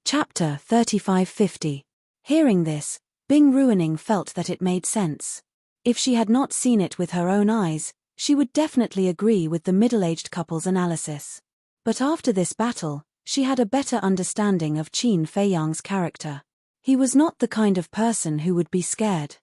Chapter 3550. Hearing this, Bing Ruining felt that it made sense. If she had not seen it with her own eyes, she would definitely agree with the middle-aged couple's analysis. But after this battle, she had a better understanding of Qin Feiyang's character. He was not the kind of person who would be scared.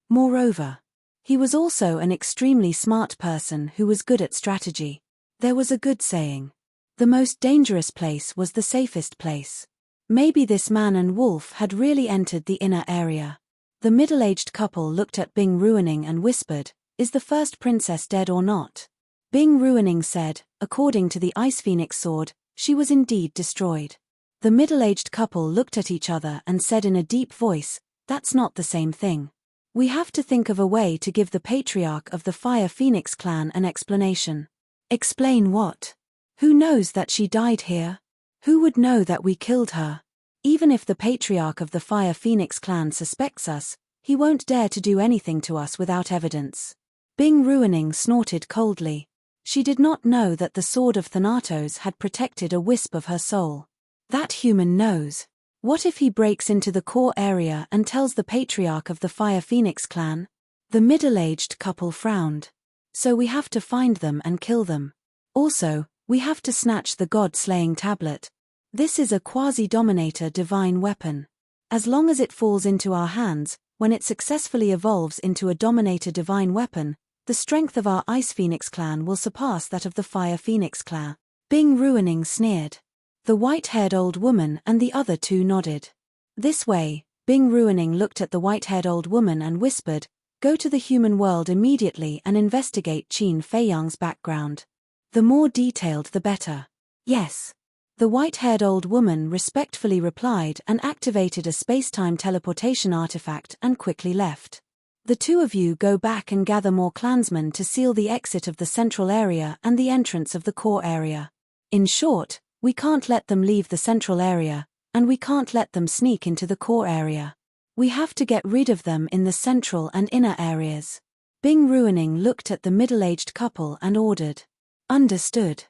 Moreover, he was also an extremely smart person who was good at strategy. There was a good saying. The most dangerous place was the safest place. Maybe this man and wolf had really entered the inner area. The middle-aged couple looked at Bing Ruining and whispered, "Is the first princess dead or not?" Bing Ruining said, according to the Ice Phoenix sword, she was indeed destroyed. The middle-aged couple looked at each other and said in a deep voice, "That's not the same thing. We have to think of a way to give the patriarch of the Fire Phoenix clan an explanation." "Explain what? Who knows that she died here? Who would know that we killed her? Even if the patriarch of the Fire Phoenix clan suspects us, he won't dare to do anything to us without evidence." Bing Ruining snorted coldly. She did not know that the sword of Thanatos had protected a wisp of her soul. That human knows. What if he breaks into the core area and tells the patriarch of the Fire Phoenix clan? The middle-aged couple frowned. "So we have to find them and kill them. Also, we have to snatch the god-slaying tablet. This is a quasi-dominator divine weapon. As long as it falls into our hands, when it successfully evolves into a dominator divine weapon, the strength of our Ice Phoenix clan will surpass that of the Fire Phoenix clan." Bing Ruining sneered. The white-haired old woman and the other two nodded. This way, Bing Ruining looked at the white-haired old woman and whispered, "Go to the human world immediately and investigate Qin Feiyang's background. The more detailed the better." "Yes." The white-haired old woman respectfully replied and activated a space-time teleportation artifact and quickly left. "The two of you go back and gather more clansmen to seal the exit of the central area and the entrance of the core area. In short, we can't let them leave the central area, and we can't let them sneak into the core area. We have to get rid of them in the central and inner areas." Bing Ruining looked at the middle-aged couple and ordered. "Understood."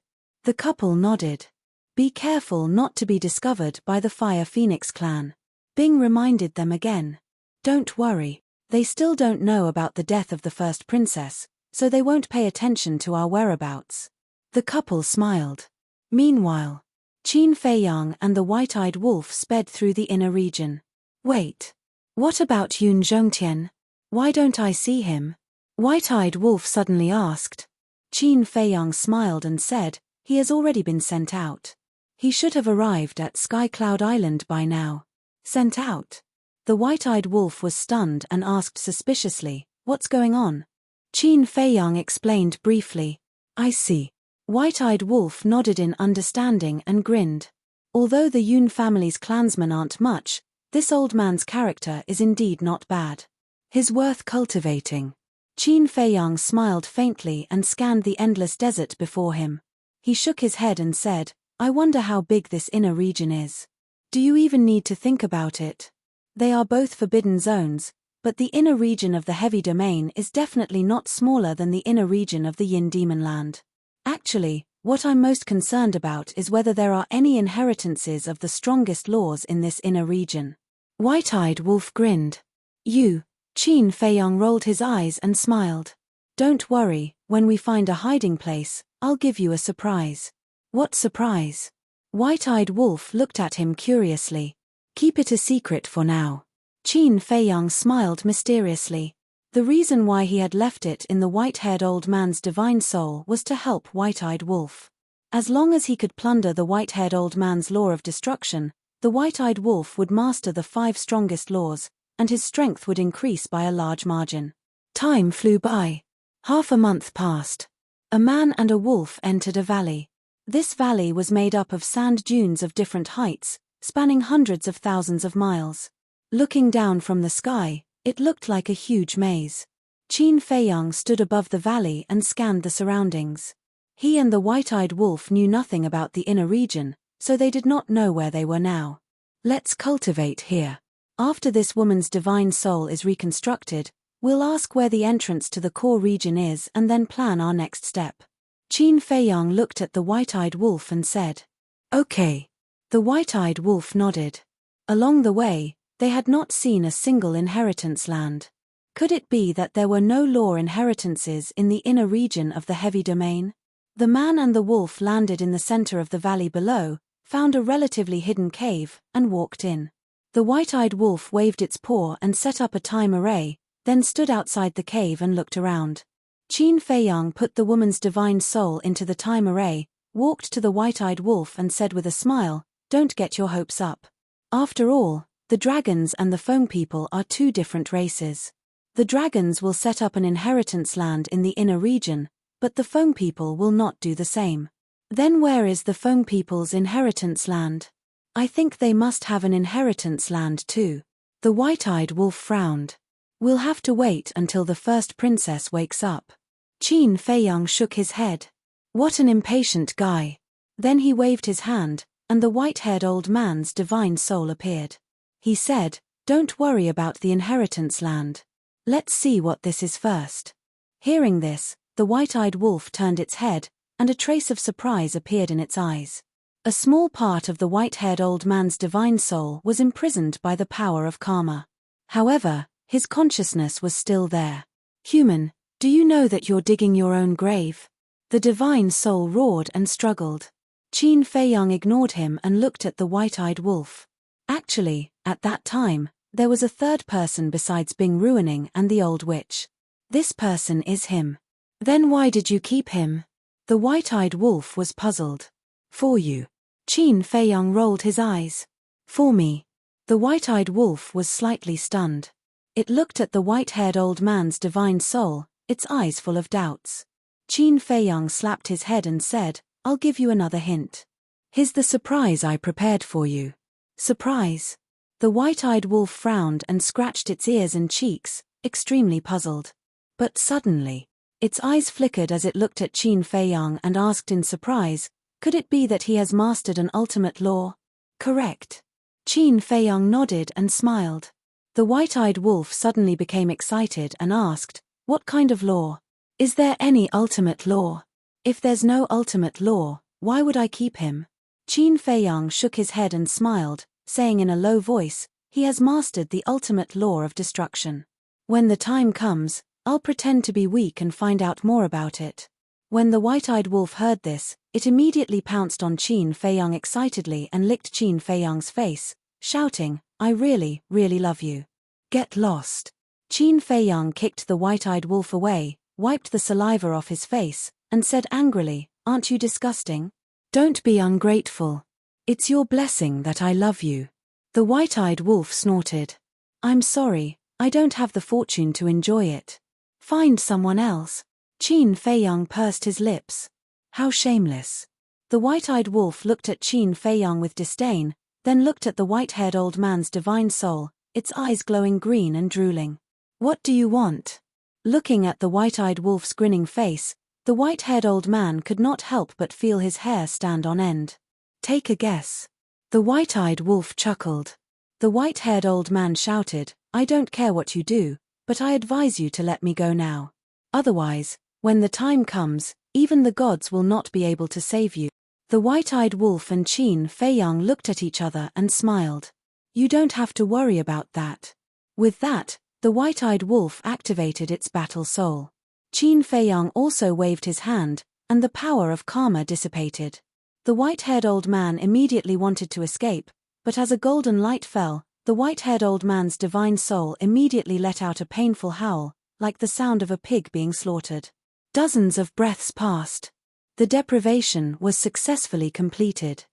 The couple nodded. "Be careful not to be discovered by the Fire Phoenix clan." Bing reminded them again. "Don't worry, they still don't know about the death of the first princess, so they won't pay attention to our whereabouts." The couple smiled. Meanwhile, Qin Feiyang and the white-eyed wolf sped through the inner region. "Wait. What about Yun Zhongtian? Why don't I see him?" White-eyed wolf suddenly asked. Qin Feiyang smiled and said, "He has already been sent out. He should have arrived at Sky Cloud Island by now." "Sent out?" The white-eyed wolf was stunned and asked suspiciously, "What's going on?" Qin Feiyang explained briefly. "I see." White-eyed wolf nodded in understanding and grinned. Although the Yun family's clansmen aren't much, this old man's character is indeed not bad. He's worth cultivating. Qin Feiyang smiled faintly and scanned the endless desert before him. He shook his head and said, "I wonder how big this inner region is. Do you even need to think about it? They are both forbidden zones, but the inner region of the heavy domain is definitely not smaller than the inner region of the Yin Demon Land. Actually, what I'm most concerned about is whether there are any inheritances of the strongest laws in this inner region." White-eyed wolf grinned. "You?" Qin Feiyang rolled his eyes and smiled. "Don't worry, when we find a hiding place, I'll give you a surprise." "What surprise?" White-eyed wolf looked at him curiously. "Keep it a secret for now." Qin Feiyang smiled mysteriously. The reason why he had left it in the white-haired old man's divine soul was to help white-eyed wolf. As long as he could plunder the white-haired old man's law of destruction, the white-eyed wolf would master the 5 strongest laws, and his strength would increase by a large margin. Time flew by. Half a month passed. A man and a wolf entered a valley. This valley was made up of sand dunes of different heights, spanning hundreds of thousands of miles. Looking down from the sky, it looked like a huge maze. Qin Feiyang stood above the valley and scanned the surroundings. He and the white-eyed wolf knew nothing about the inner region, so they did not know where they were now. "Let's cultivate here. After this woman's divine soul is reconstructed, we'll ask where the entrance to the core region is and then plan our next step." Qin Feiyang looked at the white-eyed wolf and said, "Okay." The white-eyed wolf nodded. Along the way, they had not seen a single inheritance land. Could it be that there were no law inheritances in the inner region of the heavy domain? The man and the wolf landed in the center of the valley below, found a relatively hidden cave, and walked in. The white-eyed wolf waved its paw and set up a time array, then stood outside the cave and looked around. Qin Feiyang put the woman's divine soul into the time array, walked to the white-eyed wolf and said with a smile, "Don't get your hopes up. After all, the dragons and the foam people are two different races. The dragons will set up an inheritance land in the inner region, but the foam people will not do the same. Then where is the foam people's inheritance land? I think they must have an inheritance land too." The white-eyed wolf frowned. "We'll have to wait until the first princess wakes up." Qin Feiyang shook his head. What an impatient guy. Then he waved his hand, and the white-haired old man's divine soul appeared. He said, "Don't worry about the inheritance land. Let's see what this is first." Hearing this, the white-eyed wolf turned its head, and a trace of surprise appeared in its eyes. A small part of the white-haired old man's divine soul was imprisoned by the power of karma. However, his consciousness was still there. "Human, do you know that you're digging your own grave?" The divine soul roared and struggled. Qin Feiyang ignored him and looked at the white-eyed wolf. Actually, at that time, there was a third person besides Bing Ruining and the old witch. This person is him. Then why did you keep him? The white-eyed wolf was puzzled. "For you." Qin Feiyang rolled his eyes. "For me." The white-eyed wolf was slightly stunned. It looked at the white-haired old man's divine soul, its eyes full of doubts. Qin Feiyang slapped his head and said, "I'll give you another hint. Here's the surprise I prepared for you." Surprise? The white-eyed wolf frowned and scratched its ears and cheeks, extremely puzzled. But suddenly, its eyes flickered as it looked at Qin Feiyang and asked in surprise, "Could it be that he has mastered an ultimate law?" "Correct." Qin Feiyang nodded and smiled. The white-eyed wolf suddenly became excited and asked, "What kind of law? Is there any ultimate law? If there's no ultimate law, why would I keep him?" Qin Feiyang shook his head and smiled, saying in a low voice, "He has mastered the ultimate law of destruction. When the time comes, I'll pretend to be weak and find out more about it." When the white-eyed wolf heard this, it immediately pounced on Qin Feiyang excitedly and licked Qin Feiyang's face, shouting, "I really, really love you. Get lost." Qin Feiyang kicked the white-eyed wolf away, wiped the saliva off his face, and said angrily, "Aren't you disgusting? Don't be ungrateful. It's your blessing that I love you." The white-eyed wolf snorted. "I'm sorry, I don't have the fortune to enjoy it. Find someone else." Qin Feiyang pursed his lips. How shameless. The white-eyed wolf looked at Qin Feiyang with disdain, then looked at the white-haired old man's divine soul, its eyes glowing green and drooling. "What do you want?" Looking at the white-eyed wolf's grinning face, the white-haired old man could not help but feel his hair stand on end. "Take a guess." The white-eyed wolf chuckled. The white-haired old man shouted, "I don't care what you do, but I advise you to let me go now. Otherwise, when the time comes, even the gods will not be able to save you." The white-eyed wolf and Qin Feiyang looked at each other and smiled. "You don't have to worry about that." With that, the white-eyed wolf activated its battle soul. Qin Feiyang also waved his hand, and the power of karma dissipated. The white-haired old man immediately wanted to escape, but as a golden light fell, the white-haired old man's divine soul immediately let out a painful howl, like the sound of a pig being slaughtered. Dozens of breaths passed. The deprivation was successfully completed.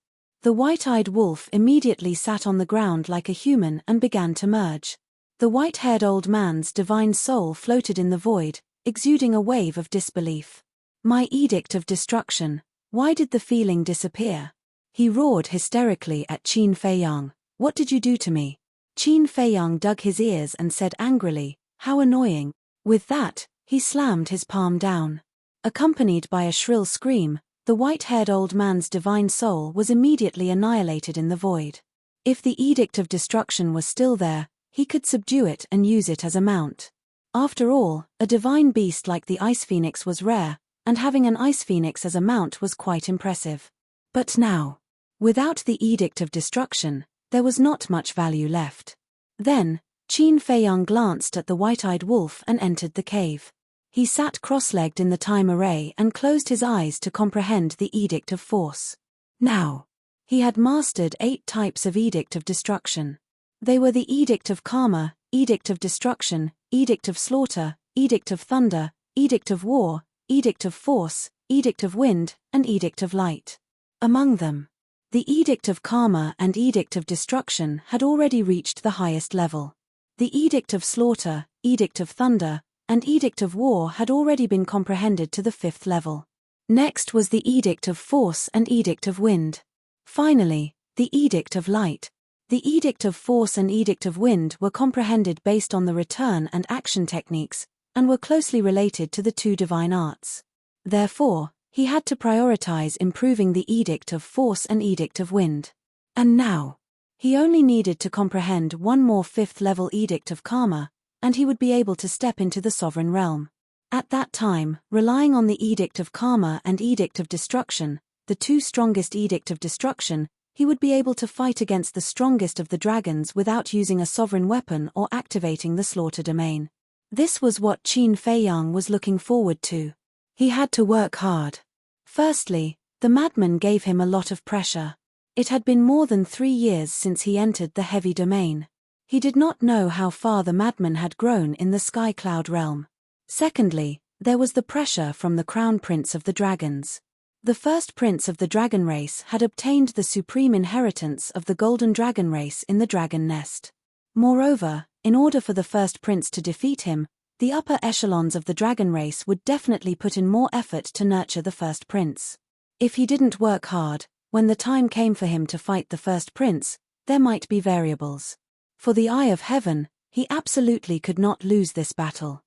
The white-eyed wolf immediately sat on the ground like a human and began to merge. The white-haired old man's divine soul floated in the void, exuding a wave of disbelief. "My edict of destruction, why did the feeling disappear?" He roared hysterically at Qin Feiyang. "What did you do to me?" Qin Feiyang dug his ears and said angrily, "How annoying." With that, he slammed his palm down. Accompanied by a shrill scream, the white-haired old man's divine soul was immediately annihilated in the void. If the edict of destruction was still there, he could subdue it and use it as a mount. After all, a divine beast like the ice phoenix was rare, and having an ice phoenix as a mount was quite impressive. But now, without the edict of destruction, There was not much value left. Then, Qin Feiyang glanced at the white-eyed wolf and entered the cave. He sat cross-legged in the time array and closed his eyes to comprehend the Edict of Force. Now, he had mastered 8 types of Edict of Destruction. They were the Edict of Karma, Edict of Destruction, Edict of Slaughter, Edict of Thunder, Edict of War, Edict of Force, Edict of Wind, and Edict of Light. Among them, the Edict of Karma and Edict of Destruction had already reached the highest level. The Edict of Slaughter, Edict of Thunder, and Edict of War had already been comprehended to the 5th level. Next was the Edict of Force and Edict of Wind. Finally, the Edict of Light. The Edict of Force and Edict of Wind were comprehended based on the return and action techniques, and were closely related to the 2 divine arts. Therefore, he had to prioritize improving the Edict of Force and Edict of Wind. And now, he only needed to comprehend one more 5th-level Edict of Karma, and he would be able to step into the sovereign realm. At that time, relying on the Edict of Karma and Edict of Destruction, the 2 strongest Edict of Destruction, he would be able to fight against the strongest of the dragons without using a sovereign weapon or activating the slaughter domain. This was what Qin Feiyang was looking forward to. He had to work hard. Firstly, the madman gave him a lot of pressure. It had been more than 3 years since he entered the heavy domain. He did not know how far the madman had grown in the sky cloud realm. Secondly, there was the pressure from the crown prince of the dragons. The first prince of the dragon race had obtained the supreme inheritance of the golden dragon race in the dragon nest. Moreover, in order for the first prince to defeat him, the upper echelons of the dragon race would definitely put in more effort to nurture the first prince. If he didn't work hard, when the time came for him to fight the first prince, there might be variables. For the Eye of Heaven, he absolutely could not lose this battle.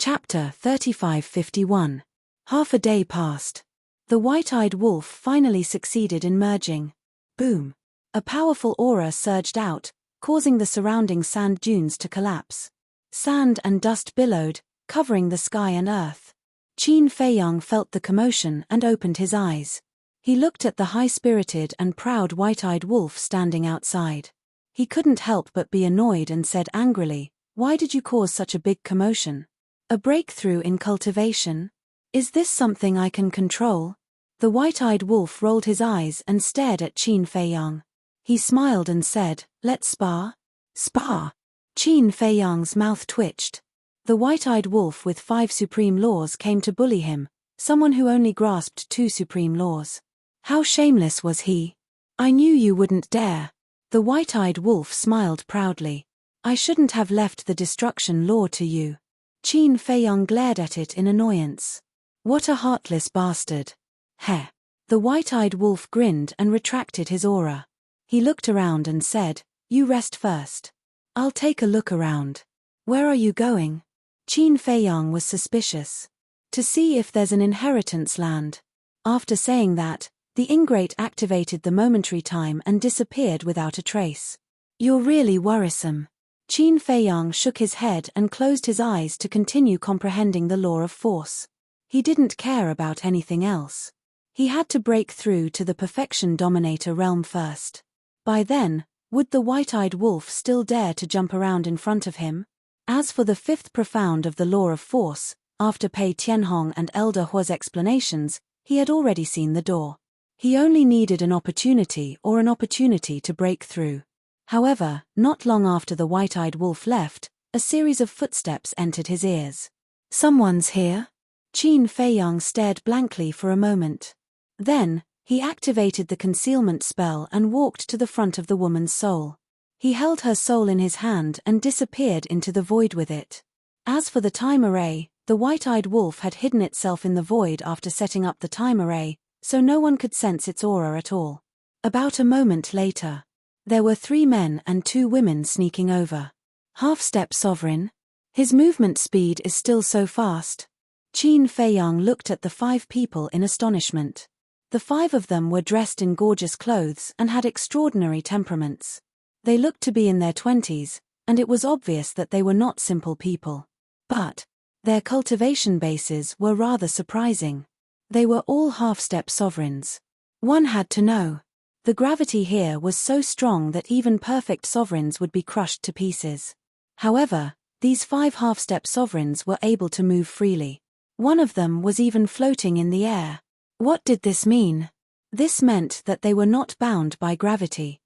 Chapter 3551. Half a day passed. The white-eyed wolf finally succeeded in merging. Boom! A powerful aura surged out, causing the surrounding sand dunes to collapse. Sand and dust billowed, covering the sky and earth. Qin Feiyang felt the commotion and opened his eyes. He looked at the high-spirited and proud white-eyed wolf standing outside. He couldn't help but be annoyed and said angrily, "Why did you cause such a big commotion? A breakthrough in cultivation? Is this something I can control?" The white-eyed wolf rolled his eyes and stared at Qin Feiyang. He smiled and said, "Let's spar?" "Spar?" Qin Feiyang's mouth twitched. The white-eyed wolf with 5 supreme laws came to bully him, someone who only grasped 2 supreme laws. How shameless was he? "I knew you wouldn't dare." The white-eyed wolf smiled proudly. "I shouldn't have left the destruction law to you." Qin Feiyang glared at it in annoyance. What a heartless bastard. Heh. The white-eyed wolf grinned and retracted his aura. He looked around and said, "You rest first. I'll take a look around." "Where are you going?" Qin Feiyang was suspicious. "To see if there's an inheritance land." After saying that, the ingrate activated the momentary time and disappeared without a trace. "You're really worrisome." Qin Feiyang shook his head and closed his eyes to continue comprehending the law of force. He didn't care about anything else. He had to break through to the perfection dominator realm first. By then, would the white-eyed wolf still dare to jump around in front of him? As for the 5th profound of the law of force, after Pei Tianhong and Elder Hua's explanations, he had already seen the door. He only needed an opportunity to break through. However, not long after the white-eyed wolf left, a series of footsteps entered his ears. "Someone's here?" Qin Feiyang stared blankly for a moment. Then, he activated the concealment spell and walked to the front of the woman's soul. He held her soul in his hand and disappeared into the void with it. As for the time array, the white-eyed wolf had hidden itself in the void after setting up the time array, so no one could sense its aura at all. About a moment later, there were 3 men and 2 women sneaking over. Half-step sovereign? His movement speed is still so fast. Qin Feiyang looked at the 5 people in astonishment. The 5 of them were dressed in gorgeous clothes and had extraordinary temperaments. They looked to be in their 20s, and it was obvious that they were not simple people. But their cultivation bases were rather surprising. They were all half-step sovereigns. One had to know. The gravity here was so strong that even perfect sovereigns would be crushed to pieces. However, these 5 half-step sovereigns were able to move freely. One of them was even floating in the air. What did this mean? This meant that they were not bound by gravity.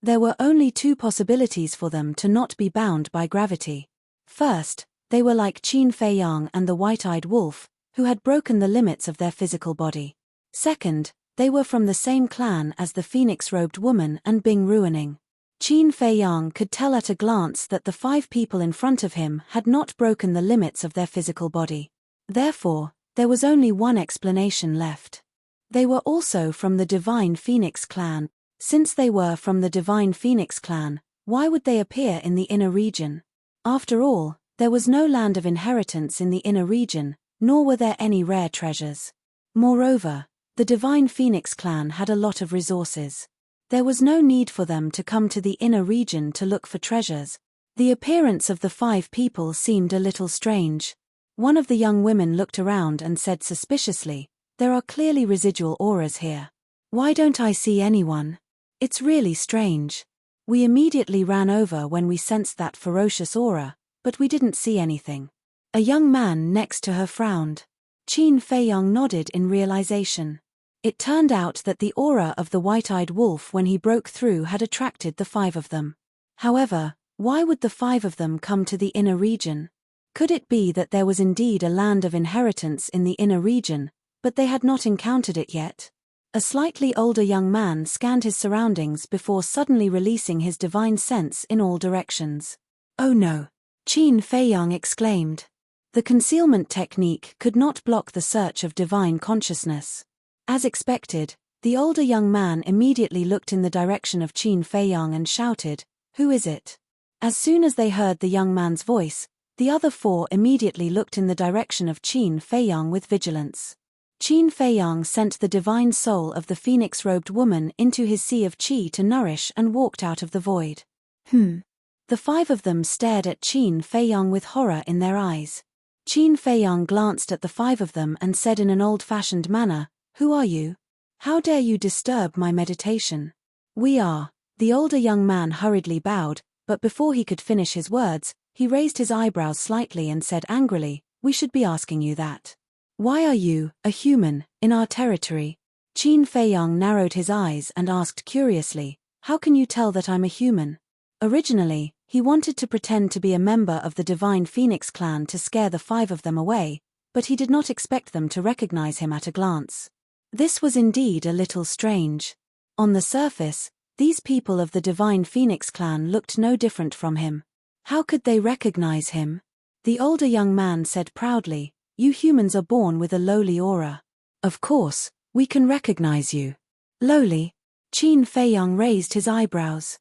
There were only 2 possibilities for them to not be bound by gravity. First, they were like Qin Fei Yang and the white-eyed wolf, who had broken the limits of their physical body. Second, they were from the same clan as the phoenix-robed woman and Bing Ruining. Qin Fei Yang could tell at a glance that the 5 people in front of him had not broken the limits of their physical body. Therefore, there was only one explanation left. They were also from the Divine Phoenix clan. Since they were from the Divine Phoenix clan, why would they appear in the inner region? After all, there was no land of inheritance in the inner region, nor were there any rare treasures. Moreover, the Divine Phoenix clan had a lot of resources. There was no need for them to come to the inner region to look for treasures. The appearance of the 5 people seemed a little strange. One of the young women looked around and said suspiciously, "There are clearly residual auras here. Why don't I see anyone? It's really strange. We immediately ran over when we sensed that ferocious aura, but we didn't see anything." A young man next to her frowned. Qin Fei Yang nodded in realization. It turned out that the aura of the white-eyed wolf when he broke through had attracted the 5 of them. However, why would the 5 of them come to the inner region? Could it be that there was indeed a land of inheritance in the inner region, but they had not encountered it yet? A slightly older young man scanned his surroundings before suddenly releasing his divine sense in all directions. "Oh no!" Qin Fei Yang exclaimed. The concealment technique could not block the search of divine consciousness. As expected, the older young man immediately looked in the direction of Qin Fei Yang and shouted, "Who is it?" As soon as they heard the young man's voice, the other 4 immediately looked in the direction of Qin Fei Yang with vigilance. Qin Fei Yang sent the divine soul of the phoenix-robed woman into his sea of qi to nourish and walked out of the void. The 5 of them stared at Qin Fei Yang with horror in their eyes. Qin Fei Yang glanced at the 5 of them and said in an old-fashioned manner, "Who are you? How dare you disturb my meditation?" "We are." The older young man hurriedly bowed, but before he could finish his words, he raised his eyebrows slightly and said angrily, "We should be asking you that. Why are you, a human, in our territory?" Qin Fei Yang narrowed his eyes and asked curiously, "How can you tell that I'm a human?" Originally, he wanted to pretend to be a member of the Divine Phoenix clan to scare the 5 of them away, but he did not expect them to recognize him at a glance. This was indeed a little strange. On the surface, these people of the Divine Phoenix clan looked no different from him. How could they recognize him? The older young man said proudly, "You humans are born with a lowly aura. Of course, we can recognize you." Lowly? Qin Fei Yang raised his eyebrows.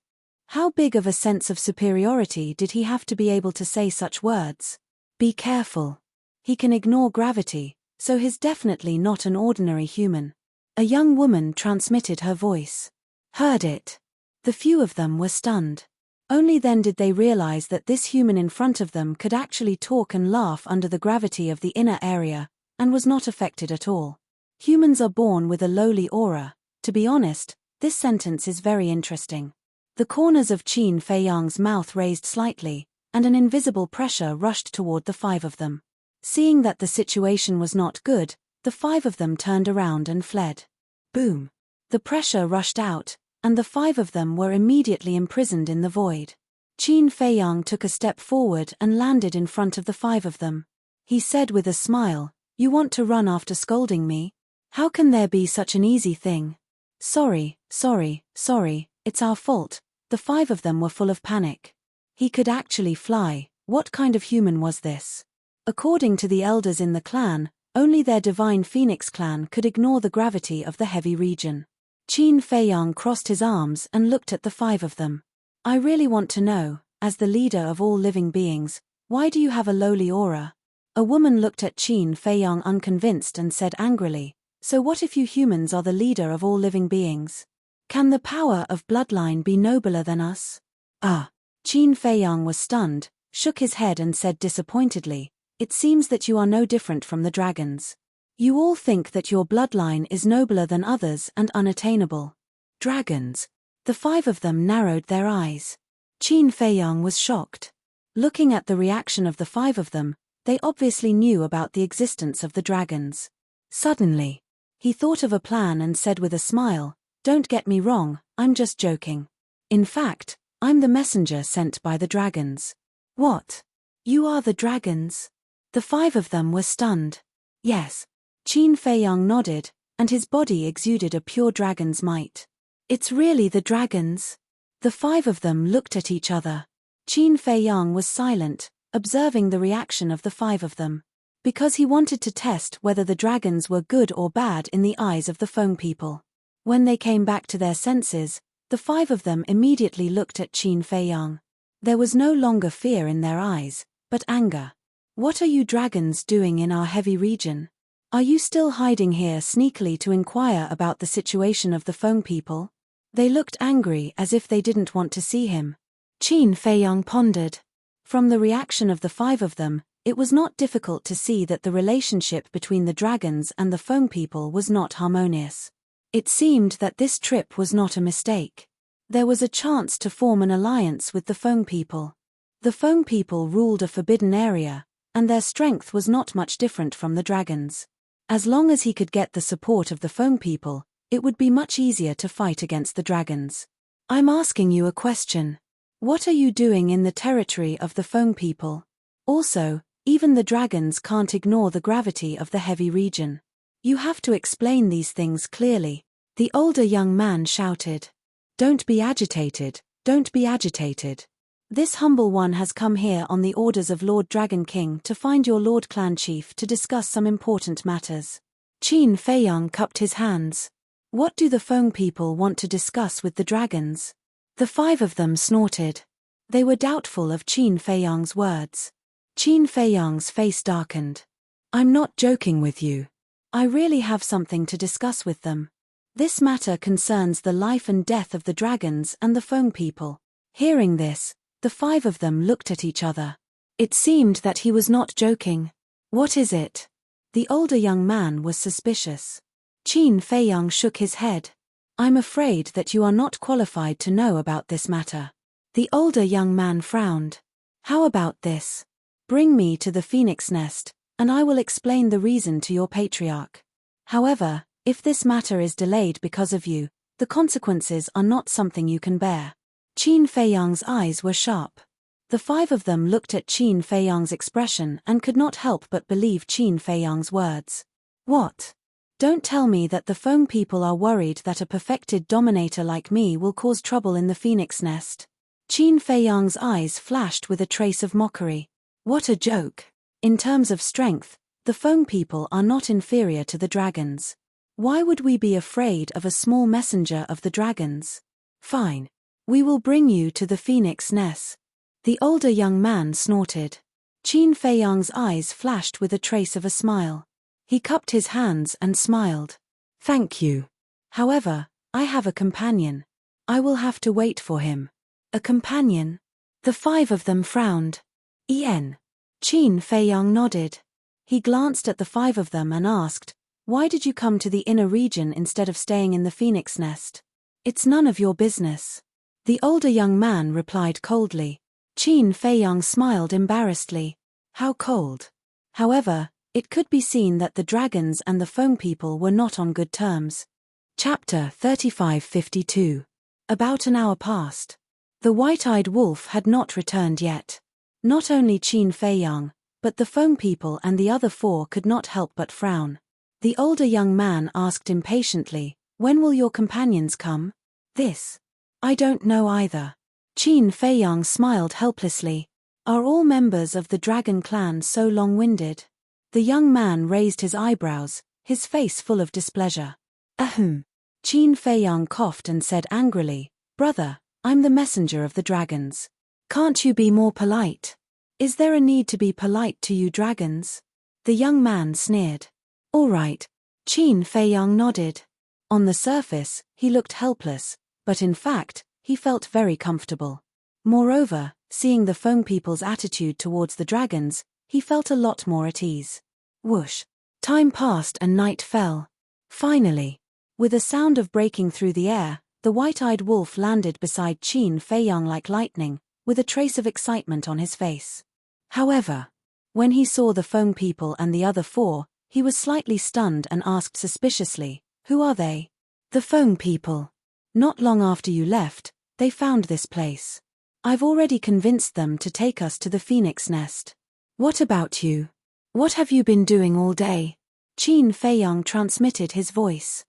How big of a sense of superiority did he have to be able to say such words? Be careful. He can ignore gravity, so he's definitely not an ordinary human. A young woman transmitted her voice. Heard it. The few of them were stunned. Only then did they realize that this human in front of them could actually talk and laugh under the gravity of the inner area, and was not affected at all. Humans are born with a lowly aura. To be honest, this sentence is very interesting. The corners of Qin Fei Yang's mouth raised slightly, and an invisible pressure rushed toward the 5 of them. Seeing that the situation was not good, the 5 of them turned around and fled. Boom! The pressure rushed out, and the 5 of them were immediately imprisoned in the void. Qin Fei Yang took a step forward and landed in front of the 5 of them. He said with a smile, "You want to run after scolding me? How can there be such an easy thing?" Sorry, it's our fault." The 5 of them were full of panic. He could actually fly. What kind of human was this? According to the elders in the clan, only their Divine Phoenix clan could ignore the gravity of the heavy region. Qin Fei Yang crossed his arms and looked at the 5 of them. "I really want to know, as the leader of all living beings, why do you have a lowly aura?" A woman looked at Qin Fei Yang unconvinced and said angrily, "So what if you humans are the leader of all living beings? Can the power of bloodline be nobler than us?" Qin Fei Yang was stunned, shook his head and said disappointedly, "It seems that you are no different from the dragons. You all think that your bloodline is nobler than others and unattainable. Dragons. The 5 of them narrowed their eyes. Qin Feiyang was shocked. Looking at the reaction of the 5 of them, they obviously knew about the existence of the dragons. Suddenly, he thought of a plan and said with a smile, "Don't get me wrong, I'm just joking. In fact, I'm the messenger sent by the dragons." "What? You are the dragons?" The 5 of them were stunned. "Yes." Qin Feiyang nodded, and his body exuded a pure dragon's might. "It's really the dragons?" The 5 of them looked at each other. Qin Feiyang was silent, observing the reaction of the 5 of them. Because he wanted to test whether the dragons were good or bad in the eyes of the Feng people. When they came back to their senses, the 5 of them immediately looked at Qin Feiyang. There was no longer fear in their eyes, but anger. "What are you dragons doing in our heavy region? Are you still hiding here sneakily to inquire about the situation of the Feng people?" They looked angry as if they didn't want to see him. Qin Feiyang pondered. From the reaction of the 5 of them, it was not difficult to see that the relationship between the dragons and the Feng people was not harmonious. It seemed that this trip was not a mistake. There was a chance to form an alliance with the Feng people. The Feng people ruled a forbidden area, and their strength was not much different from the dragons. As long as he could get the support of the Feng people, it would be much easier to fight against the dragons. "I'm asking you a question. What are you doing in the territory of the Feng people? Also, even the dragons can't ignore the gravity of the heavy region. You have to explain these things clearly." The older young man shouted. "Don't be agitated, don't be agitated. This humble one has come here on the orders of Lord Dragon King to find your Lord Clan Chief to discuss some important matters." Qin Feiyang cupped his hands. "What do the Feng people want to discuss with the dragons?" The 5 of them snorted. They were doubtful of Qin Feiyang's words. Qin Feiyang's face darkened. "I'm not joking with you. I really have something to discuss with them. This matter concerns the life and death of the dragons and the Feng people." Hearing this, the 5 of them looked at each other. It seemed that he was not joking. "What is it?" The older young man was suspicious. Qin Feiyang shook his head. "I'm afraid that you are not qualified to know about this matter." The older young man frowned. "How about this? Bring me to the phoenix nest, and I will explain the reason to your patriarch. However, if this matter is delayed because of you, the consequences are not something you can bear." Qin Feiyang's eyes were sharp. The 5 of them looked at Qin Feiyang's expression and could not help but believe Qin Feiyang's words. "What? Don't tell me that the Feng people are worried that a perfected dominator like me will cause trouble in the phoenix nest." Qin Feiyang's eyes flashed with a trace of mockery. "What a joke. In terms of strength, the Feng people are not inferior to the dragons. Why would we be afraid of a small messenger of the dragons? Fine. We will bring you to the phoenix nest." The older young man snorted. Qin Feiyang's eyes flashed with a trace of a smile. He cupped his hands and smiled. "Thank you. However, I have a companion. I will have to wait for him." "A companion?" The 5 of them frowned. "En." Qin Feiyang nodded. He glanced at the 5 of them and asked, "Why did you come to the inner region instead of staying in the phoenix nest?" "It's none of your business." The older young man replied coldly. Qin Feiyang smiled embarrassedly. How cold. However, it could be seen that the dragons and the Feng people were not on good terms. Chapter 3552. About an hour passed. The white-eyed wolf had not returned yet. Not only Qin Feiyang, but the Feng people and the other 4 could not help but frown. The older young man asked impatiently, "When will your companions come?" I don't know either." Qin Feiyang smiled helplessly. "Are all members of the dragon clan so long-winded?" The young man raised his eyebrows, his face full of displeasure. "Ahem." Qin Feiyang coughed and said angrily, "Brother, I'm the messenger of the dragons. Can't you be more polite? Is there a need to be polite to you dragons?" The young man sneered. "All right." Qin Feiyang nodded. On the surface, he looked helpless, but in fact, he felt very comfortable. Moreover, seeing the Feng people's attitude towards the dragons, he felt a lot more at ease. Whoosh. Time passed and night fell. Finally, with a sound of breaking through the air, The white-eyed wolf landed beside Qin Feiyang like lightning, with a trace of excitement on his face. However, when he saw the Feng people and the other four, he was slightly stunned and asked suspiciously, "Who are they?" "The Feng people. Not long after you left, they found this place. I've already convinced them to take us to the phoenix nest." "What about you? What have you been doing all day?" Qin Feiyang transmitted his voice.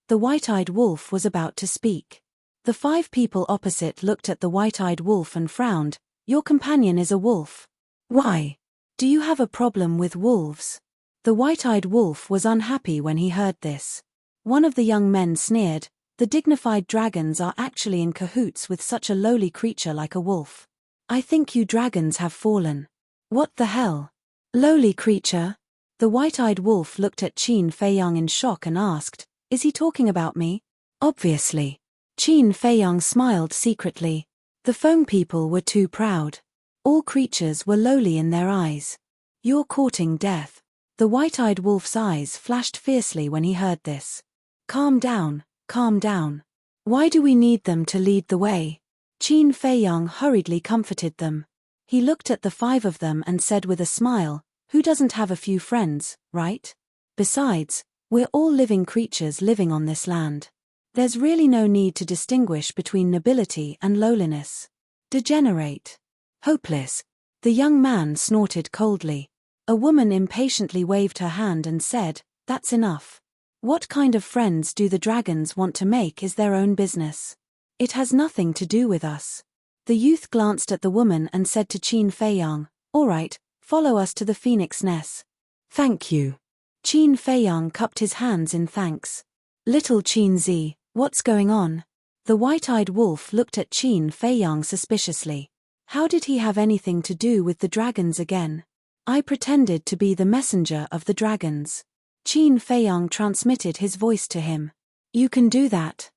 The white-eyed wolf was about to speak. The 5 people opposite looked at the white-eyed wolf and frowned. "Your companion is a wolf. Why? Do you have a problem with wolves?" The white-eyed wolf was unhappy when he heard this. One of the young men sneered, "The dignified dragons are actually in cahoots with such a lowly creature like a wolf. I think you dragons have fallen." "What the hell? Lowly creature?" The white-eyed wolf looked at Qin Feiyang in shock and asked, "Is he talking about me?" "Obviously." Qin Feiyang smiled secretly. The Feng people were too proud. All creatures were lowly in their eyes. "You're courting death." The white-eyed wolf's eyes flashed fiercely when he heard this. Calm down, calm down. Why do we need them to lead the way?" Qin Feiyang hurriedly comforted them. He looked at the 5 of them and said with a smile, "Who doesn't have a few friends, right? Besides, we're all living creatures living on this land. There's really no need to distinguish between nobility and lowliness. Degenerate. Hopeless." The young man snorted coldly. A woman impatiently waved her hand and said, "That's enough. What kind of friends do the dragons want to make is their own business. It has nothing to do with us." The youth glanced at the woman and said to Qin Feiyang, "All right, follow us to the phoenix nest." "Thank you." Qin Feiyang cupped his hands in thanks. "Little Qin Zi, what's going on?" The white-eyed wolf looked at Qin Feiyang suspiciously. "How did he have anything to do with the dragons again?" "I pretended to be the messenger of the dragons." Qin Feiyang transmitted his voice to him. "You can do that?"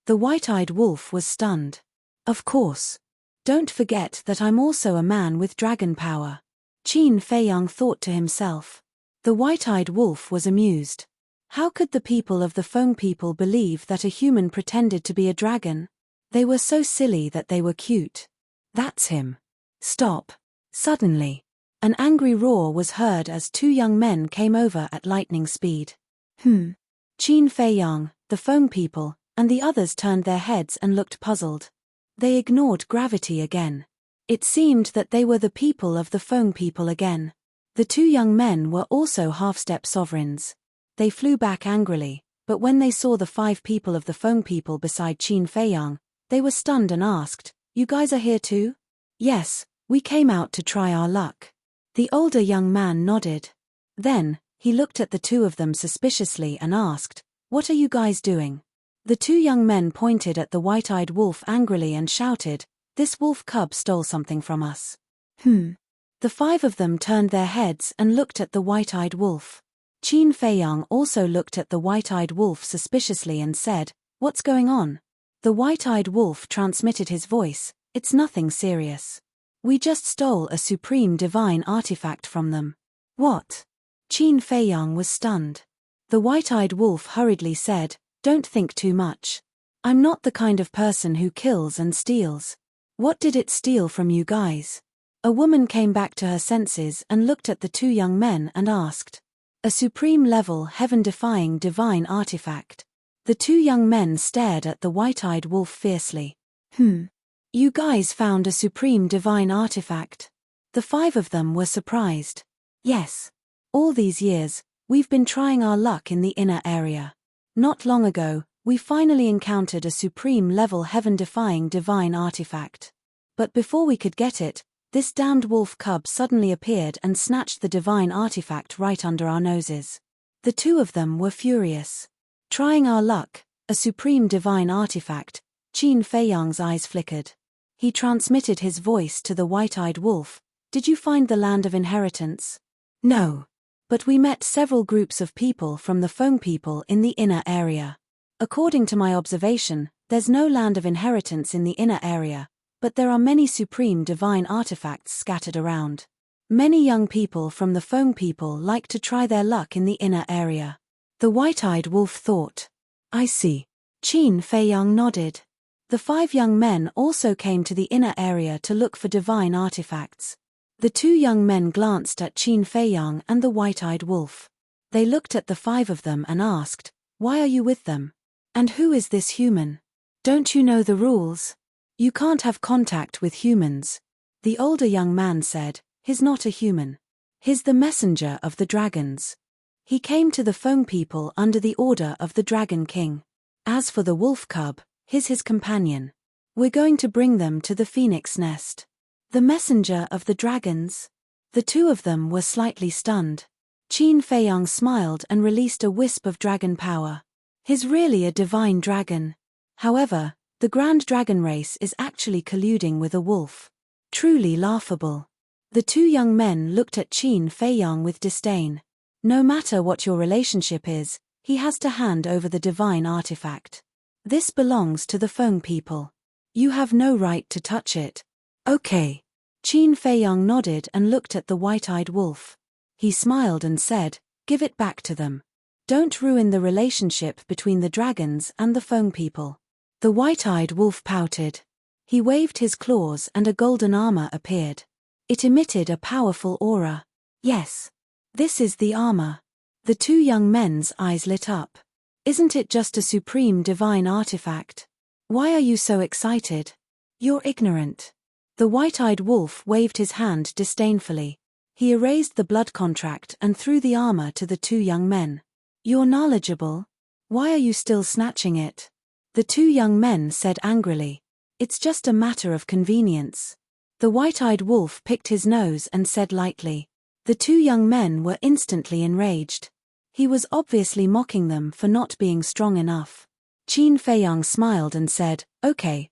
The white-eyed wolf was stunned. "Of course. Don't forget that I'm also a man with dragon power." Qin Feiyang thought to himself. The white-eyed wolf was amused. How could the people of the Feng people believe that a human pretended to be a dragon? They were so silly that they were cute. "That's him. Stop." Suddenly, an angry roar was heard as 2 young men came over at lightning speed. Qin Feiyang, the Feng people, and the others turned their heads and looked puzzled. They ignored gravity again. It seemed that they were the people of the Feng people again. The 2 young men were also half-step sovereigns. They flew back angrily, but when they saw the 5 people of the Feng people beside Qin Feiyang, they were stunned and asked, "You guys are here too?" "Yes, we came out to try our luck." The older young man nodded. Then, he looked at the 2 of them suspiciously and asked, "What are you guys doing?" The 2 young men pointed at the white-eyed wolf angrily and shouted, "This wolf cub stole something from us." The 5 of them turned their heads and looked at the white-eyed wolf. Qin Feiyang also looked at the white-eyed wolf suspiciously and said, "What's going on?" The white-eyed wolf transmitted his voice, "It's nothing serious. We just stole a supreme divine artifact from them." "What?" Qin Feiyang was stunned. The white-eyed wolf hurriedly said, "Don't think too much. I'm not the kind of person who kills and steals. What did it steal from you guys?" A woman came back to her senses and looked at the 2 young men and asked, "A supreme-level heaven-defying divine artifact." The 2 young men stared at the white-eyed wolf fiercely. You guys found a supreme divine artifact?" The 5 of them were surprised. "Yes. All these years, we've been trying our luck in the inner area. Not long ago, we finally encountered a supreme-level heaven-defying divine artifact. But before we could get it, this damned wolf cub suddenly appeared and snatched the divine artifact right under our noses." The 2 of them were furious. Trying our luck, a supreme divine artifact, Qin Feiyang's eyes flickered. He transmitted his voice to the white-eyed wolf, "Did you find the land of inheritance?" "No. But we met several groups of people from the Feng people in the inner area. According to my observation, there's no land of inheritance in the inner area, but there are many supreme divine artifacts scattered around. Many young people from the Feng people like to try their luck in the inner area." The white-eyed wolf thought, "I see. Qin Feiyang nodded. The 5 young men also came to the inner area to look for divine artifacts. The 2 young men glanced at Qin Feiyang and the white-eyed wolf. They looked at the 5 of them and asked, "Why are you with them? And who is this human? Don't you know the rules? You can't have contact with humans." The older young man said, "He's not a human. He's the messenger of the dragons. He came to the Feng people under the order of the Dragon King. As for the wolf cub, he's his companion. We're going to bring them to the phoenix nest." The messenger of the dragons? The 2 of them were slightly stunned. Qin Feiyang smiled and released a wisp of dragon power. He's really a divine dragon. However, the Grand Dragon race is actually colluding with a wolf. Truly laughable. The 2 young men looked at Qin Feiyang with disdain. No matter what your relationship is, he has to hand over the divine artifact. This belongs to the Feng people. You have no right to touch it. Okay. Qin Feiyang nodded and looked at the white-eyed wolf. He smiled and said, "Give it back to them. Don't ruin the relationship between the dragons and the Feng people." The white-eyed wolf pouted. He waved his claws and a golden armor appeared. It emitted a powerful aura. "Yes. This is the armor." The 2 young men's eyes lit up. "Isn't it just a supreme divine artifact? Why are you so excited? You're ignorant." The white-eyed wolf waved his hand disdainfully. He erased the blood contract and threw the armor to the 2 young men. "You're knowledgeable. Why are you still snatching it?" The 2 young men said angrily. "It's just a matter of convenience." The white-eyed wolf picked his nose and said lightly. The 2 young men were instantly enraged. He was obviously mocking them for not being strong enough. Qin Feiyang smiled and said, Okay,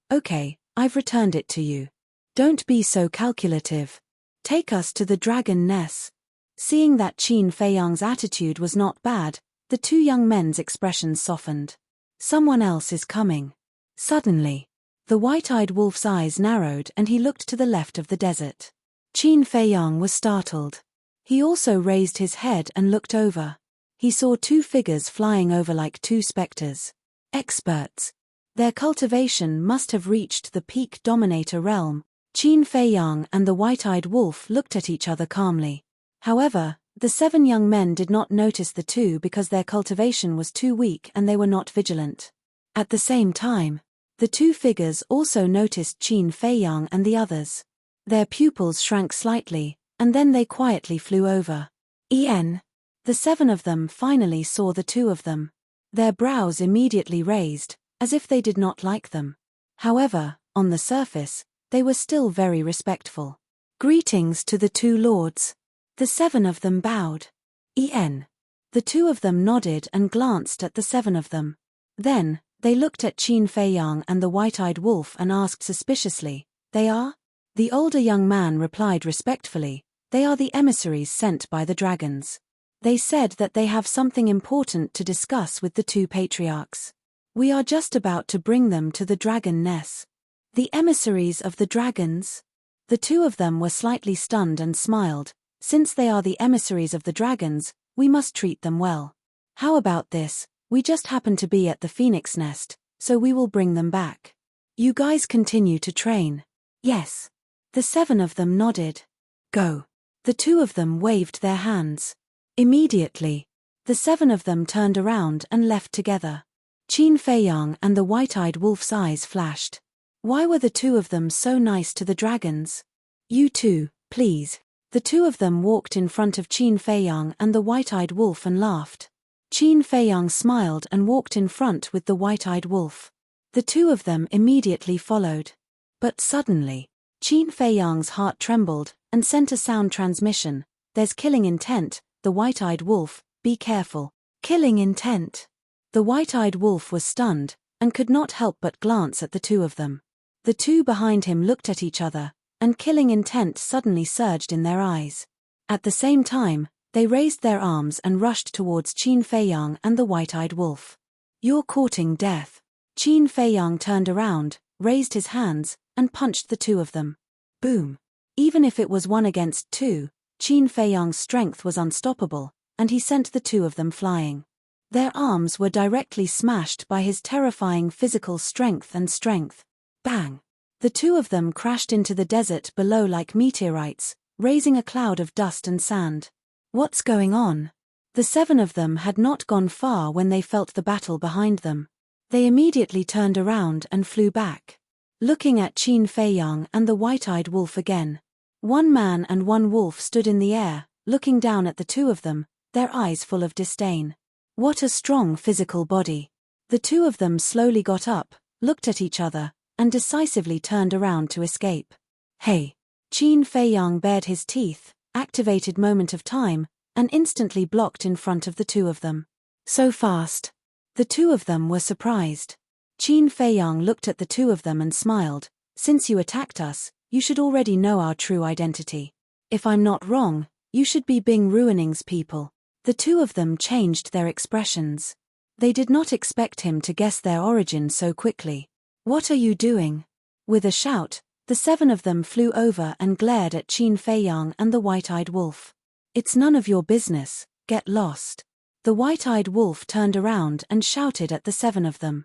I've returned it to you. Don't be so calculative. Take us to the dragon nest." Seeing that Qin Feiyang's attitude was not bad, the 2 young men's expressions softened. "Someone else is coming." Suddenly, the white-eyed wolf's eyes narrowed and he looked to the left of the desert. Qin Feiyang was startled. He also raised his head and looked over. He saw 2 figures flying over like 2 specters. Experts. Their cultivation must have reached the peak dominator realm. Qin Feiyang and the white-eyed wolf looked at each other calmly. However, the 7 young men did not notice the 2 because their cultivation was too weak and they were not vigilant. At the same time, the 2 figures also noticed Qin Feiyang and the others. Their pupils shrank slightly, and then they quietly flew over. The 7 of them finally saw the 2 of them. Their brows immediately raised, as if they did not like them. However, on the surface, they were still very respectful. "Greetings to the 2 lords." The 7 of them bowed. The 2 of them nodded and glanced at the 7 of them. Then, they looked at Qin Feiyang and the white-eyed wolf and asked suspiciously, "They are?" The older young man replied respectfully, "They are the emissaries sent by the dragons. They said that they have something important to discuss with the 2 patriarchs. We are just about to bring them to the dragon nest." The emissaries of the dragons? The 2 of them were slightly stunned and smiled. "Since they are the emissaries of the dragons, we must treat them well. How about this? We just happen to be at the phoenix nest, so we will bring them back. You guys continue to train." "Yes." The 7 of them nodded. "Go." The 2 of them waved their hands. Immediately, the 7 of them turned around and left together. Qin Feiyang and the white-eyed wolf's eyes flashed. Why were the 2 of them so nice to the dragons? "You 2, please." The 2 of them walked in front of Qin Feiyang and the white-eyed wolf and laughed. Qin Feiyang smiled and walked in front with the white-eyed wolf. The 2 of them immediately followed. But suddenly, Qin Feiyang's heart trembled and sent a sound transmission. "There's killing intent, the white-eyed wolf, be careful." Killing intent. The white-eyed wolf was stunned, and could not help but glance at the 2 of them. The 2 behind him looked at each other, and killing intent suddenly surged in their eyes. At the same time, they raised their arms and rushed towards Qin Feiyang and the white-eyed wolf. "You're courting death." Qin Feiyang turned around, raised his hands, and punched the 2 of them. Boom. Even if it was 1 against 2, Qin Feiyang's strength was unstoppable, and he sent the 2 of them flying. Their arms were directly smashed by his terrifying physical strength. Bang! The two of them crashed into the desert below like meteorites, raising a cloud of dust and sand. What's going on? The seven of them had not gone far when they felt the battle behind them. They immediately turned around and flew back, looking at Qin Feiyang and the white-eyed wolf again. One man and one wolf stood in the air, looking down at the two of them, their eyes full of disdain. What a strong physical body. The two of them slowly got up, looked at each other, and decisively turned around to escape. Hey! Qin Feiyang bared his teeth, activated Moment of Time, and instantly blocked in front of the two of them. So fast. The two of them were surprised. Qin Feiyang looked at the two of them and smiled. Since you attacked us, you should already know our true identity. If I'm not wrong, you should be Bing Ruining's people. The two of them changed their expressions. They did not expect him to guess their origin so quickly. What are you doing? With a shout, the seven of them flew over and glared at Qin Feiyang and the white-eyed wolf. It's none of your business, get lost. The white-eyed wolf turned around and shouted at the seven of them.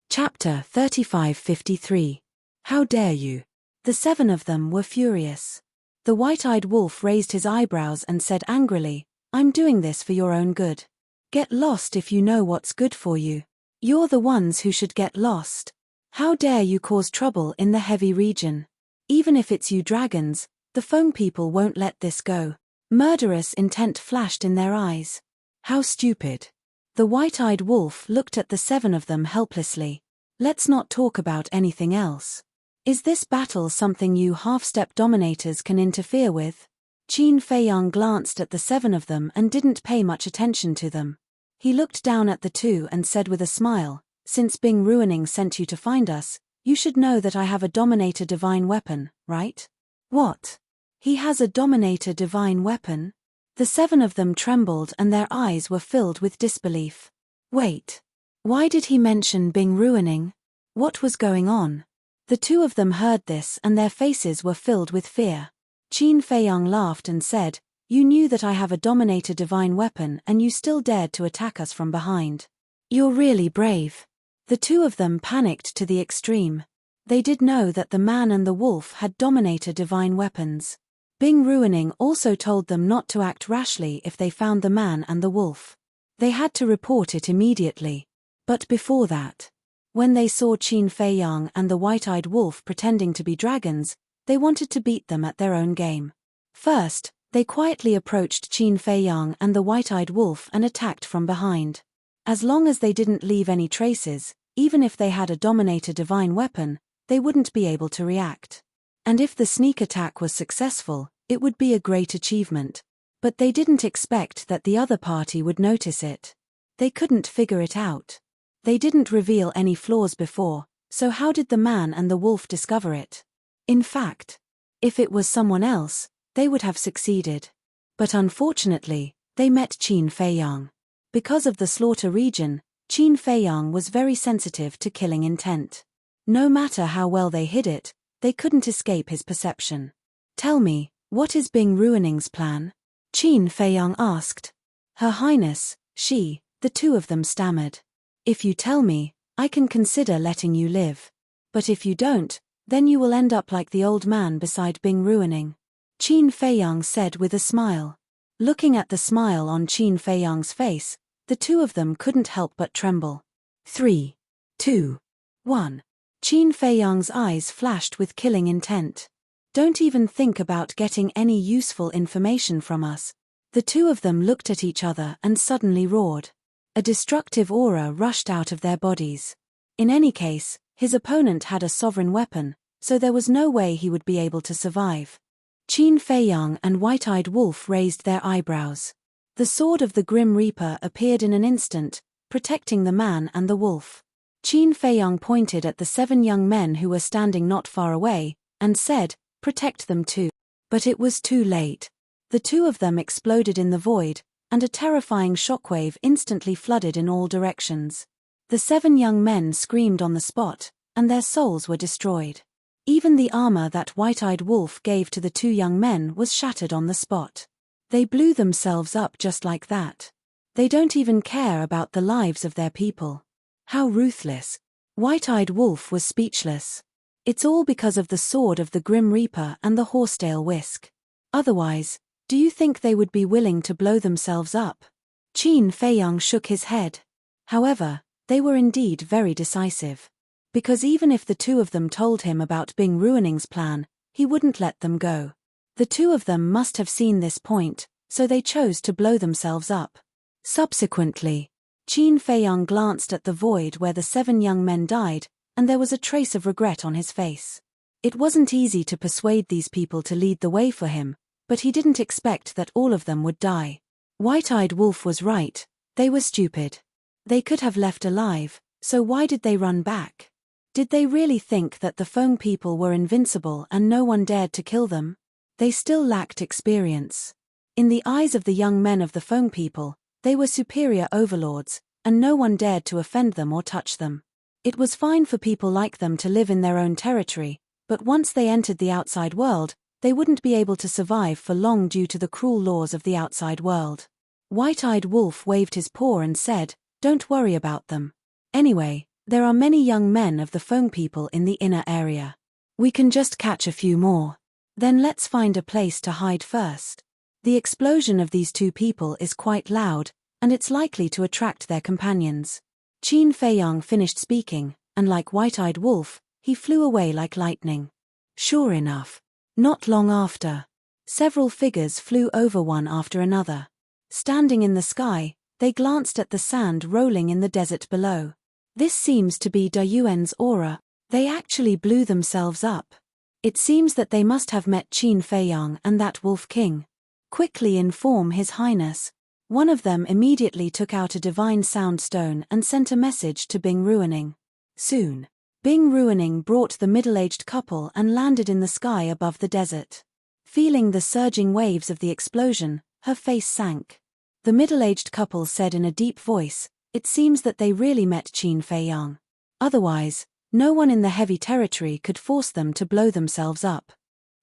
Chapter 3553. How dare you? The seven of them were furious. The white-eyed wolf raised his eyebrows and said angrily, I'm doing this for your own good. Get lost if you know what's good for you. You're the ones who should get lost. How dare you cause trouble in the heavy region? Even if it's you dragons, the foam people won't let this go. Murderous intent flashed in their eyes. How stupid. The white-eyed wolf looked at the seven of them helplessly. Let's not talk about anything else. Is this battle something you half-step dominators can interfere with? Qin Feiyang glanced at the seven of them and didn't pay much attention to them. He looked down at the two and said with a smile, Since Bing Ruining sent you to find us, you should know that I have a Dominator Divine Weapon, right? What? He has a Dominator Divine Weapon? The seven of them trembled and their eyes were filled with disbelief. Wait. Why did he mention Bing Ruining? What was going on? The two of them heard this and their faces were filled with fear. Qin Feiyang laughed and said, You knew that I have a Dominator Divine Weapon and you still dared to attack us from behind. You're really brave. The two of them panicked to the extreme. They did know that the man and the wolf had Dominator Divine Weapons. Bing Ruining also told them not to act rashly if they found the man and the wolf. They had to report it immediately. But before that, when they saw Qin Feiyang and the white-eyed wolf pretending to be dragons, they wanted to beat them at their own game. First, they quietly approached Qin Feiyang and the white-eyed wolf and attacked from behind. As long as they didn't leave any traces, even if they had a Dominator Divine Weapon, they wouldn't be able to react. And if the sneak attack was successful, it would be a great achievement. But they didn't expect that the other party would notice it. They couldn't figure it out. They didn't reveal any flaws before, so how did the man and the wolf discover it? In fact, if it was someone else, they would have succeeded. But unfortunately, they met Qin Feiyang. Because of the slaughter region, Qin Feiyang was very sensitive to killing intent. No matter how well they hid it, they couldn't escape his perception. Tell me, what is Bing Ruining's plan? Qin Feiyang asked. Her Highness, the two of them stammered. If you tell me, I can consider letting you live. But if you don't, then you will end up like the old man beside Bing Ruining. Qin Feiyang said with a smile. Looking at the smile on Qin Feiyang's face, the two of them couldn't help but tremble. 3, 2, 1. Qin Feiyang's eyes flashed with killing intent. Don't even think about getting any useful information from us. The two of them looked at each other and suddenly roared. A destructive aura rushed out of their bodies. In any case, his opponent had a sovereign weapon, so there was no way he would be able to survive. Qin Feiyang and White-Eyed Wolf raised their eyebrows. The sword of the Grim Reaper appeared in an instant, protecting the man and the wolf. Qin Feiyang pointed at the 7 young men who were standing not far away, and said, Protect them too. But it was too late. The two of them exploded in the void, and a terrifying shockwave instantly flooded in all directions. The 7 young men screamed on the spot, and their souls were destroyed. Even the armor that White-Eyed Wolf gave to the 2 young men was shattered on the spot. They blew themselves up just like that. They don't even care about the lives of their people. How ruthless. White-eyed Wolf was speechless. It's all because of the sword of the Grim Reaper and the horsetail whisk. Otherwise, do you think they would be willing to blow themselves up? Qin Feiyang shook his head. However, they were indeed very decisive. Because even if the two of them told him about Bing Ruining's plan, he wouldn't let them go. The two of them must have seen this point, so they chose to blow themselves up. Subsequently, Qin Feiyang glanced at the void where the 7 young men died, and there was a trace of regret on his face. It wasn't easy to persuade these people to lead the way for him, but he didn't expect that all of them would die. White-eyed Wolf was right, they were stupid. They could have left alive, so why did they run back? Did they really think that the Feng people were invincible and no one dared to kill them? They still lacked experience. In the eyes of the young men of the Feng people, they were superior overlords, and no one dared to offend them or touch them. It was fine for people like them to live in their own territory, but once they entered the outside world, they wouldn't be able to survive for long due to the cruel laws of the outside world. White-eyed Wolf waved his paw and said, "Don't worry about them. Anyway, there are many young men of the Feng people in the inner area. We can just catch a few more. Then let's find a place to hide first. The explosion of these two people is quite loud, and it's likely to attract their companions." Qin Feiyang finished speaking, and like White-eyed Wolf, he flew away like lightning. Sure enough. Not long after, several figures flew over one after another. Standing in the sky, they glanced at the sand rolling in the desert below. This seems to be Da Yuan's aura. They actually blew themselves up. It seems that they must have met Qin Feiyang and that Wolf King. Quickly inform His Highness. One of them immediately took out a divine sound stone and sent a message to Bing Ruining. Soon, Bing Ruining brought the middle-aged couple and landed in the sky above the desert. Feeling the surging waves of the explosion, her face sank. The middle-aged couple said in a deep voice, "It seems that they really met Qin Feiyang. Otherwise, no one in the heavy territory could force them to blow themselves up.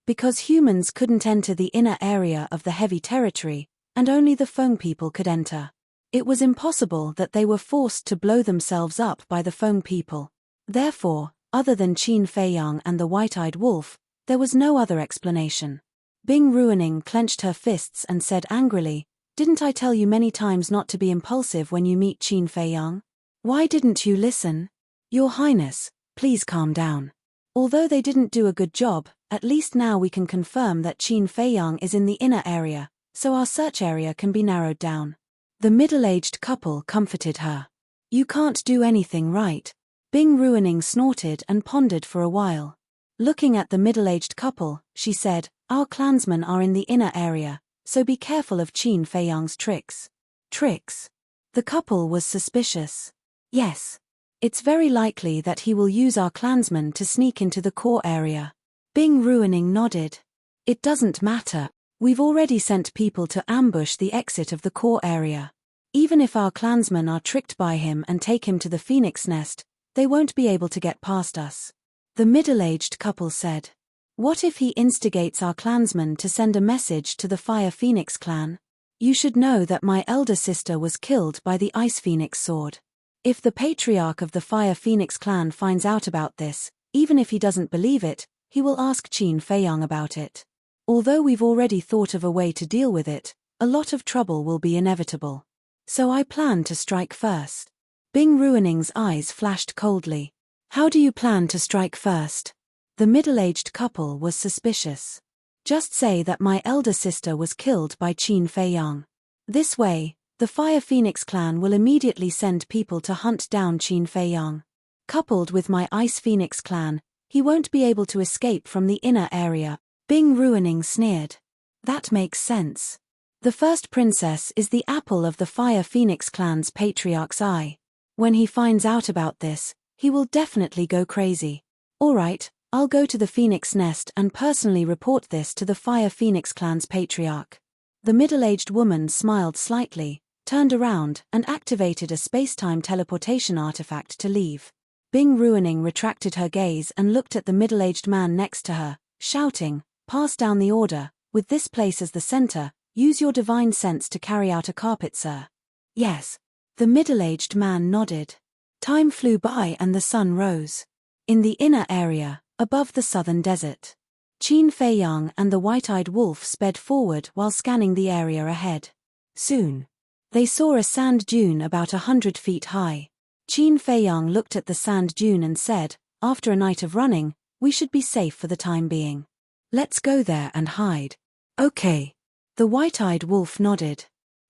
Because humans couldn't enter the inner area of the heavy territory, and only the Feng people could enter. It was impossible that they were forced to blow themselves up by the Feng people. Therefore, other than Qin Feiyang and the White-eyed Wolf, there was no other explanation." Bing Ruining clenched her fists and said angrily, "Didn't I tell you many times not to be impulsive when you meet Qin Feiyang? Why didn't you listen? Your Highness, please calm down. Although they didn't do a good job, at least now we can confirm that Qin Feiyang is in the inner area, so our search area can be narrowed down." The middle-aged couple comforted her. "You can't do anything right." Bing Ruining snorted and pondered for a while. Looking at the middle-aged couple, she said, "Our clansmen are in the inner area, so be careful of Qin Feiyang's tricks." Tricks? The couple was suspicious. "Yes. It's very likely that he will use our clansmen to sneak into the core area." Bing Ruining nodded. "It doesn't matter. We've already sent people to ambush the exit of the core area. Even if our clansmen are tricked by him and take him to the Phoenix Nest, they won't be able to get past us." The middle-aged couple said, "What if he instigates our clansmen to send a message to the Fire Phoenix clan? You should know that my elder sister was killed by the Ice Phoenix sword. If the patriarch of the Fire Phoenix clan finds out about this, even if he doesn't believe it, he will ask Qin Feiyang about it. Although we've already thought of a way to deal with it, a lot of trouble will be inevitable. So I plan to strike first." Bing Ruining's eyes flashed coldly. "How do you plan to strike first?" The middle-aged couple was suspicious. "Just say that my elder sister was killed by Qin Feiyang. This way, the Fire Phoenix clan will immediately send people to hunt down Qin Feiyang. Coupled with my Ice Phoenix clan, he won't be able to escape from the inner area." Bing Ruining sneered. "That makes sense. The first princess is the apple of the Fire Phoenix clan's patriarch's eye. When he finds out about this, he will definitely go crazy. All right, I'll go to the Phoenix Nest and personally report this to the Fire Phoenix clan's patriarch." The middle-aged woman smiled slightly, turned around and activated a space-time teleportation artifact to leave. Bing Ruining retracted her gaze and looked at the middle-aged man next to her, shouting, "Pass down the order. With this place as the center, use your divine sense to carry out a carpet, sir." Yes. The middle-aged man nodded. Time flew by and the sun rose. In the inner area, above the southern desert, Qin Feiyang and the white-eyed wolf sped forward while scanning the area ahead. Soon, they saw a sand dune about 100 feet high. Qin Feiyang looked at the sand dune and said, "After a night of running, we should be safe for the time being. Let's go there and hide." "Okay." The white-eyed wolf nodded.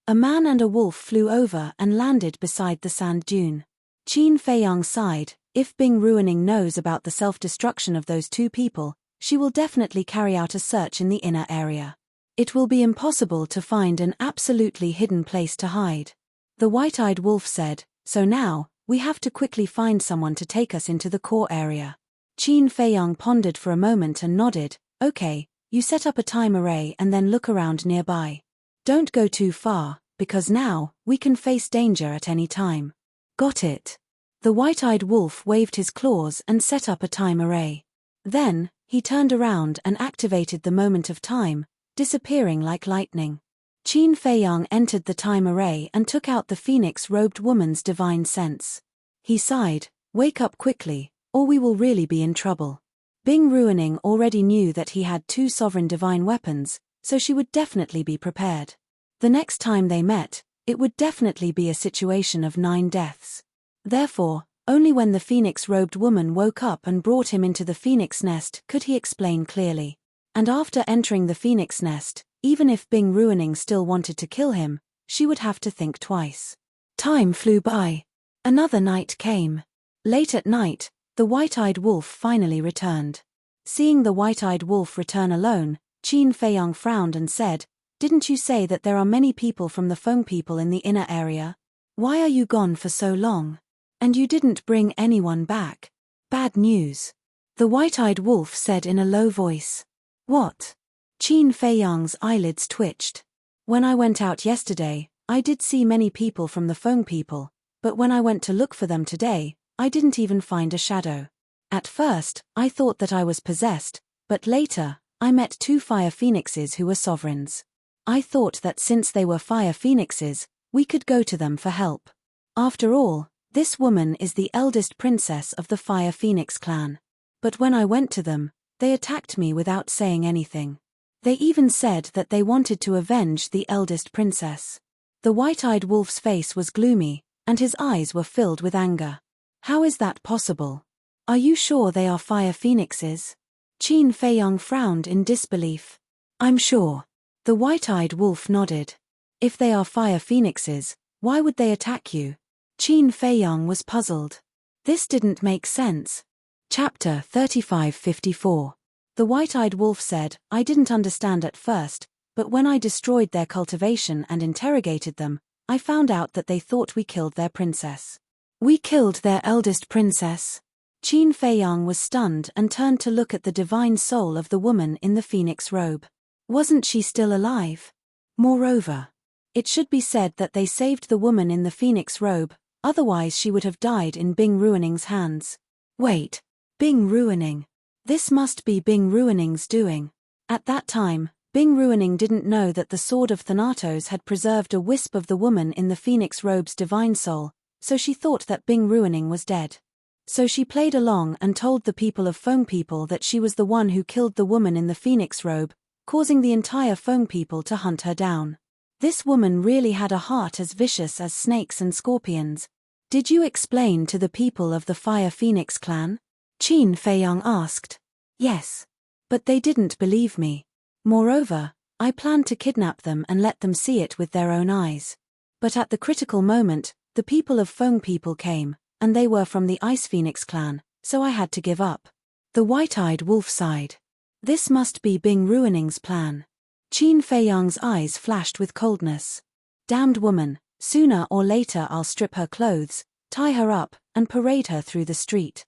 A man and a wolf flew over and landed beside the sand dune. Qin Feiyang sighed. If Bing Ruining knows about the self-destruction of those two people, she will definitely carry out a search in the inner area. It will be impossible to find an absolutely hidden place to hide. The white-eyed wolf said, "So now, we have to quickly find someone to take us into the core area." Qin Feiyang pondered for a moment and nodded. "Okay, you set up a time array and then look around nearby. Don't go too far, because now, we can face danger at any time." "Got it." The white-eyed wolf waved his claws and set up a time array. Then, he turned around and activated the moment of time, disappearing like lightning. Qin Feiyang entered the time array and took out the phoenix-robed woman's divine sense. He sighed, "Wake up quickly, or we will really be in trouble." Bing Ruining already knew that he had two sovereign divine weapons, so she would definitely be prepared. The next time they met, it would definitely be a situation of 9 deaths. Therefore, only when the phoenix-robed woman woke up and brought him into the phoenix nest could he explain clearly. And after entering the phoenix nest, even if Bing Ruining still wanted to kill him, she would have to think twice. Time flew by. Another night came. Late at night, the white-eyed wolf finally returned. Seeing the white-eyed wolf return alone, Qin Feiyang frowned and said, "Didn't you say that there are many people from the Feng people in the inner area? Why are you gone for so long? And you didn't bring anyone back." "Bad news," the white-eyed wolf said in a low voice. "What?" Qin Feiyang's eyelids twitched. "When I went out yesterday, I did see many people from the Feng people, but when I went to look for them today, I didn't even find a shadow. At first, I thought that I was possessed, but later, I met 2 fire phoenixes who were sovereigns. I thought that since they were fire phoenixes, we could go to them for help. After all, this woman is the eldest princess of the Fire Phoenix clan. But when I went to them, they attacked me without saying anything. They even said that they wanted to avenge the eldest princess." The white-eyed wolf's face was gloomy, and his eyes were filled with anger. "How is that possible? Are you sure they are fire phoenixes?" Qin Feiyang frowned in disbelief. "I'm sure." The white-eyed wolf nodded. "If they are fire phoenixes, why would they attack you?" Qin Feiyang was puzzled. This didn't make sense. Chapter 3554. The white-eyed wolf said, "I didn't understand at first, but when I destroyed their cultivation and interrogated them, I found out that they thought we killed their princess." "We killed their eldest princess?" Qin Feiyang was stunned and turned to look at the divine soul of the woman in the phoenix robe. Wasn't she still alive? Moreover, it should be said that they saved the woman in the phoenix robe, otherwise she would have died in Bing Ruining's hands. Wait, Bing Ruining. This must be Bing Ruining's doing. At that time, Bing Ruining didn't know that the Sword of Thanatos had preserved a wisp of the woman in the phoenix robe's divine soul, so she thought that Bing Ruining was dead. So she played along and told the people of Feng people that she was the one who killed the woman in the phoenix robe, causing the entire Feng people to hunt her down. This woman really had a heart as vicious as snakes and scorpions. "Did you explain to the people of the Fire Phoenix clan?" Qin Feiyang asked. "Yes. But they didn't believe me. Moreover, I planned to kidnap them and let them see it with their own eyes. But at the critical moment, the people of Feng people came, and they were from the Ice Phoenix clan, so I had to give up." The white-eyed wolf sighed. This must be Bing Ruining's plan. Qin Feiyang's eyes flashed with coldness. "Damned woman, sooner or later I'll strip her clothes, tie her up, and parade her through the street."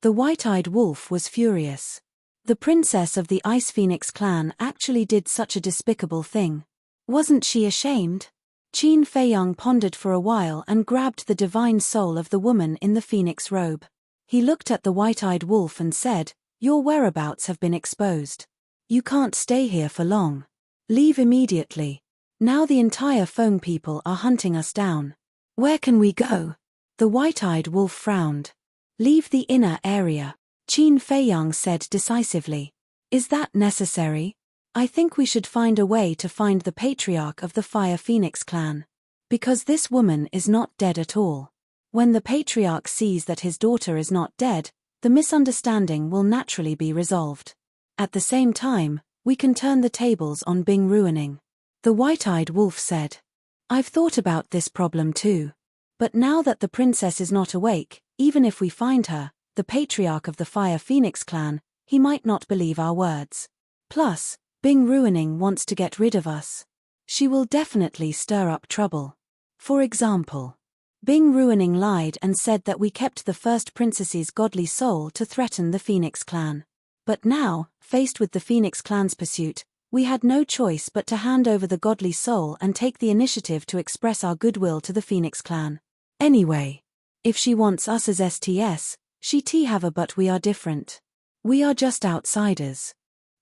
The white-eyed wolf was furious. The princess of the Ice Phoenix clan actually did such a despicable thing. Wasn't she ashamed? Qin Feiyang pondered for a while and grabbed the divine soul of the woman in the phoenix robe. He looked at the white-eyed wolf and said, "Your whereabouts have been exposed. You can't stay here for long. Leave immediately. Now the entire Feng people are hunting us down." Where can we go? The white-eyed wolf frowned. Leave the inner area, Qin Feiyang said decisively. Is that necessary? I think we should find a way to find the patriarch of the Fire Phoenix clan. Because this woman is not dead at all. When the patriarch sees that his daughter is not dead, the misunderstanding will naturally be resolved. At the same time, we can turn the tables on Bing ruining. The white-eyed wolf said. I've thought about this problem too. But now that the princess is not awake, even if we find her, the patriarch of the Fire Phoenix clan, he might not believe our words. Plus, Bing ruining wants to get rid of us. She will definitely stir up trouble. For example, Bing ruining lied and said that we kept the first princess's godly soul to threaten the Phoenix clan. But now, faced with the Phoenix clan's pursuit, we had no choice but to hand over the godly soul and take the initiative to express our goodwill to the Phoenix clan. Anyway, if she wants us as STS, she have her, but we are different. We are just outsiders.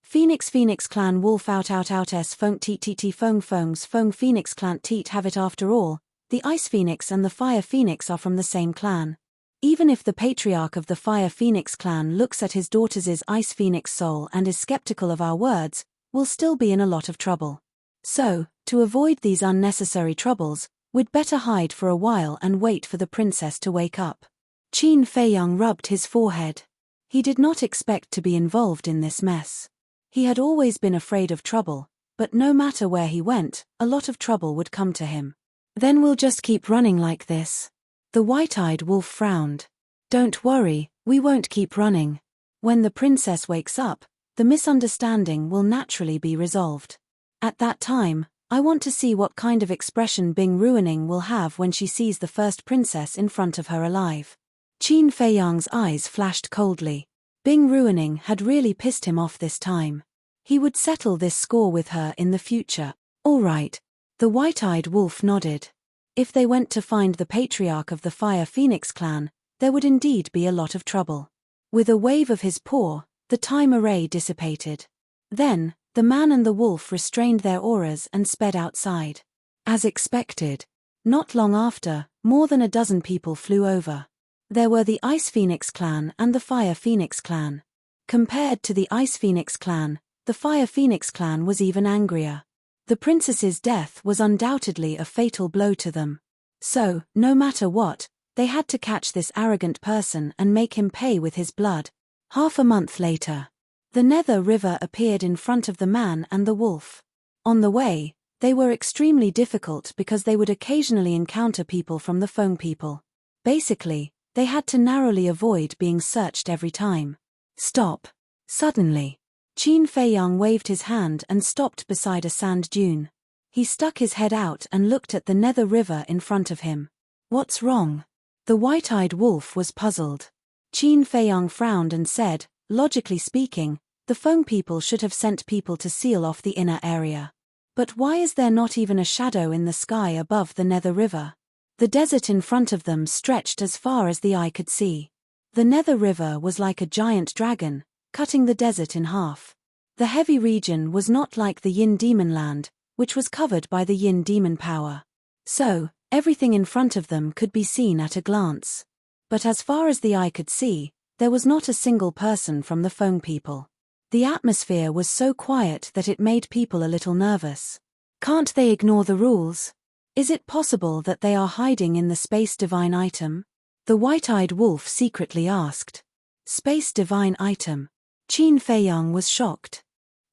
Phoenix clan wolf out s fong t fong fongs fong Phoenix clan teat have it after all. The Ice Phoenix and the Fire Phoenix are from the same clan. Even if the patriarch of the Fire Phoenix clan looks at his daughter's Ice Phoenix soul and is skeptical of our words, we'll still be in a lot of trouble. So, to avoid these unnecessary troubles, we'd better hide for a while and wait for the princess to wake up. Qin Feiyang rubbed his forehead. He did not expect to be involved in this mess. He had always been afraid of trouble, but no matter where he went, a lot of trouble would come to him. Then we'll just keep running like this. The white-eyed wolf frowned. Don't worry, we won't keep running. When the princess wakes up, the misunderstanding will naturally be resolved. At that time, I want to see what kind of expression Bing ruining will have when she sees the first princess in front of her alive. Qin Feiyang's eyes flashed coldly. Bing ruining had really pissed him off this time. He would settle this score with her in the future. All right. The white-eyed wolf nodded. If they went to find the patriarch of the Fire Phoenix clan, there would indeed be a lot of trouble. With a wave of his paw, the time array dissipated. Then, the man and the wolf restrained their auras and sped outside. As expected, not long after, more than a dozen people flew over. There were the Ice Phoenix clan and the Fire Phoenix clan. Compared to the Ice Phoenix clan, the Fire Phoenix clan was even angrier. The princess's death was undoubtedly a fatal blow to them. So, no matter what, they had to catch this arrogant person and make him pay with his blood. Half a month later, the Nether River appeared in front of the man and the wolf. On the way, they were extremely difficult because they would occasionally encounter people from the Feng people. Basically, they had to narrowly avoid being searched every time. Stop. Suddenly, Qin Feiyang waved his hand and stopped beside a sand dune. He stuck his head out and looked at the Nether River in front of him. What's wrong? The white-eyed wolf was puzzled. Qin Feiyang frowned and said, logically speaking, the Feng people should have sent people to seal off the inner area. But why is there not even a shadow in the sky above the Nether River? The desert in front of them stretched as far as the eye could see. The Nether River was like a giant dragon, cutting the desert in half. The heavy region was not like the Yin Demon Land, which was covered by the Yin Demon power. So, everything in front of them could be seen at a glance. But as far as the eye could see, there was not a single person from the Feng people. The atmosphere was so quiet that it made people a little nervous. Can't they ignore the rules? Is it possible that they are hiding in the Space Divine item? The white-eyed wolf secretly asked. Space Divine item. Qin Feiyang was shocked.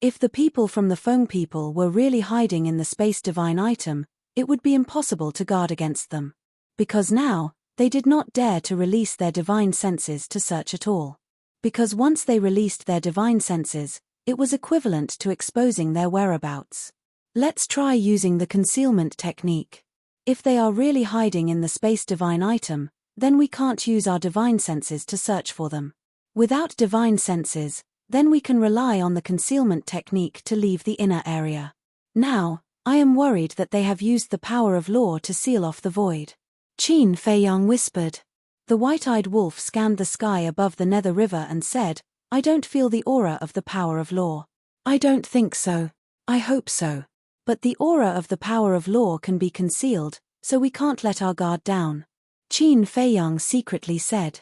If the people from the Feng people were really hiding in the Space Divine item, it would be impossible to guard against them. Because now, they did not dare to release their divine senses to search at all. Because once they released their divine senses, it was equivalent to exposing their whereabouts. Let's try using the concealment technique. If they are really hiding in the Space Divine item, then we can't use our divine senses to search for them. Without divine senses, then we can rely on the concealment technique to leave the inner area. Now, I am worried that they have used the power of law to seal off the void. Qin Feiyang whispered. The white-eyed wolf scanned the sky above the Nether River and said, I don't feel the aura of the power of law. I don't think so. I hope so. But the aura of the power of law can be concealed, so we can't let our guard down. Qin Feiyang secretly said.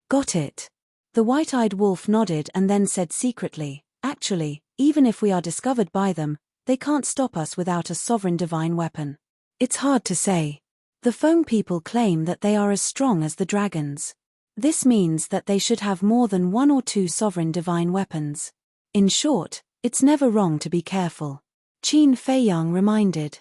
Got it. The white-eyed wolf nodded and then said secretly, actually, even if we are discovered by them, they can't stop us without a sovereign divine weapon. It's hard to say. The Feng people claim that they are as strong as the dragons. This means that they should have more than 1 or 2 sovereign divine weapons. In short, it's never wrong to be careful. Qin Feiyang reminded.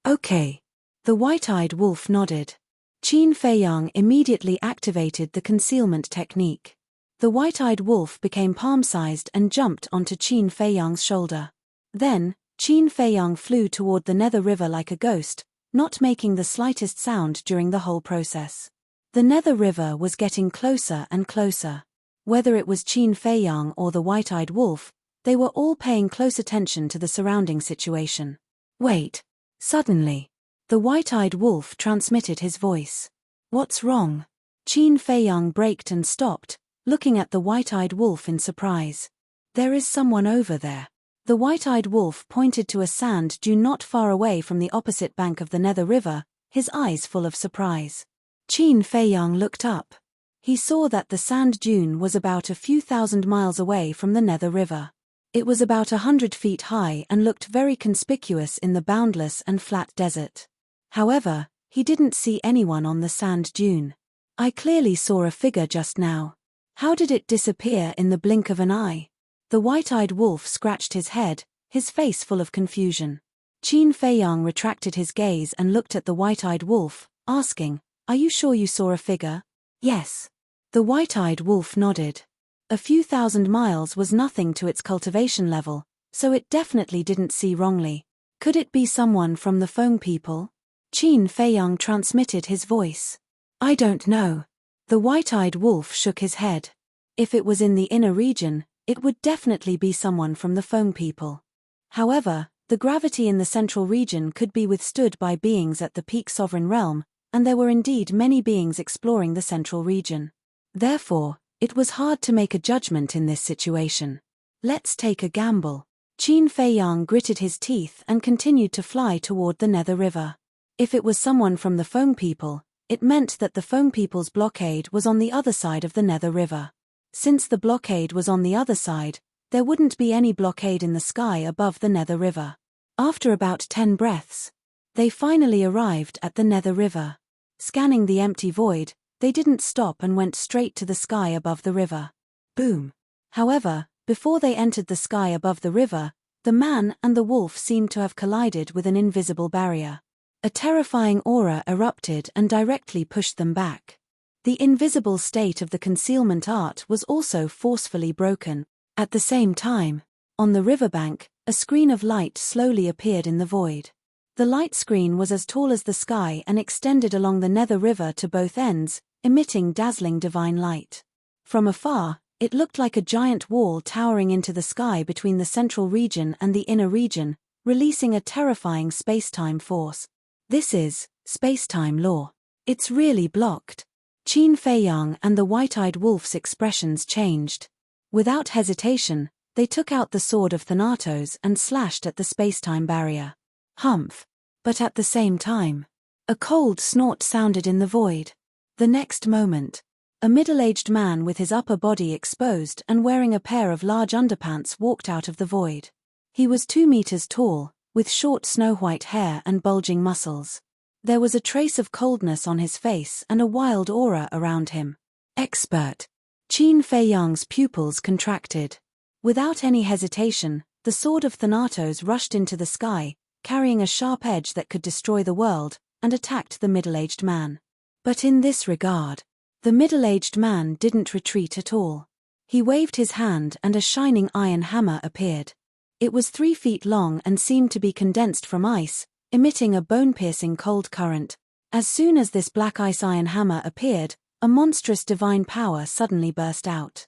Okay. The white-eyed wolf nodded. Qin Feiyang immediately activated the concealment technique. The white-eyed wolf became palm-sized and jumped onto Qin Feiyang's shoulder. Then, Qin Feiyang flew toward the Nether River like a ghost, not making the slightest sound during the whole process. The Nether River was getting closer and closer. Whether it was Qin Feiyang or the white-eyed wolf, they were all paying close attention to the surrounding situation. Wait. Suddenly, the white-eyed wolf transmitted his voice. What's wrong? Qin Feiyang braked and stopped, looking at the white-eyed wolf in surprise. There is someone over there. The white-eyed wolf pointed to a sand dune not far away from the opposite bank of the Nether River, his eyes full of surprise. Qin Feiyang looked up. He saw that the sand dune was about a few thousand miles away from the Nether River. It was about 100 feet high and looked very conspicuous in the boundless and flat desert. However, he didn't see anyone on the sand dune. I clearly saw a figure just now. How did it disappear in the blink of an eye? The white-eyed wolf scratched his head, his face full of confusion. Qin Feiyang retracted his gaze and looked at the white-eyed wolf, asking, "Are you sure you saw a figure?" "Yes." The white-eyed wolf nodded. A few thousand miles was nothing to its cultivation level, so it definitely didn't see wrongly. Could it be someone from the Feng people? Qin Feiyang transmitted his voice. I don't know. The white-eyed wolf shook his head. If it was in the inner region, it would definitely be someone from the Feng people. However, the gravity in the central region could be withstood by beings at the peak sovereign realm, and there were indeed many beings exploring the central region. Therefore, it was hard to make a judgment in this situation. Let's take a gamble. Qin Feiyang gritted his teeth and continued to fly toward the Nether River. If it was someone from the Feng people, it meant that the Feng people's blockade was on the other side of the Nether River. Since the blockade was on the other side, there wouldn't be any blockade in the sky above the Nether River. After about 10 breaths, they finally arrived at the Nether River. Scanning the empty void, they didn't stop and went straight to the sky above the river. Boom. However, before they entered the sky above the river, the man and the wolf seemed to have collided with an invisible barrier. A terrifying aura erupted and directly pushed them back. The invisible state of the concealment art was also forcefully broken. At the same time, on the riverbank, a screen of light slowly appeared in the void. The light screen was as tall as the sky and extended along the Nether River to both ends, emitting dazzling divine light. From afar, it looked like a giant wall towering into the sky between the central region and the inner region, releasing a terrifying space-time force. This is space-time law. It's really blocked. Qin Feiyang and the white-eyed wolf's expressions changed. Without hesitation, they took out the sword of Thanatos and slashed at the space-time barrier. Humph. But at the same time, a cold snort sounded in the void. The next moment, a middle-aged man with his upper body exposed and wearing a pair of large underpants walked out of the void. He was 2 meters tall, with short snow-white hair and bulging muscles. There was a trace of coldness on his face and a wild aura around him. Expert. Qin Feiyang's pupils contracted. Without any hesitation, the sword of Thanatos rushed into the sky, carrying a sharp edge that could destroy the world, and attacked the middle-aged man. But in this regard, the middle-aged man didn't retreat at all. He waved his hand and a shining iron hammer appeared. It was 3 feet long and seemed to be condensed from ice, emitting a bone-piercing cold current. As soon as this black ice iron hammer appeared, a monstrous divine power suddenly burst out.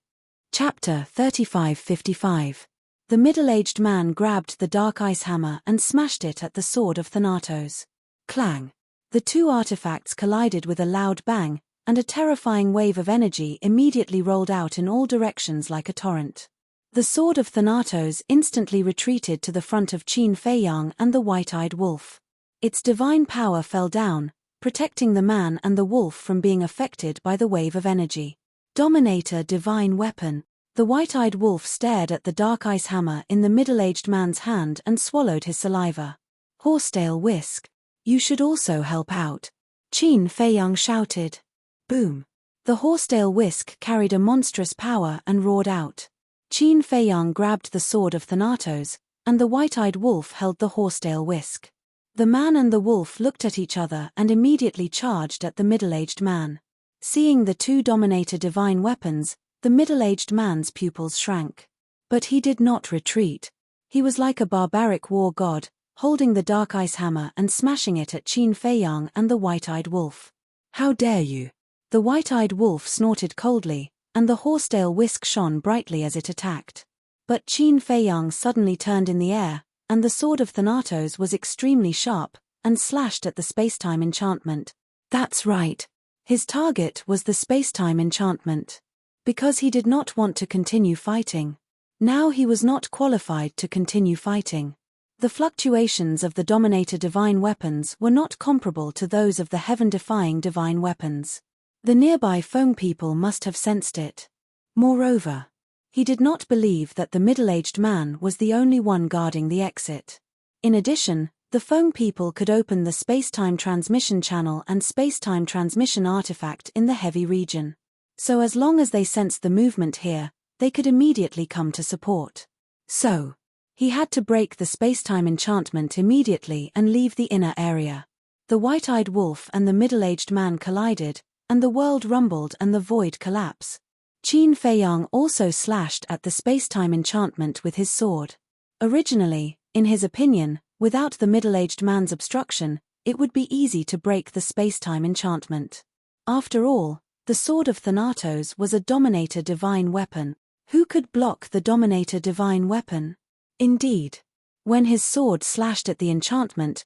Chapter 3555. The middle-aged man grabbed the dark ice hammer and smashed it at the sword of Thanatos. Clang! The 2 artifacts collided with a loud bang, and a terrifying wave of energy immediately rolled out in all directions like a torrent. The sword of Thanatos instantly retreated to the front of Qin Feiyang and the white-eyed wolf. Its divine power fell down, protecting the man and the wolf from being affected by the wave of energy. Dominator divine weapon. The white-eyed wolf stared at the dark ice hammer in the middle-aged man's hand and swallowed his saliva. Horsetail whisk. You should also help out. Qin Feiyang shouted. Boom. The horsetail whisk carried a monstrous power and roared out. Qin Feiyang grabbed the sword of Thanatos, and the white-eyed wolf held the horsetail whisk. The man and the wolf looked at each other and immediately charged at the middle-aged man. Seeing the two Dominator divine weapons, the middle-aged man's pupils shrank. But he did not retreat. He was like a barbaric war god, holding the dark ice hammer and smashing it at Qin Feiyang and the white-eyed wolf. How dare you! The white-eyed wolf snorted coldly, and the horsetail whisk shone brightly as it attacked. But Qin Feiyang suddenly turned in the air, and the sword of Thanatos was extremely sharp, and slashed at the spacetime enchantment. That's right. His target was the spacetime enchantment. Because he did not want to continue fighting. Now he was not qualified to continue fighting. The fluctuations of the Dominator divine weapons were not comparable to those of the heaven-defying divine weapons. The nearby Feng people must have sensed it. Moreover, he did not believe that the middle-aged man was the only one guarding the exit. In addition, the Feng people could open the spacetime transmission channel and spacetime transmission artifact in the heavy region. So as long as they sensed the movement here, they could immediately come to support. So, he had to break the spacetime enchantment immediately and leave the inner area. The white-eyed wolf and the middle-aged man collided, and the world rumbled and the void collapsed. Qin Feiyang also slashed at the spacetime enchantment with his sword. Originally, in his opinion, without the middle-aged man's obstruction, it would be easy to break the spacetime enchantment. After all, the sword of Thanatos was a Dominator divine weapon. Who could block the Dominator divine weapon? Indeed. When his sword slashed at the enchantment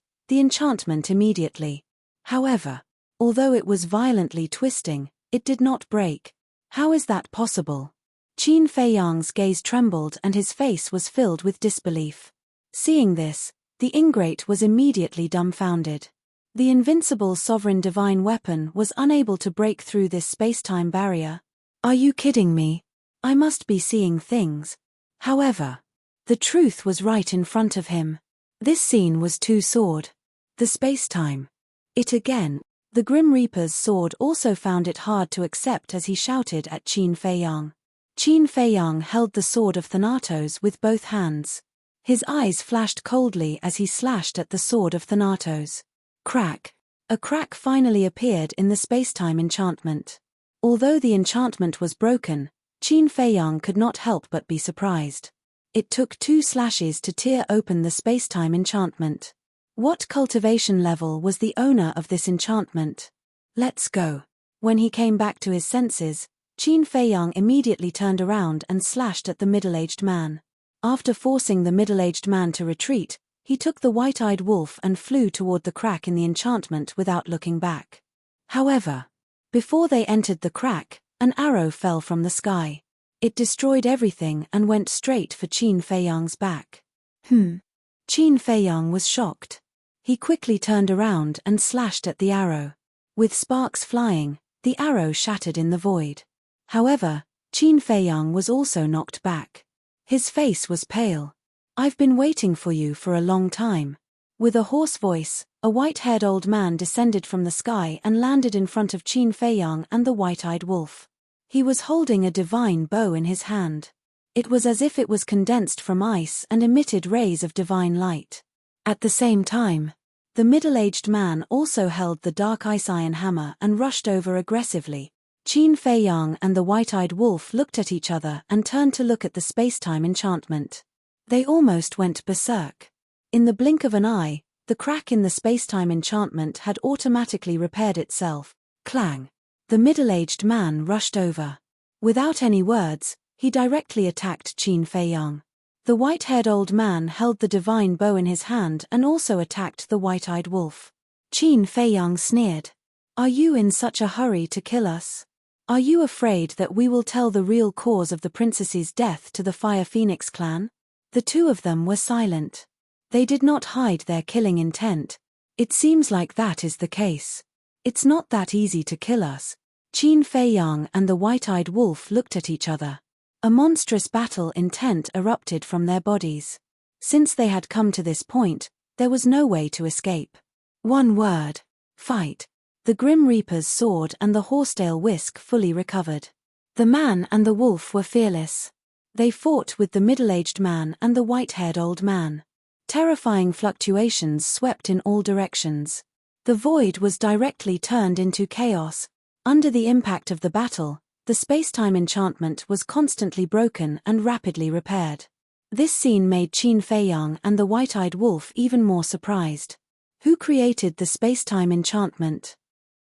immediately. However, although it was violently twisting, it did not break. How is that possible? Qin Feiyang's gaze trembled and his face was filled with disbelief. Seeing this, the ingrate was immediately dumbfounded. The invincible sovereign divine weapon was unable to break through this spacetime barrier. Are you kidding me? I must be seeing things. However, the truth was right in front of him. This scene was too sword. The spacetime. It again. The Grim Reaper's sword also found it hard to accept as he shouted at Qin Feiyang. Qin Feiyang held the sword of Thanatos with both hands. His eyes flashed coldly as he slashed at the sword of Thanatos. Crack. A crack finally appeared in the spacetime enchantment. Although the enchantment was broken, Qin Feiyang could not help but be surprised. It took 2 slashes to tear open the spacetime enchantment. What cultivation level was the owner of this enchantment? Let's go. When he came back to his senses, Qin Feiyang immediately turned around and slashed at the middle-aged man. After forcing the middle-aged man to retreat, he took the white-eyed wolf and flew toward the crack in the enchantment without looking back. However, before they entered the crack, an arrow fell from the sky. It destroyed everything and went straight for Qin Feiyang's back. Qin Feiyang was shocked. He quickly turned around and slashed at the arrow. With sparks flying, the arrow shattered in the void. However, Qin Feiyang was also knocked back. His face was pale. I've been waiting for you for a long time. With a hoarse voice, a white-haired old man descended from the sky and landed in front of Qin Feiyang and the white-eyed wolf. He was holding a divine bow in his hand. It was as if it was condensed from ice and emitted rays of divine light. At the same time, the middle-aged man also held the dark ice iron hammer and rushed over aggressively. Qin Feiyang and the white-eyed wolf looked at each other and turned to look at the spacetime enchantment. They almost went berserk. In the blink of an eye, the crack in the spacetime enchantment had automatically repaired itself. Clang! The middle-aged man rushed over. Without any words, he directly attacked Qin Feiyang. The white-haired old man held the divine bow in his hand and also attacked the white-eyed wolf. Qin Feiyang sneered. Are you in such a hurry to kill us? Are you afraid that we will tell the real cause of the princess's death to the Fire Phoenix clan? The two of them were silent. They did not hide their killing intent. It seems like that is the case. It's not that easy to kill us. Qin Fei Yang and the white-eyed wolf looked at each other. A monstrous battle intent erupted from their bodies. Since they had come to this point, there was no way to escape. One word. Fight. The Grim Reaper's sword and the horsetail whisk fully recovered. The man and the wolf were fearless. They fought with the middle-aged man and the white-haired old man. Terrifying fluctuations swept in all directions. The void was directly turned into chaos. Under the impact of the battle, the space-time enchantment was constantly broken and rapidly repaired. This scene made Qin Fei Yang and the white-eyed wolf even more surprised. Who created the space-time enchantment?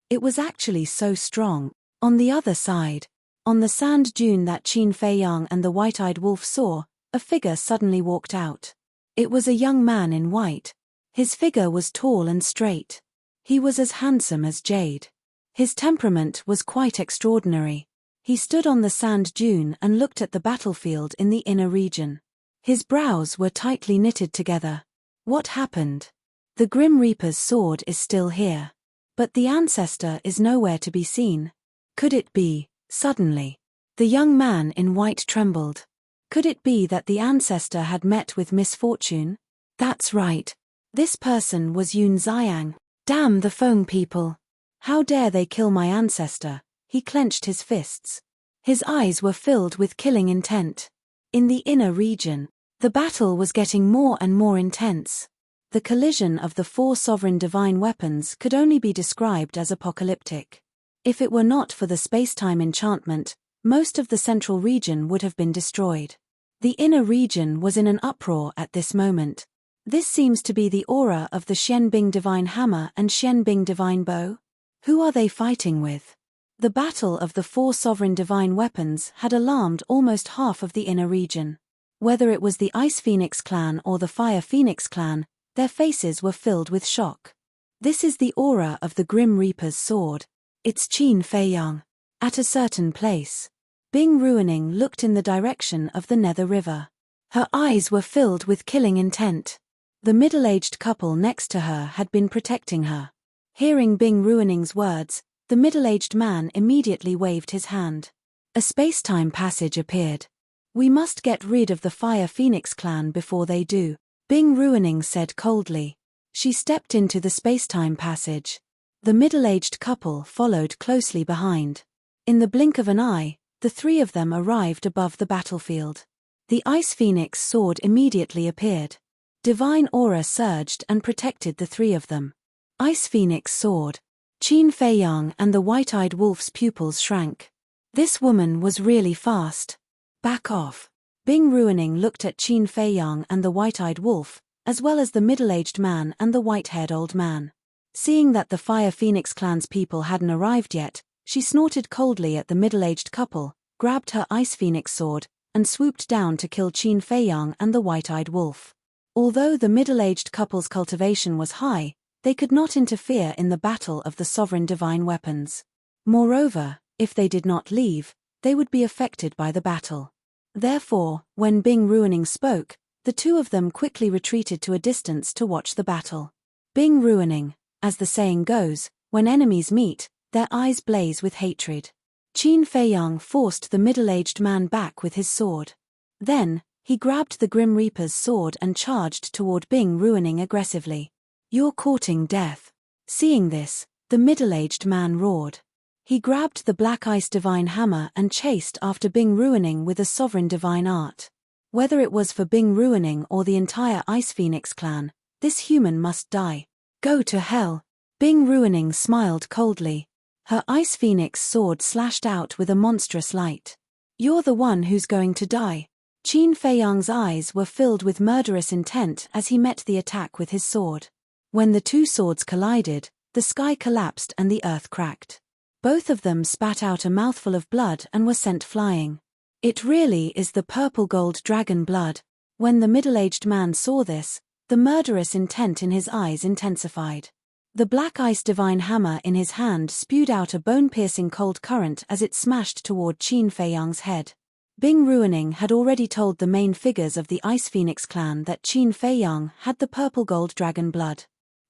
It was actually so strong. On the other side, on the sand dune that Qin Fei Yang and the white-eyed wolf saw, a figure suddenly walked out. It was a young man in white. His figure was tall and straight. He was as handsome as jade. His temperament was quite extraordinary. He stood on the sand dune and looked at the battlefield in the inner region. His brows were tightly knitted together. What happened? The Grim Reaper's sword is still here. But the ancestor is nowhere to be seen. Could it be? Suddenly, the young man in white trembled. Could it be that the ancestor had met with misfortune? That's right. This person was Yun Xiang. Damn the Feng people. How dare they kill my ancestor? He clenched his fists. His eyes were filled with killing intent. In the inner region, the battle was getting more and more intense. The collision of the four sovereign divine weapons could only be described as apocalyptic. If it were not for the space-time enchantment, most of the central region would have been destroyed. The inner region was in an uproar at this moment. This seems to be the aura of the Xianbing divine hammer and Xianbing divine bow. Who are they fighting with? The battle of the four sovereign divine weapons had alarmed almost half of the inner region. Whether it was the Ice Phoenix clan or the Fire Phoenix clan, their faces were filled with shock. This is the aura of the Grim Reaper's sword. It's Qin Fei Yang. At a certain place, Bing Ruining looked in the direction of the Nether River. Her eyes were filled with killing intent. The middle-aged couple next to her had been protecting her. Hearing Bing Ruining's words, the middle-aged man immediately waved his hand. A space-time passage appeared. We must get rid of the Fire Phoenix clan before they do, Bing Ruining said coldly. She stepped into the space-time passage. The middle-aged couple followed closely behind. In the blink of an eye, the three of them arrived above the battlefield. The Ice Phoenix sword immediately appeared. Divine aura surged and protected the three of them. Ice Phoenix sword. Qin Fei Yang and the white-eyed wolf's pupils shrank. This woman was really fast. Back off. Bing Ruining looked at Qin Fei Yang and the white-eyed wolf, as well as the middle-aged man and the white-haired old man. Seeing that the Fire Phoenix clan's people hadn't arrived yet, she snorted coldly at the middle-aged couple, grabbed her Ice Phoenix sword, and swooped down to kill Qin Fei Yang and the white-eyed wolf. Although the middle-aged couple's cultivation was high, they could not interfere in the battle of the sovereign divine weapons. Moreover, if they did not leave, they would be affected by the battle. Therefore, when Bing Ruining spoke, the two of them quickly retreated to a distance to watch the battle. Bing Ruining, as the saying goes, when enemies meet, their eyes blaze with hatred. Qin Fei Yang forced the middle-aged man back with his sword. Then, he grabbed the Grim Reaper's sword and charged toward Bing Ruining aggressively. You're courting death. Seeing this, the middle-aged man roared. He grabbed the Black Ice Divine Hammer and chased after Bing Ruining with a sovereign divine art. Whether it was for Bing Ruining or the entire Ice Phoenix clan, this human must die. Go to hell. Bing Ruining smiled coldly. Her Ice Phoenix sword slashed out with a monstrous light. You're the one who's going to die. Qin Fei Yang's eyes were filled with murderous intent as he met the attack with his sword. When the two swords collided, the sky collapsed and the earth cracked. Both of them spat out a mouthful of blood and were sent flying. It really is the purple gold dragon blood. When the middle-aged man saw this, the murderous intent in his eyes intensified. The Black Ice Divine Hammer in his hand spewed out a bone-piercing cold current as it smashed toward Qin Fei Yang's head. Bing Ruining had already told the main figures of the Ice Phoenix clan that Qin Fei Yang had the purple gold dragon blood.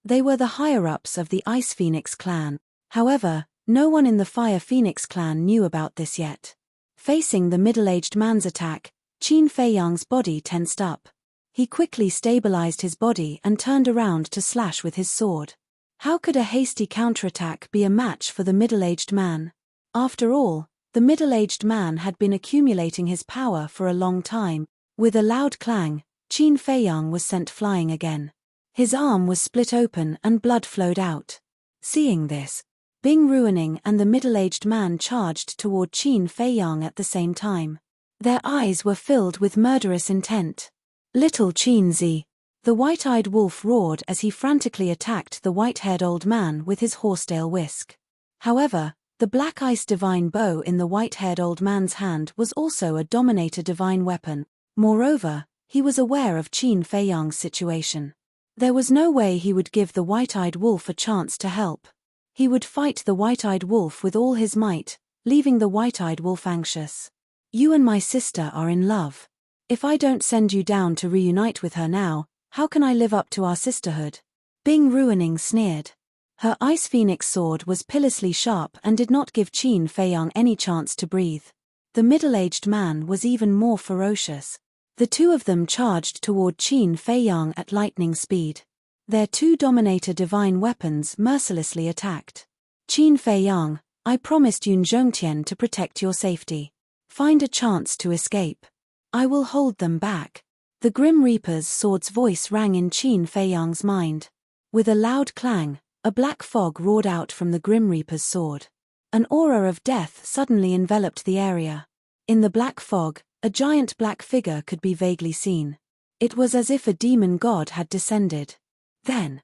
They were the higher-ups of the Ice Phoenix clan. However, no one in the Fire Phoenix clan knew about this yet. Facing the middle-aged man's attack, Qin Feiyang's body tensed up. He quickly stabilized his body and turned around to slash with his sword. How could a hasty counterattack be a match for the middle-aged man? After all, the middle-aged man had been accumulating his power for a long time. With a loud clang, Qin Feiyang was sent flying again. His arm was split open and blood flowed out. Seeing this, Bing Ruining and the middle-aged man charged toward Qin Feiyang at the same time. Their eyes were filled with murderous intent. "Little Qinzi!" The white-eyed wolf roared as he frantically attacked the white-haired old man with his horsetail whisk. However, the black ice divine bow in the white-haired old man's hand was also a dominator divine weapon. Moreover, he was aware of Qin Feiyang's situation. There was no way he would give the white-eyed wolf a chance to help. He would fight the white-eyed wolf with all his might, leaving the white-eyed wolf anxious. "You and my sister are in love. If I don't send you down to reunite with her now, how can I live up to our sisterhood?" Bing Ruining sneered. Her Ice Phoenix sword was pitilessly sharp and did not give Qin Feiyang any chance to breathe. The middle-aged man was even more ferocious. The two of them charged toward Qin Feiyang at lightning speed. Their two dominator divine weapons mercilessly attacked. "Qin Feiyang, I promised Yun Zhongtian to protect your safety. Find a chance to escape. I will hold them back." The Grim Reaper's sword's voice rang in Qin Feiyang's mind. With a loud clang, a black fog roared out from the Grim Reaper's sword. An aura of death suddenly enveloped the area. In the black fog, a giant black figure could be vaguely seen. It was as if a demon god had descended. Then,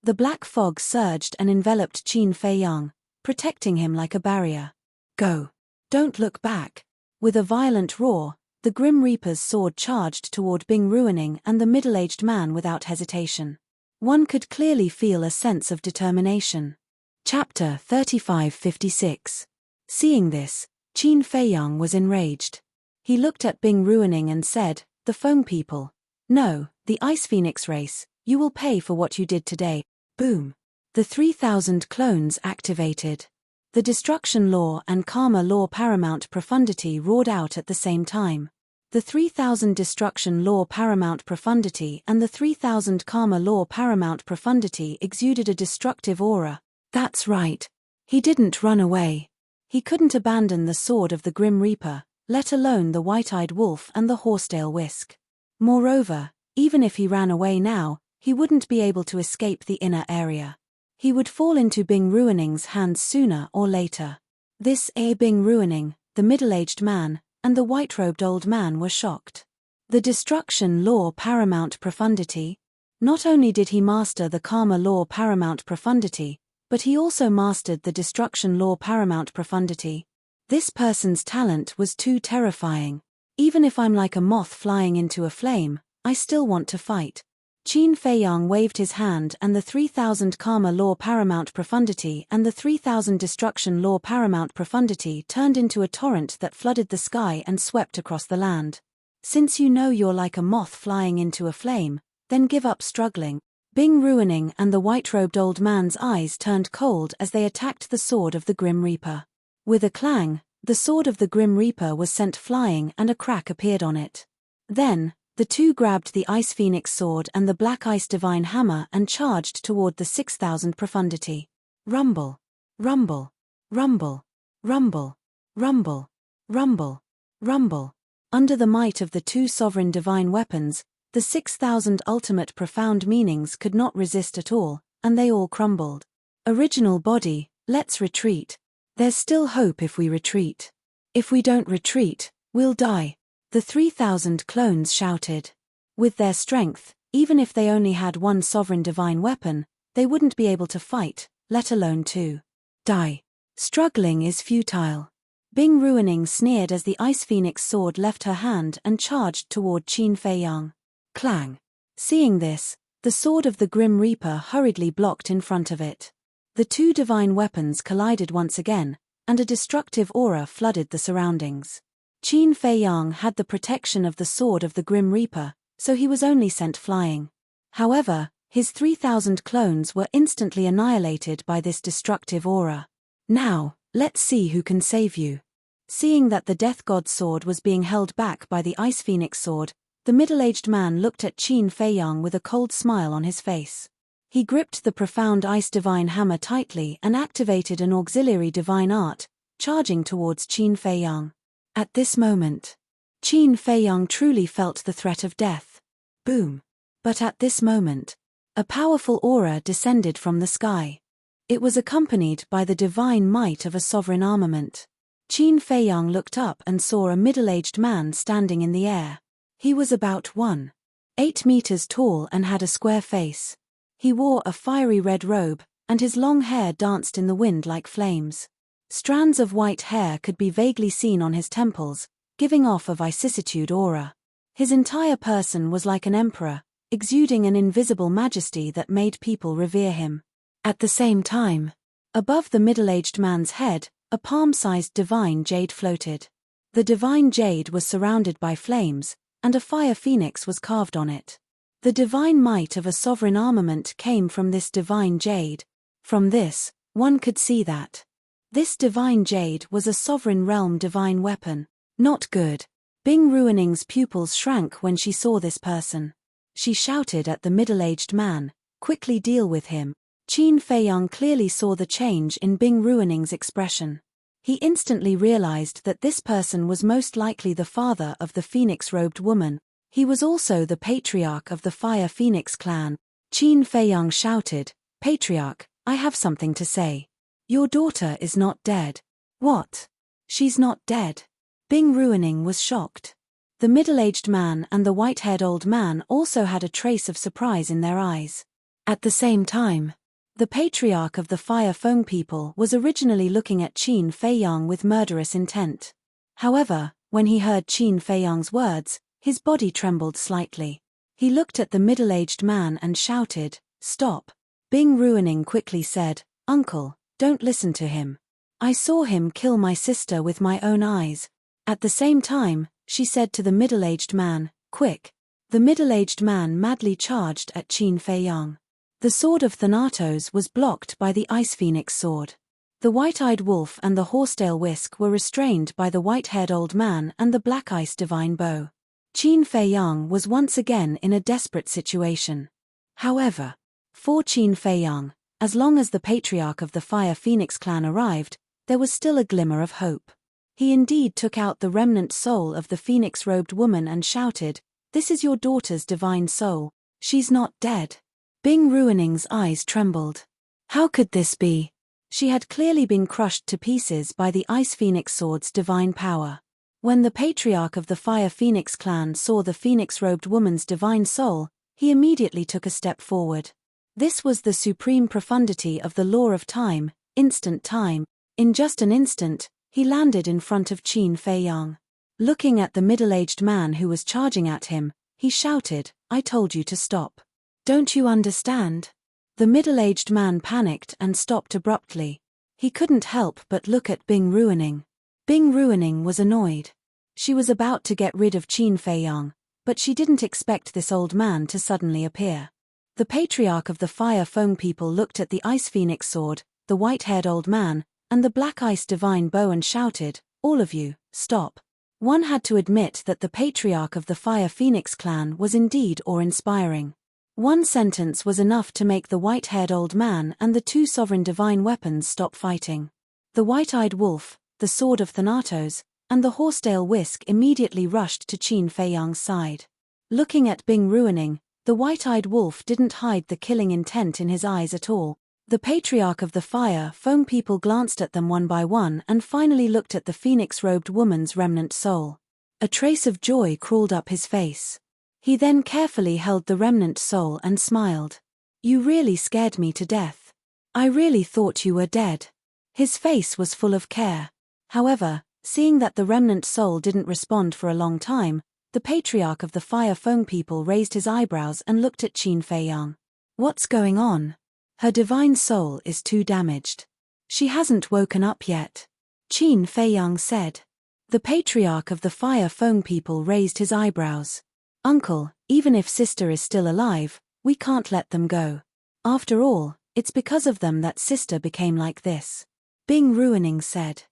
the black fog surged and enveloped Qin Feiyang, protecting him like a barrier. "Go! Don't look back!" With a violent roar, the Grim Reaper's sword charged toward Bing Ruining and the middle-aged man without hesitation. One could clearly feel a sense of determination. Chapter 3556. Seeing this, Qin Feiyang was enraged. He looked at Bing Ruining and said, "The Foam people. No, the Ice Phoenix race, you will pay for what you did today." Boom. The 3,000 clones activated. The Destruction Law and Karma Law Paramount Profundity roared out at the same time. The 3,000 Destruction Law Paramount Profundity and the 3,000 Karma Law Paramount Profundity exuded a destructive aura. That's right. He didn't run away. He couldn't abandon the sword of the Grim Reaper, let alone the white-eyed wolf and the horsetail whisk. Moreover, even if he ran away now, he wouldn't be able to escape the inner area. He would fall into Bing Ruining's hands sooner or later. Bing Ruining, the middle-aged man, and the white-robed old man were shocked. The Destruction Law Paramount Profundity? Not only did he master the Karma Law Paramount Profundity, but he also mastered the Destruction Law Paramount Profundity. This person's talent was too terrifying. Even if I'm like a moth flying into a flame, I still want to fight. Qin Feiyang waved his hand and the 3,000 Karma Law Paramount Profundity and the 3,000 Destruction Law Paramount Profundity turned into a torrent that flooded the sky and swept across the land. Since you know you're like a moth flying into a flame, then give up struggling. Bing Ruining and the white-robed old man's eyes turned cold as they attacked the sword of the Grim Reaper. With a clang, the sword of the Grim Reaper was sent flying and a crack appeared on it. Then, the two grabbed the Ice Phoenix sword and the Black Ice Divine Hammer and charged toward the 6,000 Profundity. Rumble. Rumble. Rumble. Rumble. Rumble. Rumble. Rumble. Under the might of the two sovereign divine weapons, the 6,000 ultimate profound meanings could not resist at all, and they all crumbled. Original body, let's retreat. There's still hope if we retreat. If we don't retreat, we'll die. The 3,000 clones shouted. With their strength, even if they only had one sovereign divine weapon, they wouldn't be able to fight, let alone two. Die. Struggling is futile. Bing Ruining sneered as the Ice Phoenix sword left her hand and charged toward Qin Feiyang. Clang. Seeing this, the sword of the Grim Reaper hurriedly blocked in front of it. The two divine weapons collided once again, and a destructive aura flooded the surroundings. Qin Feiyang had the protection of the sword of the Grim Reaper, so he was only sent flying. However, his 3,000 clones were instantly annihilated by this destructive aura. Now, let's see who can save you. Seeing that the death god's sword was being held back by the ice phoenix sword, the middle-aged man looked at Qin Feiyang with a cold smile on his face. He gripped the profound ice divine hammer tightly and activated an auxiliary divine art, charging towards Qin Feiyang. At this moment, Qin Feiyang truly felt the threat of death. Boom! But at this moment, a powerful aura descended from the sky. It was accompanied by the divine might of a sovereign armament. Qin Feiyang looked up and saw a middle-aged man standing in the air. He was about 1.8 meters tall and had a square face. He wore a fiery red robe, and his long hair danced in the wind like flames. Strands of white hair could be vaguely seen on his temples, giving off a vicissitude aura. His entire person was like an emperor, exuding an invisible majesty that made people revere him. At the same time, above the middle-aged man's head, a palm-sized divine jade floated. The divine jade was surrounded by flames, and a fire phoenix was carved on it. The divine might of a sovereign armament came from this divine jade. From this, one could see that this divine jade was a sovereign realm divine weapon. Not good. Bing Ruining's pupils shrank when she saw this person. She shouted at the middle-aged man, "Quickly deal with him." Qin Feiyang clearly saw the change in Bing Ruining's expression. He instantly realized that this person was most likely the father of the phoenix-robed woman. He was also the patriarch of the Fire Phoenix clan. Qin Feiyang shouted, "Patriarch, I have something to say. Your daughter is not dead." "What? She's not dead?" Bing Ruining was shocked. The middle-aged man and the white-haired old man also had a trace of surprise in their eyes. At the same time, the patriarch of the Fire Feng people was originally looking at Qin Feiyang with murderous intent. However, when he heard Qin Feiyang's words, his body trembled slightly. He looked at the middle-aged man and shouted, "Stop." Bing Ruining quickly said, "Uncle, don't listen to him. I saw him kill my sister with my own eyes." At the same time, she said to the middle-aged man, "Quick." The middle-aged man madly charged at Qin Feiyang. The sword of Thanatos was blocked by the Ice Phoenix sword. The white-eyed wolf and the horsetail whisk were restrained by the white-haired old man and the black ice divine bow. Qin Feiyang was once again in a desperate situation. However, for Qin Feiyang, as long as the patriarch of the Fire Phoenix clan arrived, there was still a glimmer of hope. He indeed took out the remnant soul of the phoenix-robed woman and shouted, "This is your daughter's divine soul. She's not dead." Bing Ruining's eyes trembled. How could this be? She had clearly been crushed to pieces by the Ice Phoenix sword's divine power. When the patriarch of the Fire Phoenix clan saw the phoenix-robed woman's divine soul, he immediately took a step forward. This was the supreme profundity of the law of time, instant time. In just an instant, he landed in front of Qin Feiyang. Looking at the middle-aged man who was charging at him, he shouted, "I told you to stop. Don't you understand?" The middle-aged man panicked and stopped abruptly. He couldn't help but look at Bing Ruining. Bing Ruining was annoyed. She was about to get rid of Qin Feiyang, but she didn't expect this old man to suddenly appear. The patriarch of the Fire Feng people looked at the Ice Phoenix sword, the white-haired old man, and the black ice divine bow and shouted, "All of you, stop." One had to admit that the patriarch of the Fire Phoenix clan was indeed awe-inspiring. One sentence was enough to make the white-haired old man and the two sovereign divine weapons stop fighting. The white-eyed wolf, the sword of Thanatos, and the horsetail whisk immediately rushed to Qin Feiyang's side. Looking at Bing Ruining, the white-eyed wolf didn't hide the killing intent in his eyes at all. The patriarch of the Fire Feng people glanced at them one by one and finally looked at the phoenix-robed woman's remnant soul. A trace of joy crawled up his face. He then carefully held the remnant soul and smiled. "You really scared me to death. I really thought you were dead." His face was full of care. However, seeing that the remnant soul didn't respond for a long time, the patriarch of the Fire Feng people raised his eyebrows and looked at Qin Feiyang. "What's going on? Her divine soul is too damaged. She hasn't woken up yet," Qin Feiyang said. The patriarch of the Fire Feng people raised his eyebrows. "Uncle, even if sister is still alive, we can't let them go. After all, it's because of them that sister became like this." Bing Ruining said.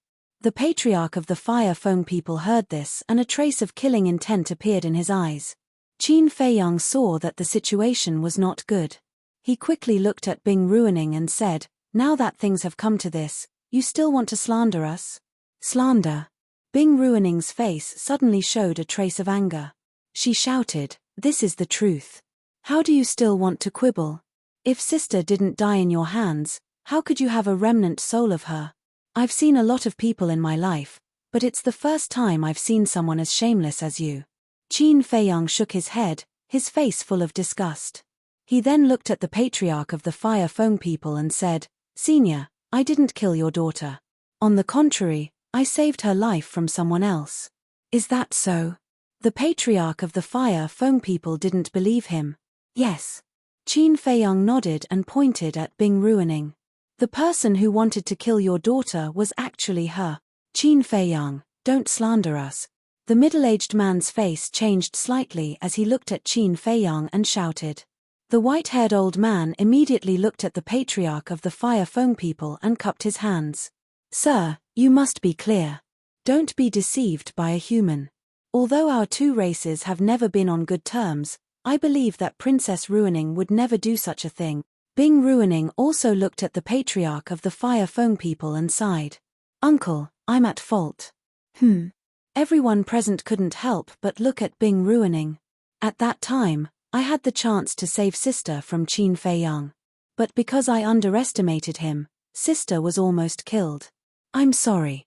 The patriarch of the Fire Feng people heard this, and a trace of killing intent appeared in his eyes. Qin Feiyang saw that the situation was not good. He quickly looked at Bing Ruining and said, "Now that things have come to this, you still want to slander us?" Slander? Bing Ruining's face suddenly showed a trace of anger. She shouted, "This is the truth. How do you still want to quibble? If sister didn't die in your hands, how could you have a remnant soul of her? I've seen a lot of people in my life, but it's the first time I've seen someone as shameless as you." Qin Feiyang shook his head, his face full of disgust. He then looked at the patriarch of the Fire Feng people and said, "Senior, I didn't kill your daughter. On the contrary, I saved her life from someone else." "Is that so?" The patriarch of the Fire Feng people didn't believe him. "Yes." Qin Feiyang nodded and pointed at Bing Ruining. "The person who wanted to kill your daughter was actually her." "Qin Feiyang, don't slander us." The middle-aged man's face changed slightly as he looked at Qin Feiyang and shouted. The white-haired old man immediately looked at the patriarch of the Fire Feng people and cupped his hands. "Sir, you must be clear. Don't be deceived by a human. Although our two races have never been on good terms, I believe that Princess Ruining would never do such a thing." Bing Ruining also looked at the patriarch of the Fire Feng people and sighed. "Uncle, I'm at fault." Everyone present couldn't help but look at Bing Ruining. At that time, I had the chance to save sister from Qin Feiyang. But because I underestimated him, sister was almost killed. I'm sorry.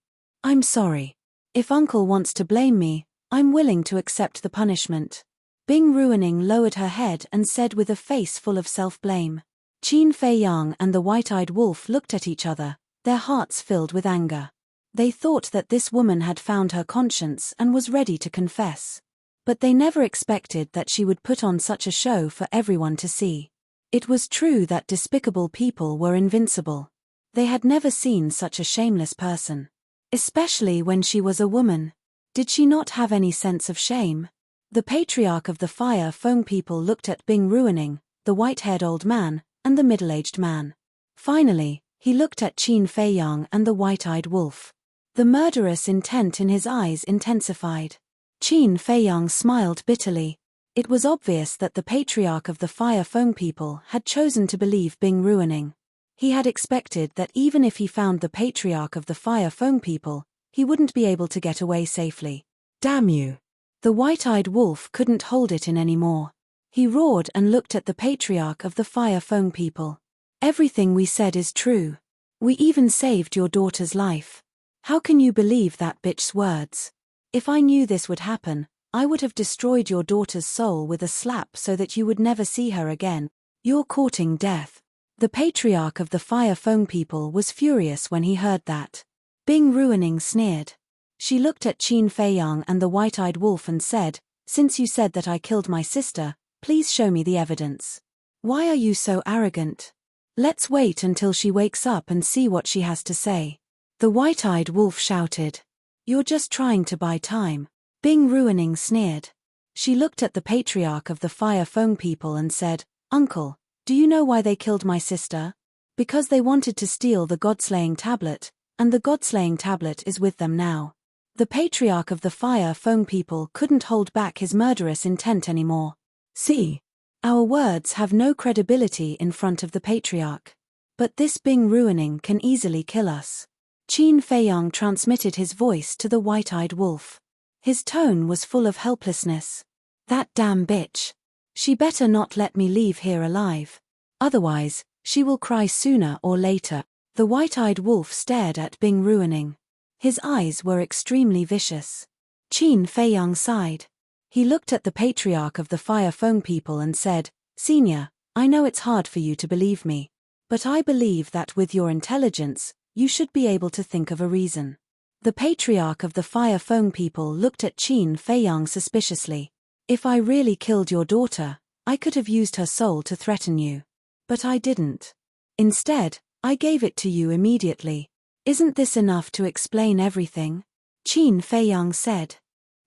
If uncle wants to blame me, I'm willing to accept the punishment." Bing Ruining lowered her head and said with a face full of self-blame. Qin Feiyang and the white-eyed wolf looked at each other, their hearts filled with anger. They thought that this woman had found her conscience and was ready to confess. But they never expected that she would put on such a show for everyone to see. It was true that despicable people were invincible. They had never seen such a shameless person. Especially when she was a woman. Did she not have any sense of shame? The patriarch of the Fire Feng people looked at Bing Ruining, the white-haired old man, and the middle-aged man. Finally, he looked at Qin Feiyang and the white-eyed wolf. The murderous intent in his eyes intensified. Qin Feiyang smiled bitterly. It was obvious that the patriarch of the Fire Feng people had chosen to believe Bing Ruining. He had expected that even if he found the patriarch of the Fire Feng people, he wouldn't be able to get away safely. "Damn you!" The white-eyed wolf couldn't hold it in anymore. He roared and looked at the patriarch of the Fire Feng people. "Everything we said is true. We even saved your daughter's life. How can you believe that bitch's words? If I knew this would happen, I would have destroyed your daughter's soul with a slap so that you would never see her again. You're courting death." The patriarch of the Fire Feng people was furious when he heard that. Bing Ruining sneered. She looked at Qin Feiyang and the white-eyed wolf and said, "Since you said that I killed my sister, please show me the evidence. Why are you so arrogant? Let's wait until she wakes up and see what she has to say." The white-eyed wolf shouted. "You're just trying to buy time." Bing Ruining sneered. She looked at the patriarch of the Fire Feng people and said, "Uncle, do you know why they killed my sister? Because they wanted to steal the God-slaying tablet, and the God-slaying tablet is with them now." The patriarch of the Fire Feng people couldn't hold back his murderous intent anymore. "See? Our words have no credibility in front of the patriarch. But this Bing Ruining can easily kill us." Qin Feiyang transmitted his voice to the white-eyed wolf. His tone was full of helplessness. "That damn bitch. She better not let me leave here alive. Otherwise, she will cry sooner or later." The white-eyed wolf stared at Bing Ruining. His eyes were extremely vicious. Qin Feiyang sighed. He looked at the patriarch of the Fire Feng people and said, "Senior, I know it's hard for you to believe me. But I believe that with your intelligence, you should be able to think of a reason." The patriarch of the Fire Feng people looked at Qin Feiyang suspiciously. "If I really killed your daughter, I could have used her soul to threaten you. But I didn't. Instead, I gave it to you immediately. Isn't this enough to explain everything?" Qin Feiyang said.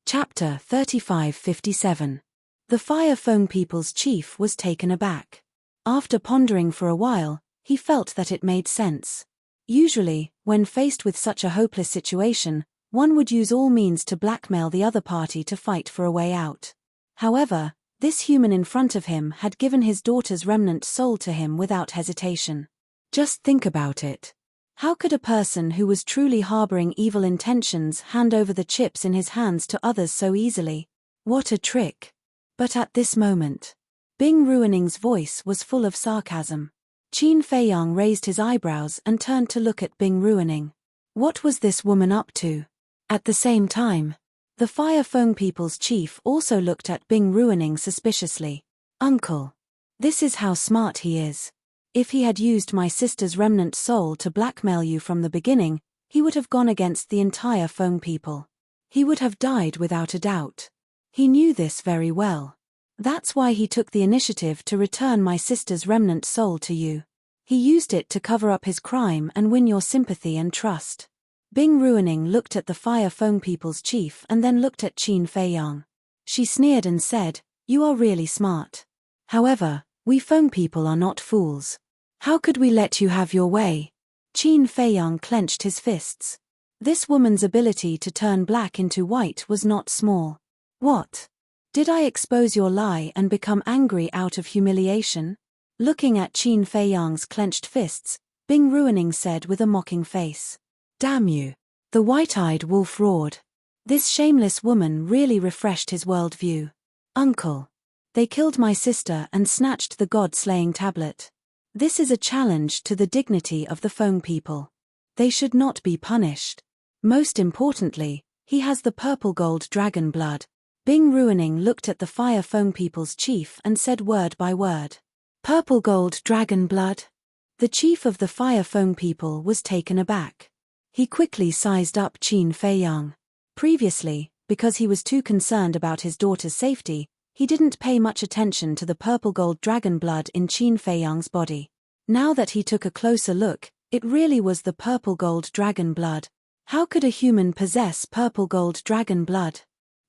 Chapter 3557. The Fire Feng people's chief was taken aback. After pondering for a while, he felt that it made sense. Usually, when faced with such a hopeless situation, one would use all means to blackmail the other party to fight for a way out. However, this human in front of him had given his daughter's remnant soul to him without hesitation. Just think about it. How could a person who was truly harboring evil intentions hand over the chips in his hands to others so easily? What a trick! But at this moment, Bing Ruining's voice was full of sarcasm. Qin Feiyang raised his eyebrows and turned to look at Bing Ruining. What was this woman up to? At the same time, the Fire Feng people's chief also looked at Bing Ruining suspiciously. Uncle. This is how smart he is. If he had used my sister's remnant soul to blackmail you from the beginning, he would have gone against the entire Feng people. He would have died without a doubt. He knew this very well. That's why he took the initiative to return my sister's remnant soul to you. He used it to cover up his crime and win your sympathy and trust. Bing Ruining looked at the Fire Feng people's chief and then looked at Qin Feiyang. She sneered and said, "You are really smart. However, we Feng people are not fools. How could we let you have your way?" Qin Feiyang clenched his fists. This woman's ability to turn black into white was not small. What? Did I expose your lie and become angry out of humiliation? Looking at Qin Feiyang's clenched fists, Bing Ruining said with a mocking face. Damn you. The white-eyed wolf roared. This shameless woman really refreshed his worldview. Uncle. They killed my sister and snatched the god-slaying tablet. This is a challenge to the dignity of the Feng people. They should not be punished. Most importantly, he has the purple gold dragon blood. Bing Ruining looked at the Fire Feng people's chief and said word by word. Purple gold dragon blood? The chief of the Fire Feng people was taken aback. He quickly sized up Qin Feiyang. Previously, because he was too concerned about his daughter's safety, he didn't pay much attention to the purple gold dragon blood in Qin Feiyang's body. Now that he took a closer look, it really was the purple gold dragon blood. How could a human possess purple gold dragon blood?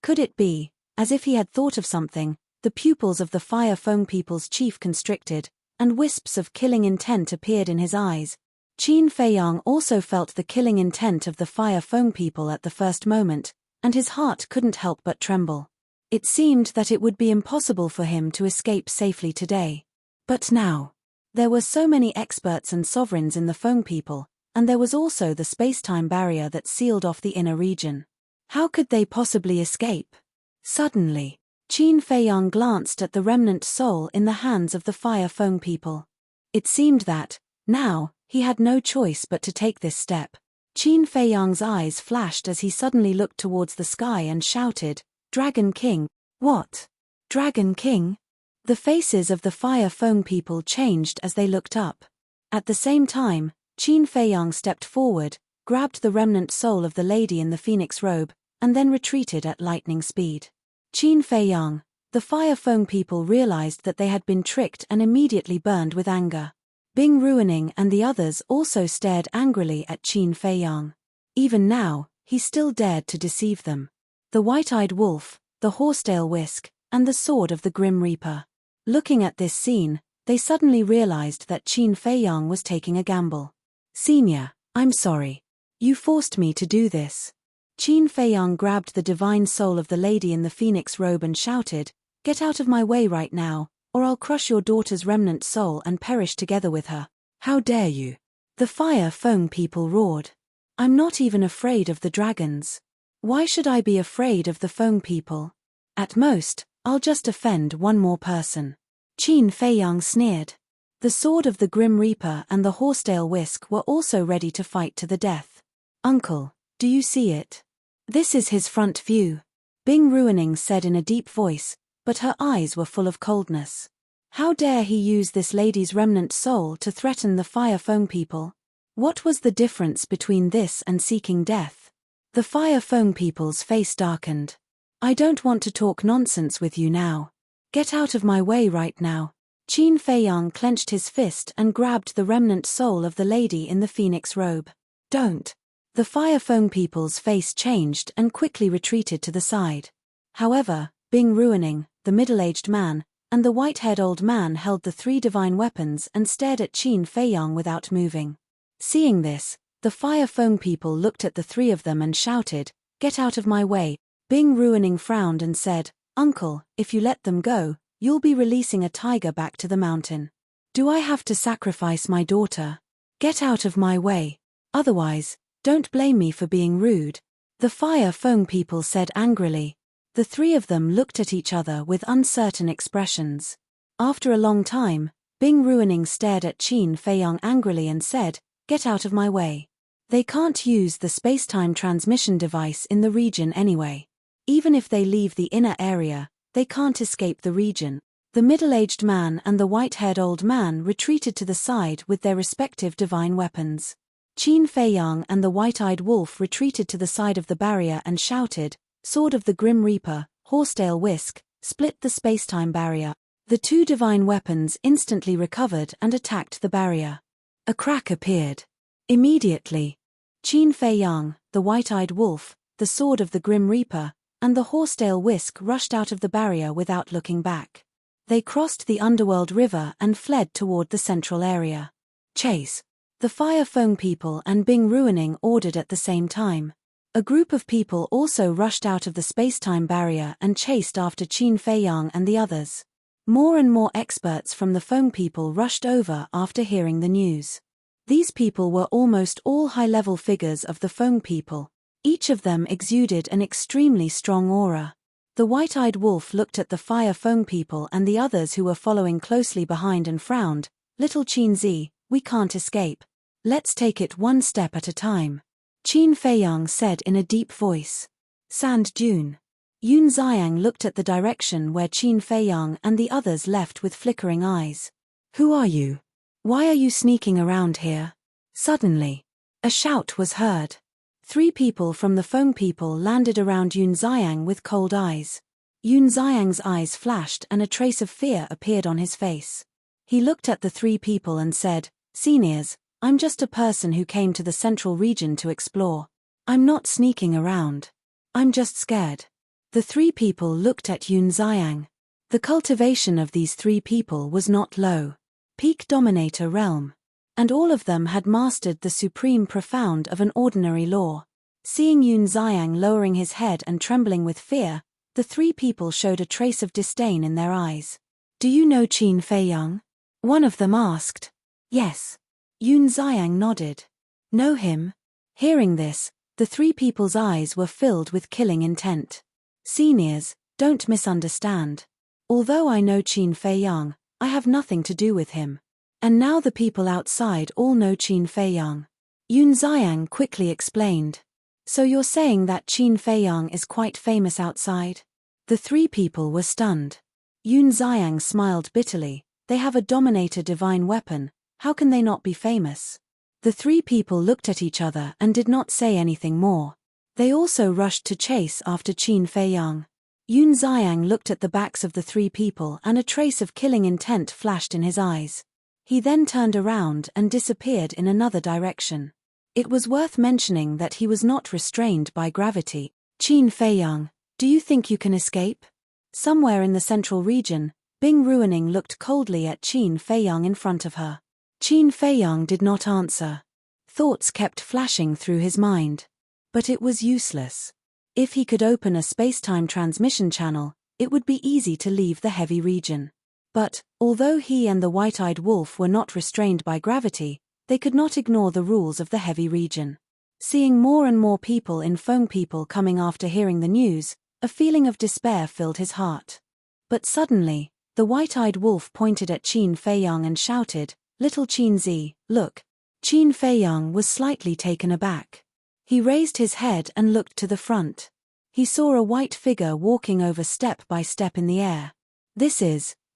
Could it be, as if he had thought of something, the pupils of the Fire Feng people's chief constricted, and wisps of killing intent appeared in his eyes. Qin Feiyang also felt the killing intent of the Fire Feng people at the first moment, and his heart couldn't help but tremble. It seemed that it would be impossible for him to escape safely today. But now, there were so many experts and sovereigns in the Feng people, and there was also the space-time barrier that sealed off the inner region. How could they possibly escape? Suddenly, Qin Feiyang glanced at the remnant soul in the hands of the Fire Feng people. It seemed that, now, he had no choice but to take this step. Qin Feiyang's eyes flashed as he suddenly looked towards the sky and shouted, "Dragon King!" What? Dragon King? The faces of the Fire Feng people changed as they looked up. At the same time, Qin Feiyang stepped forward, grabbed the remnant soul of the lady in the phoenix robe, and then retreated at lightning speed. Qin Feiyang, the Fire Feng people realized that they had been tricked and immediately burned with anger. Bing Ruining and the others also stared angrily at Qin Feiyang. Even now, he still dared to deceive them. The white-eyed wolf, the horsetail whisk, and the sword of the Grim Reaper. Looking at this scene, they suddenly realized that Qin Feiyang was taking a gamble. "Senior, I'm sorry. You forced me to do this." Qin Feiyang grabbed the divine soul of the lady in the phoenix robe and shouted, "Get out of my way right now, or I'll crush your daughter's remnant soul and perish together with her." "How dare you?" The Fire Feng people roared. "I'm not even afraid of the dragons. Why should I be afraid of the Feng people? At most, I'll just offend one more person." Qin Feiyang sneered. The sword of the Grim Reaper and the horsetail whisk were also ready to fight to the death. "Uncle, do you see it? This is his front view," Bing Ruining said in a deep voice, but her eyes were full of coldness. How dare he use this lady's remnant soul to threaten the Fire Feng people? What was the difference between this and seeking death? The Fire Feng people's face darkened. "I don't want to talk nonsense with you now. Get out of my way right now." Qin Feiyang clenched his fist and grabbed the remnant soul of the lady in the phoenix robe. "Don't." The Fire Feng people's face changed and quickly retreated to the side. However, Bing Ruining, the middle-aged man, and the white-haired old man held the three divine weapons and stared at Qin Feiyang without moving. Seeing this, the Fire Feng people looked at the three of them and shouted, "Get out of my way." Bing Ruining frowned and said, "Uncle, if you let them go, you'll be releasing a tiger back to the mountain. Do I have to sacrifice my daughter? Get out of my way. Otherwise, don't blame me for being rude." The Fire Feng people said angrily. The three of them looked at each other with uncertain expressions. After a long time, Bing Ruining stared at Qin Feiyang angrily and said, "Get out of my way. They can't use the space-time transmission device in the region anyway. Even if they leave the inner area, they can't escape the region." The middle-aged man and the white-haired old man retreated to the side with their respective divine weapons. Qin Feiyang and the white-eyed wolf retreated to the side of the barrier and shouted, "Sword of the Grim Reaper, Horsetail Whisk, split the space-time barrier." The two divine weapons instantly recovered and attacked the barrier. A crack appeared. Immediately, Qin Feiyang, the white-eyed wolf, the Sword of the Grim Reaper, and the Horsetail Whisk rushed out of the barrier without looking back. They crossed the underworld river and fled toward the central area. "Chase!" The Fire Feng people and Bing Ruining ordered at the same time. A group of people also rushed out of the space-time barrier and chased after Qin Feiyang and the others. More and more experts from the Feng people rushed over after hearing the news. These people were almost all high-level figures of the Feng people. Each of them exuded an extremely strong aura. The white-eyed wolf looked at the Fire Feng people and the others who were following closely behind and frowned. "Little Qin Zi, we can't escape. Let's take it one step at a time," Qin Feiyang said in a deep voice. Sand dune. Yun Xiang looked at the direction where Qin Feiyang and the others left with flickering eyes. "Who are you? Why are you sneaking around here?" Suddenly, a shout was heard. Three people from the Feng people landed around Yun Xiang with cold eyes. Yun Xiang's eyes flashed and a trace of fear appeared on his face. He looked at the three people and said, "Seniors, I'm just a person who came to the central region to explore. I'm not sneaking around. I'm just scared." The three people looked at Yun Xiang. The cultivation of these three people was not low. Peak Dominator realm. And all of them had mastered the supreme profound of an ordinary law. Seeing Yun Xiang lowering his head and trembling with fear, the three people showed a trace of disdain in their eyes. "Do you know Qin Feiyang?" one of them asked. "Yes." Yun Xiang nodded. "Know him?" Hearing this, the three people's eyes were filled with killing intent. "Seniors, don't misunderstand. Although I know Qin Feiyang, I have nothing to do with him. And now the people outside all know Qin Feiyang." Yun Xiang quickly explained. "So you're saying that Qin Feiyang is quite famous outside?" The three people were stunned. Yun Xiang smiled bitterly. "They have a Dominator divine weapon, how can they not be famous?" The three people looked at each other and did not say anything more. They also rushed to chase after Qin Feiyang. Yun Xiang looked at the backs of the three people and a trace of killing intent flashed in his eyes. He then turned around and disappeared in another direction. It was worth mentioning that he was not restrained by gravity. "Qin Feiyang, do you think you can escape?" Somewhere in the central region, Bing Ruining looked coldly at Qin Feiyang in front of her. Qin Feiyang did not answer. Thoughts kept flashing through his mind. But it was useless. If he could open a space-time transmission channel, it would be easy to leave the heavy region. But, although he and the white-eyed wolf were not restrained by gravity, they could not ignore the rules of the heavy region. Seeing more and more people in Feng people coming after hearing the news, a feeling of despair filled his heart. But suddenly, the white-eyed wolf pointed at Qin Feiyang and shouted, "Little Qin Zi, look." Qin Feiyang was slightly taken aback. He raised his head and looked to the front. He saw a white figure walking over step by step in the air.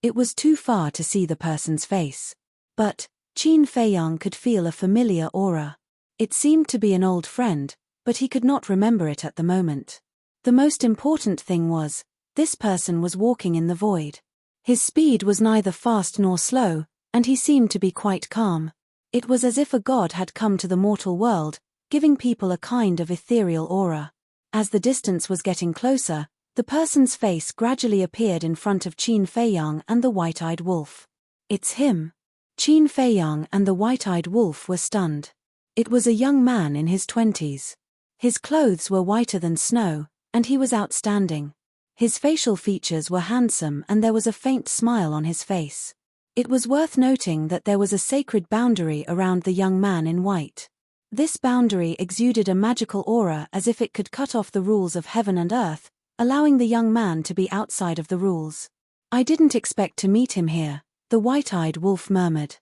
It was too far to see the person's face. But Qin Feiyang could feel a familiar aura. It seemed to be an old friend, but he could not remember it at the moment. The most important thing was, this person was walking in the void. His speed was neither fast nor slow, and he seemed to be quite calm. It was as if a god had come to the mortal world, giving people a kind of ethereal aura. As the distance was getting closer, the person's face gradually appeared in front of Qin Feiyang and the white-eyed wolf. "It's him." Qin Feiyang and the white-eyed wolf were stunned. It was a young man in his 20s. His clothes were whiter than snow, and he was outstanding. His facial features were handsome and there was a faint smile on his face. It was worth noting that there was a sacred boundary around the young man in white. This boundary exuded a magical aura as if it could cut off the rules of heaven and earth, allowing the young man to be outside of the rules. "I didn't expect to meet him here," the white-eyed wolf murmured.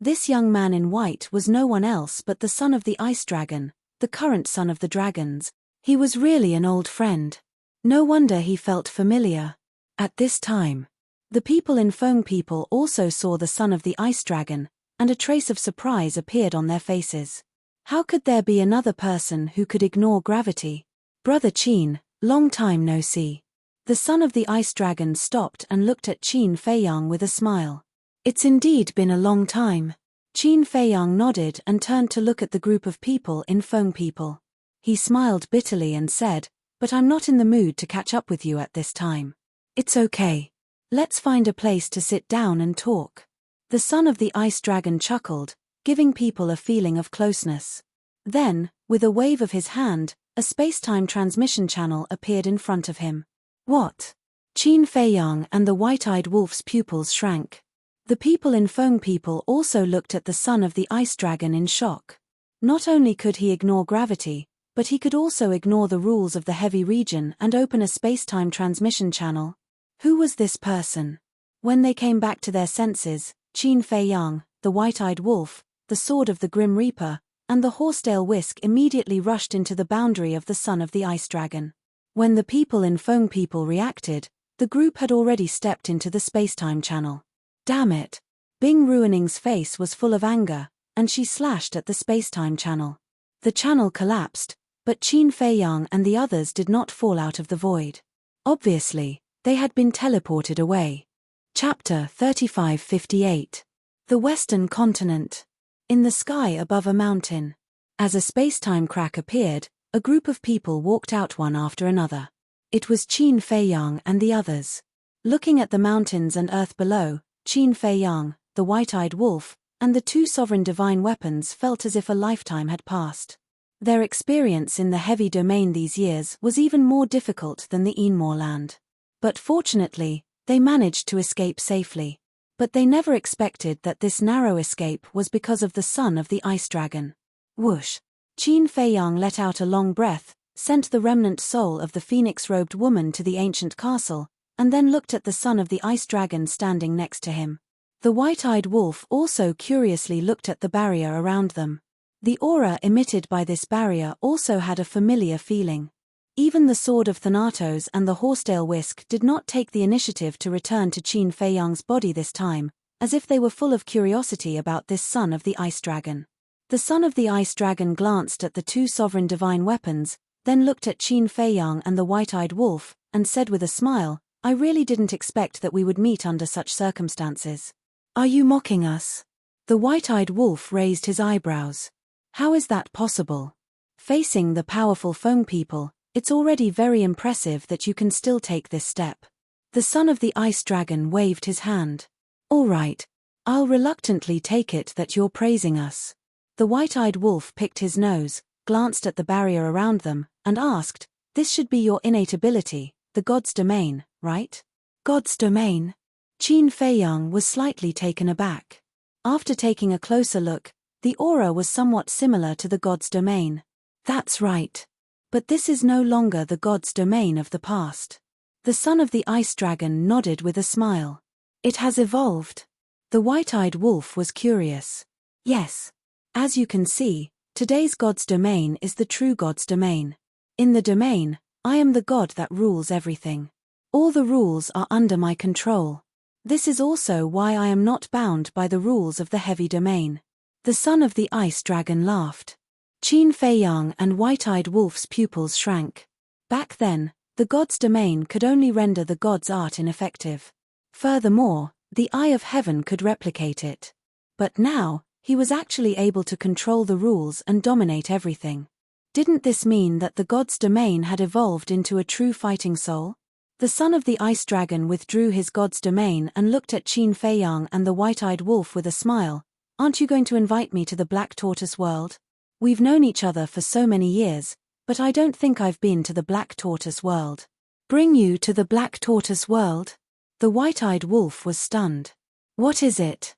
This young man in white was no one else but the son of the ice dragon, the current son of the dragons. He was really an old friend. No wonder he felt familiar. At this time, the people in Foam People also saw the son of the ice dragon, and a trace of surprise appeared on their faces. How could there be another person who could ignore gravity? "Brother Qin, long time no see." The son of the ice dragon stopped and looked at Qin Feiyang with a smile. "It's indeed been a long time." Qin Feiyang nodded and turned to look at the group of people in Foam People. He smiled bitterly and said, "But I'm not in the mood to catch up with you at this time. It's okay. Let's find a place to sit down and talk." The son of the ice dragon chuckled, giving people a feeling of closeness. Then, with a wave of his hand, a space-time transmission channel appeared in front of him. "What?" Qin Feiyang and the white-eyed wolf's pupils shrank. The people in Foam People also looked at the son of the ice dragon in shock. Not only could he ignore gravity, but he could also ignore the rules of the heavy region and open a space-time transmission channel. Who was this person? When they came back to their senses, Qin Feiyang, the white-eyed wolf, the sword of the Grim Reaper, and the horsetail whisk immediately rushed into the boundary of the son of the ice dragon. When the people in Foam People reacted, the group had already stepped into the space-time channel. "Damn it!" Bing Ruining's face was full of anger, and she slashed at the space-time channel. The channel collapsed, but Qin Feiyang and the others did not fall out of the void. Obviously, they had been teleported away. Chapter 3558. The Western Continent. In the sky above a mountain. As a space-time crack appeared, a group of people walked out one after another. It was Qin Feiyang and the others. Looking at the mountains and earth below, Qin Feiyang, the white-eyed wolf, and the two sovereign divine weapons felt as if a lifetime had passed. Their experience in the heavy domain these years was even more difficult than the Enmore land. But fortunately, they managed to escape safely. But they never expected that this narrow escape was because of the son of the ice dragon. Whoosh! Qin Feiyang let out a long breath, sent the remnant soul of the phoenix-robed woman to the ancient castle, and then looked at the son of the ice dragon standing next to him. The white-eyed wolf also curiously looked at the barrier around them. The aura emitted by this barrier also had a familiar feeling. Even the sword of Thanatos and the horsetail whisk did not take the initiative to return to Qin Feiyang's body this time, as if they were full of curiosity about this son of the ice dragon. The son of the ice dragon glanced at the two sovereign divine weapons, then looked at Qin Feiyang and the white-eyed wolf, and said with a smile, "I really didn't expect that we would meet under such circumstances." "Are you mocking us?" The white-eyed wolf raised his eyebrows. "How is that possible? Facing the powerful Foam People, it's already very impressive that you can still take this step." The son of the ice dragon waved his hand. "All right. I'll reluctantly take it that you're praising us." The white-eyed wolf picked his nose, glanced at the barrier around them, and asked, "This should be your innate ability, the god's domain, right?" "God's domain?" Qin Feiyang was slightly taken aback. After taking a closer look, the aura was somewhat similar to the god's domain. "That's right. But this is no longer the god's domain of the past." The son of the ice dragon nodded with a smile. "It has evolved." The white-eyed wolf was curious. "Yes. As you can see, today's god's domain is the true god's domain. In the domain, I am the god that rules everything. All the rules are under my control. This is also why I am not bound by the rules of the heavy domain." The son of the ice dragon laughed. Qin Feiyang and white-eyed wolf's pupils shrank. Back then, the god's domain could only render the god's art ineffective. Furthermore, the eye of heaven could replicate it. But now, he was actually able to control the rules and dominate everything. Didn't this mean that the god's domain had evolved into a true fighting soul? The son of the ice dragon withdrew his god's domain and looked at Qin Feiyang and the white-eyed wolf with a smile. "Aren't you going to invite me to the Black Tortoise world?" We've known each other for so many years, but I don't think I've been to the Black Tortoise world. Bring you to the Black Tortoise world? The white-eyed wolf was stunned. What is it?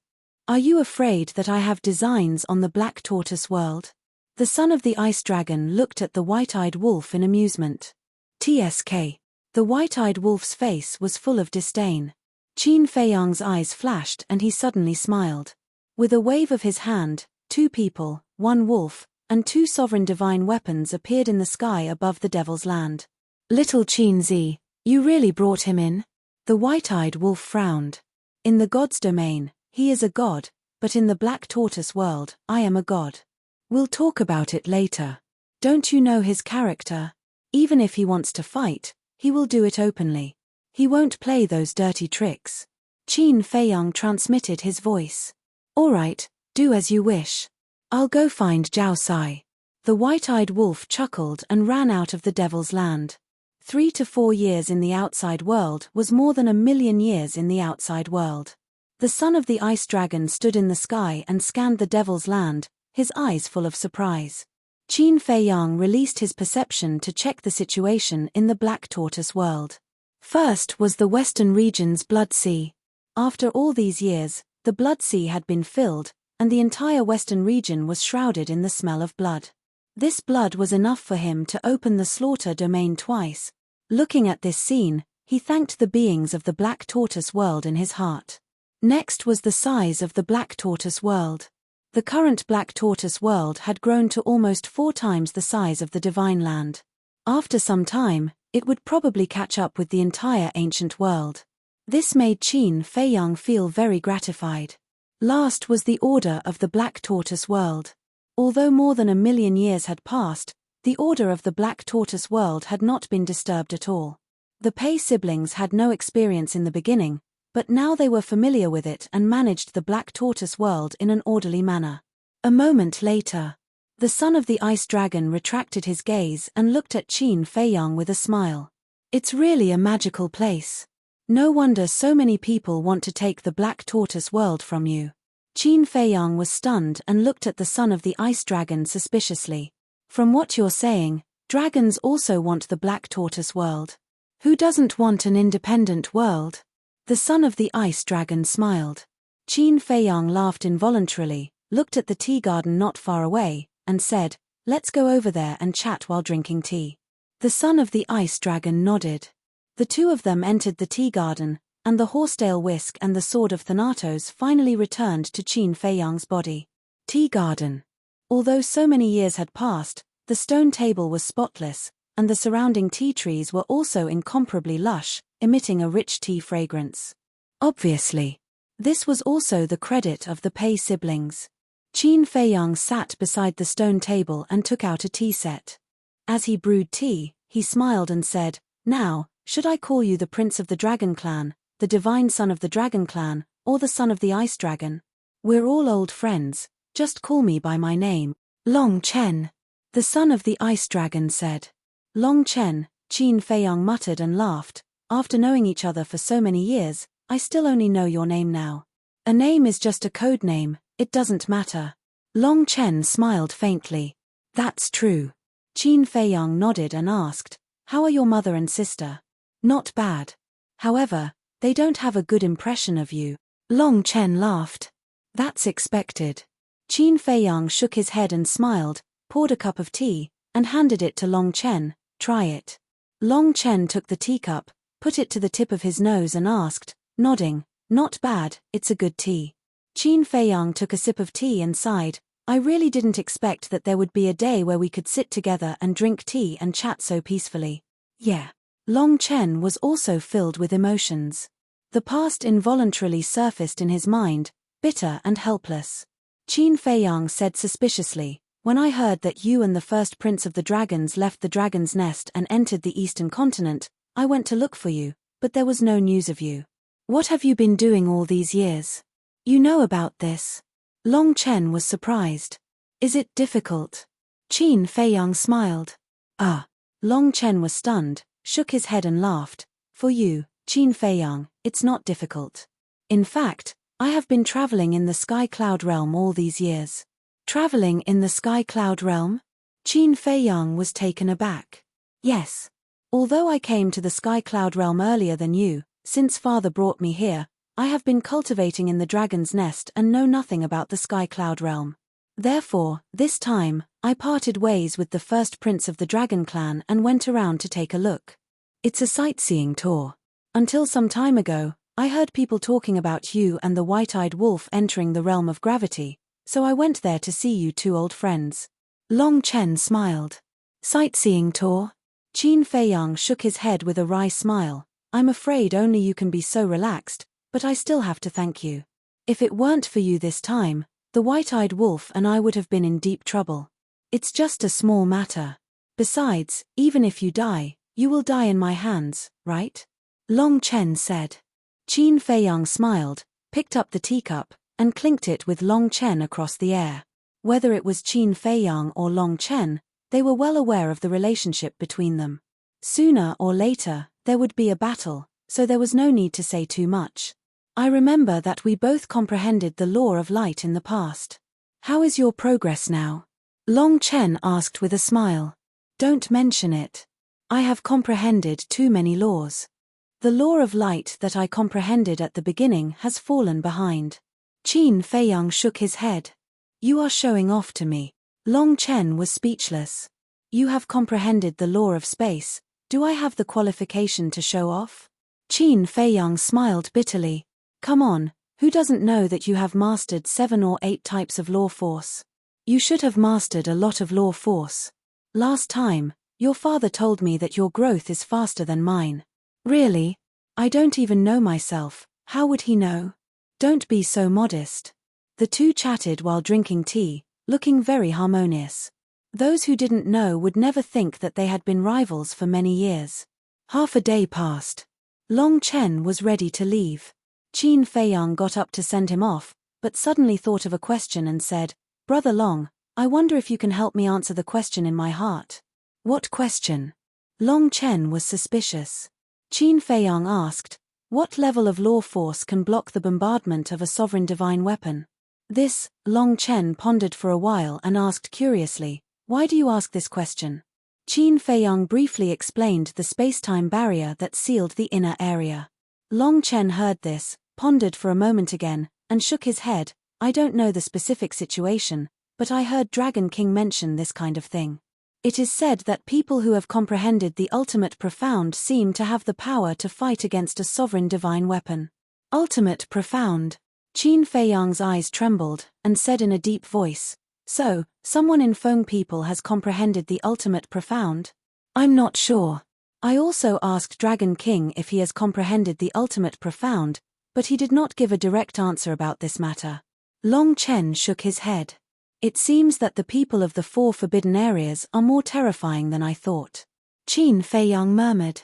Are you afraid that I have designs on the Black Tortoise world? The son of the ice dragon looked at the white-eyed wolf in amusement. TSK. The white-eyed wolf's face was full of disdain. Qin Feiyang's eyes flashed and he suddenly smiled. With a wave of his hand, 2 people, 1 wolf, and 2 sovereign divine weapons appeared in the sky above the Devil's Land. Little Qin Zi, you really brought him in? The white-eyed wolf frowned. In the god's domain, he is a god, but in the Black Tortoise world, I am a god. We'll talk about it later. Don't you know his character? Even if he wants to fight, he will do it openly. He won't play those dirty tricks. Qin Feiyang transmitted his voice. All right, do as you wish. I'll go find Zhao Sai. The white-eyed wolf chuckled and ran out of the Devil's Land. 3 to 4 years in the outside world was more than 1,000,000 years in the outside world. The son of the ice dragon stood in the sky and scanned the Devil's Land, his eyes full of surprise. Qin Feiyang released his perception to check the situation in the Black Tortoise world. First was the western region's Blood Sea. After all these years, the Blood Sea had been filled, and the entire western region was shrouded in the smell of blood. This blood was enough for him to open the slaughter domain twice. Looking at this scene, he thanked the beings of the Black Tortoise world in his heart. Next was the size of the Black Tortoise world. The current Black Tortoise world had grown to almost 4 times the size of the Divine Land. After some time, it would probably catch up with the entire ancient world. This made Qin Feiyang feel very gratified. Last was the order of the Black Tortoise world. Although more than 1,000,000 years had passed, the order of the Black Tortoise world had not been disturbed at all. The Pei siblings had no experience in the beginning, but now they were familiar with it and managed the Black Tortoise world in an orderly manner. A moment later, the son of the ice dragon retracted his gaze and looked at Qin Feiyang with a smile. It's really a magical place. No wonder so many people want to take the Black Tortoise world from you. Qin Feiyang was stunned and looked at the son of the ice dragon suspiciously. From what you're saying, dragons also want the Black Tortoise world. Who doesn't want an independent world? The son of the ice dragon smiled. Qin Feiyang laughed involuntarily, looked at the tea garden not far away, and said, "Let's go over there and chat while drinking tea." The son of the ice dragon nodded. The 2 of them entered the tea garden, and the horsetail whisk and the sword of Thanatos finally returned to Qin Feiyang's body. Tea garden. Although so many years had passed, the stone table was spotless, and the surrounding tea trees were also incomparably lush, emitting a rich tea fragrance. Obviously, this was also the credit of the Pei siblings. Qin Feiyang sat beside the stone table and took out a tea set. As he brewed tea, he smiled and said, "Now, should I call you the Prince of the Dragon Clan, the Divine Son of the Dragon Clan, or the Son of the Ice Dragon? We're all old friends, just call me by my name." "Long Chen," the son of the Ice Dragon said. "Long Chen," Qin Feiyang muttered and laughed. "After knowing each other for so many years, I still only know your name now. A name is just a code name, it doesn't matter." Long Chen smiled faintly. "That's true." Qin Feiyang nodded and asked, "How are your mother and sister?" "Not bad. However, they don't have a good impression of you." Long Chen laughed. "That's expected." Qin Feiyang shook his head and smiled, poured a cup of tea, and handed it to Long Chen. "Try it." Long Chen took the teacup, put it to the tip of his nose and asked, nodding, "Not bad, it's a good tea." Qin Feiyang took a sip of tea and sighed, "I really didn't expect that there would be a day where we could sit together and drink tea and chat so peacefully." Yeah. Long Chen was also filled with emotions. The past involuntarily surfaced in his mind, bitter and helpless. Qin Feiyang said suspiciously, "When I heard that you and the first prince of the dragons left the dragon's nest and entered the eastern continent, I went to look for you, but there was no news of you. What have you been doing all these years? You know about this?" Long Chen was surprised. "Is it difficult?" Qin Feiyang smiled. "Ah." Long Chen was stunned, shook his head and laughed. "For you, Qin Feiyang, it's not difficult. In fact, I have been traveling in the sky cloud realm all these years." Traveling in the sky cloud realm? Qin Feiyang was taken aback. Yes. Although I came to the sky cloud realm earlier than you, since father brought me here, I have been cultivating in the dragon's nest and know nothing about the sky cloud realm. Therefore, this time, I parted ways with the first prince of the dragon clan and went around to take a look. It's a sightseeing tour. Until some time ago, I heard people talking about you and the white-eyed wolf entering the realm of gravity, so I went there to see you two old friends. Long Chen smiled. Sightseeing tour? Qin Feiyang shook his head with a wry smile. I'm afraid only you can be so relaxed, but I still have to thank you. If it weren't for you this time, the white-eyed wolf and I would have been in deep trouble. It's just a small matter. Besides, even if you die, you will die in my hands, right? Long Chen said. Qin Feiyang smiled, picked up the teacup, and clinked it with Long Chen across the air. Whether it was Qin Feiyang or Long Chen, they were well aware of the relationship between them. Sooner or later, there would be a battle, so there was no need to say too much. I remember that we both comprehended the law of light in the past. How is your progress now? Long Chen asked with a smile. Don't mention it. I have comprehended too many laws. The law of light that I comprehended at the beginning has fallen behind. Qin Feiyang shook his head. You are showing off to me. Long Chen was speechless. You have comprehended the law of space. Do I have the qualification to show off? Qin Feiyang smiled bitterly. Come on, who doesn't know that you have mastered 7 or 8 types of law force? You should have mastered a lot of law force. Last time, your father told me that your growth is faster than mine. Really? I don't even know myself, how would he know? Don't be so modest. The two chatted while drinking tea, looking very harmonious. Those who didn't know would never think that they had been rivals for many years. Half a day passed. Long Chen was ready to leave. Qin Feiyang got up to send him off, but suddenly thought of a question and said, Brother Long, I wonder if you can help me answer the question in my heart. What question? Long Chen was suspicious. Qin Feiyang asked, what level of law force can block the bombardment of a sovereign divine weapon? This, Long Chen pondered for a while and asked curiously, why do you ask this question? Qin Feiyang briefly explained the space-time barrier that sealed the inner area. Long Chen heard this, pondered for a moment again, and shook his head. I don't know the specific situation, but I heard Dragon King mention this kind of thing. It is said that people who have comprehended the ultimate profound seem to have the power to fight against a sovereign divine weapon. Ultimate profound. Qin Feiyang's eyes trembled, and said in a deep voice, so, someone in Feng people has comprehended the ultimate profound? I'm not sure. I also asked Dragon King if he has comprehended the ultimate profound, but he did not give a direct answer about this matter. Long Chen shook his head. It seems that the people of the 4 forbidden areas are more terrifying than I thought. Qin Feiyang murmured.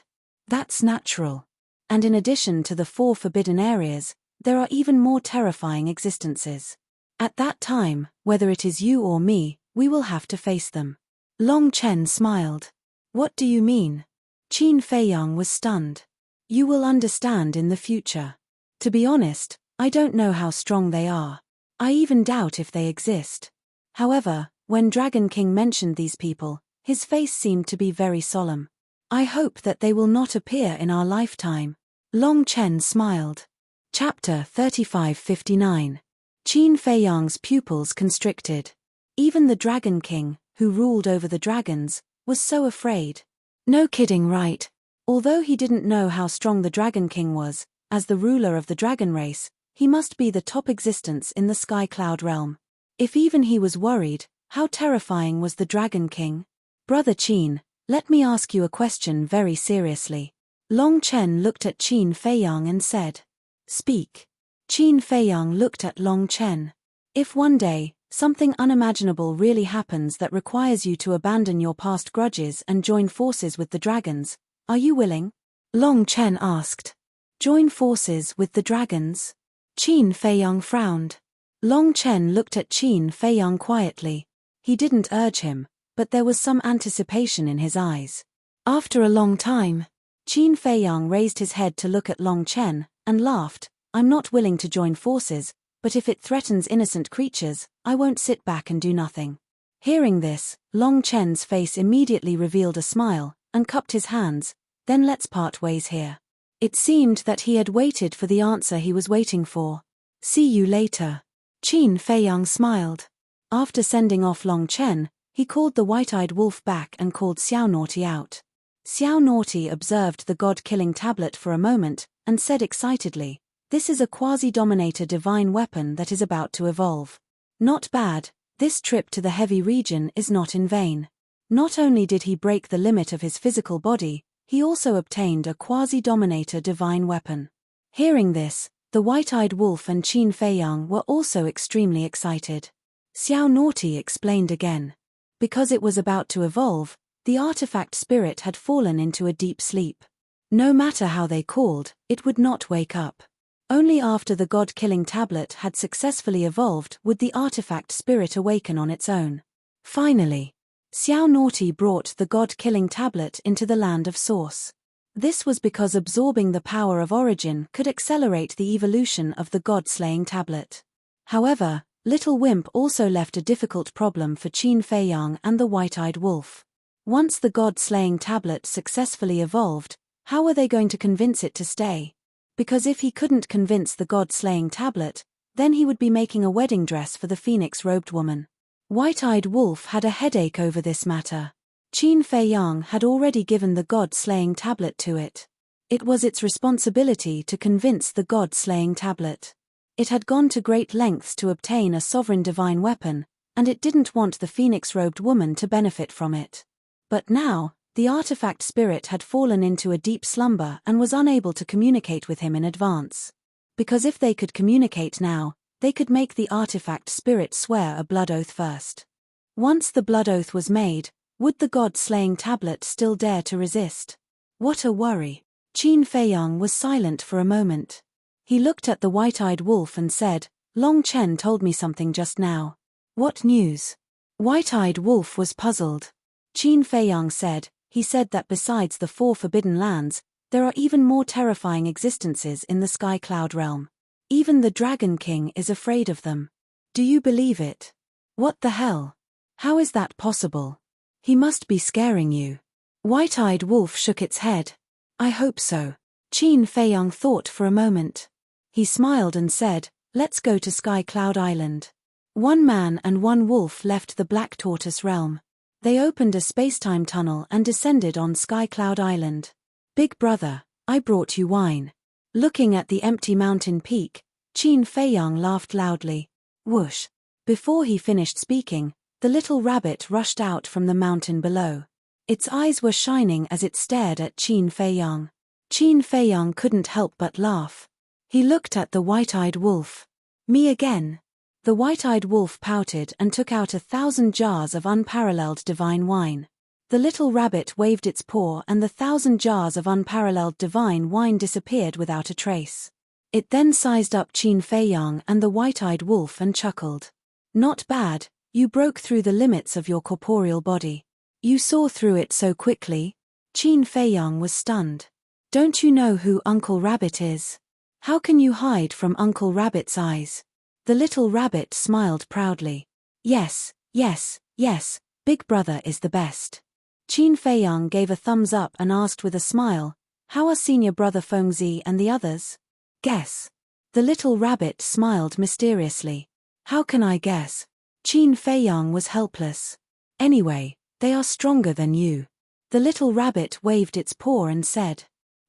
That's natural. And in addition to the 4 forbidden areas, there are even more terrifying existences. At that time, whether it is you or me, we will have to face them. Long Chen smiled. What do you mean? Qin Feiyang was stunned. You will understand in the future. To be honest, I don't know how strong they are. I even doubt if they exist. However, when Dragon King mentioned these people, his face seemed to be very solemn. I hope that they will not appear in our lifetime. Long Chen smiled. Chapter 3559. Qin Feiyang's pupils constricted. Even the Dragon King, who ruled over the dragons, was so afraid. No kidding, right? Although he didn't know how strong the Dragon King was, as the ruler of the dragon race, he must be the top existence in the Sky Cloud realm. If even he was worried, how terrifying was the Dragon King? Brother Qin, let me ask you a question very seriously. Long Chen looked at Qin Feiyang and said, Speak. Qin Feiyang looked at Long Chen. If one day, something unimaginable really happens that requires you to abandon your past grudges and join forces with the dragons, are you willing? Long Chen asked. Join forces with the dragons? Qin Feiyang frowned. Long Chen looked at Qin Feiyang quietly. He didn't urge him, but there was some anticipation in his eyes. After a long time, Qin Feiyang raised his head to look at Long Chen, and laughed. I'm not willing to join forces, but if it threatens innocent creatures, I won't sit back and do nothing." Hearing this, Long Chen's face immediately revealed a smile, and cupped his hands. "Then let's part ways here." It seemed that he had waited for the answer he was waiting for. "See you later." Qin Feiyang smiled. After sending off Long Chen, he called the white-eyed wolf back and called Xiao Naughty out. Xiao Naughty observed the god-killing tablet for a moment, and said excitedly, "This is a quasi-dominator divine weapon that is about to evolve. Not bad, this trip to the heavy region is not in vain." Not only did he break the limit of his physical body, he also obtained a quasi-dominator divine weapon. Hearing this, the white-eyed wolf and Qin Feiyang were also extremely excited. Xiao Naughty explained again. Because it was about to evolve, the artifact spirit had fallen into a deep sleep. No matter how they called, it would not wake up. Only after the god-killing tablet had successfully evolved would the artifact spirit awaken on its own. Finally, Xiao Naughty brought the god-killing tablet into the land of Source. This was because absorbing the power of origin could accelerate the evolution of the god-slaying tablet. However, Little Wimp also left a difficult problem for Qin Feiyang and the white-eyed wolf. Once the god-slaying tablet successfully evolved, how were they going to convince it to stay? Because if he couldn't convince the god-slaying tablet, then he would be making a wedding dress for the phoenix-robed woman. White-eyed wolf had a headache over this matter. Qin Feiyang had already given the god-slaying tablet to it. It was its responsibility to convince the god-slaying tablet. It had gone to great lengths to obtain a sovereign divine weapon, and it didn't want the phoenix-robed woman to benefit from it. But now, the artifact spirit had fallen into a deep slumber and was unable to communicate with him in advance. Because if they could communicate now, they could make the artifact spirit swear a blood oath first. Once the blood oath was made, would the god-slaying tablet still dare to resist? What a worry. Qin Feiyang was silent for a moment. He looked at the white-eyed wolf and said, "Long Chen told me something just now." "What news?" White-eyed wolf was puzzled. Qin Feiyang said, "He said that besides the 4 forbidden lands, there are even more terrifying existences in the Sky Cloud realm. Even the Dragon King is afraid of them." "Do you believe it?" "What the hell? How is that possible? He must be scaring you." White-eyed wolf shook its head. "I hope so." Qin Feiyang thought for a moment. He smiled and said, "Let's go to Sky Cloud Island." 1 man and 1 wolf left the Black Tortoise realm. They opened a space-time tunnel and descended on Sky Cloud Island. "Big brother, I brought you wine." Looking at the empty mountain peak, Qin Feiyang laughed loudly. Whoosh! Before he finished speaking, the little rabbit rushed out from the mountain below. Its eyes were shining as it stared at Qin Feiyang. Qin Feiyang couldn't help but laugh. He looked at the white-eyed wolf. "Me again?" The white-eyed wolf pouted and took out 1,000 jars of unparalleled divine wine. The little rabbit waved its paw and the 1,000 jars of unparalleled divine wine disappeared without a trace. It then sized up Qin Feiyang and the white-eyed wolf and chuckled. "Not bad, you broke through the limits of your corporeal body. You saw through it so quickly." Qin Feiyang was stunned. "Don't you know who Uncle Rabbit is? How can you hide from Uncle Rabbit's eyes?" The little rabbit smiled proudly. Yes, Big Brother is the best." Qin Feiyang gave a thumbs up and asked with a smile, "How are Senior Brother Fengzi and the others?" "Guess." The little rabbit smiled mysteriously. "How can I guess?" Qin Feiyang was helpless. "Anyway, they are stronger than you." The little rabbit waved its paw and said.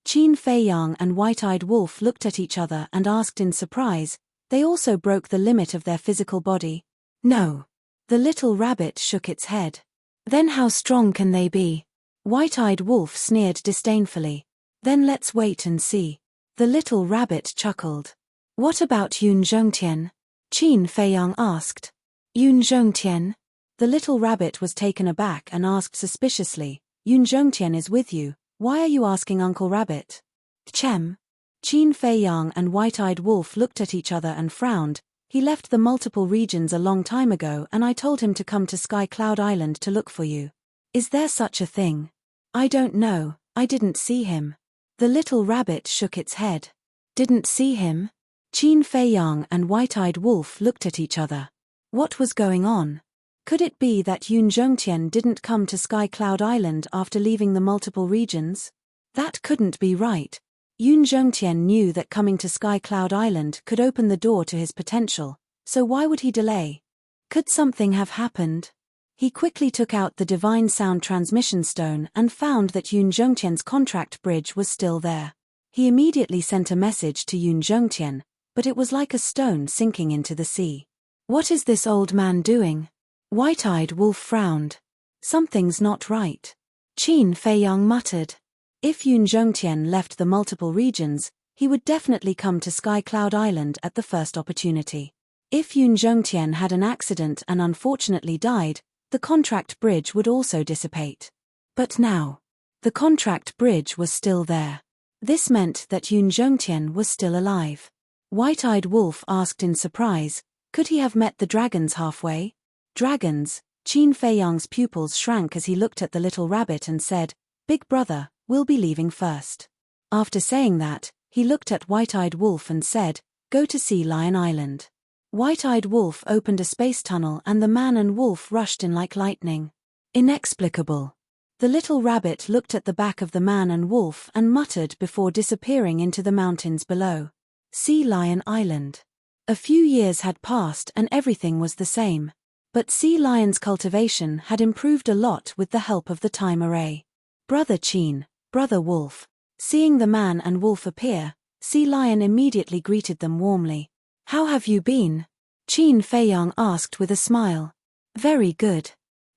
Qin Feiyang and White-Eyed Wolf looked at each other and asked in surprise, "They also broke the limit of their physical body?" "No." The little rabbit shook its head. "Then how strong can they be?" White-Eyed Wolf sneered disdainfully. "Then let's wait and see." The little rabbit chuckled. "What about Yun Zhongtian?" Qin Feiyang asked. "Yun Zhongtian?" The little rabbit was taken aback and asked suspiciously, "Yun Zhongtian is with you, why are you asking Uncle Rabbit?" "Chem." Qin Feiyang and White-Eyed Wolf looked at each other and frowned. "He left the multiple regions a long time ago and I told him to come to Sky Cloud Island to look for you." "Is there such a thing?" "I don't know, I didn't see him." The little rabbit shook its head. "Didn't see him?" Qin Feiyang and White-Eyed Wolf looked at each other. What was going on? Could it be that Yun Zhongtian didn't come to Sky Cloud Island after leaving the multiple regions? That couldn't be right. Yun Zhongtian knew that coming to Sky Cloud Island could open the door to his potential, so why would he delay? Could something have happened? He quickly took out the Divine Sound Transmission Stone and found that Yun Zhongtian's contract bridge was still there. He immediately sent a message to Yun Zhongtian, but it was like a stone sinking into the sea. What is this old man doing? White-Eyed Wolf frowned. Something's not right. Qin Feiyang muttered. If Yun Zhongtian left the multiple regions, he would definitely come to Sky Cloud Island at the first opportunity. If Yun Zhongtian had an accident and unfortunately died, the contract bridge would also dissipate. But now, the contract bridge was still there. This meant that Yun Zhongtian was still alive. White-Eyed Wolf asked in surprise, could he have met the dragons halfway? Dragons? Qin Feiyang's pupils shrank as he looked at the little rabbit and said, Big brother, we'll be leaving first. After saying that, he looked at White-Eyed Wolf and said, go to Sea Lion Island. White-Eyed Wolf opened a space tunnel and the man and wolf rushed in like lightning. Inexplicable. The little rabbit looked at the back of the man and wolf and muttered before disappearing into the mountains below. Sea Lion Island. A few years had passed and everything was the same. But Sea Lion's cultivation had improved a lot with the help of the time array. Brother Qin, Brother Wolf. Seeing the man and wolf appear, Sea Lion immediately greeted them warmly. How have you been? Qin Feiyang asked with a smile. Very good.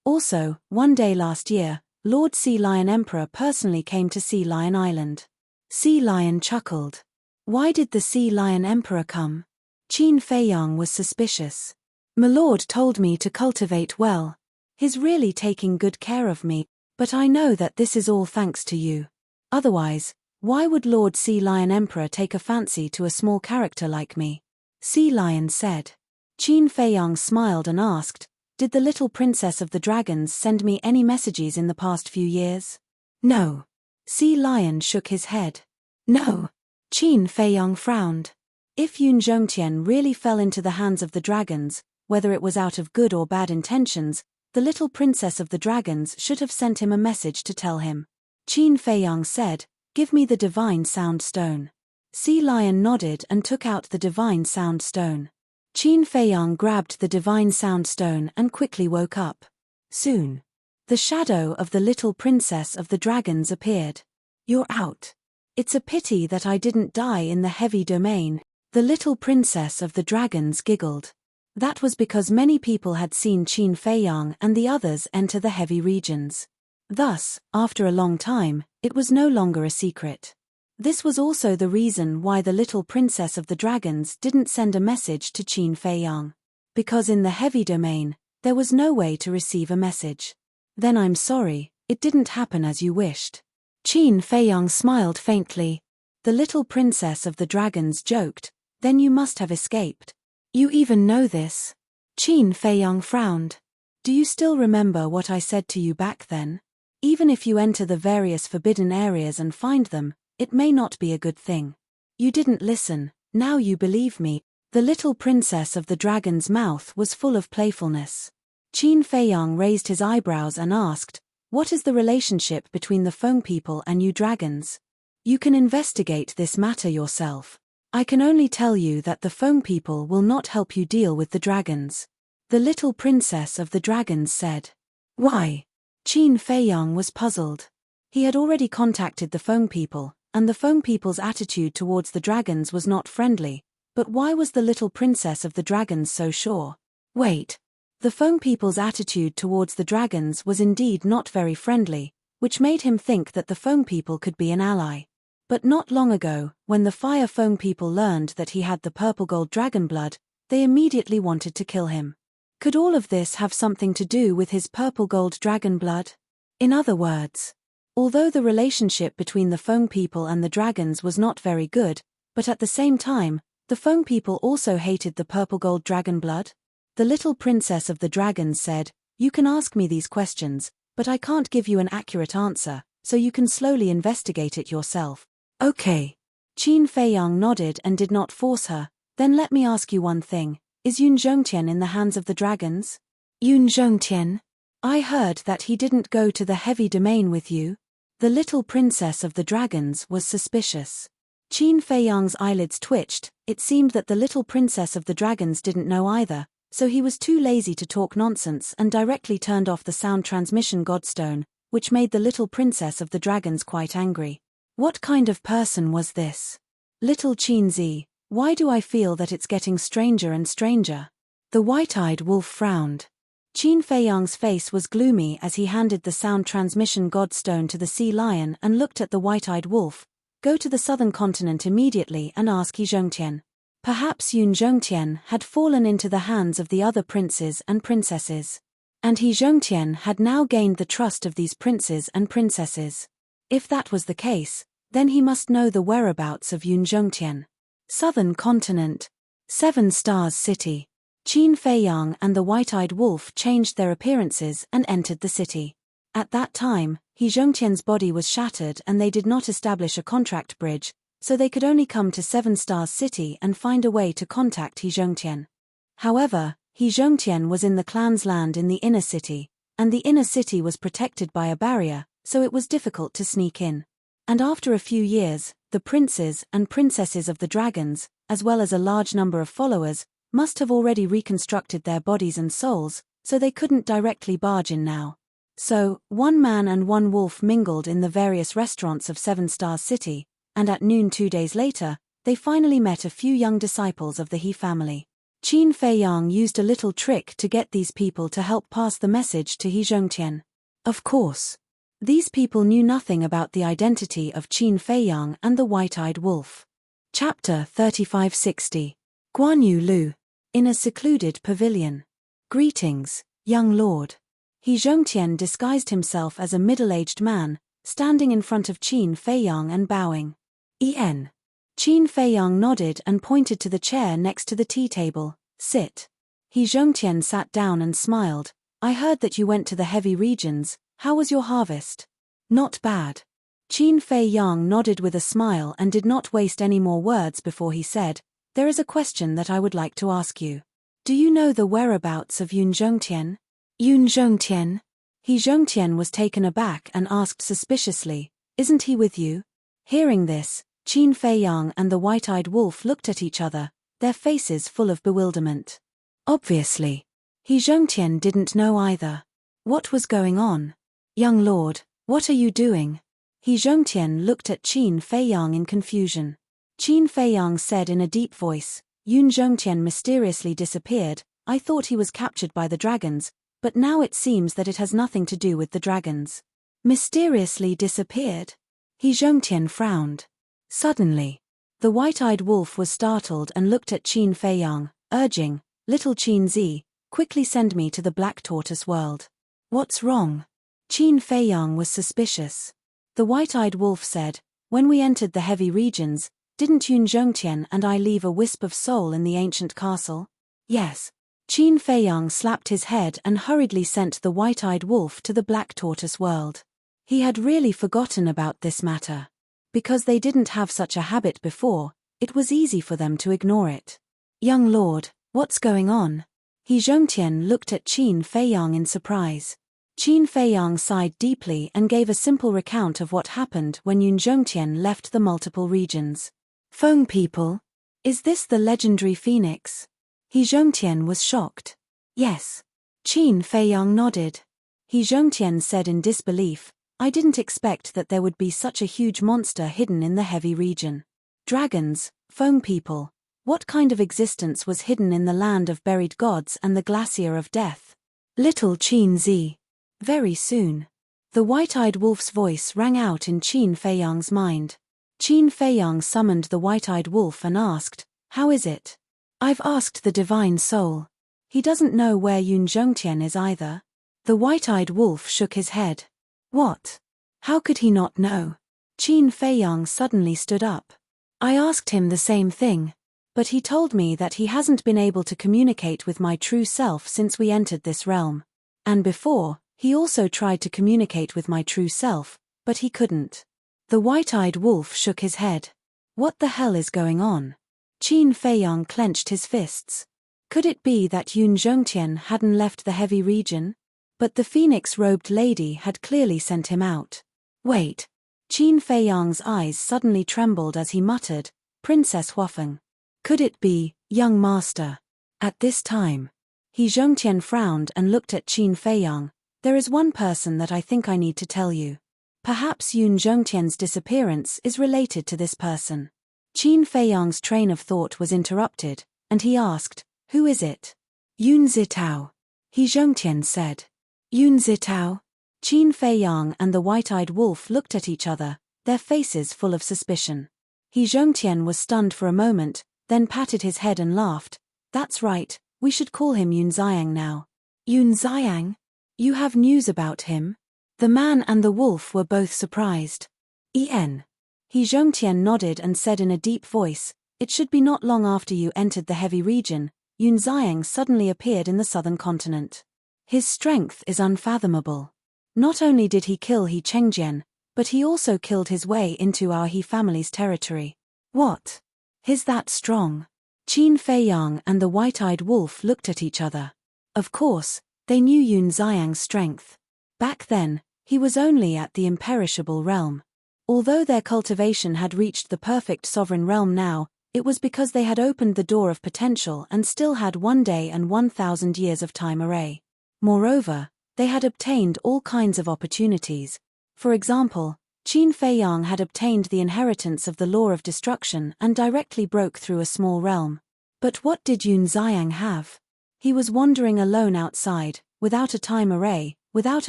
Also, one day last year, Lord Sea Lion Emperor personally came to Sea Lion Island. Sea Lion chuckled. Why did the Sea Lion Emperor come? Qin Feiyang was suspicious. My lord told me to cultivate well. He's really taking good care of me, but I know that this is all thanks to you. Otherwise, why would Lord Sea Lion Emperor take a fancy to a small character like me? Sea Lion said. Qin Feiyang smiled and asked, did the little princess of the dragons send me any messages in the past few years? No. Sea Lion shook his head. No. Qin Feiyang frowned. If Yun Zhongtian really fell into the hands of the dragons, whether it was out of good or bad intentions, the little princess of the dragons should have sent him a message to tell him. Qin Feiyang said, give me the Divine Sound Stone. Sea Lion nodded and took out the Divine Sound Stone. Qin Feiyang grabbed the Divine Sound Stone and quickly woke up. Soon, the shadow of the little princess of the dragons appeared. You're out. It's a pity that I didn't die in the heavy domain. The little princess of the dragons giggled. That was because many people had seen Qin Feiyang and the others enter the heavy regions. Thus, after a long time, it was no longer a secret. This was also the reason why the little princess of the dragons didn't send a message to Qin Feiyang. Because in the heavy domain, there was no way to receive a message. Then I'm sorry, it didn't happen as you wished. Qin Feiyang smiled faintly. The little princess of the dragons joked, then you must have escaped. You even know this? Qin Feiyang frowned. Do you still remember what I said to you back then? Even if you enter the various forbidden areas and find them, it may not be a good thing. You didn't listen, now you believe me. The little princess of the dragon's mouth was full of playfulness. Qin Feiyang raised his eyebrows and asked, what is the relationship between the Feng people and you dragons? You can investigate this matter yourself. I can only tell you that the Feng people will not help you deal with the dragons. The little princess of the dragons said. Why? Qin Feiyang was puzzled. He had already contacted the Feng people, and the Feng people's attitude towards the dragons was not friendly, but why was the little princess of the dragons so sure? Wait. The Feng people's attitude towards the dragons was indeed not very friendly, which made him think that the Feng people could be an ally. But not long ago, when the Fire Feng people learned that he had the purple gold dragon blood, they immediately wanted to kill him. Could all of this have something to do with his purple gold dragon blood? In other words, although the relationship between the Feng people and the dragons was not very good, but at the same time, the Feng people also hated the purple gold dragon blood? The little princess of the dragons said, you can ask me these questions, but I can't give you an accurate answer, so you can slowly investigate it yourself. Okay. Qin Feiyang nodded and did not force her, Then let me ask you one thing, is Yun Zhongtian in the hands of the dragons? Yun Zhongtian? I heard that he didn't go to the heavy domain with you. The little princess of the dragons was suspicious. Qin Feiyang's eyelids twitched. It seemed that the little princess of the dragons didn't know either, so he was too lazy to talk nonsense and directly turned off the sound transmission godstone, which made the little princess of the dragons quite angry. What kind of person was this? Little Qin Zi, why do I feel that it's getting stranger and stranger? The white-eyed wolf frowned. Qin Feiyang's face was gloomy as he handed the sound transmission godstone to the sea lion and looked at the white-eyed wolf. Go to the southern continent immediately and ask He Zhongtian. Perhaps Yun Zhongtian had fallen into the hands of the other princes and princesses. And He Zhongtian had now gained the trust of these princes and princesses. If that was the case, then he must know the whereabouts of Yun Zhongtian. Southern continent. 7 Stars City. Qin Feiyang and the white-eyed wolf changed their appearances and entered the city. At that time, He Zhongtian's body was shattered and they did not establish a contract bridge, so they could only come to 7 Stars City and find a way to contact He Zhongtian. However, He Zhongtian was in the clan's land in the inner city, and the inner city was protected by a barrier, so it was difficult to sneak in. And after a few years, the princes and princesses of the dragons, as well as a large number of followers, must have already reconstructed their bodies and souls, so they couldn't directly barge in now. So, 1 man and 1 wolf mingled in the various restaurants of 7 Stars City, and at noon 2 days later, they finally met a few young disciples of the He family. Qin Feiyang used a little trick to get these people to help pass the message to He Zhongtian. Of course, these people knew nothing about the identity of Qin Feiyang and the white-eyed wolf. Chapter 3560. Guan Yu Lu. In a secluded pavilion. Greetings, young lord. He Zhongtian disguised himself as a middle-aged man, standing in front of Qin Feiyang and bowing. En. Qin Feiyang nodded and pointed to the chair next to the tea table. Sit. He Zhongtian sat down and smiled. I heard that you went to the heavy regions. How was your harvest? Not bad. Qin Feiyang nodded with a smile and did not waste any more words before he said, there is a question that I would like to ask you. Do you know the whereabouts of Yun Zhongtian? Yun Zhongtian? He Zhongtian was taken aback and asked suspiciously, isn't he with you? Hearing this, Qin Feiyang and the white-eyed wolf looked at each other, their faces full of bewilderment. Obviously, He Zhongtian didn't know either. What was going on? Young lord, what are you doing? He Zhongtian looked at Qin Feiyang in confusion. Qin Feiyang said in a deep voice, Yun Zhongtian mysteriously disappeared. I thought he was captured by the dragons, but now it seems that it has nothing to do with the dragons. Mysteriously disappeared? He Zhongtian frowned. Suddenly, the white-eyed wolf was startled and looked at Qin Feiyang, urging, Little Qin Zi, quickly send me to the Black Tortoise world. What's wrong? Qin Feiyang was suspicious. The white-eyed wolf said, when we entered the heavy regions, didn't Yun Zhongtian and I leave a wisp of soul in the ancient castle? Yes. Qin Feiyang slapped his head and hurriedly sent the white-eyed wolf to the Black Tortoise world. He had really forgotten about this matter. Because they didn't have such a habit before, it was easy for them to ignore it. Young lord, what's going on? He Zhongtian looked at Qin Feiyang in surprise. Qin Feiyang sighed deeply and gave a simple recount of what happened when Yun Zhongtian left the multiple regions. Feng people? Is this the legendary phoenix? He Zhongtian was shocked. Yes. Qin Feiyang nodded. He Zhongtian said in disbelief, I didn't expect that there would be such a huge monster hidden in the heavy region. Dragons, Feng people. What kind of existence was hidden in the land of buried gods and the glacier of death? Little Qin Zi. Very soon. The white-eyed wolf's voice rang out in Qin Feiyang's mind. Qin Feiyang summoned the white-eyed wolf and asked, how is it? I've asked the divine soul. He doesn't know where Yun Zhongtian is either. The white-eyed wolf shook his head. What? How could he not know? Qin Feiyang suddenly stood up. I asked him the same thing. But he told me that he hasn't been able to communicate with my true self since we entered this realm. And before, he also tried to communicate with my true self, but he couldn't. The white-eyed wolf shook his head. What the hell is going on? Qin Feiyang clenched his fists. Could it be that Yun Zhongtian hadn't left the heavy region? But the phoenix-robed lady had clearly sent him out. Wait. Qin Feiyang's eyes suddenly trembled as he muttered, Princess Huafeng. Could it be, young master? At this time, He Zhongtian frowned and looked at Qin Feiyang. There is one person that I think I need to tell you. Perhaps Yun Zhongtian's disappearance is related to this person. Qin Feiyang's train of thought was interrupted, and he asked, Who is it? Yun Zitao. He Zhongtian said. Yun Zitao? Qin Feiyang and the white-eyed wolf looked at each other, their faces full of suspicion. He Zhongtian was stunned for a moment, then patted his head and laughed. That's right, we should call him Yun Xiang now. Yun Xiang? You have news about him? The man and the wolf were both surprised. En. He Zhongtian nodded and said in a deep voice, It should be not long after you entered the heavy region, Yun Xiang suddenly appeared in the southern continent. His strength is unfathomable. Not only did he kill He Chengjian, but he also killed his way into our He family's territory. What? Is that strong? Qin Feiyang and the white-eyed wolf looked at each other. Of course, they knew Yun Xiang's strength. Back then, he was only at the imperishable realm. Although their cultivation had reached the perfect sovereign realm now, it was because they had opened the door of potential and still had 1 day and 1,000 years of time array. Moreover, they had obtained all kinds of opportunities. For example, Qin Feiyang had obtained the inheritance of the law of destruction and directly broke through a small realm. But what did Yun Xiang have? He was wandering alone outside, without a time array, without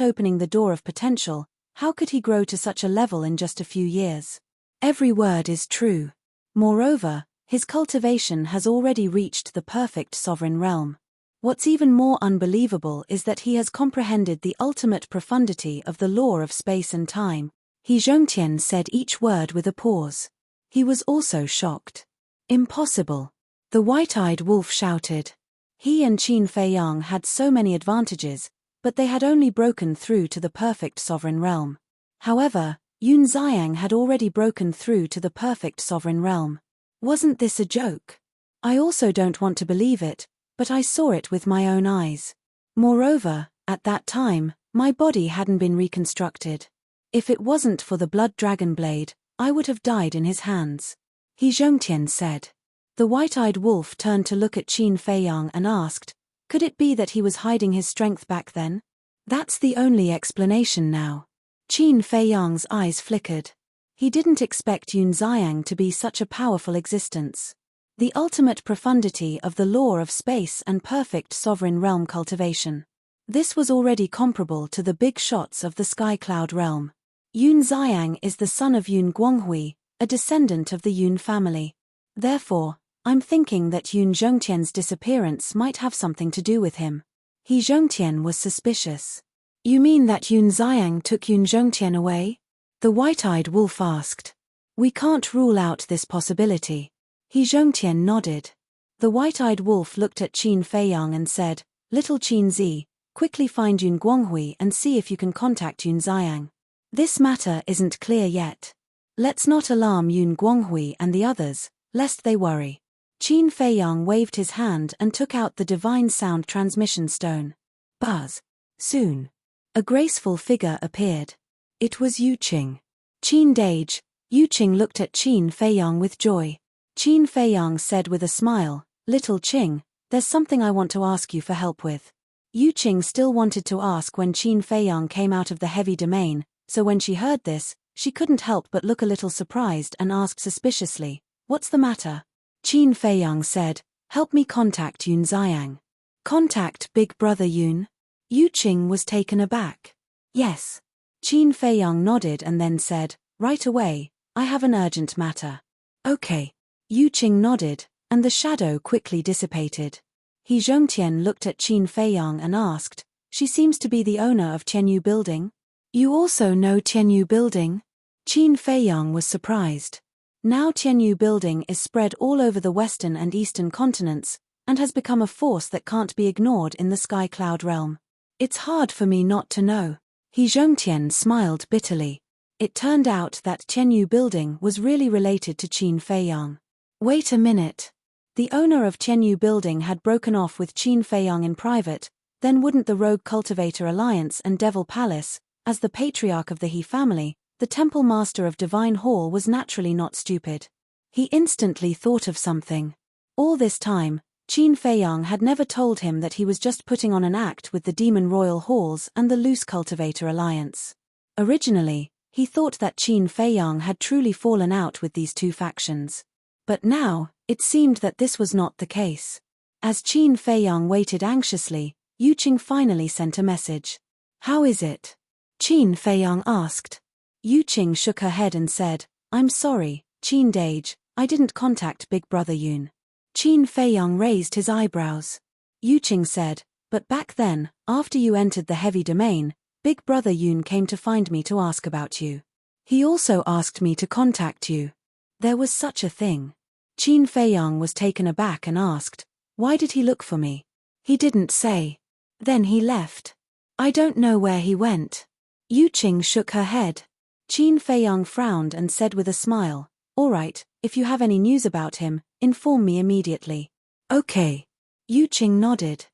opening the door of potential. How could he grow to such a level in just a few years? Every word is true. Moreover, his cultivation has already reached the perfect sovereign realm. What's even more unbelievable is that he has comprehended the ultimate profundity of the law of space and time. He Zhongtian said each word with a pause. He was also shocked. Impossible. The white-eyed wolf shouted. He and Qin Feiyang had so many advantages, but they had only broken through to the perfect sovereign realm. However, Yun Xiang had already broken through to the perfect sovereign realm. Wasn't this a joke? I also don't want to believe it, but I saw it with my own eyes. Moreover, at that time, my body hadn't been reconstructed. If it wasn't for the blood dragon blade, I would have died in his hands. He Zhongtian said. The white-eyed wolf turned to look at Qin Feiyang and asked, Could it be that he was hiding his strength back then? That's the only explanation now. Qin Feiyang's eyes flickered. He didn't expect Yun Xiang to be such a powerful existence. The ultimate profundity of the law of space and perfect sovereign realm cultivation. This was already comparable to the big shots of the sky cloud realm. Yun Xiang is the son of Yun Guanghui, a descendant of the Yun family. Therefore, I'm thinking that Yun Zhongtian's disappearance might have something to do with him. He Zhongtian was suspicious. You mean that Yun Xiang took Yun Zhongtian away? The white-eyed wolf asked. We can't rule out this possibility. He Zhongtian nodded. The white-eyed wolf looked at Qin Feiyang and said, Little Qin Zi, quickly find Yun Guanghui and see if you can contact Yun Xiang. This matter isn't clear yet. Let's not alarm Yun Guanghui and the others, lest they worry. Qin Feiyang waved his hand and took out the divine sound transmission stone. Buzz. Soon. A graceful figure appeared. It was Yu Qing. Qin Dage. Yu Qing looked at Qin Feiyang with joy. Qin Feiyang said with a smile, Little Qing, there's something I want to ask you for help with. Yu Qing still wanted to ask when Qin Feiyang came out of the heavy domain, so when she heard this, she couldn't help but look a little surprised and asked suspiciously, What's the matter? Qin Feiyang said, Help me contact Yun Xiang. Contact Big Brother Yun? Yu Qing was taken aback. Yes. Qin Feiyang nodded and then said, Right away, I have an urgent matter. Okay. Yu Qing nodded, and the shadow quickly dissipated. He Zhongtian looked at Qin Feiyang and asked, She seems to be the owner of Tianyu Building? You also know Tianyu Building? Qin Feiyang was surprised. Now Tianyu Building is spread all over the western and eastern continents, and has become a force that can't be ignored in the sky cloud realm. It's hard for me not to know. He Zhongtian smiled bitterly. It turned out that Tianyu Building was really related to Qin Feiyang. Wait a minute. The owner of Qianyu Building had broken off with Qin Feiyang in private, then wouldn't the Rogue Cultivator Alliance and Devil Palace, as the patriarch of the He family, the Temple Master of Divine Hall was naturally not stupid. He instantly thought of something. All this time, Qin Feiyang had never told him that he was just putting on an act with the Demon Royal Halls and the Loose Cultivator Alliance. Originally, he thought that Qin Feiyang had truly fallen out with these two factions. But now, it seemed that this was not the case. As Qin Feiyang waited anxiously, Yuqing finally sent a message. "How is it?" Qin Feiyang asked. Yuqing shook her head and said, "I'm sorry, Qin Dage, I didn't contact Big Brother Yun." Qin Feiyang raised his eyebrows. Yuqing said, "But back then, after you entered the heavy domain, Big Brother Yun came to find me to ask about you. He also asked me to contact you." There was such a thing. Qin Feiyang was taken aback and asked, "Why did he look for me?" "He didn't say. Then he left. I don't know where he went." Yuqing shook her head. Qin Feiyang frowned and said with a smile, "All right, if you have any news about him, inform me immediately." "Okay." Yuqing nodded.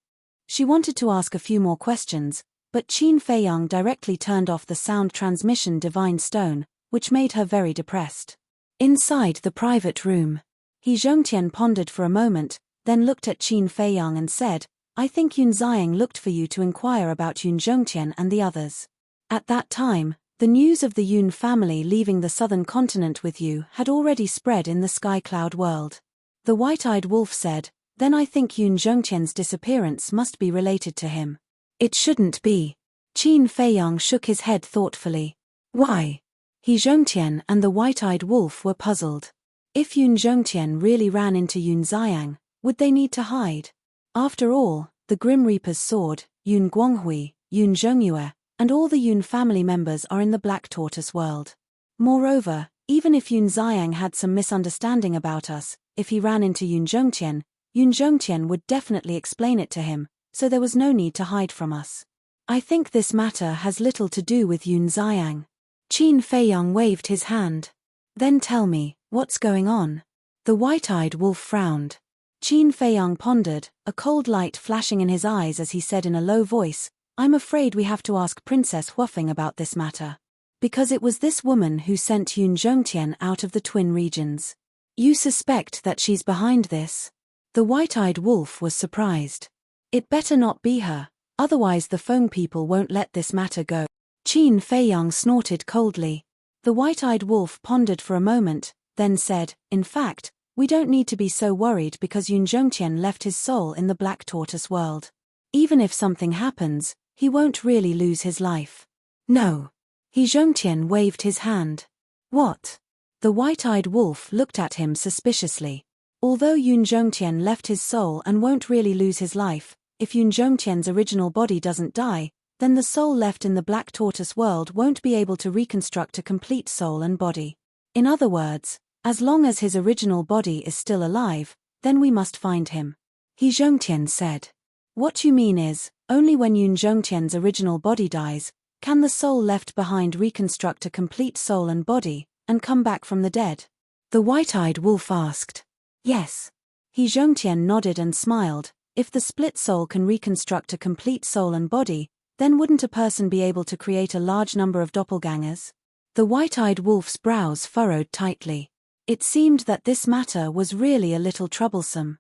She wanted to ask a few more questions, but Qin Feiyang directly turned off the sound transmission divine stone, which made her very depressed. Inside the private room, He Zhongtian pondered for a moment, then looked at Qin Feiyang and said, "I think Yun Xiang looked for you to inquire about Yun Zhongtian and the others." At that time, the news of the Yun family leaving the southern continent with you had already spread in the Sky Cloud world. The White-Eyed Wolf said, "Then I think Yun Zhongtian's disappearance must be related to him." "It shouldn't be." Qin Feiyang shook his head thoughtfully. "Why?" He Zhongtian and the White-Eyed Wolf were puzzled. If Yun Zhongtian really ran into Yun Xiang, would they need to hide? After all, the Grim Reaper's sword, Yun Guanghui, Yun Zhongyue, and all the Yun family members are in the Black Tortoise world. Moreover, even if Yun Xiang had some misunderstanding about us, if he ran into Yun Zhongtian would definitely explain it to him, so there was no need to hide from us. I think this matter has little to do with Yun Xiang. Qin Feiyang waved his hand. "Then tell me, what's going on?" The White-Eyed Wolf frowned. Qin Feiyang pondered, a cold light flashing in his eyes as he said in a low voice, "I'm afraid we have to ask Princess Huafeng about this matter. Because it was this woman who sent Yun Zhongtian out of the Twin Regions. You suspect that she's behind this?" The White-Eyed Wolf was surprised. "It better not be her, otherwise the Feng people won't let this matter go." Qin Feiyang snorted coldly. The White-Eyed Wolf pondered for a moment, then said, "In fact, we don't need to be so worried because Yun Zhongtian left his soul in the Black Tortoise world. Even if something happens, he won't really lose his life." "No." He Zhongtian waved his hand. "What?" The White-Eyed Wolf looked at him suspiciously. Although Yun Zhongtian left his soul and won't really lose his life, if Yun Zhongtian's original body doesn't die, then the soul left in the Black Tortoise world won't be able to reconstruct a complete soul and body. In other words, as long as his original body is still alive, then we must find him. He Zhongtian said. "What you mean is, only when Yun Zhongtian's original body dies, can the soul left behind reconstruct a complete soul and body, and come back from the dead?" The White-Eyed Wolf asked. "Yes." He Zhongtian nodded and smiled. "If the split soul can reconstruct a complete soul and body, then wouldn't a person be able to create a large number of doppelgangers?" The White-Eyed Wolf's brows furrowed tightly. It seemed that this matter was really a little troublesome.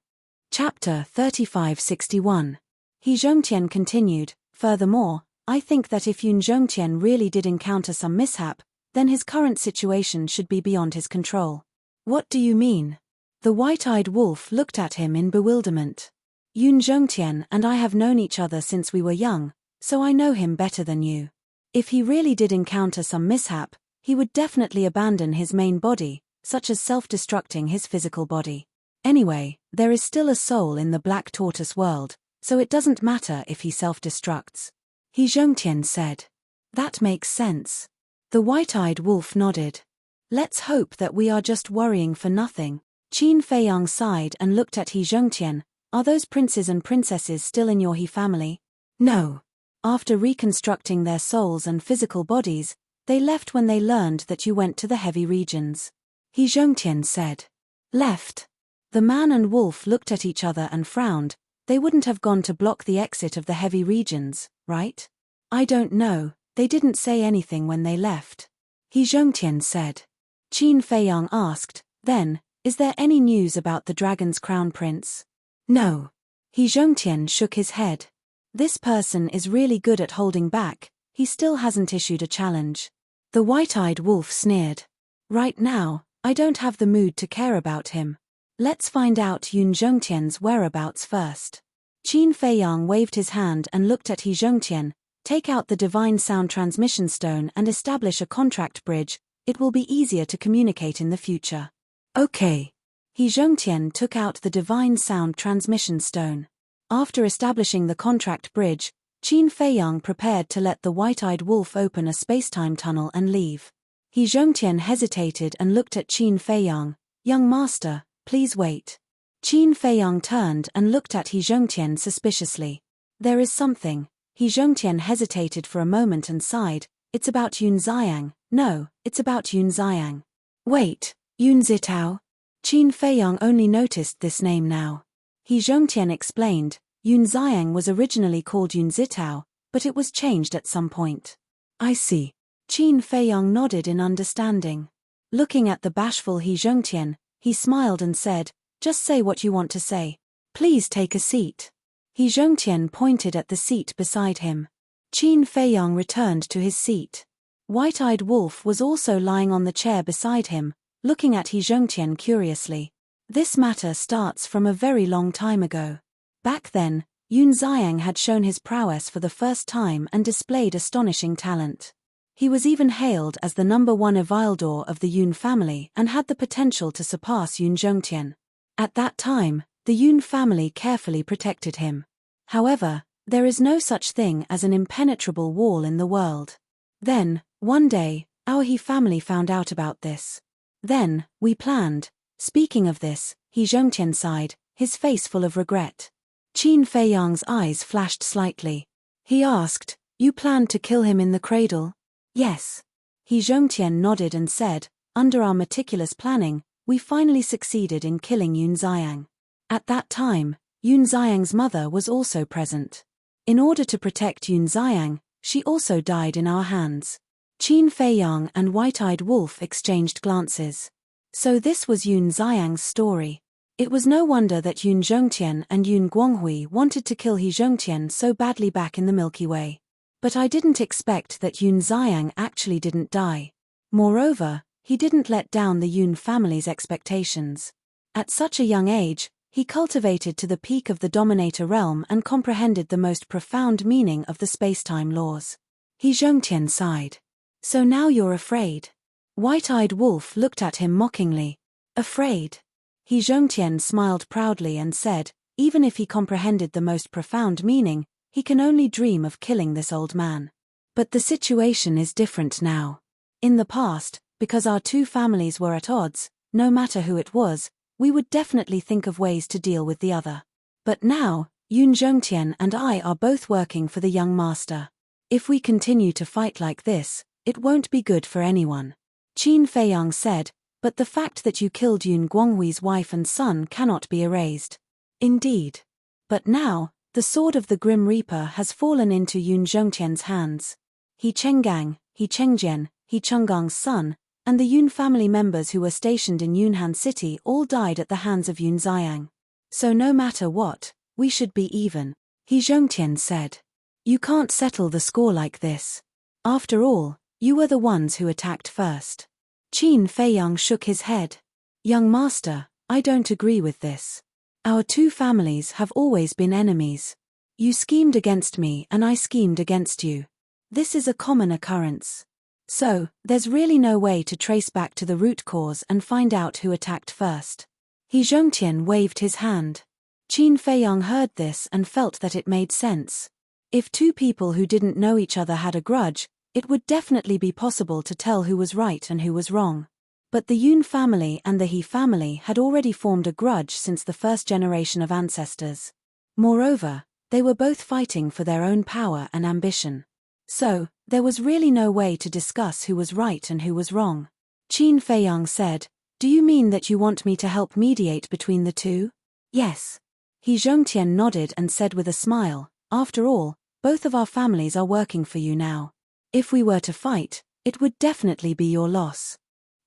Chapter 3561. He Zhongtian continued, "Furthermore, I think that if Yun Zhongtian really did encounter some mishap, then his current situation should be beyond his control." "What do you mean?" The White-Eyed Wolf looked at him in bewilderment. "Yun Zhongtian and I have known each other since we were young, so I know him better than you. If he really did encounter some mishap, he would definitely abandon his main body, such as self-destructing his physical body. Anyway, there is still a soul in the Black Tortoise world, so it doesn't matter if he self-destructs." He Zhongtian said. "That makes sense." The White-Eyed Wolf nodded. "Let's hope that we are just worrying for nothing." Qin Feiyang sighed and looked at He Zhongtian. "Are those princes and princesses still in your He family?" "No. After reconstructing their souls and physical bodies, they left when they learned that you went to the heavy regions." He Zhongtian said. "Left?" The man and wolf looked at each other and frowned. They wouldn't have gone to block the exit of the heavy regions, right? I don't know, they didn't say anything when they left. He Zhongtian said. Qin Feiyang asked, then, is there any news about the dragon's crown prince? No. He Zhongtian shook his head. This person is really good at holding back, he still hasn't issued a challenge. The white-eyed wolf sneered. Right now, I don't have the mood to care about him. Let's find out Yun Zhongtian's whereabouts first. Qin Feiyang waved his hand and looked at He Zhongtian. Take out the divine sound transmission stone and establish a contract bridge, it will be easier to communicate in the future. Okay. He Zhongtian took out the divine sound transmission stone. After establishing the contract bridge, Qin Feiyang prepared to let the white-eyed wolf open a space-time tunnel and leave. He Zhongtian hesitated and looked at Qin Feiyang. Young master, please wait. Qin Feiyang turned and looked at He Zhongtian suspiciously. There is something. He Zhongtian hesitated for a moment and sighed. It's about Yun Xiang. No, it's about Yun Xiang. Wait, Yun Zitao? Qin Feiyang only noticed this name now. He Zhongtian explained, Yun Xiang was originally called Yun Zitao, but it was changed at some point. I see. Qin Feiyang nodded in understanding. Looking at the bashful He Zhongtian, he smiled and said, just say what you want to say. Please take a seat. He Zhongtian pointed at the seat beside him. Qin Feiyang returned to his seat. White-eyed wolf was also lying on the chair beside him, looking at He Zhongtian curiously. This matter starts from a very long time ago. Back then, Yun Xiang had shown his prowess for the first time and displayed astonishing talent. He was even hailed as the #1 Evildor of the Yun family and had the potential to surpass Yun Zhongtian. At that time, the Yun family carefully protected him. However, there is no such thing as an impenetrable wall in the world. Then, one day, our He family found out about this. Then, we planned. Speaking of this, He Zhongtian sighed, his face full of regret. Qin Feiyang's eyes flashed slightly. He asked, you planned to kill him in the cradle? Yes. He Zhongtian nodded and said, under our meticulous planning, we finally succeeded in killing Yun Xiang. At that time, Yun Xiang's mother was also present. In order to protect Yun Xiang, she also died in our hands. Qin Feiyang and White-Eyed Wolf exchanged glances. So this was Yun Xiang's story. It was no wonder that Yun Zhongtian and Yun Guanghui wanted to kill He Zhongtian so badly back in the Milky Way. But I didn't expect that Yun Xiang actually didn't die. Moreover, he didn't let down the Yun family's expectations. At such a young age, he cultivated to the peak of the Dominator realm and comprehended the most profound meaning of the space-time laws. He Zhongtian sighed. So now you're afraid? White-Eyed Wolf looked at him mockingly. Afraid? He Zhongtian smiled proudly and said, even if he comprehended the most profound meaning, he can only dream of killing this old man. But the situation is different now. In the past, because our two families were at odds, no matter who it was, we would definitely think of ways to deal with the other. But now, Yun Zhongtian and I are both working for the young master. If we continue to fight like this, it won't be good for anyone. Qin Feiyang said, but the fact that you killed Yun Guanghui's wife and son cannot be erased. Indeed. But now, the sword of the Grim Reaper has fallen into Yun Zhongtian's hands. He Chenggang, He Chengjian, He Chunggang's son, and the Yun family members who were stationed in Yunhan City all died at the hands of Yun Xiang. So no matter what, we should be even, He Zhongtian said. You can't settle the score like this. After all, you were the ones who attacked first. Qin Feiyang shook his head. Young master, I don't agree with this. Our two families have always been enemies. You schemed against me and I schemed against you. This is a common occurrence. So, there's really no way to trace back to the root cause and find out who attacked first. He Zhongtian waved his hand. Qin Feiyang heard this and felt that it made sense. If two people who didn't know each other had a grudge, it would definitely be possible to tell who was right and who was wrong. But the Yun family and the He family had already formed a grudge since the first generation of ancestors. Moreover, they were both fighting for their own power and ambition. So, there was really no way to discuss who was right and who was wrong. Qin Feiyang said, Do you mean that you want me to help mediate between the two? Yes. He Zhongtian nodded and said with a smile, after all, both of our families are working for you now. If we were to fight, it would definitely be your loss.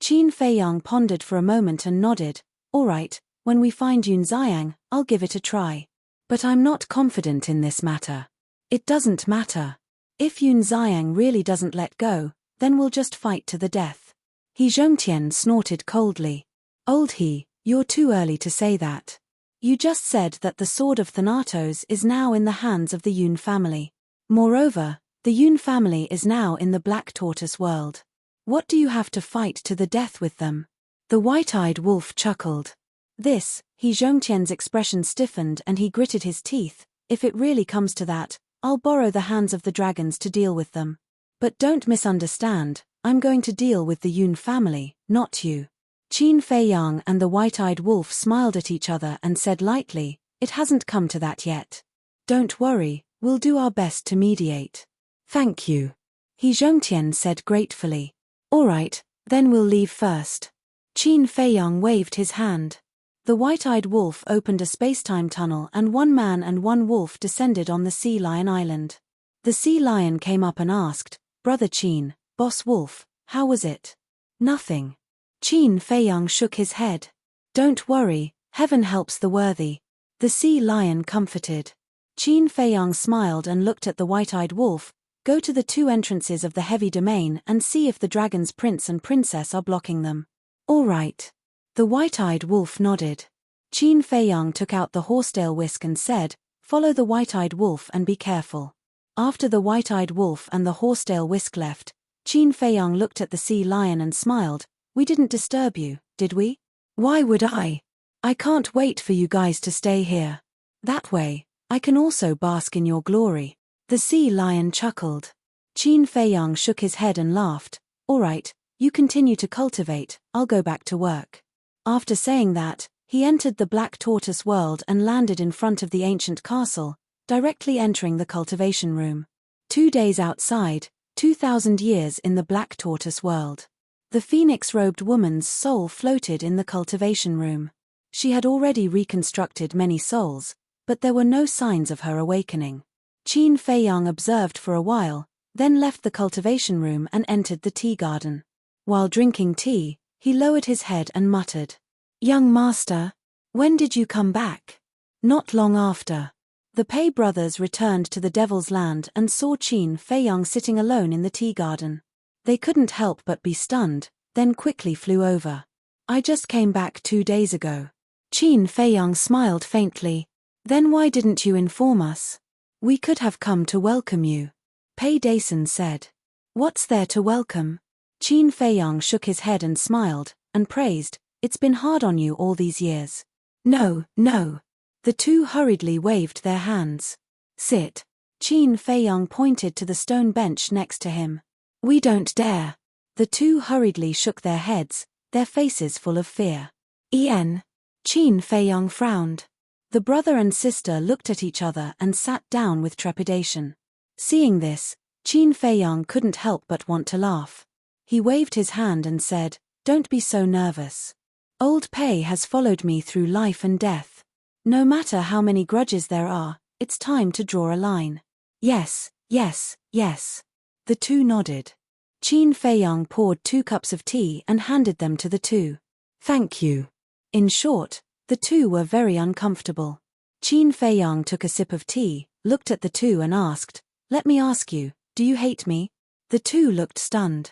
Qin Feiyang pondered for a moment and nodded, all right, when we find Yun Xiang, I'll give it a try. But I'm not confident in this matter. It doesn't matter. If Yun Xiang really doesn't let go, then we'll just fight to the death. He Zhongtian snorted coldly. Old He, you're too early to say that. You just said that the sword of Thanatos is now in the hands of the Yun family. Moreover, the Yun family is now in the Black Tortoise world. What do you have to fight to the death with them? The white-eyed wolf chuckled. This, He Zhongtian's expression stiffened and he gritted his teeth. If it really comes to that, I'll borrow the hands of the dragons to deal with them. But don't misunderstand, I'm going to deal with the Yun family, not you. Qin Feiyang and the white-eyed wolf smiled at each other and said lightly, it hasn't come to that yet. Don't worry, we'll do our best to mediate. Thank you. He Zhongtian said gratefully. All right, then we'll leave first. Qin Feiyang waved his hand. The white-eyed wolf opened a space-time tunnel and one man and one wolf descended on the sea lion island. The sea lion came up and asked, Brother Qin, Boss Wolf, how was it? Nothing. Qin Feiyang shook his head. Don't worry, heaven helps the worthy. The sea lion comforted. Qin Feiyang smiled and looked at the white-eyed wolf. Go to the two entrances of the heavy domain and see if the dragon's prince and princess are blocking them. All right. The white-eyed wolf nodded. Qin Feiyang took out the horsetail whisk and said, follow the white-eyed wolf and be careful. After the white-eyed wolf and the horsetail whisk left, Qin Feiyang looked at the sea lion and smiled. We didn't disturb you, did we? Why would I? I can't wait for you guys to stay here. That way, I can also bask in your glory. The sea lion chuckled. Qin Feiyang shook his head and laughed. All right, you continue to cultivate, I'll go back to work. After saying that, he entered the Black Tortoise world and landed in front of the ancient castle, directly entering the cultivation room. 2 days outside, 2,000 years in the Black Tortoise world. The phoenix-robed woman's soul floated in the cultivation room. She had already reconstructed many souls, but there were no signs of her awakening. Qin Feiyang observed for a while, then left the cultivation room and entered the tea garden. While drinking tea, he lowered his head and muttered, Young master, when did you come back? Not long after. The Pei brothers returned to the Devil's Land and saw Qin Feiyang sitting alone in the tea garden. They couldn't help but be stunned, then quickly flew over. I just came back 2 days ago. Qin Feiyang smiled faintly. Then why didn't you inform us? We could have come to welcome you. Pei Dason said. What's there to welcome? Qin Feiyang shook his head and smiled, and praised, it's been hard on you all these years. No, no. The two hurriedly waved their hands. Sit. Qin Feiyang pointed to the stone bench next to him. We don't dare. The two hurriedly shook their heads, their faces full of fear. Qin Feiyang frowned. The brother and sister looked at each other and sat down with trepidation. Seeing this, Qin Feiyang couldn't help but want to laugh. He waved his hand and said, Don't be so nervous. Old Pei has followed me through life and death. No matter how many grudges there are, it's time to draw a line. Yes, yes, yes. The two nodded. Qin Feiyang poured 2 cups of tea and handed them to the two. Thank you. In short, the two were very uncomfortable. Qin Feiyang took a sip of tea, looked at the two and asked, Let me ask you, do you hate me? The two looked stunned.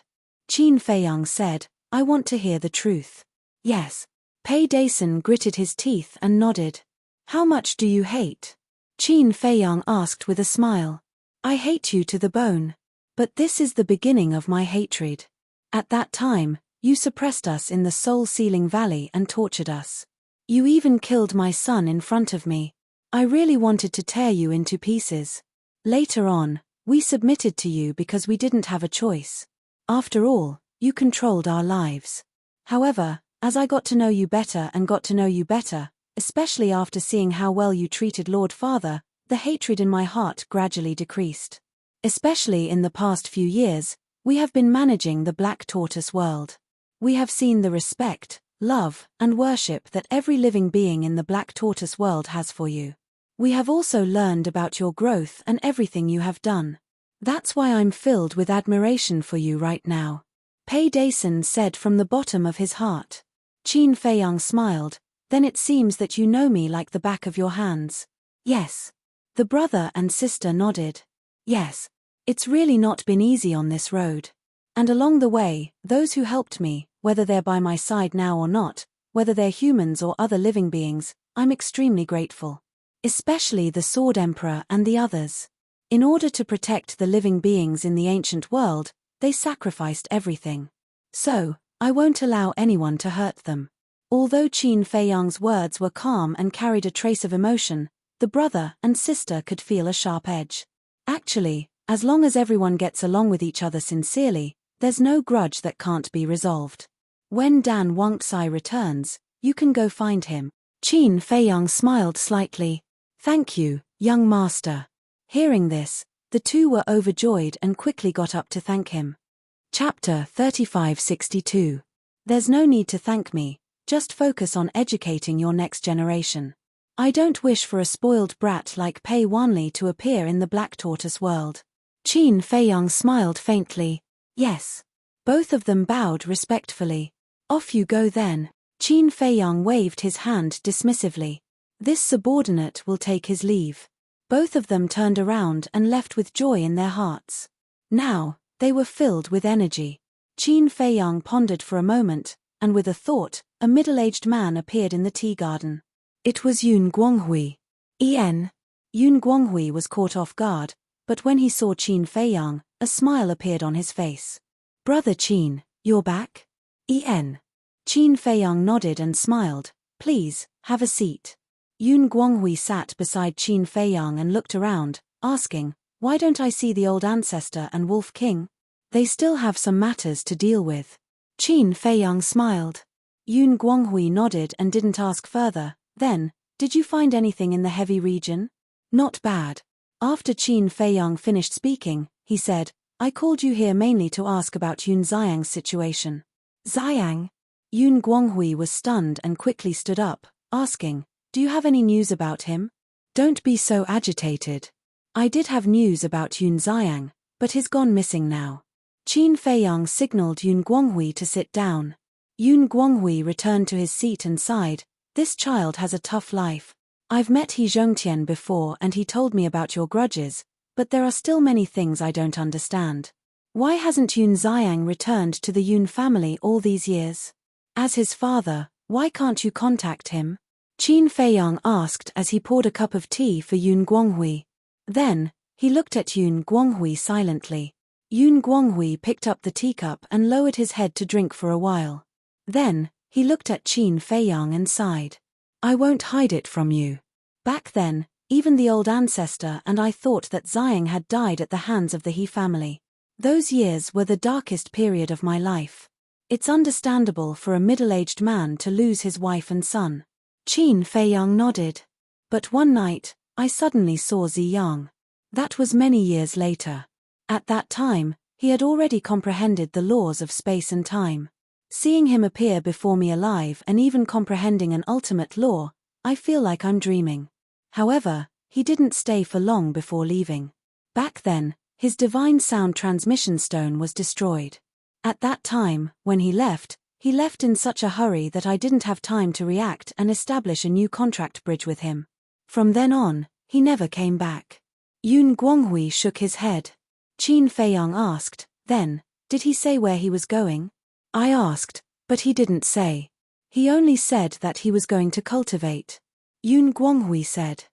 Qin Feiyang said, I want to hear the truth. Yes. Pei Dason gritted his teeth and nodded. How much do you hate? Qin Feiyang asked with a smile. I hate you to the bone. But this is the beginning of my hatred. At that time, you suppressed us in the soul-sealing valley and tortured us. You even killed my son in front of me. I really wanted to tear you into pieces. Later on, we submitted to you because we didn't have a choice. After all, you controlled our lives. However, as I got to know you better and got to know you better, especially after seeing how well you treated Lord Father, the hatred in my heart gradually decreased. Especially in the past few years, we have been managing the Black Tortoise world. We have seen the respect, love, and worship that every living being in the Black Tortoise world has for you. We have also learned about your growth and everything you have done. That's why I'm filled with admiration for you right now. Pei Dason said from the bottom of his heart. Qin Feiyang smiled. Then it seems that you know me like the back of your hands. Yes. The brother and sister nodded. Yes. It's really not been easy on this road. And along the way, those who helped me, whether they're by my side now or not, whether they're humans or other living beings, I'm extremely grateful. Especially the Sword Emperor and the others. In order to protect the living beings in the ancient world, they sacrificed everything. So, I won't allow anyone to hurt them. Although Qin Feiyang's words were calm and carried a trace of emotion, the brother and sister could feel a sharp edge. Actually, as long as everyone gets along with each other sincerely, there's no grudge that can't be resolved. When Dan Wangtsai returns, you can go find him. Qin Feiyang smiled slightly. Thank you, young master. Hearing this, the two were overjoyed and quickly got up to thank him. Chapter 3562. There's no need to thank me, just focus on educating your next generation. I don't wish for a spoiled brat like Pei Wanli to appear in the Black Tortoise world. Qin Feiyang smiled faintly. Yes. Both of them bowed respectfully. Off you go then. Qin Feiyang waved his hand dismissively. This subordinate will take his leave. Both of them turned around and left with joy in their hearts. Now, they were filled with energy. Qin Feiyang pondered for a moment, and with a thought, a middle-aged man appeared in the tea garden. It was Yun Guanghui. Yun Guanghui was caught off guard, but when he saw Qin Feiyang, a smile appeared on his face. Brother Qin, you're back? Qin Feiyang nodded and smiled. Please, have a seat. Yun Guanghui sat beside Qin Feiyang and looked around, asking, why don't I see the old ancestor and Wolf King? They still have some matters to deal with. Qin Feiyang smiled. Yun Guanghui nodded and didn't ask further. Then, did you find anything in the heavy region? Not bad. After Qin Feiyang finished speaking, he said, I called you here mainly to ask about Yun Xiang's situation. Xiang? Yun Guanghui was stunned and quickly stood up, asking, do you have any news about him? Don't be so agitated. I did have news about Yun Xiang, but he's gone missing now. Qin Feiyang signaled Yun Guanghui to sit down. Yun Guanghui returned to his seat and sighed. This child has a tough life. I've met He Zhongtian before and he told me about your grudges, but there are still many things I don't understand. Why hasn't Yun Xiang returned to the Yun family all these years? As his father, why can't you contact him? Qin Feiyang asked as he poured a cup of tea for Yun Guanghui. Then, he looked at Yun Guanghui silently. Yun Guanghui picked up the teacup and lowered his head to drink for a while. Then, he looked at Qin Feiyang and sighed. I won't hide it from you. Back then, even the old ancestor and I thought that Xiang had died at the hands of the He family. Those years were the darkest period of my life. It's understandable for a middle-aged man to lose his wife and son. Qin Feiyang nodded. But one night, I suddenly saw Ziyang. That was many years later. At that time, he had already comprehended the laws of space and time. Seeing him appear before me alive and even comprehending an ultimate law, I feel like I'm dreaming. However, he didn't stay for long before leaving. Back then, his divine sound transmission stone was destroyed. At that time, when he left in such a hurry that I didn't have time to react and establish a new contract bridge with him. From then on, he never came back. Yun Guanghui shook his head. Qin Feiyang asked, then, did he say where he was going? I asked, but he didn't say. He only said that he was going to cultivate. Yun Guanghui said.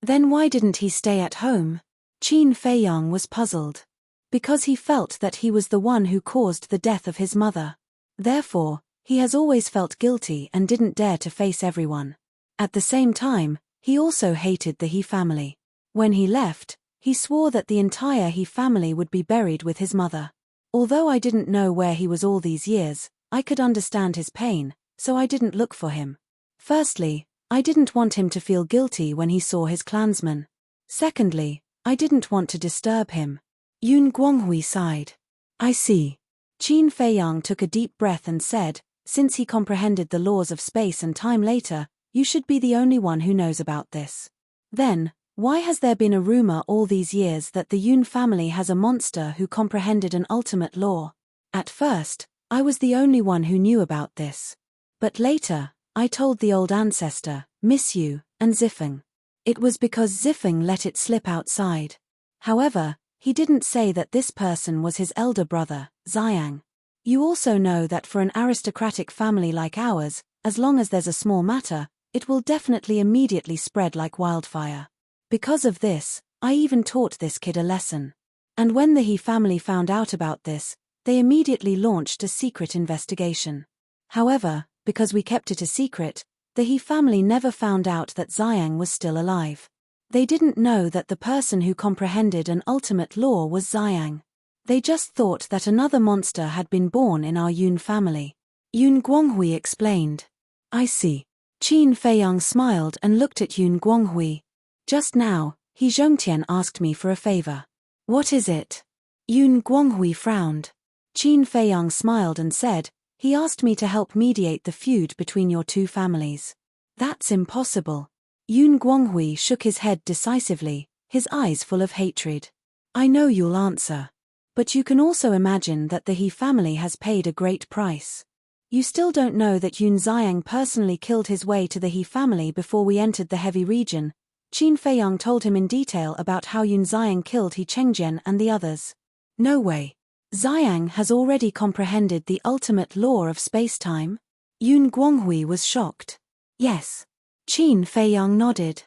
Then why didn't he stay at home? Qin Feiyang was puzzled. Because he felt that he was the one who caused the death of his mother. Therefore, he has always felt guilty and didn't dare to face everyone. At the same time, he also hated the He family. When he left, he swore that the entire He family would be buried with his mother. Although I didn't know where he was all these years, I could understand his pain, so I didn't look for him. Firstly, I didn't want him to feel guilty when he saw his clansmen. Secondly, I didn't want to disturb him. Yun Guanghui sighed. I see. Qin Feiyang took a deep breath and said, Since he comprehended the laws of space and time later, you should be the only one who knows about this. Then, why has there been a rumor all these years that the Yun family has a monster who comprehended an ultimate law? At first, I was the only one who knew about this. But later, I told the old ancestor, Misty, and Zifeng. It was because Zifeng let it slip outside. However, he didn't say that this person was his elder brother, Xiang. You also know that for an aristocratic family like ours, as long as there's a small matter, it will definitely immediately spread like wildfire. Because of this, I even taught this kid a lesson. And when the He family found out about this, they immediately launched a secret investigation. However, because we kept it a secret, the He family never found out that Xiang was still alive. They didn't know that the person who comprehended an ultimate law was Xiang. They just thought that another monster had been born in our Yun family. Yun Guanghui explained. I see. Qin Feiyang smiled and looked at Yun Guanghui. Just now, He Zhongtian asked me for a favor. What is it? Yun Guanghui frowned. Qin Feiyang smiled and said, he asked me to help mediate the feud between your two families. That's impossible. Yun Guanghui shook his head decisively, his eyes full of hatred. I know you'll answer. But you can also imagine that the He family has paid a great price. You still don't know that Yun Xiang personally killed his way to the He family before we entered the heavy region. Qin Feiyang told him in detail about how Yun Xiang killed He Chengjian and the others. No way. Xiang has already comprehended the ultimate law of space-time? Yun Guanghui was shocked. Yes. Qin Feiyang nodded.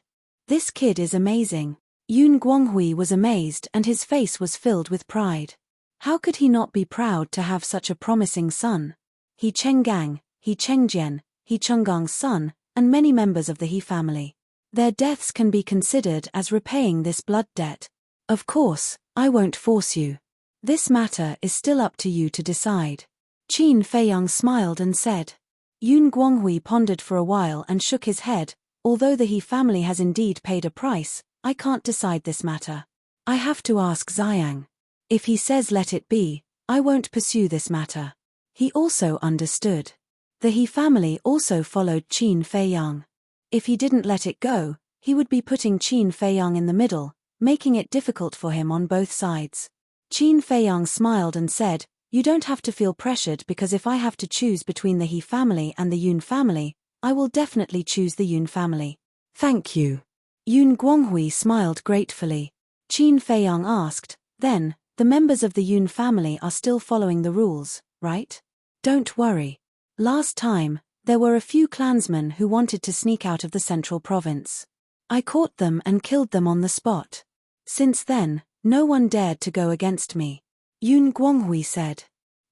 This kid is amazing. Yun Guanghui was amazed and his face was filled with pride. How could he not be proud to have such a promising son? He Chenggang, He Chengjian, He Chunggang's son, and many members of the He family. Their deaths can be considered as repaying this blood debt. Of course, I won't force you. This matter is still up to you to decide. Qin Feiyang smiled and said. Yun Guanghui pondered for a while and shook his head. Although the He family has indeed paid a price, I can't decide this matter. I have to ask Xiang. If he says let it be, I won't pursue this matter. He also understood. The He family also followed Qin Feiyang. If he didn't let it go, he would be putting Qin Feiyang in the middle, making it difficult for him on both sides. Qin Feiyang smiled and said, you don't have to feel pressured because if I have to choose between the He family and the Yun family, I will definitely choose the Yun family. Thank you. Yun Guanghui smiled gratefully. Qin Feiyang asked, then, the members of the Yun family are still following the rules, right? Don't worry. Last time, there were a few clansmen who wanted to sneak out of the central province. I caught them and killed them on the spot. Since then, no one dared to go against me. Yun Guanghui said.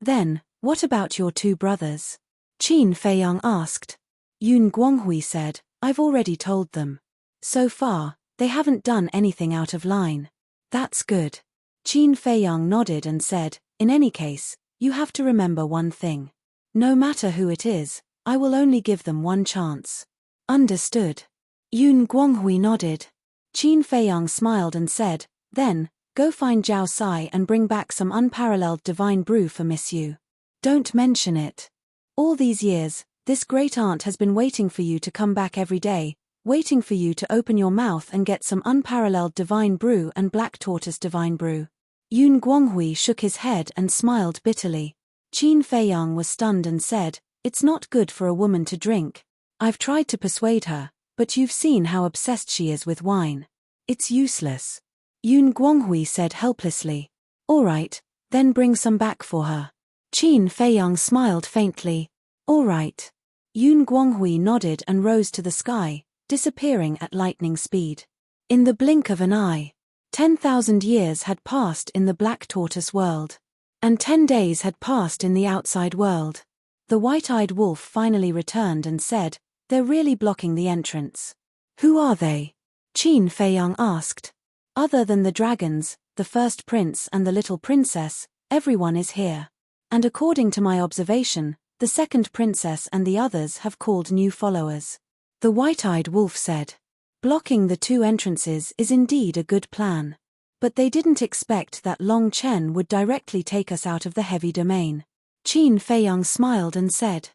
Then, what about your two brothers? Qin Feiyang asked. Yun Guanghui said, I've already told them. So far, they haven't done anything out of line. That's good. Qin Feiyang nodded and said, in any case, you have to remember one thing. No matter who it is, I will only give them one chance. Understood. Yun Guanghui nodded. Qin Feiyang smiled and said, then, go find Zhao Sai and bring back some unparalleled divine brew for Miss Yu. Don't mention it. All these years, this great aunt has been waiting for you to come back every day, waiting for you to open your mouth and get some unparalleled divine brew and black tortoise divine brew. Yun Guanghui shook his head and smiled bitterly. Qin Feiyang was stunned and said, it's not good for a woman to drink. I've tried to persuade her, but you've seen how obsessed she is with wine. It's useless. Yun Guanghui said helplessly. All right, then bring some back for her. Qin Feiyang smiled faintly. All right. Yun Guanghui nodded and rose to the sky, disappearing at lightning speed. In the blink of an eye, 10,000 years had passed in the Black Tortoise world. And 10 days had passed in the outside world. The white-eyed wolf finally returned and said, they're really blocking the entrance. Who are they? Qin Feiyang asked. Other than the dragons, the first prince and the little princess, everyone is here. And according to my observation, the second princess and the others have called new followers. The white-eyed wolf said. Blocking the two entrances is indeed a good plan. But they didn't expect that Long Chen would directly take us out of the heavy domain. Qin Feiyang smiled and said.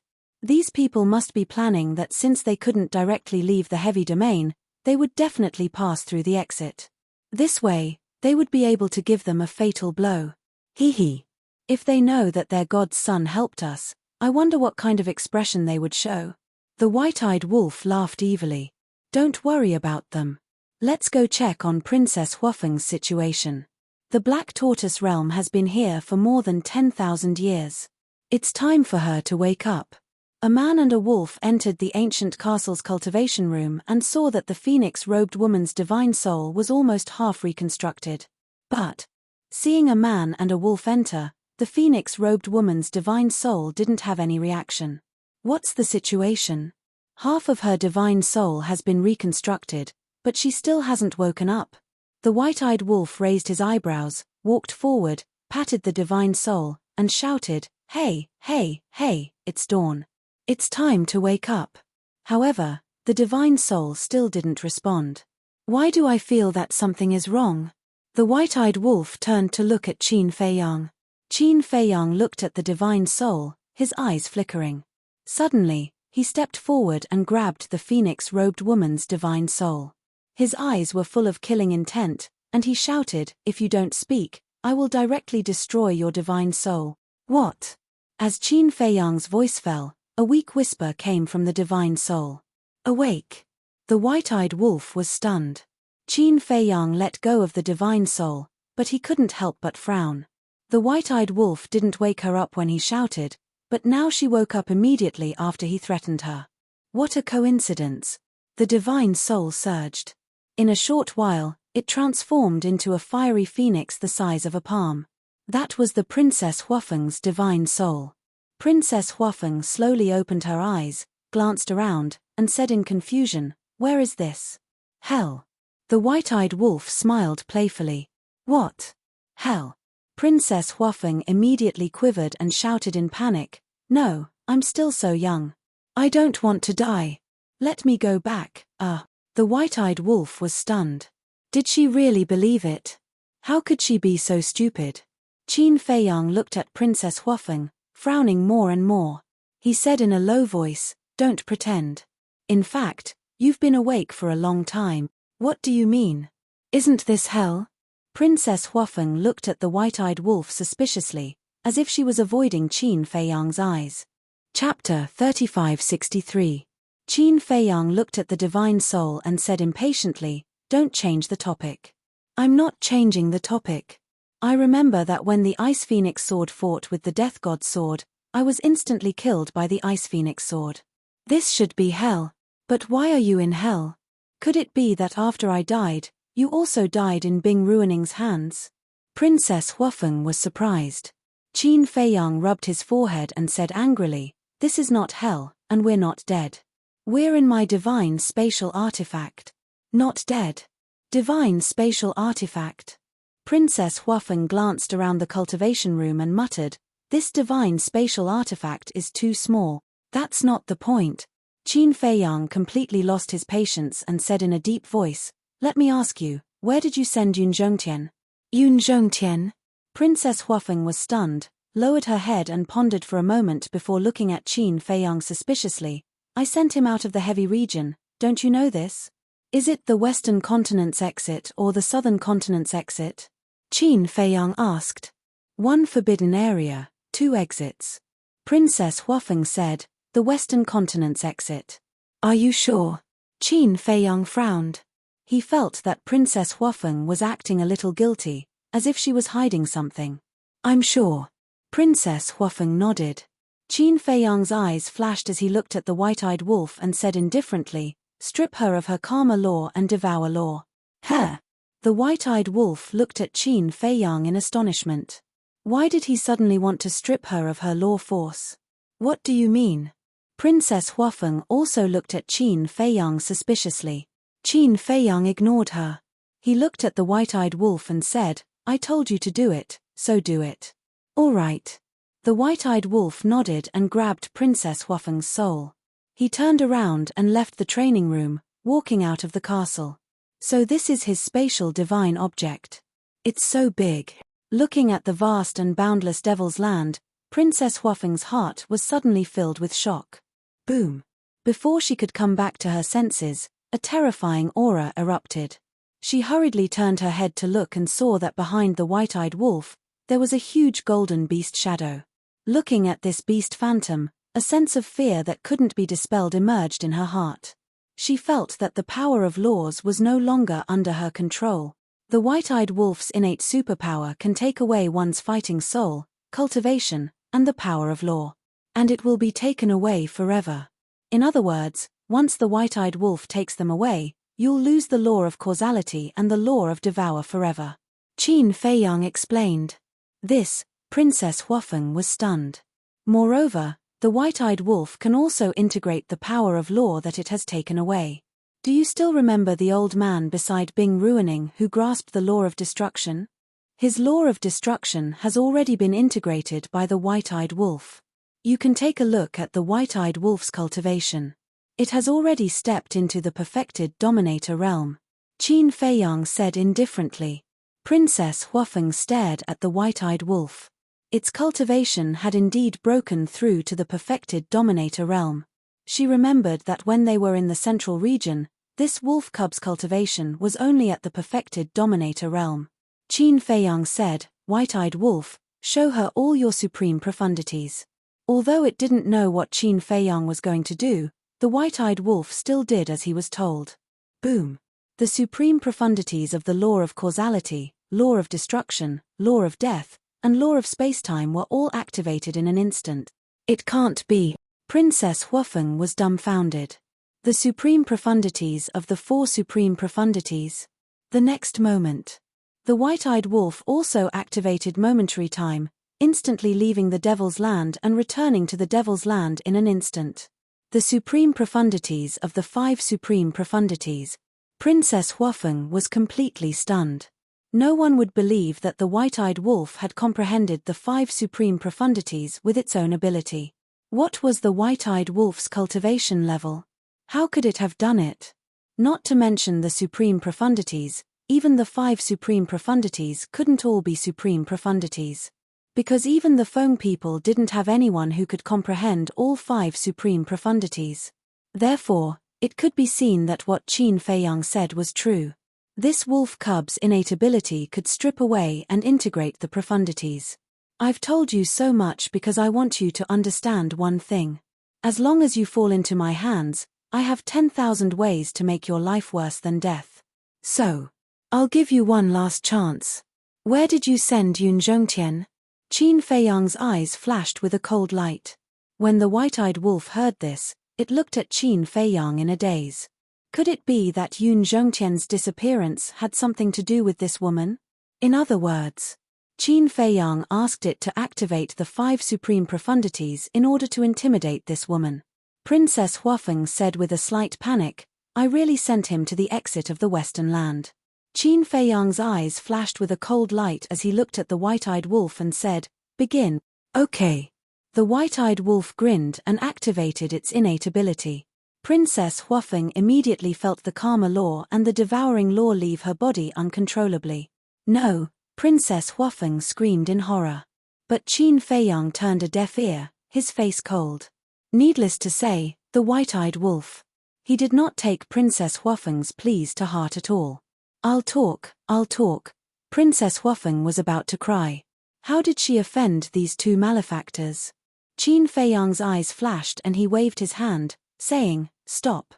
These people must be planning that since they couldn't directly leave the heavy domain, they would definitely pass through the exit. This way, they would be able to give them a fatal blow. Hee hee. If they know that their god's son helped us, I wonder what kind of expression they would show. The white-eyed wolf laughed evilly. Don't worry about them. Let's go check on Princess Huafeng's situation. The Black Tortoise realm has been here for more than 10,000 years. It's time for her to wake up. A man and a wolf entered the ancient castle's cultivation room and saw that the phoenix-robed woman's divine soul was almost half reconstructed. But, seeing a man and a wolf enter, the phoenix-robed woman's divine soul didn't have any reaction. What's the situation? Half of her divine soul has been reconstructed, but she still hasn't woken up. The white-eyed wolf raised his eyebrows, walked forward, patted the divine soul, and shouted, "Hey, hey, hey, it's dawn. It's time to wake up." However, the divine soul still didn't respond. Why do I feel that something is wrong? The white-eyed wolf turned to look at Qin Feiyang. Qin Feiyang looked at the divine soul, his eyes flickering. Suddenly, he stepped forward and grabbed the phoenix-robed woman's divine soul. His eyes were full of killing intent, and he shouted, "If you don't speak, I will directly destroy your divine soul." What? As Qin Feiyang's voice fell, a weak whisper came from the divine soul. "Awake." The white-eyed wolf was stunned. Qin Feiyang let go of the divine soul, but he couldn't help but frown. The white-eyed wolf didn't wake her up when he shouted, but now she woke up immediately after he threatened her. What a coincidence. The divine soul surged. In a short while, it transformed into a fiery phoenix the size of a palm. That was the Princess Huafeng's divine soul. Princess Huafeng slowly opened her eyes, glanced around, and said in confusion, "Where is this? Hell." The white-eyed wolf smiled playfully. "What? Hell?" Princess Huafeng immediately quivered and shouted in panic, "No, I'm still so young. I don't want to die. Let me go back." The white-eyed wolf was stunned. Did she really believe it? How could she be so stupid? Qin Feiyang looked at Princess Huafeng, frowning more and more. He said in a low voice, "Don't pretend. In fact, you've been awake for a long time." "What do you mean? Isn't this hell?" Princess Huafeng looked at the white-eyed wolf suspiciously, as if she was avoiding Qin Feiyang's eyes. Chapter 3563. Qin Feiyang looked at the divine soul and said impatiently, "Don't change the topic." "I'm not changing the topic. I remember that when the Ice Phoenix sword fought with the Death God's sword, I was instantly killed by the Ice Phoenix sword. This should be hell. But why are you in hell? Could it be that after I died, you also died in Bing Ruining's hands?" Princess Huafeng was surprised. Qin Feiyang rubbed his forehead and said angrily, "This is not hell, and we're not dead. We're in my divine spatial artifact." "Not dead? Divine spatial artifact?" Princess Huafeng glanced around the cultivation room and muttered, "This divine spatial artifact is too small. That's not the point." Qin Feiyang completely lost his patience and said in a deep voice, "Let me ask you, where did you send Yun Zhongtian?" "Yun Zhongtian?" Princess Huafeng was stunned, lowered her head and pondered for a moment before looking at Qin Feiyang suspiciously. "I sent him out of the heavy region, don't you know this? Is it the Western Continent's exit or the Southern Continent's exit?" Qin Feiyang asked. "One forbidden area, 2 exits." Princess Huafeng said, "The Western Continent's exit." "Are you sure?" Qin Feiyang frowned. He felt that Princess Huafeng was acting a little guilty, as if she was hiding something. "I'm sure." Princess Huafeng nodded. Qin Feiyang's eyes flashed as he looked at the white-eyed wolf and said indifferently, "Strip her of her karma law and devour law." "Huh?" The white-eyed wolf looked at Qin Feiyang in astonishment. Why did he suddenly want to strip her of her law force? "What do you mean?" Princess Huafeng also looked at Qin Feiyang suspiciously. Qin Feiyang ignored her. He looked at the white-eyed wolf and said, "I told you to do it, so do it." "All right." The white-eyed wolf nodded and grabbed Princess Huafeng's soul. He turned around and left the training room, walking out of the castle. So this is his spatial divine object. It's so big. Looking at the vast and boundless Devil's Land, Princess Huafeng's heart was suddenly filled with shock. Boom. Before she could come back to her senses, a terrifying aura erupted. She hurriedly turned her head to look and saw that behind the white-eyed wolf, there was a huge golden beast shadow. Looking at this beast phantom, a sense of fear that couldn't be dispelled emerged in her heart. She felt that the power of laws was no longer under her control. The white-eyed wolf's innate superpower can take away one's fighting soul, cultivation, and the power of law. And it will be taken away forever. In other words, once the white-eyed wolf takes them away, you'll lose the law of causality and the law of devour forever. Qin Feiyang explained. This, Princess Huafeng was stunned. Moreover, the white-eyed wolf can also integrate the power of law that it has taken away. Do you still remember the old man beside Bing Ruining who grasped the law of destruction? His law of destruction has already been integrated by the white-eyed wolf. You can take a look at the white-eyed wolf's cultivation. It has already stepped into the perfected dominator realm. Qin Feiyang said indifferently. Princess Huafeng stared at the white-eyed wolf. Its cultivation had indeed broken through to the perfected dominator realm. She remembered that when they were in the central region, this wolf cub's cultivation was only at the perfected dominator realm. Qin Feiyang said, White-eyed wolf, show her all your supreme profundities. Although it didn't know what Qin Feiyang was going to do, the white-eyed wolf still did as he was told. Boom. The supreme profundities of the law of causality, law of destruction, law of death, and law of spacetime were all activated in an instant. It can't be. Princess Huafeng was dumbfounded. The supreme profundities of the four supreme profundities. The next moment. The white-eyed wolf also activated momentary time, instantly leaving the Devil's Land and returning to the Devil's Land in an instant. The supreme profundities of the five supreme profundities. Princess Huafeng was completely stunned. No one would believe that the white-eyed wolf had comprehended the five supreme profundities with its own ability. What was the white-eyed wolf's cultivation level? How could it have done it? Not to mention the supreme profundities, even the five supreme profundities couldn't all be supreme profundities. Because even the Feng people didn't have anyone who could comprehend all five supreme profundities. Therefore, it could be seen that what Qin Feiyang said was true. This wolf cub's innate ability could strip away and integrate the profundities. I've told you so much because I want you to understand one thing. As long as you fall into my hands, I have 10,000 ways to make your life worse than death. So, I'll give you one last chance. Where did you send Yun Zhongtian? Qin Feiyang's eyes flashed with a cold light. When the white-eyed wolf heard this, it looked at Qin Feiyang in a daze. Could it be that Yun Zhongtian's disappearance had something to do with this woman? In other words, Qin Feiyang asked it to activate the five supreme profundities in order to intimidate this woman. Princess Huafeng said with a slight panic, I really sent him to the exit of the Western Land. Qin Feiyang's eyes flashed with a cold light as he looked at the white-eyed wolf and said, Begin. Okay. The white-eyed wolf grinned and activated its innate ability. Princess Huafeng immediately felt the karma law and the devouring law leave her body uncontrollably. No, Princess Huafeng screamed in horror. But Qin Feiyang turned a deaf ear, his face cold. Needless to say, the white-eyed wolf. He did not take Princess Huafeng's pleas to heart at all. I'll talk. Princess Huafeng was about to cry. How did she offend these two malefactors? Qin Feiyang's eyes flashed and he waved his hand, saying, Stop.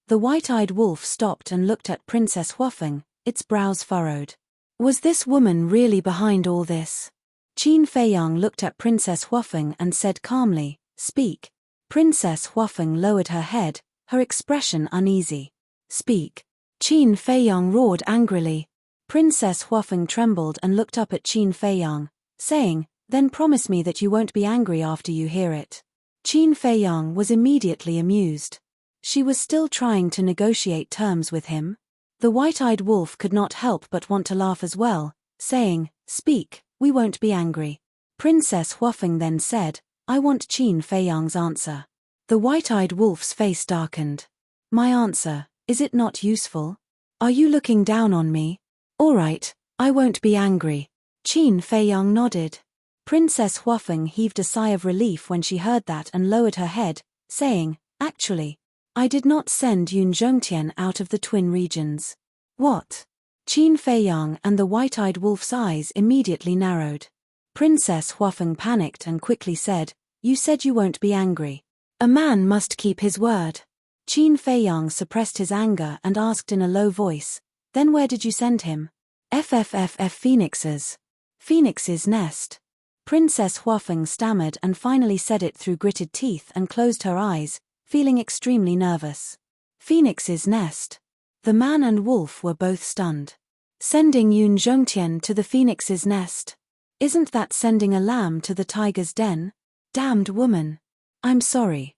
The white-eyed wolf stopped and looked at Princess Huafeng, its brows furrowed. Was this woman really behind all this? Qin Feiyang looked at Princess Huafeng and said calmly, Speak. Princess Huafeng lowered her head, her expression uneasy. Speak. Qin Feiyang roared angrily. Princess Huafeng trembled and looked up at Qin Feiyang, saying, Then promise me that you won't be angry after you hear it. Qin Feiyang was immediately amused. She was still trying to negotiate terms with him. The white-eyed wolf could not help but want to laugh as well, saying, Speak, we won't be angry. Princess Huafeng then said, I want Qin Feiyang's answer. The white-eyed wolf's face darkened. My answer, is it not useful? Are you looking down on me? All right, I won't be angry. Qin Feiyang nodded. Princess Huafeng heaved a sigh of relief when she heard that and lowered her head, saying, Actually, I did not send Yun Zhongtian out of the twin regions. What? Qin Feiyang and the white-eyed wolf's eyes immediately narrowed. Princess Huafeng panicked and quickly said, "You said you won't be angry. A man must keep his word." Qin Feiyang suppressed his anger and asked in a low voice, "Then where did you send him?" "FFFF Phoenix's. Phoenix's nest." Princess Huafeng stammered and finally said it through gritted teeth and closed her eyes, feeling extremely nervous. Phoenix's nest. The man and wolf were both stunned. Sending Yun Zhongtian to the Phoenix's nest? Isn't that sending a lamb to the tiger's den? Damned woman. I'm sorry.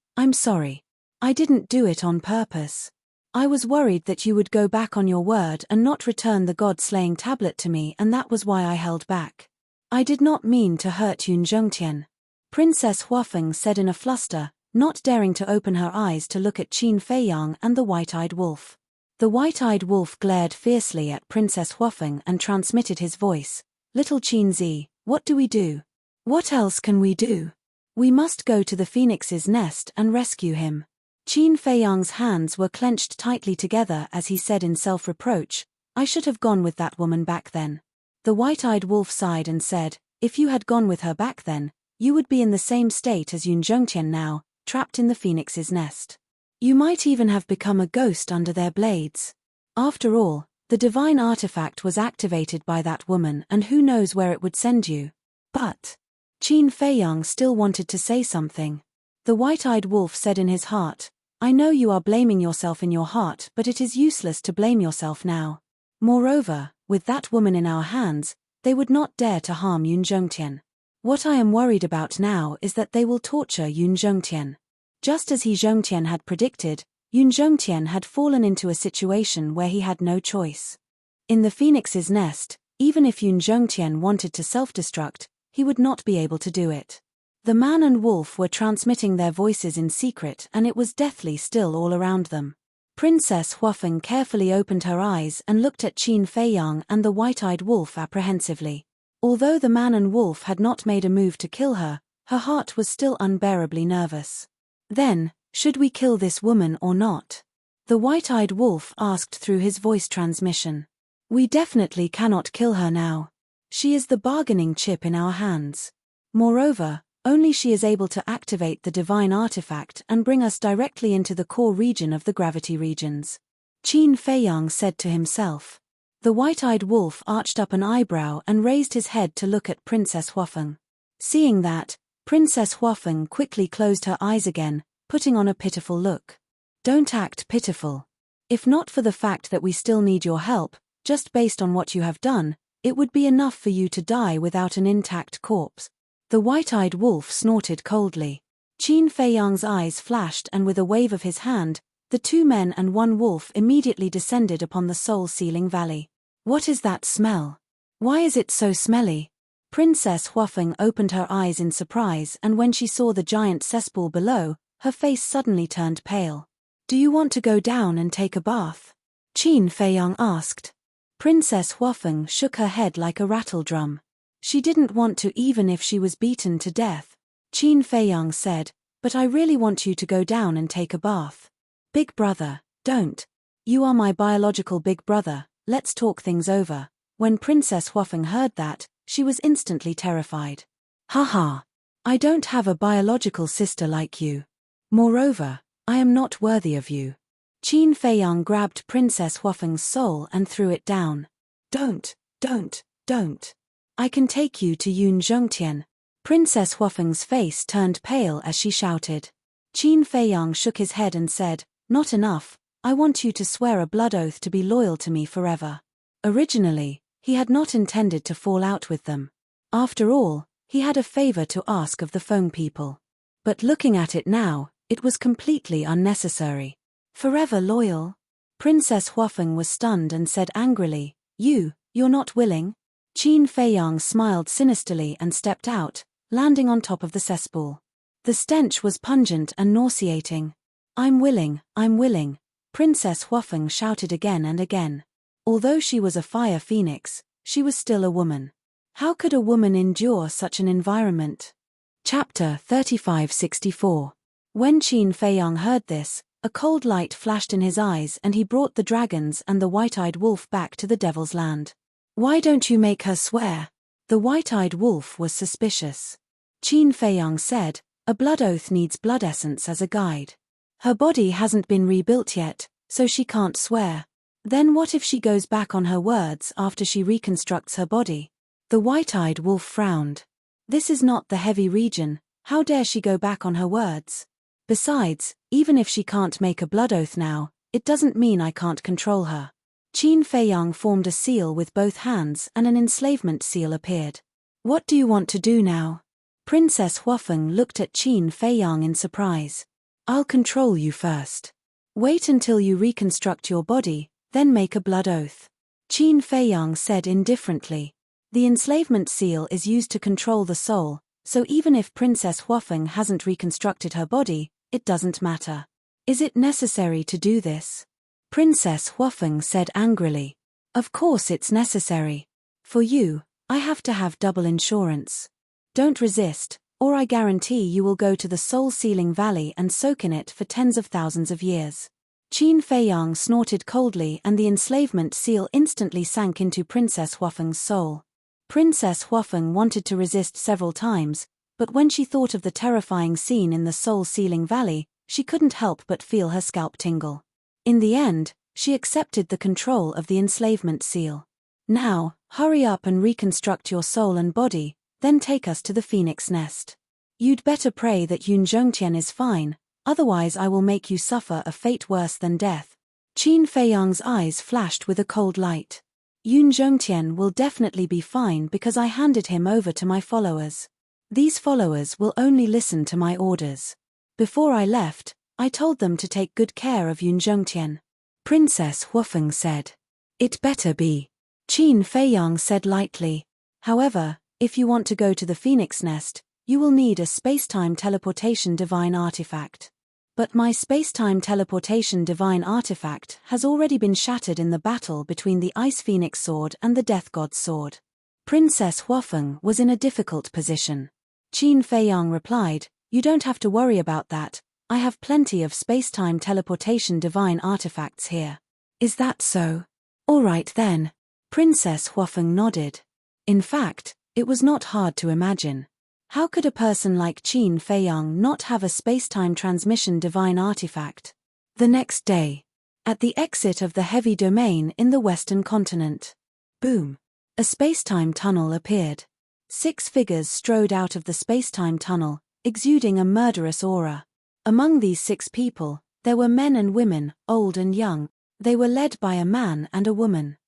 I didn't do it on purpose. I was worried that you would go back on your word and not return the god-slaying tablet to me, and that was why I held back. I did not mean to hurt Yun Zhongtian. Princess Huafeng said in a fluster, not daring to open her eyes to look at Qin Feiyang and the white-eyed wolf. The white-eyed wolf glared fiercely at Princess Huafeng and transmitted his voice. "Little Qin Zi, what do we do? What else can we do? We must go to the Phoenix's nest and rescue him." Qin Feiyang's hands were clenched tightly together as he said in self-reproach, "I should have gone with that woman back then." The white-eyed wolf sighed and said, "If you had gone with her back then, you would be in the same state as Yun Zhongtian now, trapped in the Phoenix's nest. You might even have become a ghost under their blades. After all, the divine artifact was activated by that woman, and who knows where it would send you." But Qin Feiyang still wanted to say something. The white-eyed wolf said in his heart, "I know you are blaming yourself in your heart, but it is useless to blame yourself now. Moreover, with that woman in our hands, they would not dare to harm Yun Zhongtian. What I am worried about now is that they will torture Yun Zhongtian." Just as He Zhongtian had predicted, Yun Zhongtian had fallen into a situation where he had no choice. In the Phoenix's nest, even if Yun Zhongtian wanted to self-destruct, he would not be able to do it. The man and wolf were transmitting their voices in secret, and it was deathly still all around them. Princess Huafeng carefully opened her eyes and looked at Qin Feiyang and the white-eyed wolf apprehensively. Although the man and wolf had not made a move to kill her, her heart was still unbearably nervous. "Then, should we kill this woman or not?" the white-eyed wolf asked through his voice transmission. "We definitely cannot kill her now. She is the bargaining chip in our hands. Moreover, only she is able to activate the divine artifact and bring us directly into the core region of the gravity regions," Qin Feiyang said to himself. The white-eyed wolf arched up an eyebrow and raised his head to look at Princess Huafeng. Seeing that, Princess Huafeng quickly closed her eyes again, putting on a pitiful look. "Don't act pitiful. If not for the fact that we still need your help, just based on what you have done, it would be enough for you to die without an intact corpse." The white-eyed wolf snorted coldly. Qin Feiyang's eyes flashed, and with a wave of his hand, the two men and one wolf immediately descended upon the soul-sealing valley. "What is that smell? Why is it so smelly?" Princess Huafeng opened her eyes in surprise, and when she saw the giant cesspool below, her face suddenly turned pale. "Do you want to go down and take a bath?" Qin Feiyang asked. Princess Huafeng shook her head like a rattle-drum. She didn't want to, even if she was beaten to death. Qin Feiyang said, "But I really want you to go down and take a bath." "Big brother, don't. You are my biological big brother, let's talk things over." When Princess Huafeng heard that, she was instantly terrified. "Haha. I don't have a biological sister like you. Moreover, I am not worthy of you." Qin Feiyang grabbed Princess Huafeng's soul and threw it down. Don't. I can take you to Yun Zhongtian." Princess Huafeng's face turned pale as she shouted. Qin Feiyang shook his head and said, "Not enough, I want you to swear a blood oath to be loyal to me forever." Originally, he had not intended to fall out with them. After all, he had a favor to ask of the Feng people. But looking at it now, it was completely unnecessary. "Forever loyal?" Princess Huafeng was stunned and said angrily, You're not willing?" Qin Feiyang smiled sinisterly and stepped out, landing on top of the cesspool. The stench was pungent and nauseating. I'm willing," Princess Huafeng shouted again and again. Although she was a fire phoenix, she was still a woman. How could a woman endure such an environment? Chapter 3564. When Qin Feiyang heard this, a cold light flashed in his eyes and he brought the dragons and the white-eyed wolf back to the Devil's Land. Why don't you make her swear? The white-eyed wolf was suspicious. Qin Feiyang said, a blood oath needs blood essence as a guide. Her body hasn't been rebuilt yet, so she can't swear. Then what if she goes back on her words after she reconstructs her body? The white-eyed wolf frowned. This is not the heavy region, how dare she go back on her words? Besides, even if she can't make a blood oath now, it doesn't mean I can't control her. Qin Feiyang formed a seal with both hands and an enslavement seal appeared. What do you want to do now? Princess Huafeng looked at Qin Feiyang in surprise. I'll control you first. Wait until you reconstruct your body, then make a blood oath. Qin Feiyang said indifferently. The enslavement seal is used to control the soul, so even if Princess Huafeng hasn't reconstructed her body, it doesn't matter. Is it necessary to do this? Princess Huafeng said angrily. Of course it's necessary. For you, I have to have double insurance. Don't resist, or I guarantee you will go to the soul-sealing valley and soak in it for tens of thousands of years. Qin Feiyang snorted coldly and the enslavement seal instantly sank into Princess Huafeng's soul. Princess Huafeng wanted to resist several times, but when she thought of the terrifying scene in the soul-sealing valley, she couldn't help but feel her scalp tingle. In the end, she accepted the control of the enslavement seal. Now, hurry up and reconstruct your soul and body, then take us to the phoenix nest. You'd better pray that Yun Zhongtian is fine, otherwise I will make you suffer a fate worse than death. Qin Feiyang's eyes flashed with a cold light. Yun Zhongtian will definitely be fine because I handed him over to my followers. These followers will only listen to my orders. Before I left, I told them to take good care of Yun Zhongtian. Princess Huafeng said. It better be. Qin Feiyang said lightly. However, if you want to go to the phoenix nest, you will need a space-time teleportation divine artifact. But my space-time teleportation divine artifact has already been shattered in the battle between the Ice Phoenix sword and the Death God's sword. Princess Huafeng was in a difficult position. Qin Feiyang replied, you don't have to worry about that, I have plenty of space-time teleportation divine artifacts here. Is that so? All right then. Princess Huafeng nodded. In fact, it was not hard to imagine. How could a person like Qin Feiyang not have a space-time transmission divine artifact? The next day, at the exit of the heavy domain in the western continent. Boom! A space-time tunnel appeared. 6 figures strode out of the space-time tunnel, exuding a murderous aura. Among these 6 people, there were men and women, old and young. They were led by a man and a woman.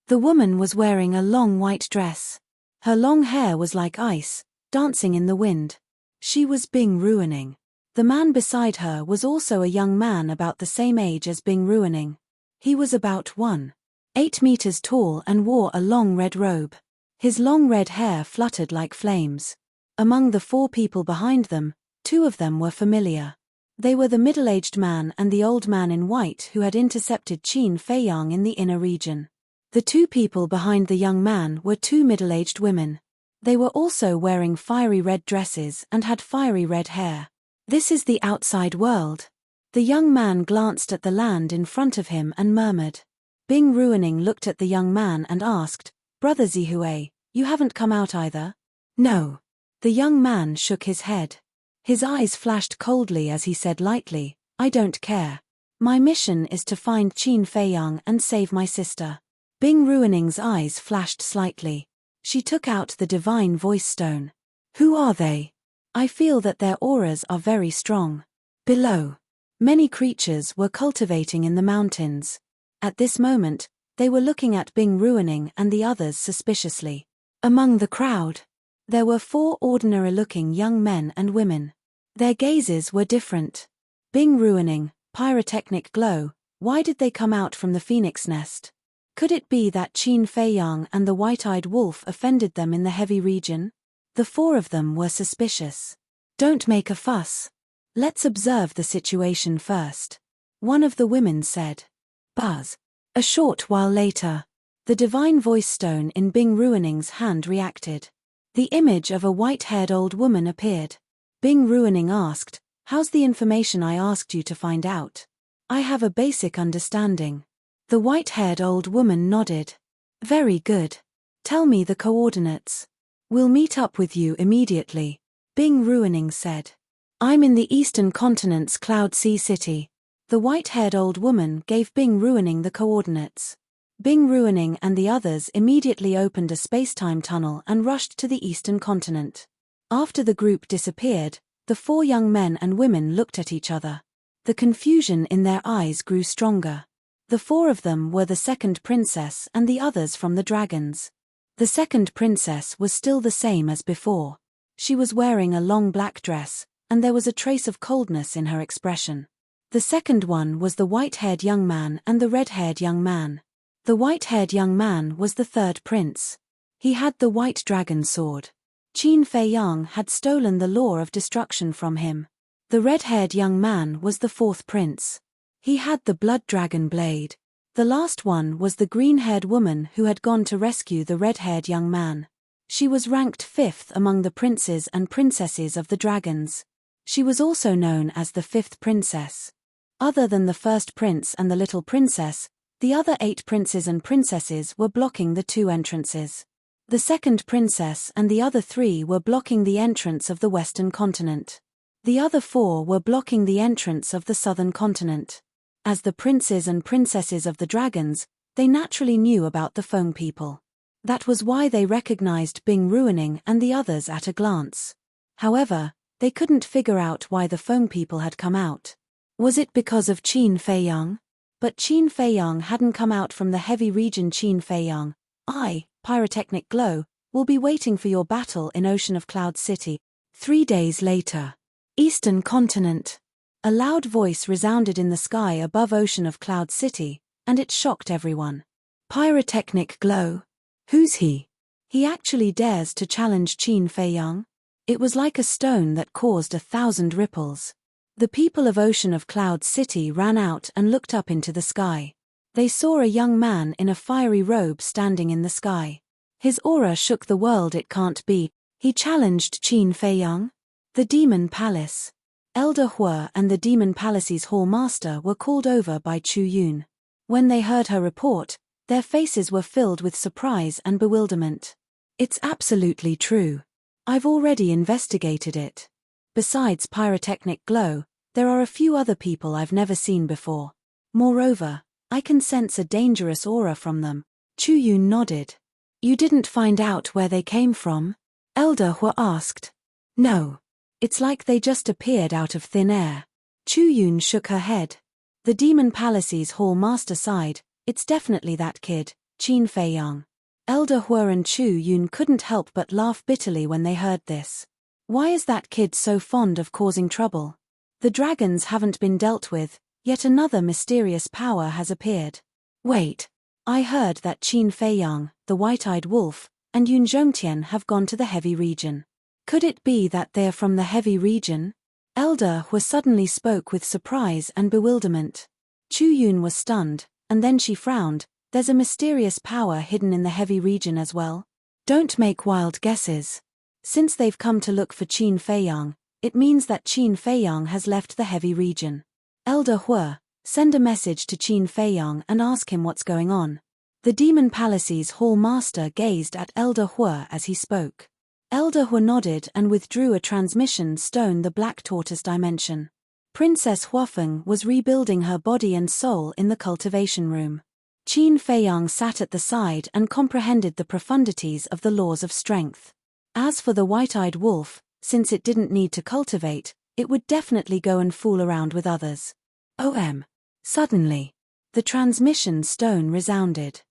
The woman was wearing a long white dress. Her long hair was like ice, dancing in the wind. She was Bing Ruining. The man beside her was also a young man about the same age as Bing Ruining. He was about 1.8 meters tall and wore a long red robe. His long red hair fluttered like flames. Among the 4 people behind them, 2 of them were familiar. They were the middle-aged man and the old man in white who had intercepted Qin Feiyang in the inner region. The 2 people behind the young man were 2 middle-aged women. They were also wearing fiery red dresses and had fiery red hair. This is the outside world. The young man glanced at the land in front of him and murmured. Bing Ruining looked at the young man and asked, Brother Zihue, you haven't come out either? No. The young man shook his head. His eyes flashed coldly as he said lightly, I don't care. My mission is to find Qin Feiyang and save my sister. Bing Ruining's eyes flashed slightly. She took out the divine voice stone. Who are they? I feel that their auras are very strong. Below, many creatures were cultivating in the mountains. At this moment, they were looking at Bing Ruining and the others suspiciously. Among the crowd, there were 4 ordinary-looking young men and women. Their gazes were different. Bing Ruining, pyrotechnic glow, why did they come out from the phoenix nest? Could it be that Qin Feiyang and the white-eyed wolf offended them in the heavy region? The 4 of them were suspicious. Don't make a fuss. Let's observe the situation first. One of the women said. Buzz. A short while later, the divine voice stone in Bing Ruining's hand reacted. The image of a white-haired old woman appeared. Bing Ruining asked, How's the information I asked you to find out? I have a basic understanding. The white-haired old woman nodded. Very good. Tell me the coordinates. We'll meet up with you immediately, Bing Ruining said. I'm in the eastern continent's Cloud Sea City. The white-haired old woman gave Bing Ruining the coordinates. Bing Ruining and the others immediately opened a space-time tunnel and rushed to the eastern continent. After the group disappeared, the four young men and women looked at each other. The confusion in their eyes grew stronger. The four of them were the second princess and the others from the dragons. The second princess was still the same as before. She was wearing a long black dress, and there was a trace of coldness in her expression. The second one was the white-haired young man and the red-haired young man. The white-haired young man was the third prince. He had the white dragon sword. Qin Fei Yang had stolen the law of destruction from him. The red-haired young man was the fourth prince. He had the blood dragon blade. The last one was the green-haired woman who had gone to rescue the red-haired young man. She was ranked fifth among the princes and princesses of the dragons. She was also known as the fifth princess. Other than the first prince and the little princess, the other 8 princes and princesses were blocking the 2 entrances. The second princess and the other 3 were blocking the entrance of the western continent. The other 4 were blocking the entrance of the southern continent. As the princes and princesses of the dragons, they naturally knew about the Feng people. That was why they recognized Bing Ruining and the others at a glance. However, they couldn't figure out why the Feng people had come out. Was it because of Qin Fei Yang? But Qin Fei Yang hadn't come out from the heavy region. Qin Fei Yang, Pyrotechnic Glow, will be waiting for your battle in Ocean of Cloud City. 3 days later. Eastern Continent. A loud voice resounded in the sky above Ocean of Cloud City, and it shocked everyone. Pyrotechnic Glow. Who's he? He actually dares to challenge Qin Fei Yang? It was like a stone that caused 1,000 ripples. The people of Ocean of Cloud City ran out and looked up into the sky. They saw a young man in a fiery robe standing in the sky. His aura shook the world. It can't be. He challenged Qin Fei Yang? The Demon Palace. Elder Hua and the Demon Palace's Hall Master were called over by Chu Yun. When they heard her report, their faces were filled with surprise and bewilderment. It's absolutely true. I've already investigated it. Besides Pyrotechnic Glow, there are a few other people I've never seen before. Moreover, I can sense a dangerous aura from them. Chu Yun nodded. You didn't find out where they came from? Elder Hua asked. No. It's like they just appeared out of thin air. Chu Yun shook her head. The Demon Palace's Hall Master sighed. It's definitely that kid, Qin Fei Yang. Elder Hua and Chu Yun couldn't help but laugh bitterly when they heard this. Why is that kid so fond of causing trouble? The dragons haven't been dealt with, yet another mysterious power has appeared. Wait. I heard that Qin Fei Yang, the white-eyed wolf, and Yun Zhongtian have gone to the heavy region. Could it be that they're from the heavy region? Elder Hua suddenly spoke with surprise and bewilderment. Chu Yun was stunned, and then she frowned. There's a mysterious power hidden in the heavy region as well. Don't make wild guesses. Since they've come to look for Qin Fei Yang, it means that Qin Fei Yang has left the heavy region. Elder Hua, send a message to Qin Fei Yang and ask him what's going on. The Demon Palace's Hall Master gazed at Elder Hua as he spoke. Elder Hua nodded and withdrew a transmission stone, the Black Tortoise Dimension. Princess Huafeng was rebuilding her body and soul in the cultivation room. Qin Fei Yang sat at the side and comprehended the profundities of the laws of strength. As for the white-eyed wolf, since it didn't need to cultivate, it would definitely go and fool around with others. Suddenly, the transmission stone resounded.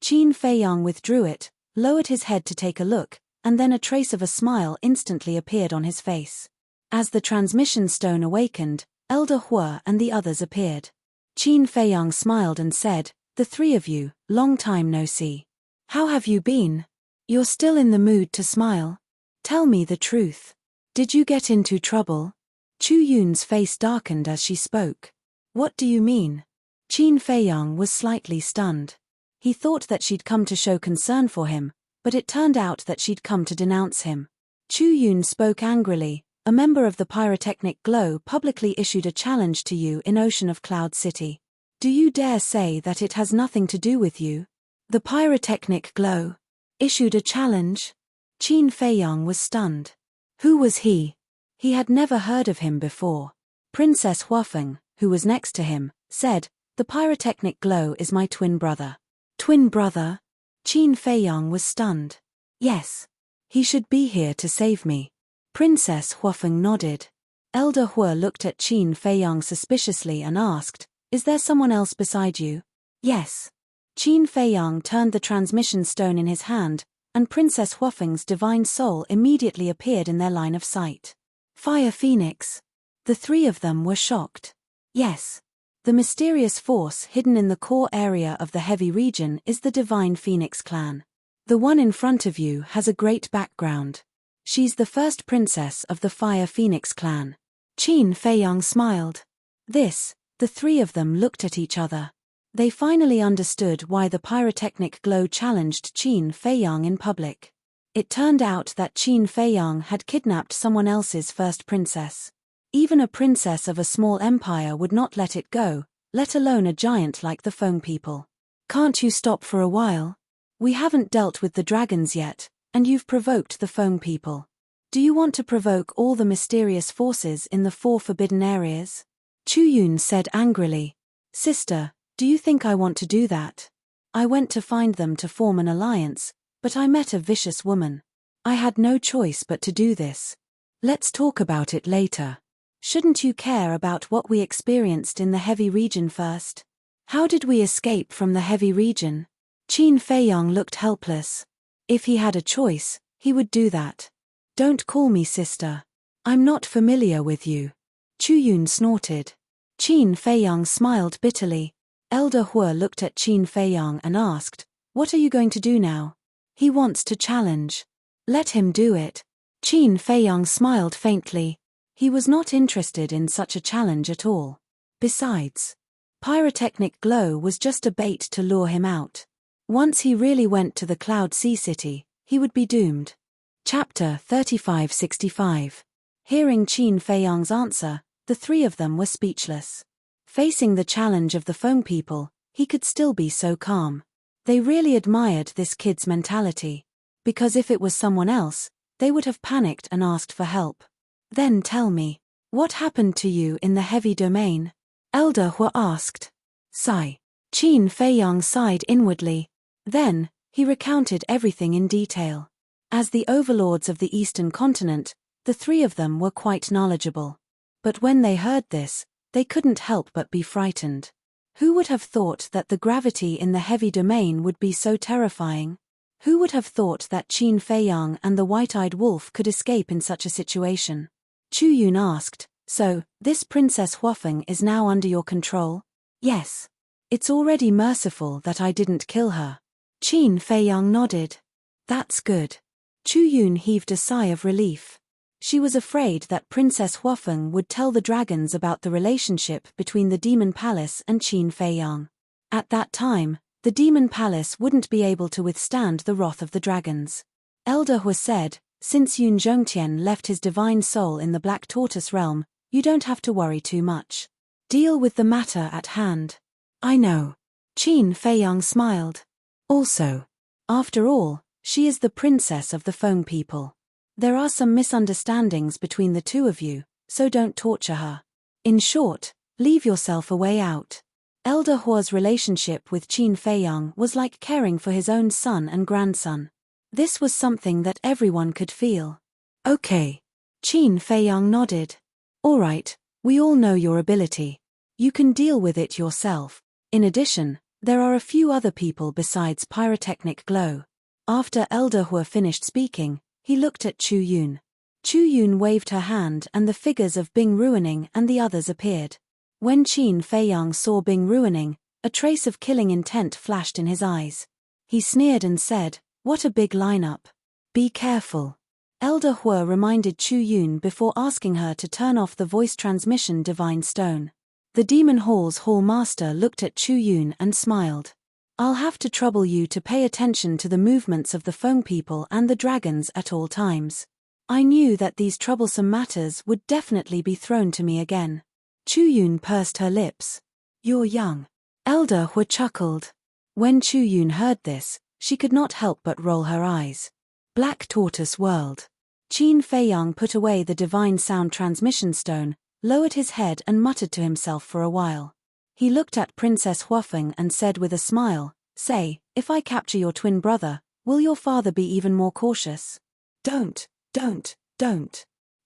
Qin Fei Yang withdrew it, lowered his head to take a look, and then a trace of a smile instantly appeared on his face. As the transmission stone awakened, Elder Hua and the others appeared. Qin Fei Yang smiled and said, "The 3 of you, long time no see. How have you been? You're still in the mood to smile? Tell me the truth. Did you get into trouble?" Chu Yun's face darkened as she spoke. What do you mean? Qin Fei Yang was slightly stunned. He thought that she'd come to show concern for him, but it turned out that she'd come to denounce him. Chu Yun spoke angrily, a member of the pyrotechnic glow publicly issued a challenge to you in Ocean of Cloud City. Do you dare say that it has nothing to do with you? The pyrotechnic glow issued a challenge? Qin Feiyang was stunned. Who was he? He had never heard of him before. Princess Huafeng, who was next to him, said, "The pyrotechnic glow is my twin brother." Twin brother? Qin Feiyang was stunned. Yes. He should be here to save me. Princess Huafeng nodded. Elder Hua looked at Qin Feiyang suspiciously and asked, "Is there someone else beside you?" Yes. Qin Feiyang turned the transmission stone in his hand, and Princess Huafeng's divine soul immediately appeared in their line of sight. Fire Phoenix. The three of them were shocked. Yes. The mysterious force hidden in the core area of the heavy region is the Divine Phoenix clan. The one in front of you has a great background. She's the first princess of the Fire Phoenix clan. Qin Feiyang smiled. The three of them looked at each other. They finally understood why the pyrotechnic glow challenged Qin Feiyang in public. It turned out that Qin Feiyang had kidnapped someone else's first princess. Even a princess of a small empire would not let it go, let alone a giant like the Feng people. Can't you stop for a while? We haven't dealt with the dragons yet, and you've provoked the Feng people. Do you want to provoke all the mysterious forces in the 4 forbidden areas? Chu Yun said angrily. Sister, do you think I want to do that? I went to find them to form an alliance, but I met a vicious woman. I had no choice but to do this. Let's talk about it later. Shouldn't you care about what we experienced in the heavy region first? How did we escape from the heavy region? Qin Feiyang looked helpless. If he had a choice, he would do that. Don't call me sister. I'm not familiar with you. Chu Yun snorted. Qin Feiyang smiled bitterly. Elder Hua looked at Qin Feiyang and asked, "What are you going to do now?" He wants to challenge. Let him do it. Qin Feiyang smiled faintly. He was not interested in such a challenge at all. Besides, pyrotechnic glow was just a bait to lure him out. Once he really went to the Cloud Sea City, he would be doomed. Chapter 3565. Hearing Qin Feiyang's answer, the three of them were speechless. Facing the challenge of the Feng people, he could still be so calm. They really admired this kid's mentality. Because if it was someone else, they would have panicked and asked for help. Then tell me, what happened to you in the heavy domain? Elder Hua asked. Sigh. Qin Feiyang sighed inwardly. Then, he recounted everything in detail. As the overlords of the Eastern continent, the three of them were quite knowledgeable. But when they heard this, they couldn't help but be frightened. Who would have thought that the gravity in the heavy domain would be so terrifying? Who would have thought that Qin Feiyang and the white-eyed wolf could escape in such a situation? Chu Yun asked, "So, this Princess Huafeng is now under your control?" "Yes. It's already merciful that I didn't kill her." Qin Feiyang nodded. "That's good." Chu Yun heaved a sigh of relief. She was afraid that Princess Huafeng would tell the dragons about the relationship between the Demon Palace and Qin Feiyang. At that time, the Demon Palace wouldn't be able to withstand the wrath of the dragons. Elder Hua said, "Since Yun Zhongtian left his divine soul in the Black Tortoise realm, you don't have to worry too much. Deal with the matter at hand." "I know." Qin Feiyang smiled. "Also, after all, she is the princess of the Feng people. There are some misunderstandings between the two of you, so don't torture her. In short, leave yourself a way out." Elder Hua's relationship with Qin Feiyang was like caring for his own son and grandson. This was something that everyone could feel. "Okay." Qin Feiyang nodded. "All right, we all know your ability. You can deal with it yourself. In addition, there are a few other people besides Pyrotechnic Glow." After Elder Hua finished speaking, he looked at Chu Yun. Chu Yun waved her hand and the figures of Bing Ruining and the others appeared. When Qin Feiyang saw Bing Ruining, a trace of killing intent flashed in his eyes. He sneered and said, "What a big lineup. Be careful." Elder Hua reminded Chu Yun before asking her to turn off the voice transmission divine stone. The Demon Hall's Hall Master looked at Chu Yun and smiled. "I'll have to trouble you to pay attention to the movements of the Feng people and the dragons at all times. I knew that these troublesome matters would definitely be thrown to me again. Chu Yun pursed her lips. You're young. Elder Hua chuckled. When Chu Yun heard this, she could not help but roll her eyes. Black Tortoise whirled. Qin Feiyang put away the divine sound transmission stone, lowered his head and muttered to himself for a while. He looked at Princess Huafeng and said with a smile, Say, if I capture your twin brother, will your father be even more cautious? Don't.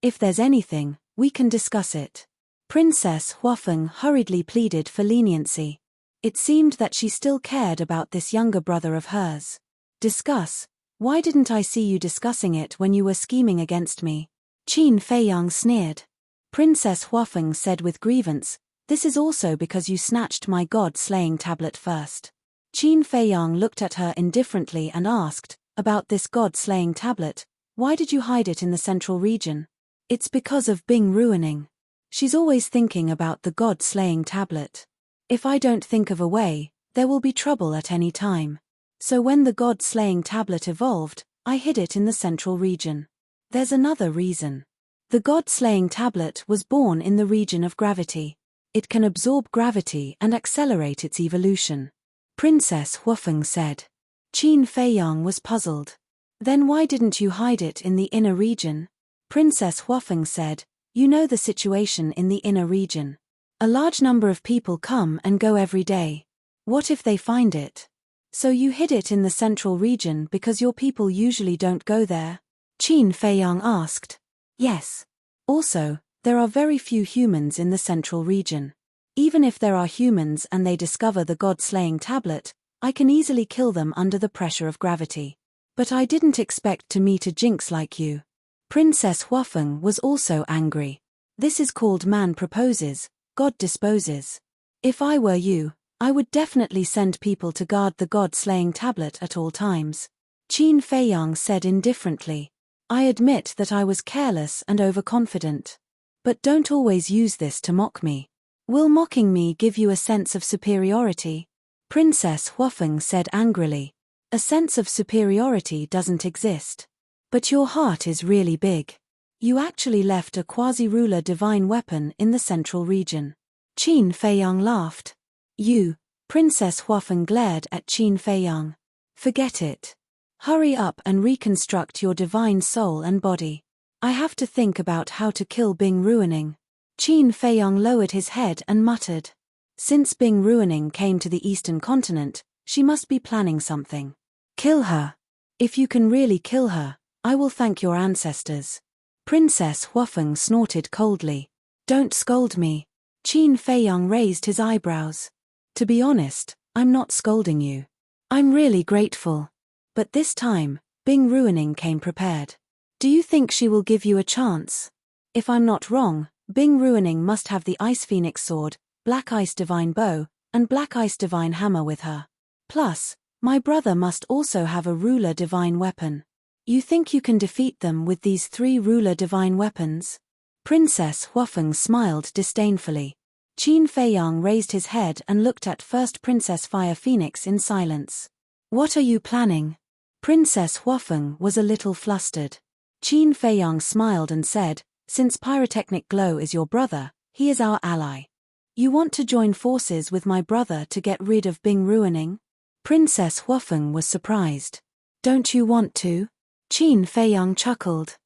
If there's anything, we can discuss it. Princess Huafeng hurriedly pleaded for leniency. It seemed that she still cared about this younger brother of hers. Discuss? Why didn't I see you discussing it when you were scheming against me? Qin Feiyang sneered. Princess Huafeng said with grievance, This is also because you snatched my god-slaying tablet first. Qin Feiyang looked at her indifferently and asked, About this god-slaying tablet, why did you hide it in the central region? It's because of Bing ruining. She's always thinking about the god-slaying tablet. If I don't think of a way, there will be trouble at any time. So when the god-slaying tablet evolved, I hid it in the central region. There's another reason. The god-slaying tablet was born in the region of gravity. It can absorb gravity and accelerate its evolution. Princess Huafeng said. Qin Feiyang was puzzled. Then why didn't you hide it in the inner region? Princess Huafeng said, You know the situation in the inner region. A large number of people come and go every day. What if they find it? So you hid it in the central region because your people usually don't go there? Qin Feiyang asked. Yes. Also, there are very few humans in the central region. Even if there are humans and they discover the god-slaying tablet, I can easily kill them under the pressure of gravity. But I didn't expect to meet a jinx like you. Princess Huafeng was also angry. This is called man proposes, God disposes. If I were you, I would definitely send people to guard the god-slaying tablet at all times. Qin Feiyang said indifferently. I admit that I was careless and overconfident. But don't always use this to mock me. Will mocking me give you a sense of superiority? Princess Huafeng said angrily. A sense of superiority doesn't exist. But your heart is really big. You actually left a quasi-ruler divine weapon in the central region. Qin Feiyang laughed. You, Princess Huafeng glared at Qin Feiyang. Forget it. Hurry up and reconstruct your divine soul and body. I have to think about how to kill Bing ruining. Qin Feiyang lowered his head and muttered. Since Bing ruining came to the eastern continent, she must be planning something. Kill her. If you can really kill her, I will thank your ancestors. Princess Huafeng snorted coldly. Don't scold me. Qin Feiyang raised his eyebrows. To be honest, I'm not scolding you. I'm really grateful. But this time, Bing ruining came prepared. Do you think she will give you a chance? If I'm not wrong, Bing ruining must have the Ice Phoenix sword, Black Ice Divine bow, and Black Ice Divine hammer with her. Plus, my brother must also have a ruler divine weapon. You think you can defeat them with these 3 ruler divine weapons? Princess Huafeng smiled disdainfully. Qin Feiyang raised his head and looked at first Princess Fire Phoenix in silence. What are you planning? Princess Huafeng was a little flustered. Qin Feiyang smiled and said, Since Pyrotechnic Glow is your brother, he is our ally. You want to join forces with my brother to get rid of Bing ruining? Princess Huafeng was surprised. Don't you want to? Qin Feiyang chuckled.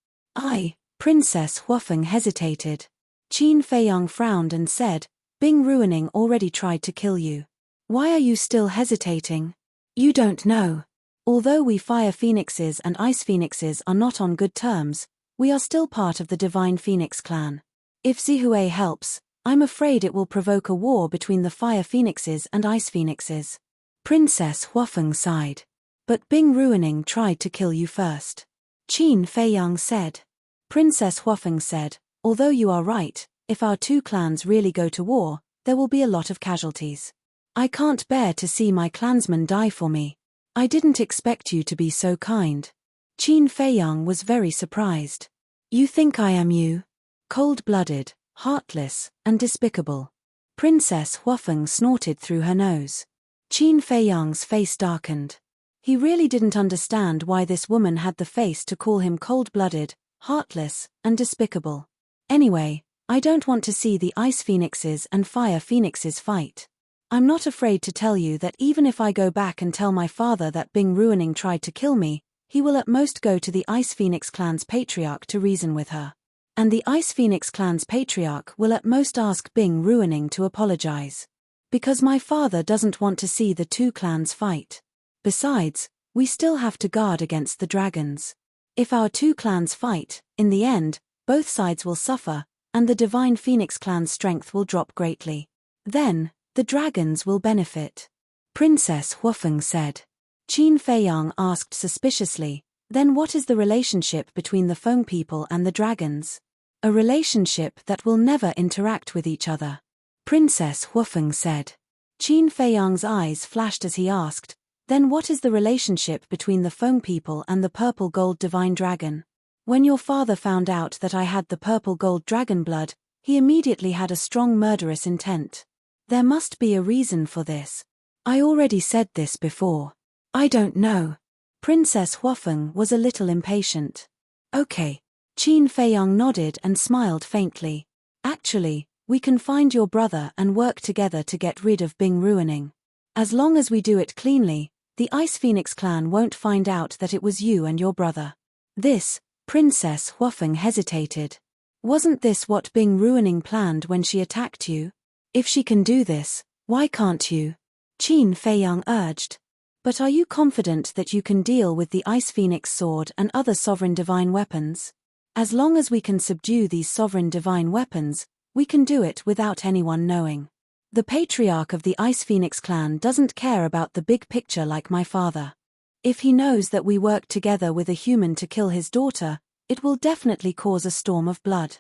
Princess Huafeng hesitated. Qin Feiyang frowned and said, Bing ruining already tried to kill you. Why are you still hesitating? You don't know. Although we Fire Phoenixes and Ice Phoenixes are not on good terms, we are still part of the Divine Phoenix clan. If Zihue helps, I'm afraid it will provoke a war between the Fire Phoenixes and Ice Phoenixes. Princess Huafeng sighed. But Bing ruining tried to kill you first. Qin Feiyang said. Princess Huafeng said, Although you are right, if our 2 clans really go to war, there will be a lot of casualties. I can't bear to see my clansmen die for me. I didn't expect you to be so kind. Qin Feiyang was very surprised. You think I am you? Cold-blooded, heartless, and despicable. Princess Huafeng snorted through her nose. Qin Feiyang's face darkened. He really didn't understand why this woman had the face to call him cold-blooded, heartless, and despicable. Anyway, I don't want to see the ice phoenixes and fire phoenixes fight. I'm not afraid to tell you that even if I go back and tell my father that Bing Ruining tried to kill me, he will at most go to the Ice Phoenix clan's patriarch to reason with her. And the Ice Phoenix clan's patriarch will at most ask Bing Ruining to apologize. Because my father doesn't want to see the two clans fight. Besides, we still have to guard against the dragons. If our two clans fight, in the end, both sides will suffer, and the Divine Phoenix clan's strength will drop greatly. Then, the dragons will benefit. Princess Huofeng said. Qin Feiyang asked suspiciously, then what is the relationship between the Feng people and the dragons? A relationship that will never interact with each other. Princess Huofeng said. Qin Feiyang's eyes flashed as he asked, then what is the relationship between the Feng people and the purple gold divine dragon? When your father found out that I had the purple gold dragon blood, he immediately had a strong murderous intent. There must be a reason for this. I already said this before. I don't know. Princess Huofeng was a little impatient. Okay. Qin Feiyang nodded and smiled faintly. Actually, we can find your brother and work together to get rid of Bing Ruining. As long as we do it cleanly, the Ice Phoenix clan won't find out that it was you and your brother. This, Princess Huofeng hesitated. Wasn't this what Bing Ruining planned when she attacked you? If she can do this, why can't you? Qin Feiyang urged. But are you confident that you can deal with the Ice Phoenix sword and other sovereign divine weapons? As long as we can subdue these sovereign divine weapons, we can do it without anyone knowing. The patriarch of the Ice Phoenix clan doesn't care about the big picture like my father. If he knows that we worked together with a human to kill his daughter, it will definitely cause a storm of blood.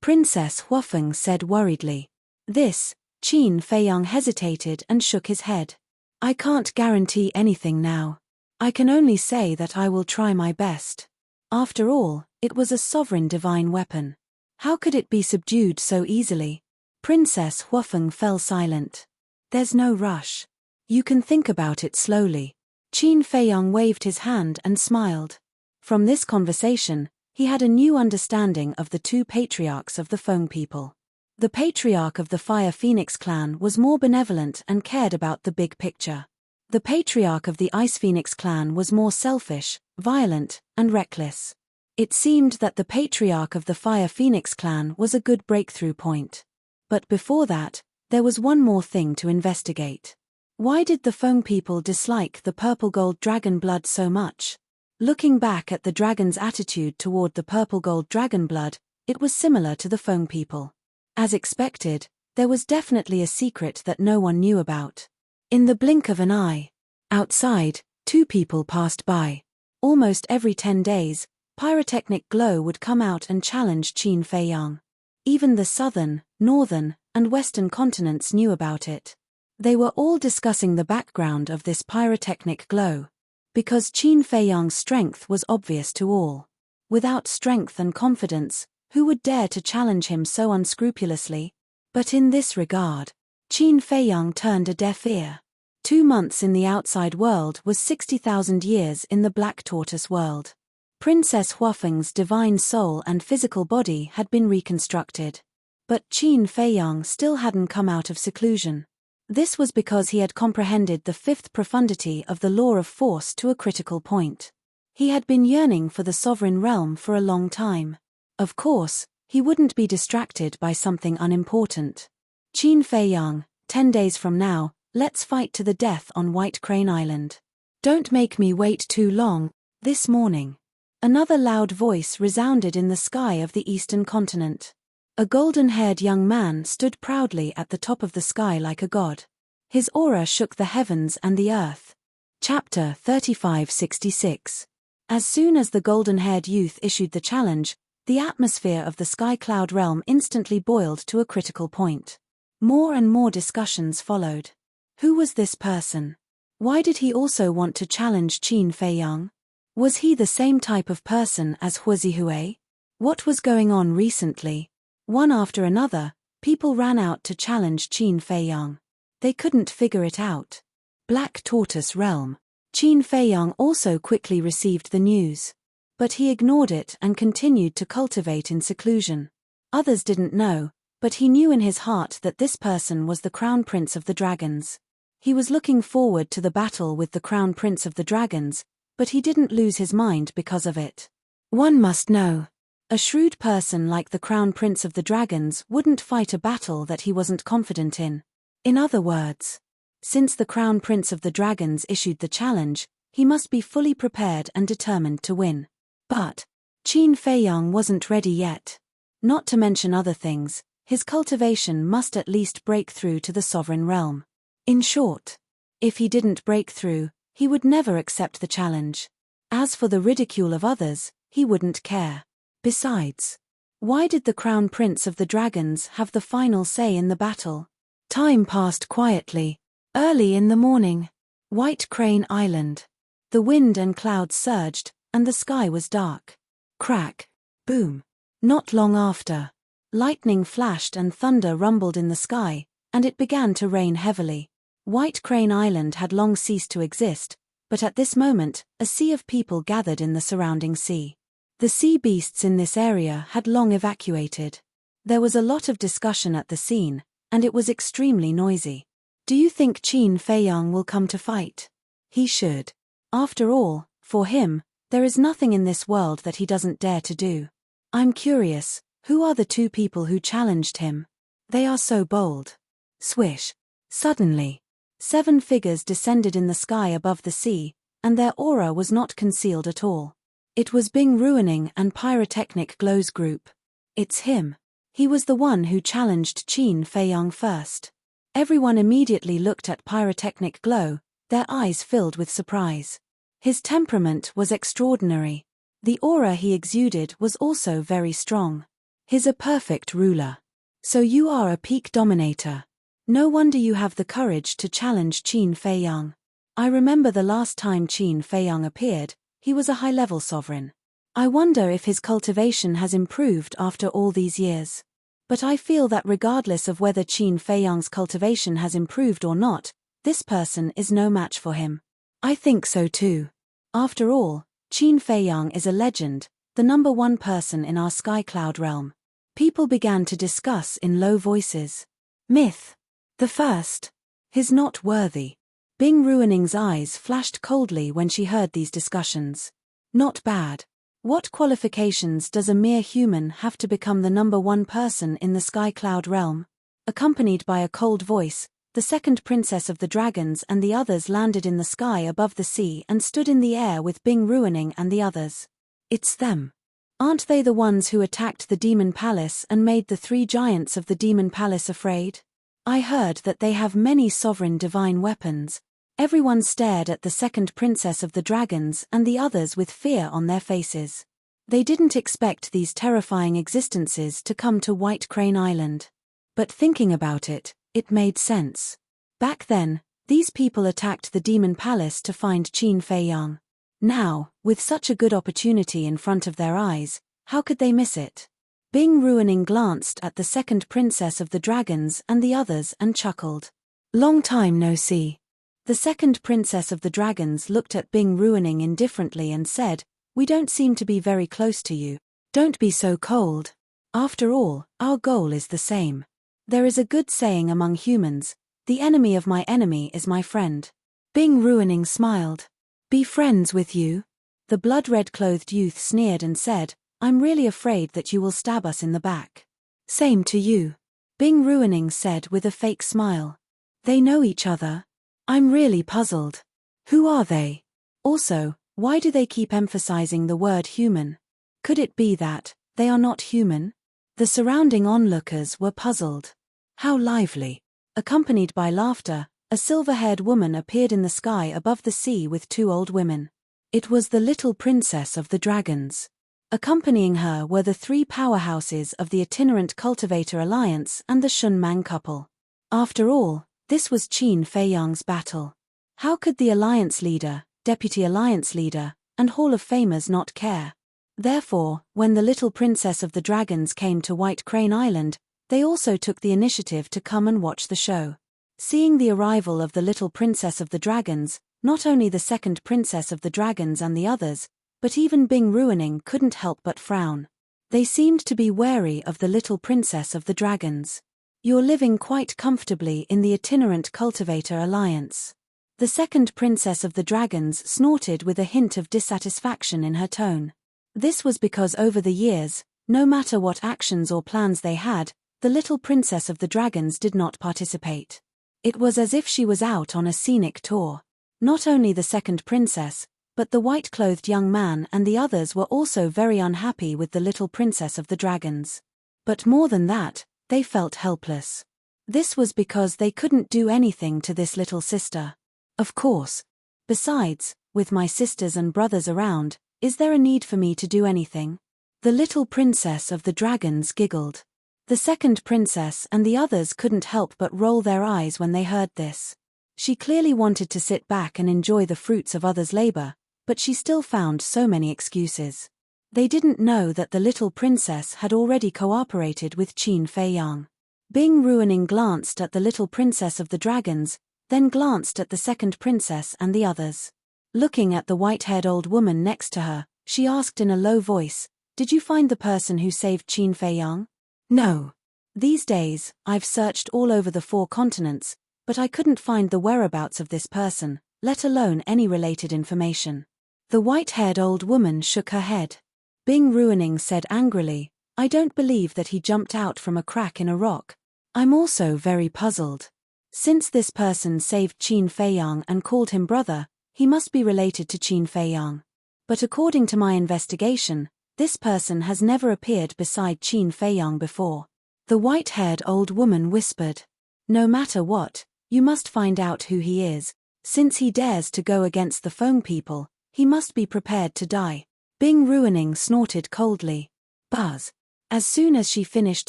Princess Huofeng said worriedly. This, Qin Feiyang hesitated and shook his head. I can't guarantee anything now. I can only say that I will try my best. After all, it was a sovereign divine weapon. How could it be subdued so easily? Princess Huofeng fell silent. There's no rush. You can think about it slowly. Qin Feiyang waved his hand and smiled. From this conversation, he had a new understanding of the two patriarchs of the Feng people. The patriarch of the Fire Phoenix clan was more benevolent and cared about the big picture. The patriarch of the Ice Phoenix clan was more selfish, violent, and reckless. It seemed that the patriarch of the Fire Phoenix clan was a good breakthrough point. But before that, there was one more thing to investigate. Why did the Feng people dislike the purple gold dragon blood so much? Looking back at the dragon's attitude toward the purple gold dragon blood, it was similar to the Feng people. As expected, there was definitely a secret that no one knew about. In the blink of an eye. Outside, two people passed by. Almost every 10 days, pyrotechnic glow would come out and challenge Qin Feiyang. Even the southern, northern, and western continents knew about it. They were all discussing the background of this pyrotechnic glow. Because Qin Feiyang's strength was obvious to all. Without strength and confidence, who would dare to challenge him so unscrupulously? But in this regard, Qin Feiyang turned a deaf ear. 2 months in the outside world was 60,000 years in the Black Tortoise world. Princess Huofeng's divine soul and physical body had been reconstructed. But Qin Feiyang still hadn't come out of seclusion. This was because he had comprehended the fifth profundity of the law of force to a critical point. He had been yearning for the sovereign realm for a long time. Of course, he wouldn't be distracted by something unimportant. Qin Feiyang, 10 days from now, let's fight to the death on White Crane Island. Don't make me wait too long. This morning. Another loud voice resounded in the sky of the eastern continent. A golden-haired young man stood proudly at the top of the sky like a god. His aura shook the heavens and the earth. Chapter 3566. As soon as the golden-haired youth issued the challenge, the atmosphere of the sky cloud realm instantly boiled to a critical point. More and more discussions followed. Who was this person? Why did he also want to challenge Qin Feiyang? Was he the same type of person as Hua Zihui? What was going on recently? One after another, people ran out to challenge Qin Feiyang. They couldn't figure it out. Black Tortoise Realm. Qin Feiyang also quickly received the news. But he ignored it and continued to cultivate in seclusion. Others didn't know, but he knew in his heart that this person was the Crown Prince of the Dragons. He was looking forward to the battle with the Crown Prince of the Dragons, but he didn't lose his mind because of it. One must know. A shrewd person like the Crown Prince of the Dragons wouldn't fight a battle that he wasn't confident in. In other words, since the Crown Prince of the Dragons issued the challenge, he must be fully prepared and determined to win. But Qin Feiyang wasn't ready yet. Not to mention other things, his cultivation must at least break through to the sovereign realm. In short, if he didn't break through, he would never accept the challenge. As for the ridicule of others, he wouldn't care. Besides, why did the Crown Prince of the Dragons have the final say in the battle? Time passed quietly. Early in the morning. White Crane Island. The wind and clouds surged, and the sky was dark. Crack. Boom. Not long after, lightning flashed and thunder rumbled in the sky, and it began to rain heavily. White Crane Island had long ceased to exist, but at this moment, a sea of people gathered in the surrounding sea. The sea beasts in this area had long evacuated. There was a lot of discussion at the scene, and it was extremely noisy. Do you think Qin Feiyang will come to fight? He should. After all, for him, there is nothing in this world that he doesn't dare to do. I'm curious, who are the two people who challenged him? They are so bold. Swish. Suddenly, 7 figures descended in the sky above the sea, and their aura was not concealed at all. It was Bing Ruining and Pyrotechnic Glow's group. It's him. He was the one who challenged Qin Feiyang first. Everyone immediately looked at Pyrotechnic Glow, their eyes filled with surprise. His temperament was extraordinary. The aura he exuded was also very strong. He's a perfect ruler. So you are a peak dominator. No wonder you have the courage to challenge Qin Feiyang. I remember the last time Qin Feiyang appeared, he was a high-level sovereign. I wonder if his cultivation has improved after all these years. But I feel that regardless of whether Qin Feiyang's cultivation has improved or not, this person is no match for him. I think so too. After all, Qin Feiyang is a legend, the #1 person in our sky cloud realm. People began to discuss in low voices. Myth. The first. He's not worthy. Bing Ruining's eyes flashed coldly when she heard these discussions. Not bad. What qualifications does a mere human have to become the #1 person in the sky cloud realm? Accompanied by a cold voice, the second princess of the dragons and the others landed in the sky above the sea and stood in the air with Bing Ruining and the others. It's them. Aren't they the ones who attacked the Demon Palace and made the 3 giants of the Demon Palace afraid? I heard that they have many sovereign divine weapons. Everyone stared at the second princess of the dragons and the others with fear on their faces. They didn't expect these terrifying existences to come to White Crane Island. But thinking about it, it made sense. Back then, these people attacked the Demon Palace to find Qin Feiyang. Now, with such a good opportunity in front of their eyes, how could they miss it? Bing Ruining glanced at the second princess of the dragons and the others and chuckled. Long time no see. The second princess of the dragons looked at Bing Ruining indifferently and said, "We don't seem to be very close to you. Don't be so cold. After all, our goal is the same. There is a good saying among humans, the enemy of my enemy is my friend." Bing Ruining smiled. "Be friends with you?" The blood-red-clothed youth sneered and said, "I'm really afraid that you will stab us in the back." "Same to you," Bing Ruining said with a fake smile. "They know each other? I'm really puzzled. Who are they? Also, why do they keep emphasizing the word human? Could it be that they are not human?" The surrounding onlookers were puzzled. How lively. Accompanied by laughter, a silver-haired woman appeared in the sky above the sea with 2 old women. It was the little princess of the dragons. Accompanying her were the 3 powerhouses of the Itinerant Cultivator Alliance and the Shunmang couple. After all, this was Qin Feiyang's battle. How could the Alliance Leader, Deputy Alliance Leader, and Hall of Famers not care? Therefore, when the little princess of the dragons came to White Crane Island, they also took the initiative to come and watch the show. Seeing the arrival of the little princess of the dragons, not only the second princess of the dragons and the others, But even Bing Ruining couldn't help but frown. They seemed to be wary of the little princess of the dragons. "You're living quite comfortably in the itinerant cultivator alliance." The second princess of the dragons snorted with a hint of dissatisfaction in her tone. This was because over the years, no matter what actions or plans they had, the little princess of the dragons did not participate. It was as if she was out on a scenic tour. Not only the second princess, but the white-clothed young man and the others were also very unhappy with the little princess of the dragons. But more than that, they felt helpless. This was because they couldn't do anything to this little sister. Of course. Besides, with my sisters and brothers around, is there a need for me to do anything? The little princess of the dragons giggled. The second princess and the others couldn't help but roll their eyes when they heard this. She clearly wanted to sit back and enjoy the fruits of others' labor, but she still found so many excuses. They didn't know that the little princess had already cooperated with Qin Fei Yang. Bing Ruining glanced at the little princess of the dragons, then glanced at the second princess and the others. Looking at the white-haired old woman next to her, she asked in a low voice, "Did you find the person who saved Qin Fei Yang?" "No. These days, I've searched all over the 4 continents, but I couldn't find the whereabouts of this person, let alone any related information." The white-haired old woman shook her head. Bing Ruining said angrily, "I don't believe that he jumped out from a crack in a rock. I'm also very puzzled. Since this person saved Qin Fei Yang and called him brother, he must be related to Qin Fei Yang. But according to my investigation, this person has never appeared beside Qin Fei Yang before." The white-haired old woman whispered, "No matter what, you must find out who he is. Since he dares to go against the Feng people, he must be prepared to die." Bing Ruining snorted coldly. Buzz. As soon as she finished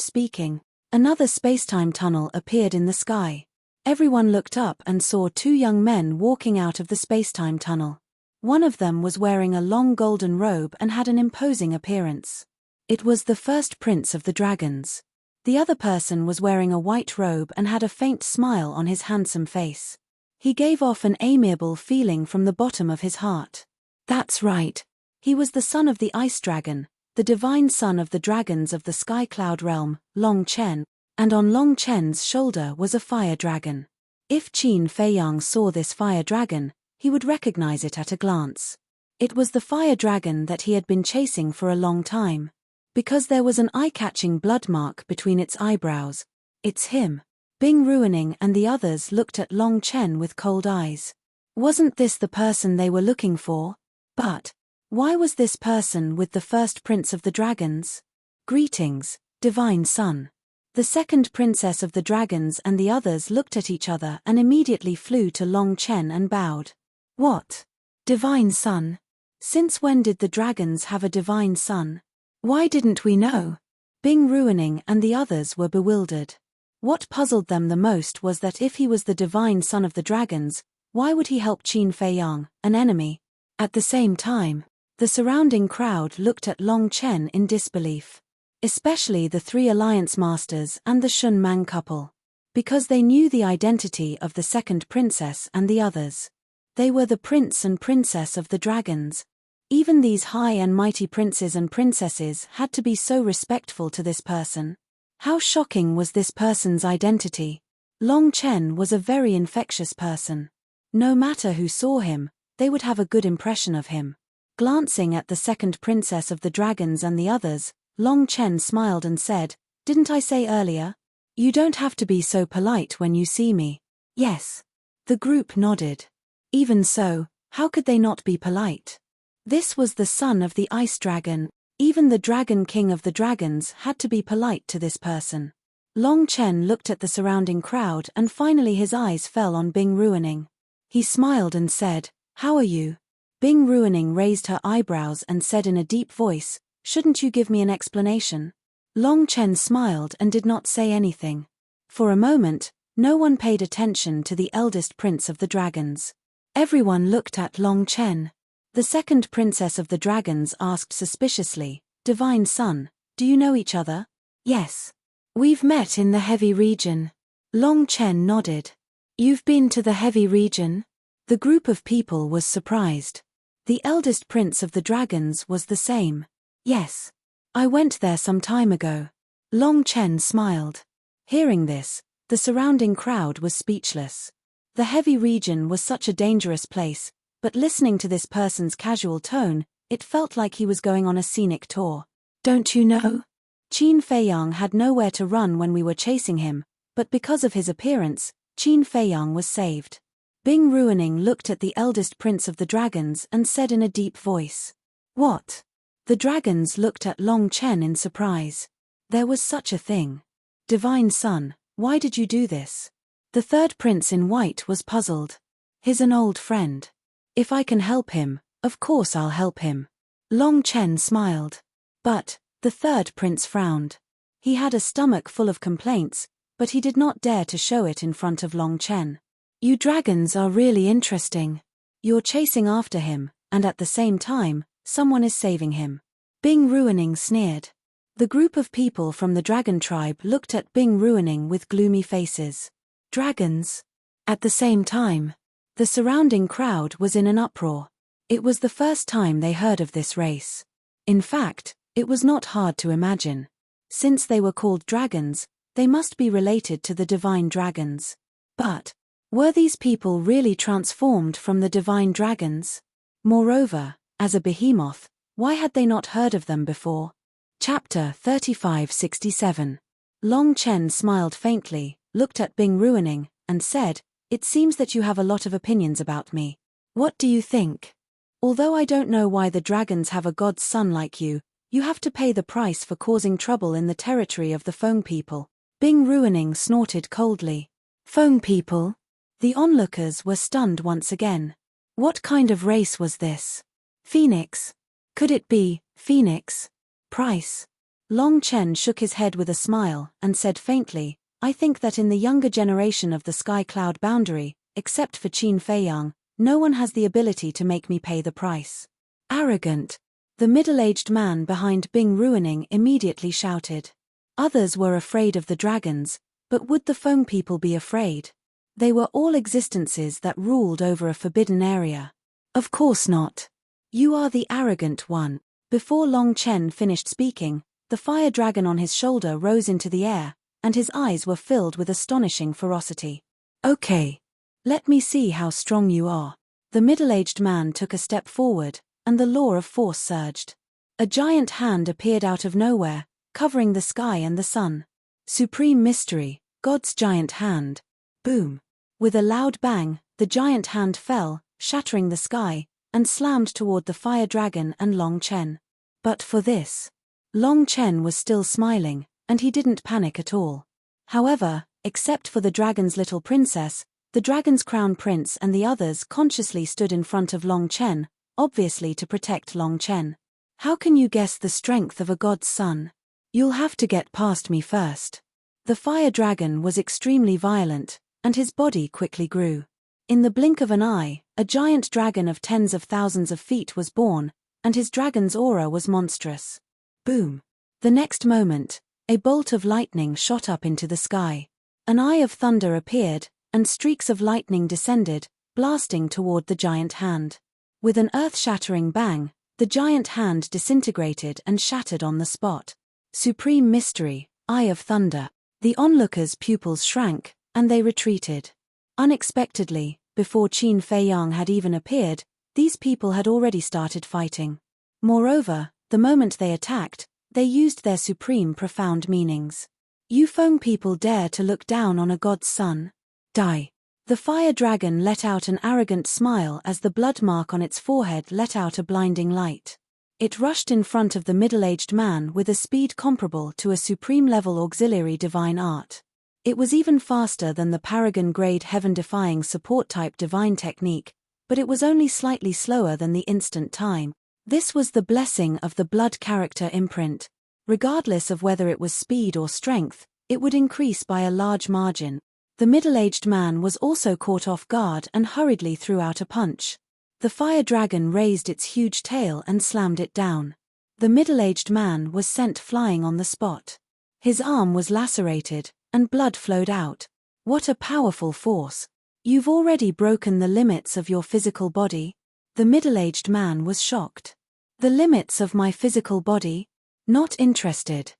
speaking, another spacetime tunnel appeared in the sky. Everyone looked up and saw 2 young men walking out of the spacetime tunnel. One of them was wearing a long golden robe and had an imposing appearance. It was the first prince of the dragons. The other person was wearing a white robe and had a faint smile on his handsome face. He gave off an amiable feeling from the bottom of his heart. That's right. He was the son of the ice dragon, the divine son of the dragons of the sky cloud realm, Long Chen, and on Long Chen's shoulder was a fire dragon. If Qin Fei Yang saw this fire dragon, he would recognize it at a glance. It was the fire dragon that he had been chasing for a long time. Because there was an eye-catching blood mark between its eyebrows. It's him. Bing Ruining and the others looked at Long Chen with cold eyes. Wasn't this the person they were looking for? But why was this person with the first prince of the dragons? Greetings, divine son. The second princess of the dragons and the others looked at each other and immediately flew to Long Chen and bowed. What? Divine son? Since when did the dragons have a divine son? Why didn't we know? Bing Ruining and the others were bewildered. What puzzled them the most was that if he was the divine son of the dragons, why would he help Qin Fei Yang, an enemy? At the same time, the surrounding crowd looked at Long Chen in disbelief. Especially the 3 alliance masters and the Shun Man couple. Because they knew the identity of the second princess and the others. They were the prince and princess of the dragons. Even these high and mighty princes and princesses had to be so respectful to this person. How shocking was this person's identity? Long Chen was a very infectious person. No matter who saw him, they would have a good impression of him. Glancing at the second princess of the dragons and the others, Long Chen smiled and said, "Didn't I say earlier? You don't have to be so polite when you see me." Yes. The group nodded. Even so, how could they not be polite? This was the son of the ice dragon. Even the dragon king of the dragons had to be polite to this person. Long Chen looked at the surrounding crowd and finally his eyes fell on Bing Ruining. He smiled and said, "How are you?" Bing Ruining raised her eyebrows and said in a deep voice, "Shouldn't you give me an explanation?" Long Chen smiled and did not say anything. For a moment, no one paid attention to the eldest prince of the dragons. Everyone looked at Long Chen. The second princess of the dragons asked suspiciously, "Divine son, do you know each other?" "Yes. We've met in the heavy region." Long Chen nodded. "You've been to the heavy region?" The group of people was surprised. The eldest prince of the dragons was the same. Yes. I went there some time ago. Long Chen smiled. Hearing this, the surrounding crowd was speechless. The heavy region was such a dangerous place, but listening to this person's casual tone, it felt like he was going on a scenic tour. Don't you know? Qin Feiyang had nowhere to run when we were chasing him, but because of his appearance, Qin Feiyang was saved. Bing Ruining looked at the eldest prince of the dragons and said in a deep voice. What? The dragons looked at Long Chen in surprise. There was such a thing. Divine Son, why did you do this? The third prince in white was puzzled. He's an old friend. If I can help him, of course I'll help him. Long Chen smiled. But, the third prince frowned. He had a stomach full of complaints, but he did not dare to show it in front of Long Chen. You dragons are really interesting. You're chasing after him, and at the same time, someone is saving him. Bing Ruining sneered. The group of people from the dragon tribe looked at Bing Ruining with gloomy faces. Dragons? At the same time, the surrounding crowd was in an uproar. It was the first time they heard of this race. In fact, it was not hard to imagine. Since they were called dragons, they must be related to the divine dragons. But, were these people really transformed from the divine dragons? Moreover, as a behemoth, why had they not heard of them before? Chapter 3567. Long Chen smiled faintly, looked at Bing Ruining, and said, It seems that you have a lot of opinions about me. What do you think? Although I don't know why the dragons have a god's son like you have to pay the price for causing trouble in the territory of the Feng people. Bing Ruining snorted coldly. Feng people? The onlookers were stunned once again. What kind of race was this? Phoenix? Could it be Phoenix? Price? Long Chen shook his head with a smile and said faintly, I think that in the younger generation of the sky cloud boundary, except for Qin Feiyang, no one has the ability to make me pay the price. Arrogant. The middle-aged man behind Bing Ruining immediately shouted. Others were afraid of the dragons, but would the Feng people be afraid? They were all existences that ruled over a forbidden area. Of course not. You are the arrogant one. Before Long Chen finished speaking, the fire dragon on his shoulder rose into the air, and his eyes were filled with astonishing ferocity. Okay. Let me see how strong you are. The middle-aged man took a step forward, and the law of force surged. A giant hand appeared out of nowhere, covering the sky and the sun. Supreme mystery, God's giant hand. Boom. With a loud bang, the giant hand fell, shattering the sky, and slammed toward the fire dragon and Long Chen. But for this, Long Chen was still smiling, and he didn't panic at all. However, except for the dragon's little princess, the dragon's crown prince and the others consciously stood in front of Long Chen, obviously to protect Long Chen. How can you guess the strength of a god's son? You'll have to get past me first. The fire dragon was extremely violent, and his body quickly grew. In the blink of an eye, a giant dragon of tens of thousands of feet was born, and his dragon's aura was monstrous. Boom. The next moment, a bolt of lightning shot up into the sky. An eye of thunder appeared, and streaks of lightning descended, blasting toward the giant hand. With an earth-shattering bang, the giant hand disintegrated and shattered on the spot. Supreme mystery, Eye of Thunder. The onlookers' pupils shrank, and they retreated. Unexpectedly, before Qin Feiyang had even appeared, these people had already started fighting. Moreover, the moment they attacked, they used their supreme profound meanings. You Feng people dare to look down on a god's son? Die. The fire dragon let out an arrogant smile as the blood mark on its forehead let out a blinding light. It rushed in front of the middle-aged man with a speed comparable to a supreme-level auxiliary divine art. It was even faster than the Paragon-grade heaven-defying support-type divine technique, but it was only slightly slower than the instant time. This was the blessing of the blood character imprint. Regardless of whether it was speed or strength, it would increase by a large margin. The middle-aged man was also caught off guard and hurriedly threw out a punch. The fire dragon raised its huge tail and slammed it down. The middle-aged man was sent flying on the spot. His arm was lacerated, and blood flowed out. What a powerful force. You've already broken the limits of your physical body. The middle-aged man was shocked. The limits of my physical body? Not interested.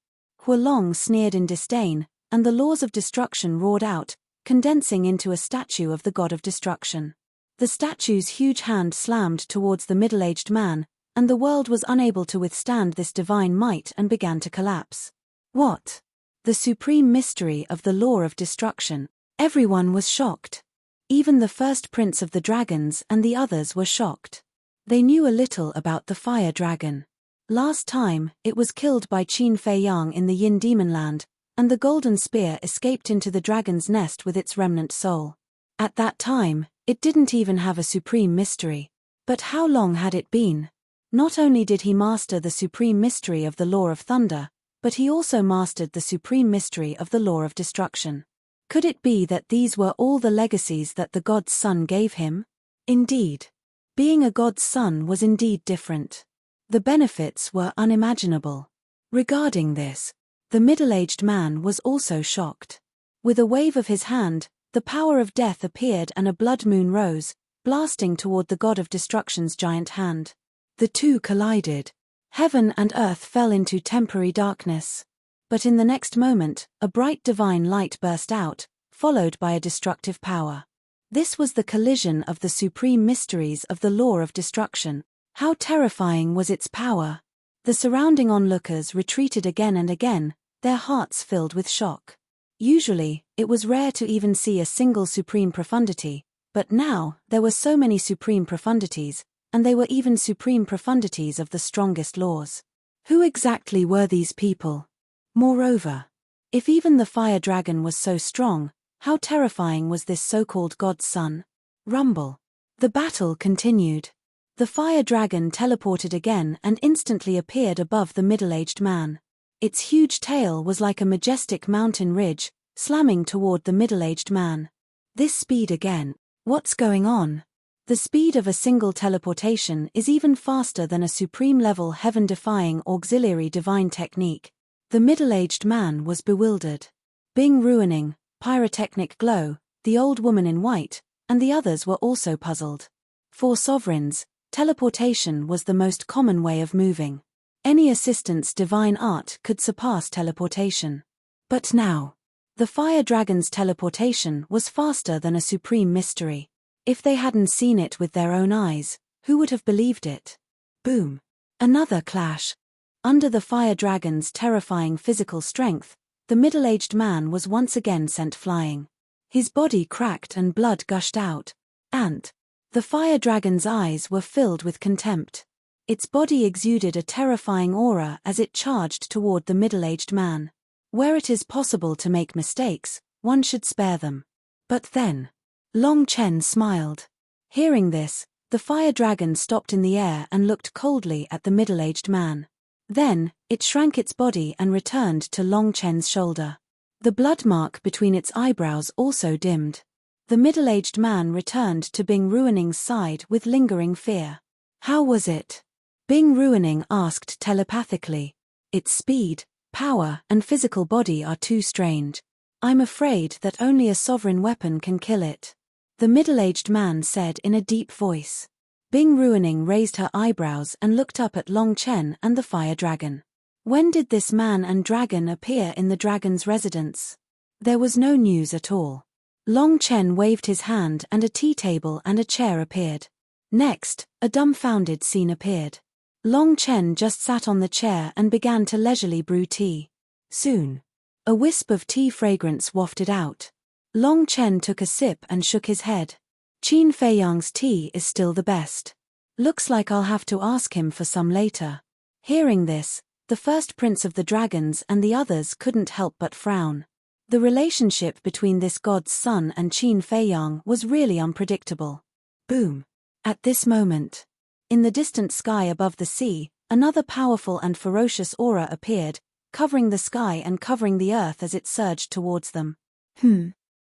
Huolong sneered in disdain, and the laws of destruction roared out, condensing into a statue of the god of destruction. The statue's huge hand slammed towards the middle-aged man, and the world was unable to withstand this divine might and began to collapse. What? The supreme mystery of the law of destruction. Everyone was shocked. Even the first prince of the dragons and the others were shocked. They knew a little about the fire dragon. Last time, it was killed by Qin Feiyang in the Yin Demon Land, and the golden spear escaped into the dragon's nest with its remnant soul. At that time, it didn't even have a supreme mystery. But how long had it been? Not only did he master the supreme mystery of the law of thunder, but he also mastered the supreme mystery of the law of destruction. Could it be that these were all the legacies that the god's son gave him? Indeed. Being a god's son was indeed different. The benefits were unimaginable. Regarding this, the middle-aged man was also shocked. With a wave of his hand, the power of death appeared and a blood moon rose, blasting toward the god of destruction's giant hand. The two collided. Heaven and earth fell into temporary darkness. But in the next moment, a bright divine light burst out, followed by a destructive power. This was the collision of the supreme mysteries of the law of destruction. How terrifying was its power! The surrounding onlookers retreated again and again, their hearts filled with shock. Usually, it was rare to even see a single supreme profundity, but now, there were so many supreme profundities, and they were even supreme profundities of the strongest laws. Who exactly were these people? Moreover, if even the fire dragon was so strong, how terrifying was this so-called god's son? Rumble. The battle continued. The fire dragon teleported again and instantly appeared above the middle-aged man. Its huge tail was like a majestic mountain ridge, slamming toward the middle-aged man. This speed again. What's going on? The speed of a single teleportation is even faster than a supreme-level heaven-defying auxiliary divine technique. The middle-aged man was bewildered. Bing ruining, pyrotechnic glow, the old woman in white, and the others were also puzzled. For sovereigns, teleportation was the most common way of moving. Any assistant's divine art could surpass teleportation. But now, the fire dragon's teleportation was faster than a supreme mystery. If they hadn't seen it with their own eyes, who would have believed it? Boom. Another clash. Under the fire dragon's terrifying physical strength, the middle-aged man was once again sent flying. His body cracked and blood gushed out. And the fire dragon's eyes were filled with contempt. Its body exuded a terrifying aura as it charged toward the middle-aged man. Where it is possible to make mistakes, one should spare them. But then, Long Chen smiled. Hearing this, the fire dragon stopped in the air and looked coldly at the middle-aged man. Then, it shrank its body and returned to Long Chen's shoulder. The blood mark between its eyebrows also dimmed. The middle-aged man returned to Bing Ruining's side with lingering fear. How was it? Bing Ruining asked telepathically. Its speed, power, and physical body are too strange. I'm afraid that only a sovereign weapon can kill it. The middle-aged man said in a deep voice. Bing Ruining raised her eyebrows and looked up at Long Chen and the fire dragon. When did this man and dragon appear in the dragon's residence? There was no news at all. Long Chen waved his hand and a tea table and a chair appeared. Next, a dumbfounded scene appeared. Long Chen just sat on the chair and began to leisurely brew tea. Soon, a wisp of tea fragrance wafted out. Long Chen took a sip and shook his head. Qin Feiyang's tea is still the best. Looks like I'll have to ask him for some later. Hearing this, the first prince of the dragons and the others couldn't help but frown. The relationship between this god's son and Qin Feiyang was really unpredictable. Boom. At this moment, in the distant sky above the sea, another powerful and ferocious aura appeared, covering the sky and covering the earth as it surged towards them.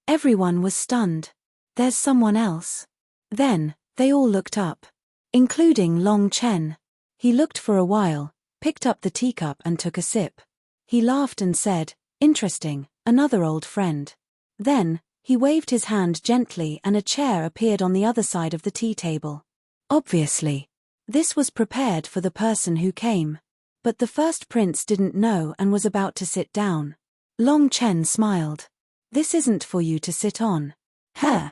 Everyone was stunned. There's someone else. Then, they all looked up. Including Long Chen. He looked for a while, picked up the teacup and took a sip. He laughed and said, "Interesting, another old friend." Then, he waved his hand gently and a chair appeared on the other side of the tea table. Obviously. This was prepared for the person who came. But the first prince didn't know and was about to sit down. Long Chen smiled. This isn't for you to sit on. Huh.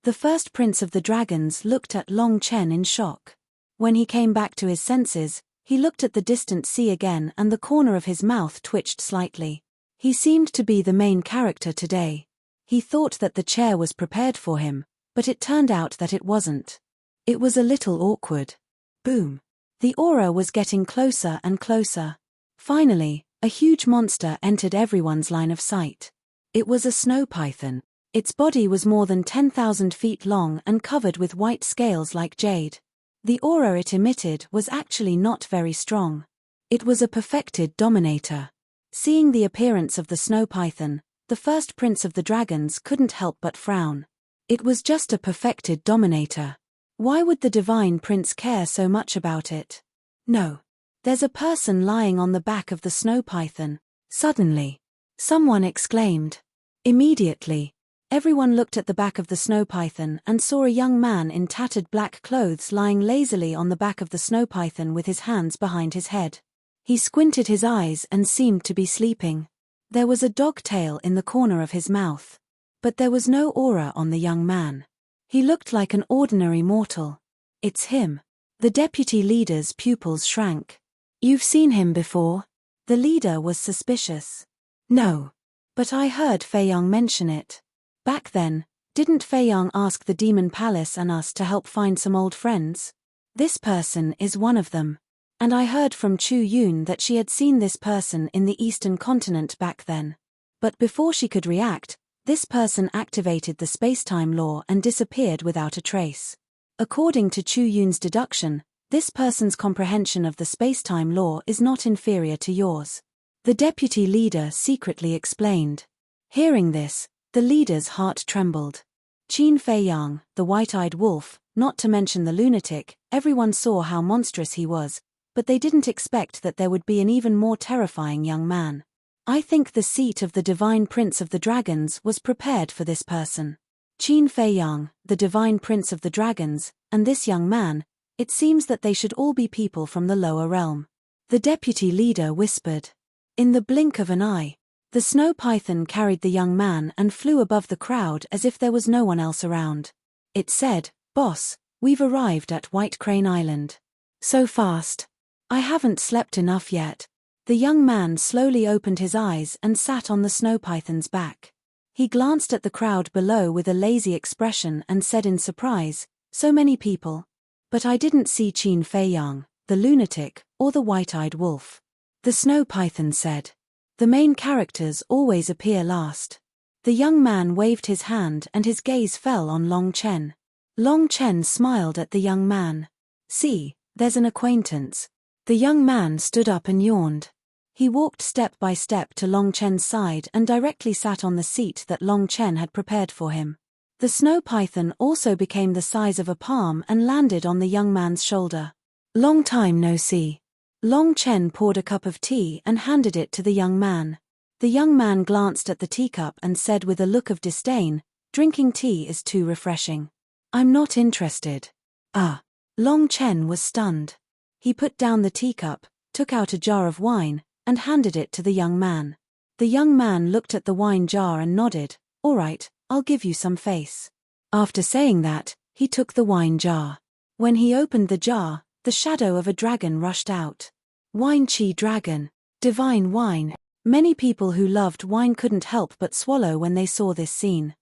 The first prince of the dragons looked at Long Chen in shock. When he came back to his senses, he looked at the distant sea again and the corner of his mouth twitched slightly. He seemed to be the main character today. He thought that the chair was prepared for him, but it turned out that it wasn't. It was a little awkward. Boom. The aura was getting closer and closer. Finally, a huge monster entered everyone's line of sight. It was a snow python. Its body was more than 10,000 feet long and covered with white scales like jade. The aura it emitted was actually not very strong. It was a perfected dominator. Seeing the appearance of the snow python, the first prince of the dragons couldn't help but frown. It was just a perfected dominator. Why would the divine prince care so much about it? No. There's a person lying on the back of the snow python. Suddenly, someone exclaimed. Immediately, everyone looked at the back of the snow python and saw a young man in tattered black clothes lying lazily on the back of the snow python with his hands behind his head. He squinted his eyes and seemed to be sleeping. There was a dog tail in the corner of his mouth. But there was no aura on the young man. He looked like an ordinary mortal. It's him. The deputy leader's pupils shrank. You've seen him before? The leader was suspicious. No. But I heard Fei Yong mention it. Back then, didn't Fei Yong ask the Demon Palace and us to help find some old friends? This person is one of them. And I heard from Chu Yun that she had seen this person in the Eastern continent back then. But before she could react, this person activated the space-time law and disappeared without a trace. According to Chu Yun's deduction, this person's comprehension of the space-time law is not inferior to yours. The deputy leader secretly explained. Hearing this, the leader's heart trembled. Qin Fei Yang, the white-eyed wolf, not to mention the lunatic, everyone saw how monstrous he was, but they didn't expect that there would be an even more terrifying young man. I think the seat of the divine prince of the dragons was prepared for this person. Qin Fei Yang, the divine prince of the dragons, and this young man, it seems that they should all be people from the lower realm. The deputy leader whispered. In the blink of an eye, the snow python carried the young man and flew above the crowd as if there was no one else around. It said, "Boss, we've arrived at White Crane Island." So fast. I haven't slept enough yet. The young man slowly opened his eyes and sat on the snow python's back. He glanced at the crowd below with a lazy expression and said in surprise, "So many people. But I didn't see Qin Fei Yang, the lunatic, or the white-eyed wolf." The snow python said. The main characters always appear last. The young man waved his hand and his gaze fell on Long Chen. Long Chen smiled at the young man. "See, there's an acquaintance." The young man stood up and yawned. He walked step by step to Long Chen's side and directly sat on the seat that Long Chen had prepared for him. The snow python also became the size of a palm and landed on the young man's shoulder. "Long time no see." Long Chen poured a cup of tea and handed it to the young man. The young man glanced at the teacup and said with a look of disdain, "Drinking tea is too refreshing. I'm not interested." Ah. Long Chen was stunned. He put down the teacup, took out a jar of wine, and handed it to the young man. The young man looked at the wine jar and nodded. "All right, I'll give you some face." After saying that, he took the wine jar. When he opened the jar, the shadow of a dragon rushed out. Wine Chi dragon. Divine wine. Many people who loved wine couldn't help but swallow when they saw this scene.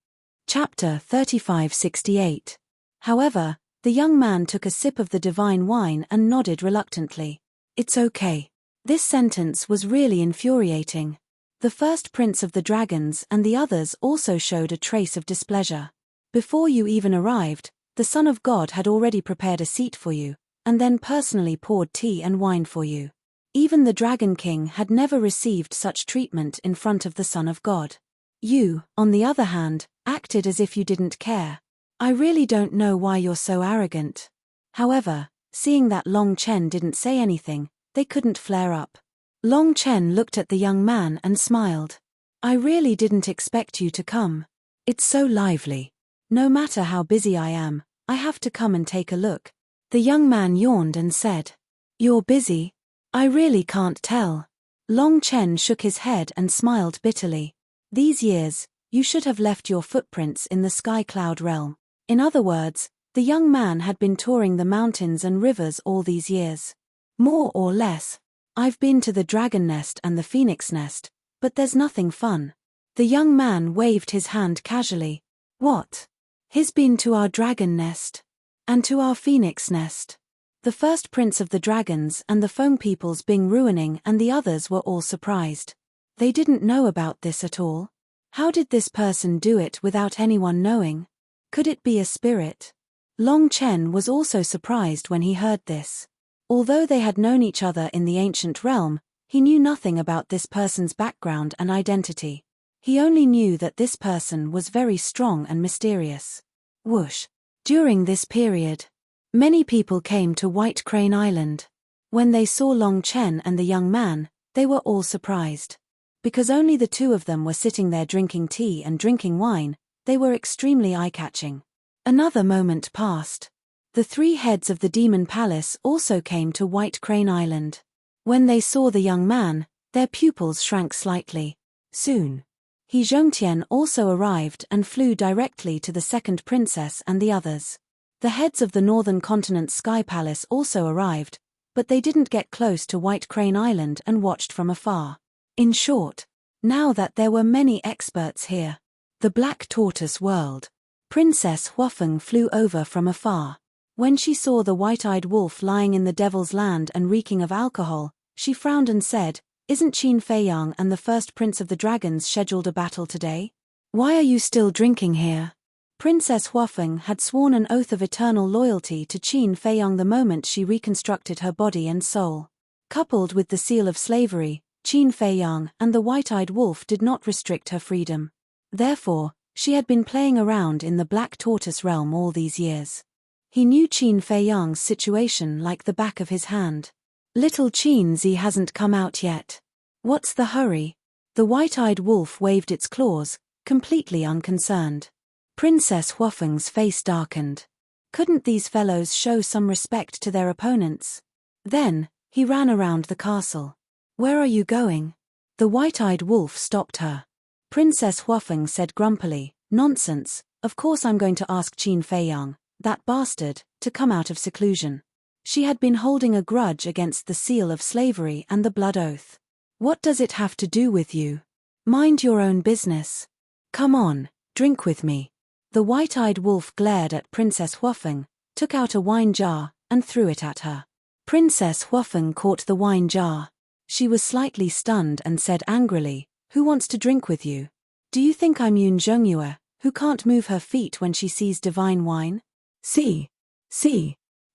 Chapter 3568. However, the young man took a sip of the divine wine and nodded reluctantly. "It's okay." This sentence was really infuriating. The first prince of the dragons and the others also showed a trace of displeasure. Before you even arrived, the Son of God had already prepared a seat for you, and then personally poured tea and wine for you. Even the Dragon King had never received such treatment in front of the Son of God. You, on the other hand, acted as if you didn't care. I really don't know why you're so arrogant. However, seeing that Long Chen didn't say anything, they couldn't flare up. Long Chen looked at the young man and smiled. "I really didn't expect you to come. It's so lively. No matter how busy I am, I have to come and take a look. The young man yawned and said, "You're busy? I really can't tell." Long Chen shook his head and smiled bitterly. "These years, you should have left your footprints in the sky cloud realm." In other words, the young man had been touring the mountains and rivers all these years. "More or less. I've been to the dragon nest and the phoenix nest, but there's nothing fun." The young man waved his hand casually. "What? He's been to our dragon nest. And to our phoenix nest." The first prince of the dragons and the foam peoples being ruining and the others were all surprised. They didn't know about this at all. How did this person do it without anyone knowing? Could it be a spirit? Long Chen was also surprised when he heard this. Although they had known each other in the ancient realm, he knew nothing about this person's background and identity. He only knew that this person was very strong and mysterious. Whoosh. During this period, many people came to White Crane Island. When they saw Long Chen and the young man, they were all surprised. Because only the two of them were sitting there drinking tea and drinking wine, they were extremely eye-catching. Another moment passed. The three heads of the Demon Palace also came to White Crane Island. When they saw the young man, their pupils shrank slightly. Soon, He Zhongtian also arrived and flew directly to the second princess and the others. The heads of the Northern Continent's Sky Palace also arrived, but they didn't get close to White Crane Island and watched from afar. In short, now that there were many experts here, the Black Tortoise world, Princess Huafeng flew over from afar. When she saw the white-eyed wolf lying in the Devil's Land and reeking of alcohol, she frowned and said, "Isn't Qin Feiyang and the first prince of the dragons scheduled a battle today? Why are you still drinking here?" Princess Huafeng had sworn an oath of eternal loyalty to Qin Feiyang the moment she reconstructed her body and soul. Coupled with the seal of slavery, Qin Feiyang and the white-eyed wolf did not restrict her freedom. Therefore, she had been playing around in the Black Tortoise realm all these years. He knew Qin Feiyang's situation like the back of his hand. "Little Qin Zi hasn't come out yet. What's the hurry?" The white-eyed wolf waved its claws, completely unconcerned. Princess Huafeng's face darkened. Couldn't these fellows show some respect to their opponents? Then, he ran around the castle. "Where are you going?" The white-eyed wolf stopped her. Princess Huafeng said grumpily, "Nonsense, of course I'm going to ask Qin Feiyang, that bastard, to come out of seclusion." She had been holding a grudge against the seal of slavery and the blood oath. "What does it have to do with you? Mind your own business. Come on, drink with me." The white-eyed wolf glared at Princess Huafeng, took out a wine jar, and threw it at her. Princess Huafeng caught the wine jar. She was slightly stunned and said angrily, "Who wants to drink with you? Do you think I'm Yun Zhongyue, who can't move her feet when she sees divine wine? See.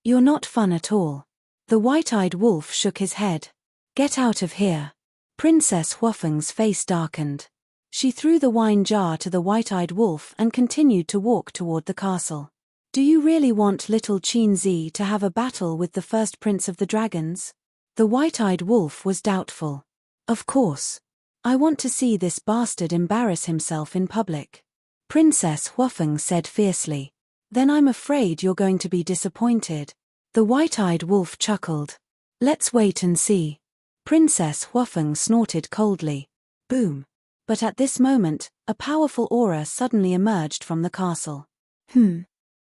You're not fun at all." The white-eyed wolf shook his head. "Get out of here." Princess Huafeng's face darkened. She threw the wine jar to the white-eyed wolf and continued to walk toward the castle. "Do you really want little Qin Zi to have a battle with the first prince of the dragons?" The white-eyed wolf was doubtful. "Of course. I want to see this bastard embarrass himself in public." Princess Huafeng said fiercely. "Then I'm afraid you're going to be disappointed." The white-eyed wolf chuckled. "Let's wait and see." Princess Huafeng snorted coldly. Boom. But at this moment, a powerful aura suddenly emerged from the castle.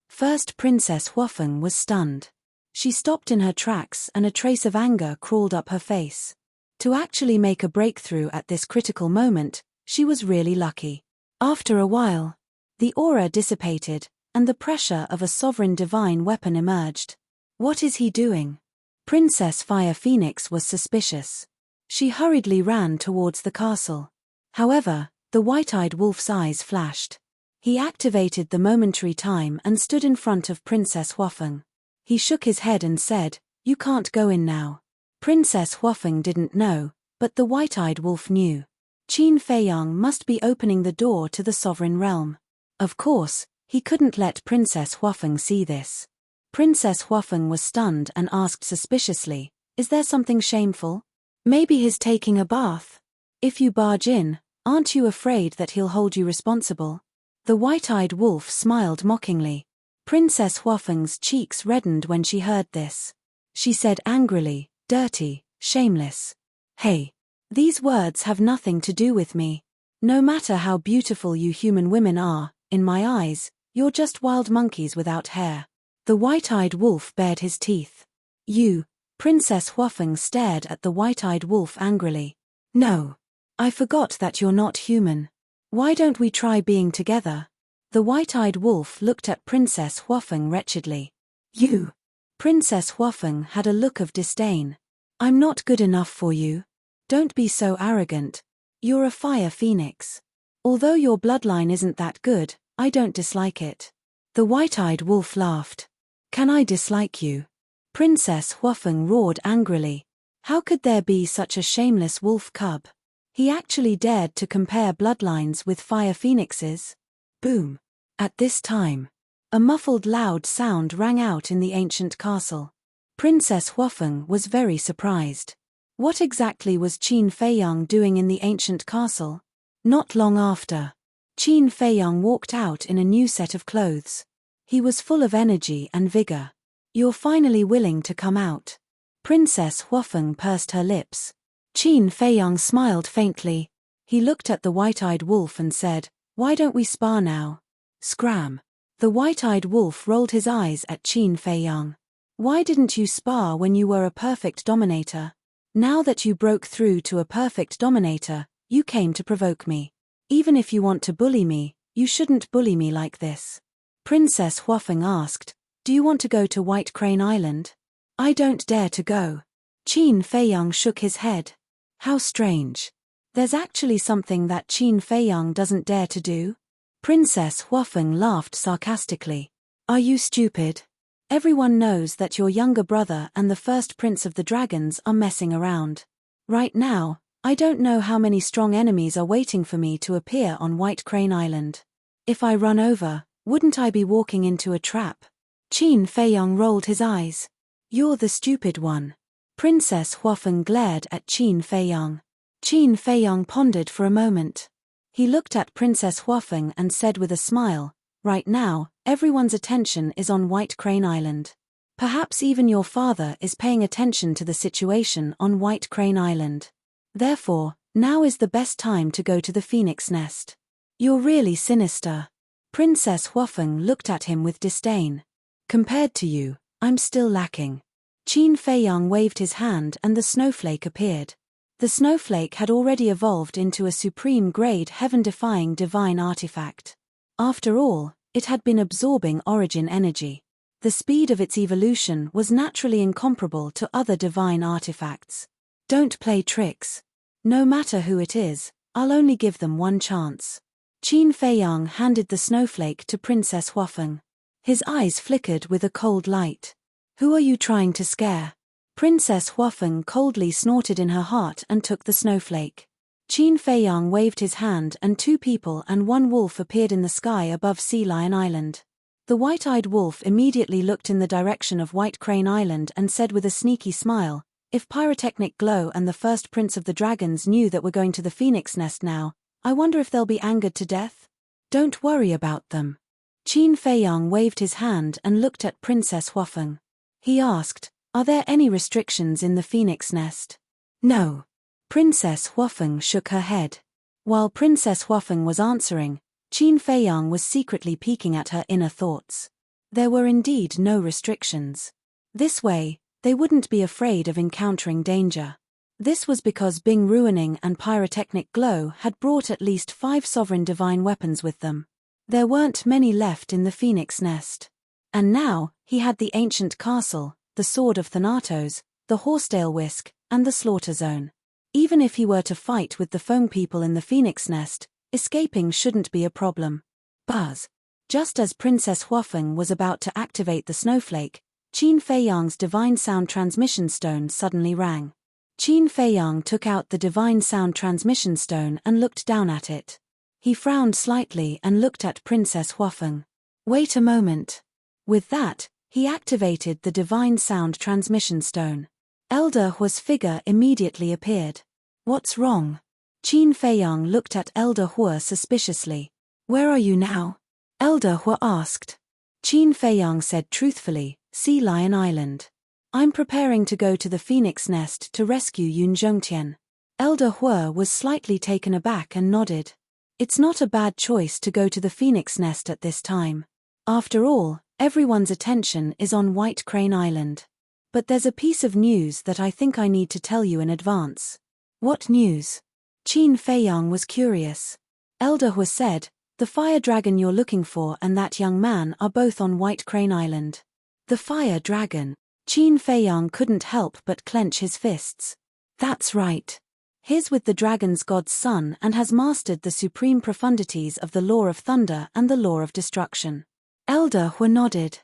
First Princess Huafeng was stunned. She stopped in her tracks and a trace of anger crawled up her face. To actually make a breakthrough at this critical moment, she was really lucky. After a while, the aura dissipated, and the pressure of a sovereign divine weapon emerged. "What is he doing?" Princess Fire Phoenix was suspicious. She hurriedly ran towards the castle. However, the white-eyed wolf's eyes flashed. He activated the momentary time and stood in front of Princess Huafeng. He shook his head and said, "You can't go in now." Princess Huafeng didn't know, but the white-eyed wolf knew. Qin Feiyang must be opening the door to the sovereign realm. Of course, he couldn't let Princess Huafeng see this. Princess Huafeng was stunned and asked suspiciously, "Is there something shameful? Maybe he's taking a bath. If you barge in, aren't you afraid that he'll hold you responsible?" The white-eyed wolf smiled mockingly. Princess Huafeng's cheeks reddened when she heard this. She said angrily, "Dirty, shameless. Hey. These words have nothing to do with me. No matter how beautiful you human women are, in my eyes, you're just wild monkeys without hair." The white-eyed wolf bared his teeth. "You?" Princess Huafeng stared at the white-eyed wolf angrily. "No. I forgot that you're not human. Why don't we try being together?" The white-eyed wolf looked at Princess Huafeng wretchedly. "You?" Princess Huafeng had a look of disdain. "I'm not good enough for you. Don't be so arrogant. You're a fire phoenix. Although your bloodline isn't that good, I don't dislike it." The white-eyed wolf laughed. "Can I dislike you?" Princess Huafeng roared angrily. How could there be such a shameless wolf cub? He actually dared to compare bloodlines with fire phoenixes? Boom. At this time, a muffled loud sound rang out in the ancient castle. Princess Huafeng was very surprised. What exactly was Qin Feiyang doing in the ancient castle? Not long after, Qin Feiyang walked out in a new set of clothes. He was full of energy and vigor. "You're finally willing to come out." Princess Huafeng pursed her lips. Qin Feiyang smiled faintly. He looked at the white-eyed wolf and said, "Why don't we spar now?" Scram. The white-eyed wolf rolled his eyes at Qin Feiyang. "Why didn't you spar when you were a perfect dominator? Now that you broke through to a perfect dominator, you came to provoke me. Even if you want to bully me, you shouldn't bully me like this." Princess Huafeng asked, "Do you want to go to White Crane Island?" "I don't dare to go." Qin Feiyang shook his head. How strange. There's actually something that Qin Feiyang doesn't dare to do? Princess Huafeng laughed sarcastically. "Are you stupid? Everyone knows that your younger brother and the first prince of the dragons are messing around. Right now, I don't know how many strong enemies are waiting for me to appear on White Crane Island. If I run over, wouldn't I be walking into a trap?" Qin Feiyang rolled his eyes. "You're the stupid one." Princess Huafeng glared at Qin Feiyang. Qin Feiyang pondered for a moment. He looked at Princess Huafeng and said with a smile, "Right now, everyone's attention is on White Crane Island. Perhaps even your father is paying attention to the situation on White Crane Island. Therefore, now is the best time to go to the Phoenix Nest. You're really sinister." Princess Huafeng looked at him with disdain. "Compared to you, I'm still lacking." Qin Feiyang waved his hand and the snowflake appeared. The snowflake had already evolved into a supreme-grade heaven-defying divine artifact. After all, it had been absorbing origin energy. The speed of its evolution was naturally incomparable to other divine artifacts. "Don't play tricks. No matter who it is, I'll only give them one chance." Qin Feiyang handed the snowflake to Princess Huafeng. His eyes flickered with a cold light. "Who are you trying to scare?" Princess Huafeng coldly snorted in her heart and took the snowflake. Qin Feiyang waved his hand and two people and one wolf appeared in the sky above Sea Lion Island. The white-eyed wolf immediately looked in the direction of White Crane Island and said with a sneaky smile, "If Pyrotechnic Glow and the first Prince of the Dragons knew that we're going to the Phoenix Nest now, I wonder if they'll be angered to death?" "Don't worry about them." Qin Feiyang waved his hand and looked at Princess Huafeng. He asked, "Are there any restrictions in the Phoenix Nest?" "No." Princess Huafeng shook her head. While Princess Huafeng was answering, Qin Feiyang was secretly peeking at her inner thoughts. There were indeed no restrictions. This way, they wouldn't be afraid of encountering danger. This was because Bing Ruining and Pyrotechnic Glow had brought at least 5 sovereign divine weapons with them. There weren't many left in the Phoenix Nest. And now, he had the ancient castle, the Sword of Thanatos, the Horsetail Whisk, and the Slaughter Zone. Even if he were to fight with the Foam people in the Phoenix Nest, escaping shouldn't be a problem. Buzz. Just as Princess Huafeng was about to activate the snowflake, Qin Feiyang's Divine Sound Transmission Stone suddenly rang. Qin Feiyang took out the Divine Sound Transmission Stone and looked down at it. He frowned slightly and looked at Princess Huafeng. "Wait a moment." With that, he activated the Divine Sound Transmission Stone. Elder Hua's figure immediately appeared. "What's wrong?" Qin Feiyang looked at Elder Hua suspiciously. "Where are you now?" Elder Hua asked. Qin Feiyang said truthfully, Sea Lion Island. I'm preparing to go to the Phoenix Nest to rescue Yun Zhongtian. Elder Hue was slightly taken aback and nodded. It's not a bad choice to go to the Phoenix Nest at this time. After all, everyone's attention is on White Crane Island. But there's a piece of news that I think I need to tell you in advance. What news? Qin Feiyang was curious. Elder Hue said, the fire dragon you're looking for and that young man are both on White Crane Island. The fire dragon. Qin Feiyang couldn't help but clench his fists. That's right. He's with the dragon's god's son and has mastered the supreme profundities of the law of thunder and the law of destruction. Elder Hue nodded.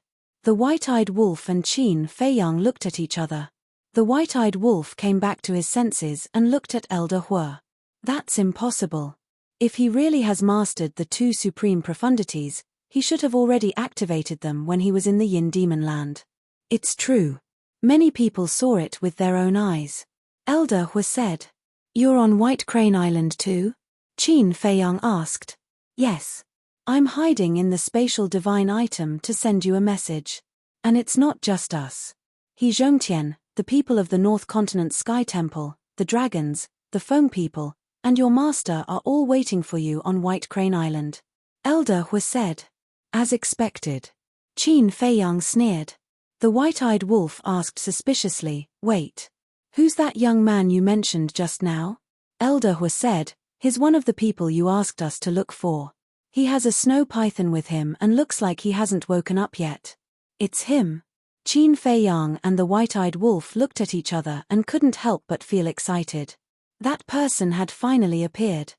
The white-eyed wolf and Qin Feiyang looked at each other. The white-eyed wolf came back to his senses and looked at Elder Hue. That's impossible. If he really has mastered the two supreme profundities, he should have already activated them when he was in the Yin Demon Land. It's true. Many people saw it with their own eyes. Elder Hue said. You're on White Crane Island too? Qin Feiyang asked. Yes. I'm hiding in the spatial divine item to send you a message. And it's not just us. He Zhongtian, the people of the North Continent Sky Temple, the dragons, the Foam people, and your master are all waiting for you on White Crane Island. Elder Hue said. As expected. Qin Feiyang sneered. The white-eyed wolf asked suspiciously, wait. Who's that young man you mentioned just now? Elder Hue said, he's one of the people you asked us to look for. He has a snow python with him and looks like he hasn't woken up yet. It's him. Qin Feiyang and the white-eyed wolf looked at each other and couldn't help but feel excited. That person had finally appeared.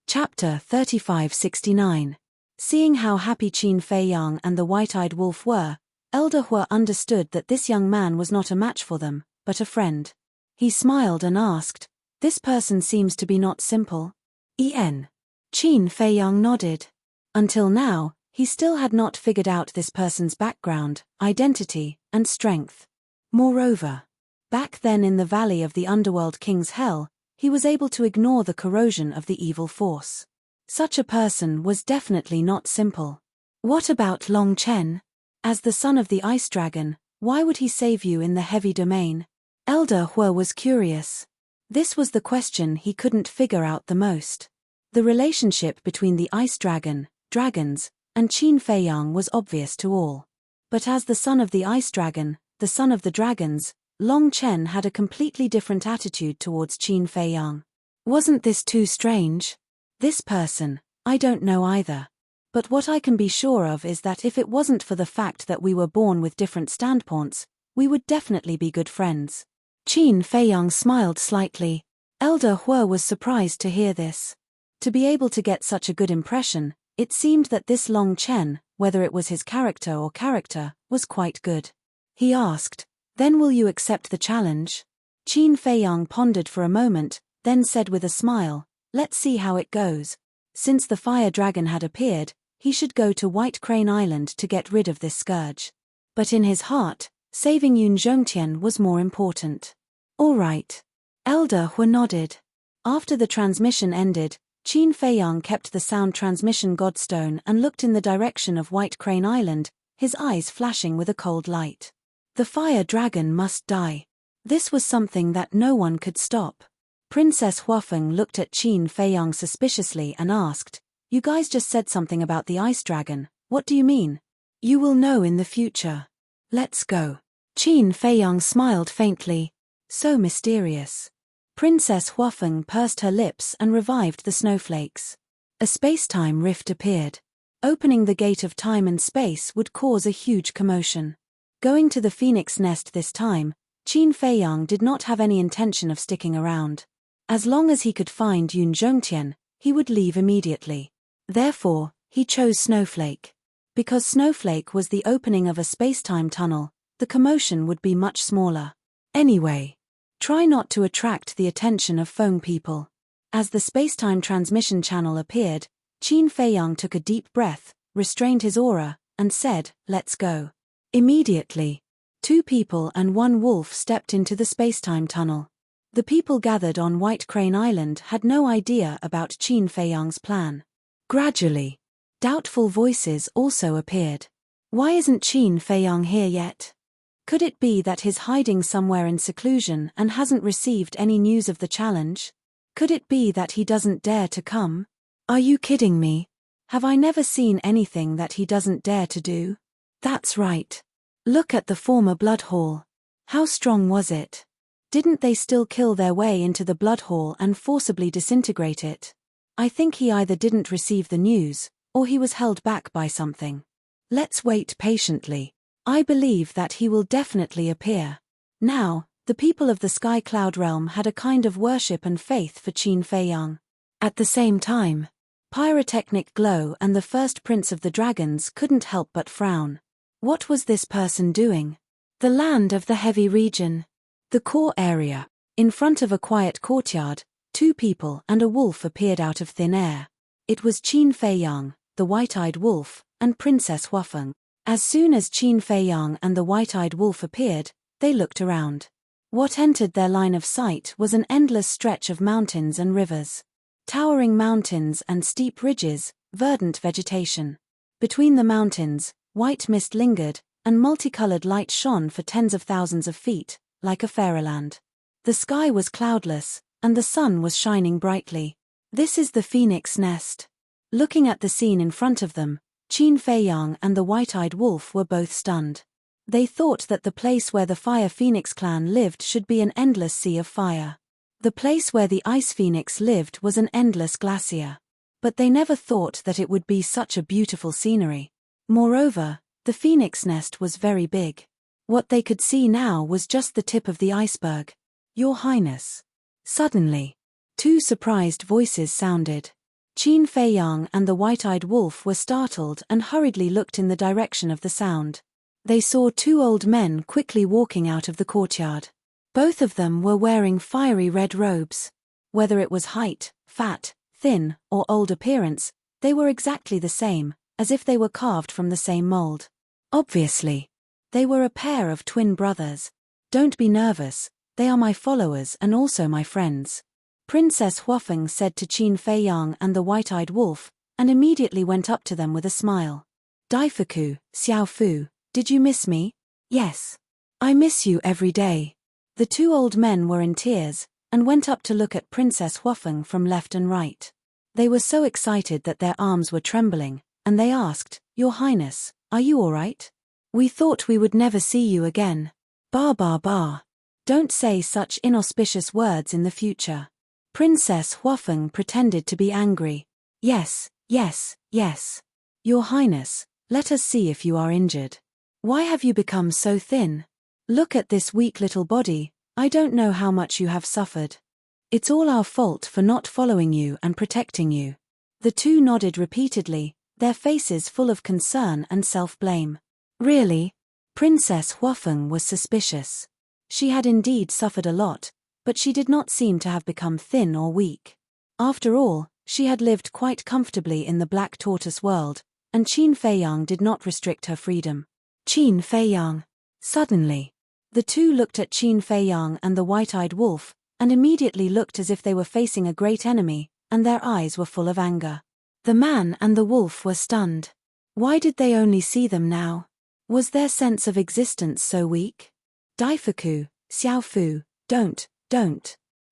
Chapter 3569. Seeing how happy Qin Feiyang and the white-eyed wolf were, Elder Hue understood that this young man was not a match for them, but a friend. He smiled and asked, this person seems to be not simple. Qin Feiyang nodded. Until now, he still had not figured out this person's background, identity, and strength. Moreover, back then in the Valley of the Underworld King's Hell, he was able to ignore the corrosion of the evil force. Such a person was definitely not simple. What about Long Chen? As the son of the Ice Dragon, why would he save you in the heavy domain? Elder Hue was curious. This was the question he couldn't figure out the most. The relationship between the Ice Dragon, dragons, and Qin Feiyang was obvious to all. But as the son of the Ice Dragon, the son of the dragons, Long Chen had a completely different attitude towards Qin Feiyang. Wasn't this too strange? This person, I don't know either. But what I can be sure of is that if it wasn't for the fact that we were born with different standpoints, we would definitely be good friends. Qin Feiyang smiled slightly. Elder Hue was surprised to hear this. To be able to get such a good impression, it seemed that this Long Chen, whether it was his character, was quite good. He asked, then will you accept the challenge? Qin Feiyang pondered for a moment, then said with a smile, let's see how it goes. Since the fire dragon had appeared, he should go to White Crane Island to get rid of this scourge. But in his heart, saving Yun Zhongtian was more important. All right. Elder Hue nodded. After the transmission ended, Qin Feiyang kept the sound transmission godstone and looked in the direction of White Crane Island, his eyes flashing with a cold light. The fire dragon must die. This was something that no one could stop. Princess Huafeng looked at Qin Feiyang suspiciously and asked, you guys just said something about the ice dragon, what do you mean? You will know in the future. Let's go. Qin Feiyang smiled faintly. So mysterious. Princess Huafeng pursed her lips and revived the snowflakes. A space-time rift appeared. Opening the gate of time and space would cause a huge commotion. Going to the Phoenix Nest this time, Qin Feiyang did not have any intention of sticking around. As long as he could find Yun Zhongtian, he would leave immediately. Therefore, he chose Snowflake. Because Snowflake was the opening of a space-time tunnel, the commotion would be much smaller. Anyway, try not to attract the attention of Foam people. As the space-time transmission channel appeared, Qin Feiyang took a deep breath, restrained his aura, and said, let's go. Immediately, 2 people and 1 wolf stepped into the space-time tunnel. The people gathered on White Crane Island had no idea about Qin Feiyang's plan. Gradually, doubtful voices also appeared. Why isn't Qin Feiyang here yet? Could it be that he's hiding somewhere in seclusion and hasn't received any news of the challenge? Could it be that he doesn't dare to come? Are you kidding me? Have I never seen anything that he doesn't dare to do? That's right. Look at the former blood hall. How strong was it? Didn't they still kill their way into the blood hall and forcibly disintegrate it? I think he either didn't receive the news, or he was held back by something. Let's wait patiently. I believe that he will definitely appear. Now, the people of the Sky Cloud realm had a kind of worship and faith for Qin Feiyang. At the same time, Pyrotechnic Glow and the first prince of the dragons couldn't help but frown. What was this person doing? The land of the heavy region. The core area. In front of a quiet courtyard, two people and a wolf appeared out of thin air. It was Qin Feiyang, the white-eyed wolf, and Princess Huafeng. As soon as Qin Feiyang and the white-eyed wolf appeared, they looked around. What entered their line of sight was an endless stretch of mountains and rivers. Towering mountains and steep ridges, verdant vegetation. Between the mountains, white mist lingered, and multicolored light shone for tens of thousands of feet, like a fairyland. The sky was cloudless, and the sun was shining brightly. This is the phoenix nest. Looking at the scene in front of them, Qin Feiyang and the white-eyed wolf were both stunned. They thought that the place where the Fire Phoenix clan lived should be an endless sea of fire. The place where the Ice Phoenix lived was an endless glacier. But they never thought that it would be such a beautiful scenery. Moreover, the phoenix nest was very big. What they could see now was just the tip of the iceberg. Your Highness. Suddenly, two surprised voices sounded. Qin Feiyang and the white-eyed wolf were startled and hurriedly looked in the direction of the sound. They saw two old men quickly walking out of the courtyard. Both of them were wearing fiery red robes. Whether it was height, fat, thin, or old appearance, they were exactly the same, as if they were carved from the same mold. Obviously, they were a pair of twin brothers. Don't be nervous, they are my followers and also my friends. Princess Huafeng said to Qin Feiyang and the white-eyed wolf, and immediately went up to them with a smile. Daifuku, Xiaofu, did you miss me? Yes. I miss you every day. The two old men were in tears, and went up to look at Princess Huafeng from left and right. They were so excited that their arms were trembling, and they asked, Your Highness, are you all right? We thought we would never see you again. Ba ba ba. Don't say such inauspicious words in the future. Princess Huafeng pretended to be angry. Yes, yes, yes. Your Highness, let us see if you are injured. Why have you become so thin? Look at this weak little body, I don't know how much you have suffered. It's all our fault for not following you and protecting you. The two nodded repeatedly, their faces full of concern and self-blame. Really? Princess Huafeng was suspicious. She had indeed suffered a lot, but she did not seem to have become thin or weak. After all, she had lived quite comfortably in the Black Tortoise world, and Qin Feiyang did not restrict her freedom. Qin Feiyang. Suddenly, the two looked at Qin Feiyang and the white-eyed wolf, and immediately looked as if they were facing a great enemy, and their eyes were full of anger. The man and the wolf were stunned. Why did they only see them now? Was their sense of existence so weak? Daifuku, Xiaofu, don't.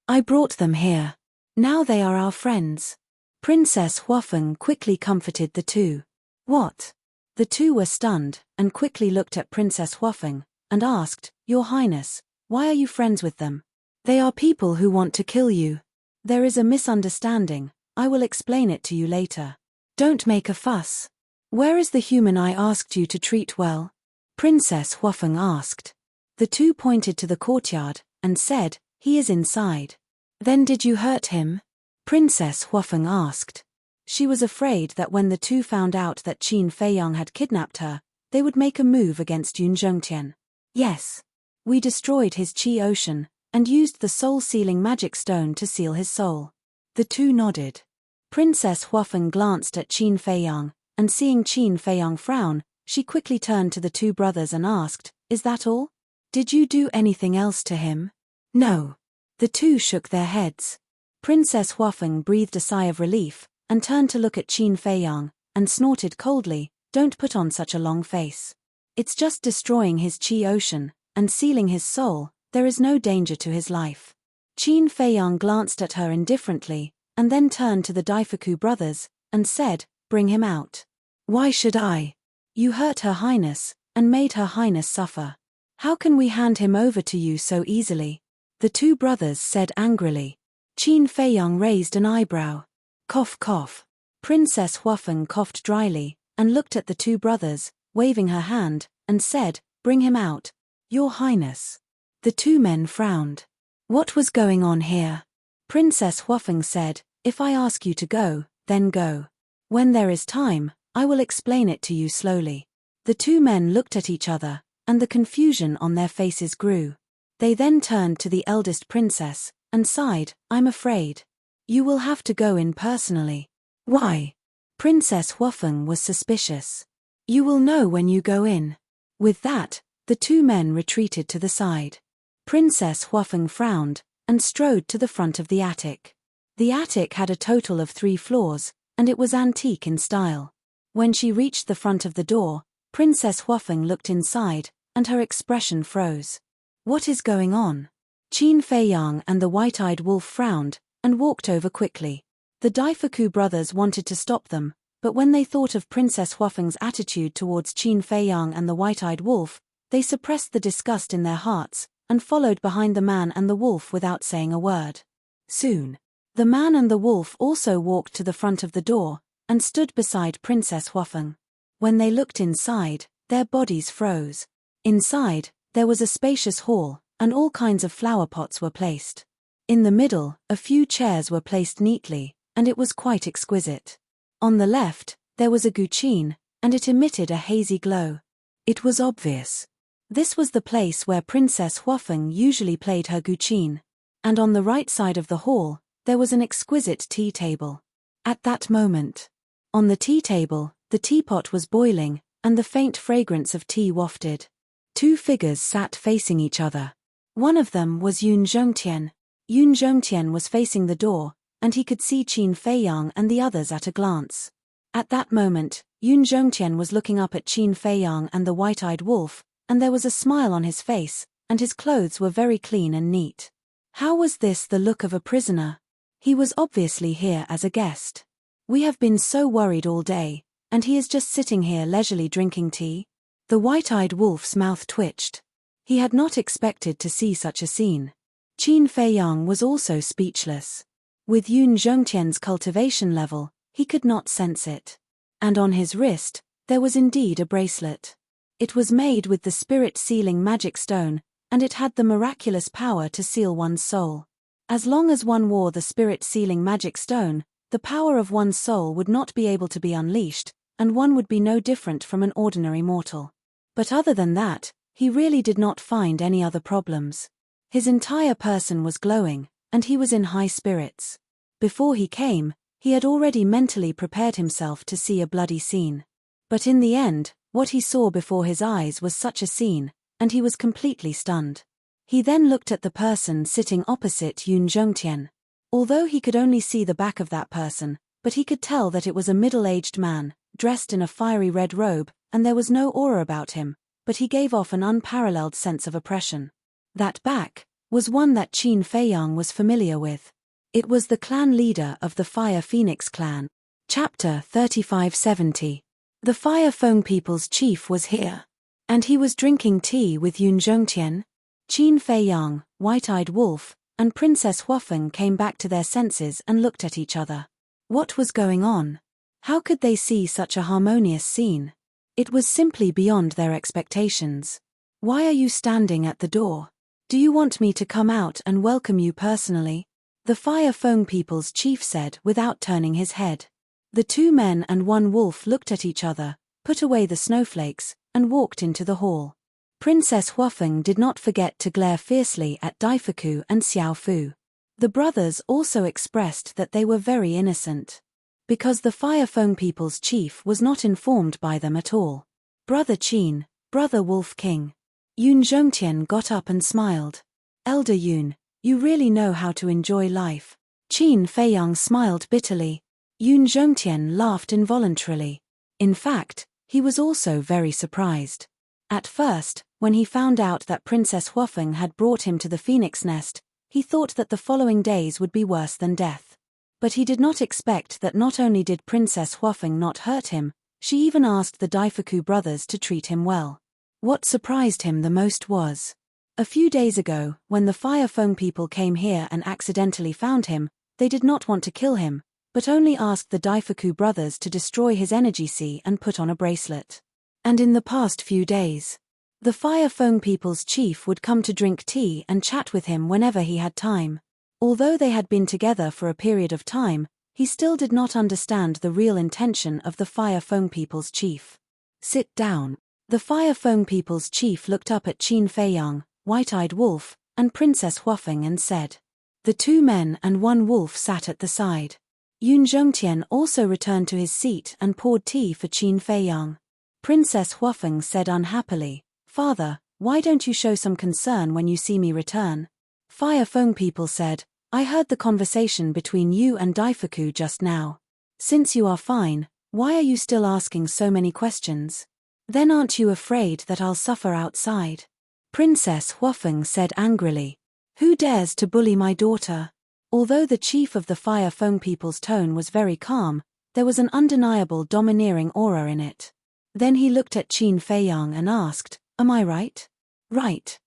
I brought them here. Now they are our friends. Princess Huafeng quickly comforted the two. What? The two were stunned, and quickly looked at Princess Huafeng, and asked, Your Highness, why are you friends with them? They are people who want to kill you. There is a misunderstanding, I will explain it to you later. Don't make a fuss. Where is the human I asked you to treat well? Princess Huafeng asked. The two pointed to the courtyard, and said, He is inside. Then did you hurt him? Princess Huafeng asked. She was afraid that when the two found out that Qin Feiyang had kidnapped her, they would make a move against Yun Zhongtian. Yes. We destroyed his Qi Ocean, and used the soul-sealing magic stone to seal his soul. The two nodded. Princess Huafeng glanced at Qin Feiyang, and seeing Qin Feiyang frown, she quickly turned to the two brothers and asked, Is that all? Did you do anything else to him? No. The two shook their heads. Princess Huafeng breathed a sigh of relief, and turned to look at Qin Feiyang, and snorted coldly, don't put on such a long face. It's just destroying his chi ocean, and sealing his soul. There is no danger to his life. Qin Feiyang glanced at her indifferently, and then turned to the Daifuku brothers, and said, "Bring him out." "Why should I? You hurt Her Highness, and made Her Highness suffer. How can we hand him over to you so easily?" The two brothers said angrily. Qin Feiyang raised an eyebrow. Cough cough. Princess Huafeng coughed dryly, and looked at the two brothers, waving her hand, and said, "Bring him out, Your Highness." The two men frowned. What was going on here? Princess Huafeng said, "If I ask you to go, then go. When there is time, I will explain it to you slowly." The two men looked at each other, and the confusion on their faces grew. They then turned to the eldest princess, and sighed, "I'm afraid. You will have to go in personally." "Why?" Princess Huafeng was suspicious. "You will know when you go in." With that, the two men retreated to the side. Princess Huafeng frowned, and strode to the front of the attic. The attic had a total of 3 floors, and it was antique in style. When she reached the front of the door, Princess Huafeng looked inside, and her expression froze. What is going on? Qin Feiyang and the white-eyed wolf frowned, and walked over quickly. The Daifuku brothers wanted to stop them, but when they thought of Princess Huafeng's attitude towards Qin Feiyang and the white-eyed wolf, they suppressed the disgust in their hearts, and followed behind the man and the wolf without saying a word. Soon, the man and the wolf also walked to the front of the door, and stood beside Princess Huafeng. When they looked inside, their bodies froze. Inside, there was a spacious hall, and all kinds of flower pots were placed. In the middle, a few chairs were placed neatly, and it was quite exquisite. On the left, there was a guqin, and it emitted a hazy glow. It was obvious. This was the place where Princess Huafeng usually played her guqin. And on the right side of the hall, there was an exquisite tea table. At that moment, on the tea table, the teapot was boiling, and the faint fragrance of tea wafted. 2 figures sat facing each other. One of them was Yun Zhongtian. Yun Zhongtian was facing the door, and he could see Qin Feiyang and the others at a glance. At that moment, Yun Zhongtian was looking up at Qin Feiyang and the white-eyed wolf, and there was a smile on his face, and his clothes were very clean and neat. How was this the look of a prisoner? He was obviously here as a guest. We have been so worried all day, and he is just sitting here leisurely drinking tea? The white-eyed wolf's mouth twitched. He had not expected to see such a scene. Qin Feiyang was also speechless. With Yun Zhongtian's cultivation level, he could not sense it. And on his wrist, there was indeed a bracelet. It was made with the spirit-sealing magic stone, and it had the miraculous power to seal one's soul. As long as one wore the spirit-sealing magic stone, the power of one's soul would not be able to be unleashed, and one would be no different from an ordinary mortal. But other than that, he really did not find any other problems. His entire person was glowing, and he was in high spirits. Before he came, he had already mentally prepared himself to see a bloody scene. But in the end, what he saw before his eyes was such a scene, and he was completely stunned. He then looked at the person sitting opposite Yun Zhongtian. Although he could only see the back of that person, but he could tell that it was a middle-aged man, dressed in a fiery red robe, and there was no aura about him, but he gave off an unparalleled sense of oppression. That back was one that Qin Feiyang was familiar with. It was the clan leader of the Fire Phoenix clan. Chapter 3570. The Fire Foam People's chief was here. And he was drinking tea with Yun Zhongtian. Qin Feiyang, White-Eyed Wolf, and Princess Huafeng came back to their senses and looked at each other. What was going on? How could they see such a harmonious scene? It was simply beyond their expectations. Why are you standing at the door? Do you want me to come out and welcome you personally? The Fire Foam People's chief said without turning his head. The 2 men and 1 wolf looked at each other, put away the snowflakes, and walked into the hall. Princess Huafeng did not forget to glare fiercely at Daifuku and Xiaofu. The brothers also expressed that they were very innocent. Because the Fire Foam People's chief was not informed by them at all. Brother Qin, Brother Wolf King. Yun Zhongtian got up and smiled. Elder Yun, you really know how to enjoy life. Qin Feiyang smiled bitterly. Yun Zhongtian laughed involuntarily. In fact, He was also very surprised. At first, when he found out that Princess Huafeng had brought him to the phoenix nest, he thought that the following days would be worse than death. But he did not expect that not only did Princess Huafeng not hurt him, she even asked the Daifuku brothers to treat him well. What surprised him the most was, a few days ago, when the Fire Foam people came here and accidentally found him, they did not want to kill him, but only asked the Daifuku brothers to destroy his energy sea and put on a bracelet. And in the past few days, the Fire Foam people's chief would come to drink tea and chat with him whenever he had time. Although they had been together for a period of time, he still did not understand the real intention of the Fire Foam people's chief. Sit down. The Fire Foam people's chief looked up at Qin Feiyang, White-Eyed Wolf, and Princess Huafeng and said. The two men and one wolf sat at the side. Yun Zhongtian also returned to his seat and poured tea for Qin Feiyang. Princess Huafeng said unhappily, Father, why don't you show some concern when you see me return? Fire Foam people said, I heard the conversation between you and Daifuku just now. Since you are fine, why are you still asking so many questions? Then aren't you afraid that I'll suffer outside? Princess Huafeng said angrily. Who dares to bully my daughter? Although the chief of the Fire Foam people's tone was very calm, there was an undeniable domineering aura in it. Then he looked at Qin Feiyang and asked, Am I right? Right.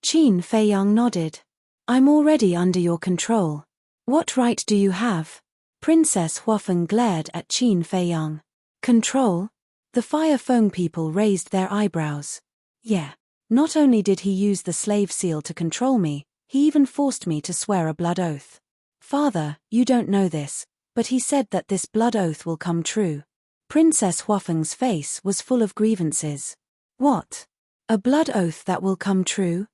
Qin Feiyang nodded. I'm already under your control. What right do you have? Princess Huafeng glared at Qin Feiyang. Control? The Fire Foam people raised their eyebrows. Yeah. Not only did he use the slave seal to control me, he even forced me to swear a blood oath. Father, you don't know this, but he said that this blood oath will come true. Princess Huafeng's face was full of grievances. What? A blood oath that will come true?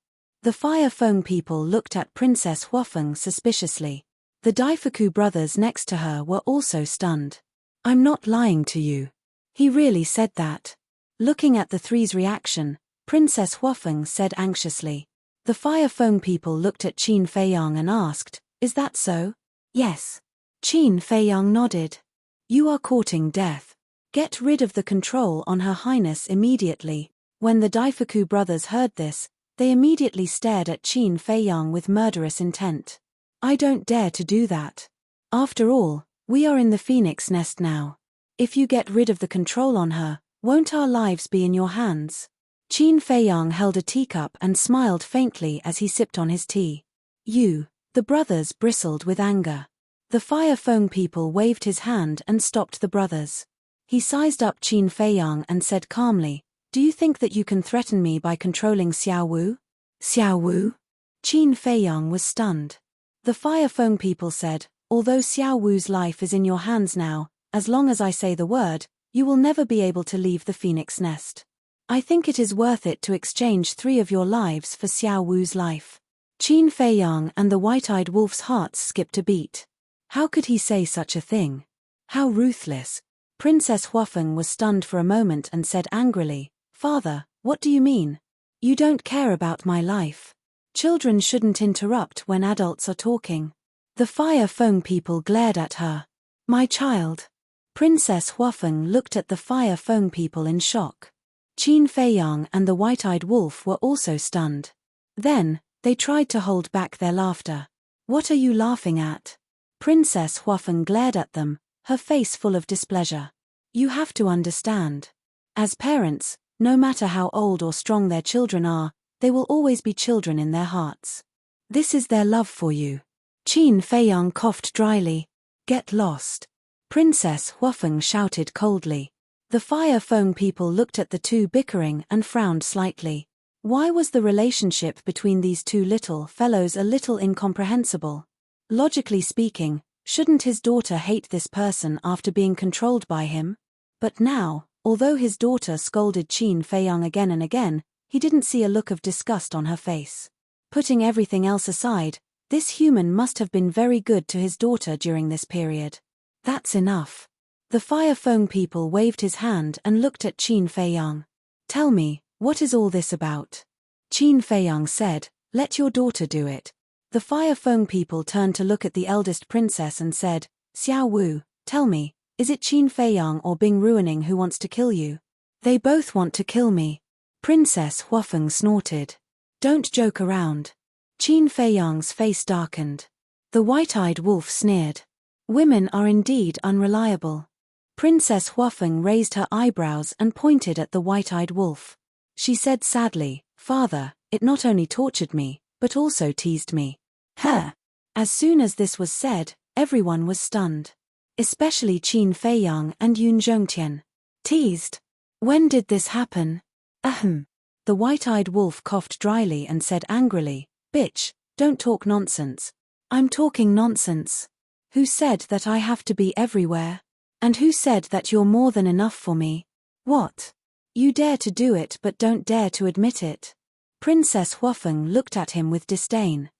The Fire Foam people looked at Princess Huafeng suspiciously. The Daifuku brothers next to her were also stunned. I'm not lying to you. He really said that. Looking at the three's reaction, Princess Huafeng said anxiously. The Fire Foam people looked at Qin Feiyang and asked, Is that so? Yes. Qin Feiyang nodded. You are courting death. Get rid of the control on Her Highness immediately. When the Daifuku brothers heard this, they immediately stared at Qin Feiyang with murderous intent. I don't dare to do that. After all, we are in the phoenix nest now. If you get rid of the control on her, won't our lives be in your hands? Qin Feiyang held a teacup and smiled faintly as he sipped on his tea. The brothers bristled with anger. The Fire Foam people waved his hand and stopped the brothers. He sized up Qin Feiyang and said calmly, Do you think that you can threaten me by controlling Xiao Wu? Xiao Wu? Qin Feiyang was stunned. The Fire Foam people said, Although Xiao Wu's life is in your hands now, as long as I say the word, you will never be able to leave the phoenix nest. I think it is worth it to exchange 3 of your lives for Xiao Wu's life. Qin Feiyang and the White-Eyed Wolf's hearts skipped a beat. How could he say such a thing? How ruthless. Princess Huafeng was stunned for a moment and said angrily, Father, what do you mean? You don't care about my life. Children shouldn't interrupt when adults are talking. The Fire Foam people glared at her. My child. Princess Huafeng looked at the Fire Foam people in shock. Qin Feiyang and the White-Eyed Wolf were also stunned. Then, they tried to hold back their laughter. What are you laughing at? Princess Huafeng glared at them, her face full of displeasure. You have to understand. As parents, no matter how old or strong their children are, they will always be children in their hearts. This is their love for you. Qin Feiyang coughed dryly. Get lost. Princess Huafeng shouted coldly. The Fire Foam people looked at the two bickering and frowned slightly. Why was the relationship between these two little fellows a little incomprehensible? Logically speaking, shouldn't his daughter hate this person after being controlled by him? But now, although his daughter scolded Qin Feiyang again and again, he didn't see a look of disgust on her face. Putting everything else aside, this human must have been very good to his daughter during this period. That's enough. The Fire Foam people waved his hand and looked at Qin Feiyang. Tell me, what is all this about? Qin Feiyang said, Let your daughter do it. The Fire Foam people turned to look at the eldest princess and said, Xiao Wu, tell me, Is it Qin Feiyang or Bing Ruining who wants to kill you? They both want to kill me. Princess Huafeng snorted. Don't joke around. Qin Feiyang's face darkened. The white-eyed wolf sneered. Women are indeed unreliable. Princess Huafeng raised her eyebrows and pointed at the white-eyed wolf. She said sadly, Father, it not only tortured me, but also teased me. Huh. As soon as this was said, everyone was stunned. Especially Qin Feiyang and Yun Zhongtian. Teased? When did this happen? Ahem. The white-eyed wolf coughed dryly and said angrily, Bitch, don't talk nonsense. I'm talking nonsense. Who said that I have to be everywhere? And who said that you're more than enough for me? What? You dare to do it but don't dare to admit it. Princess Huafeng looked at him with disdain.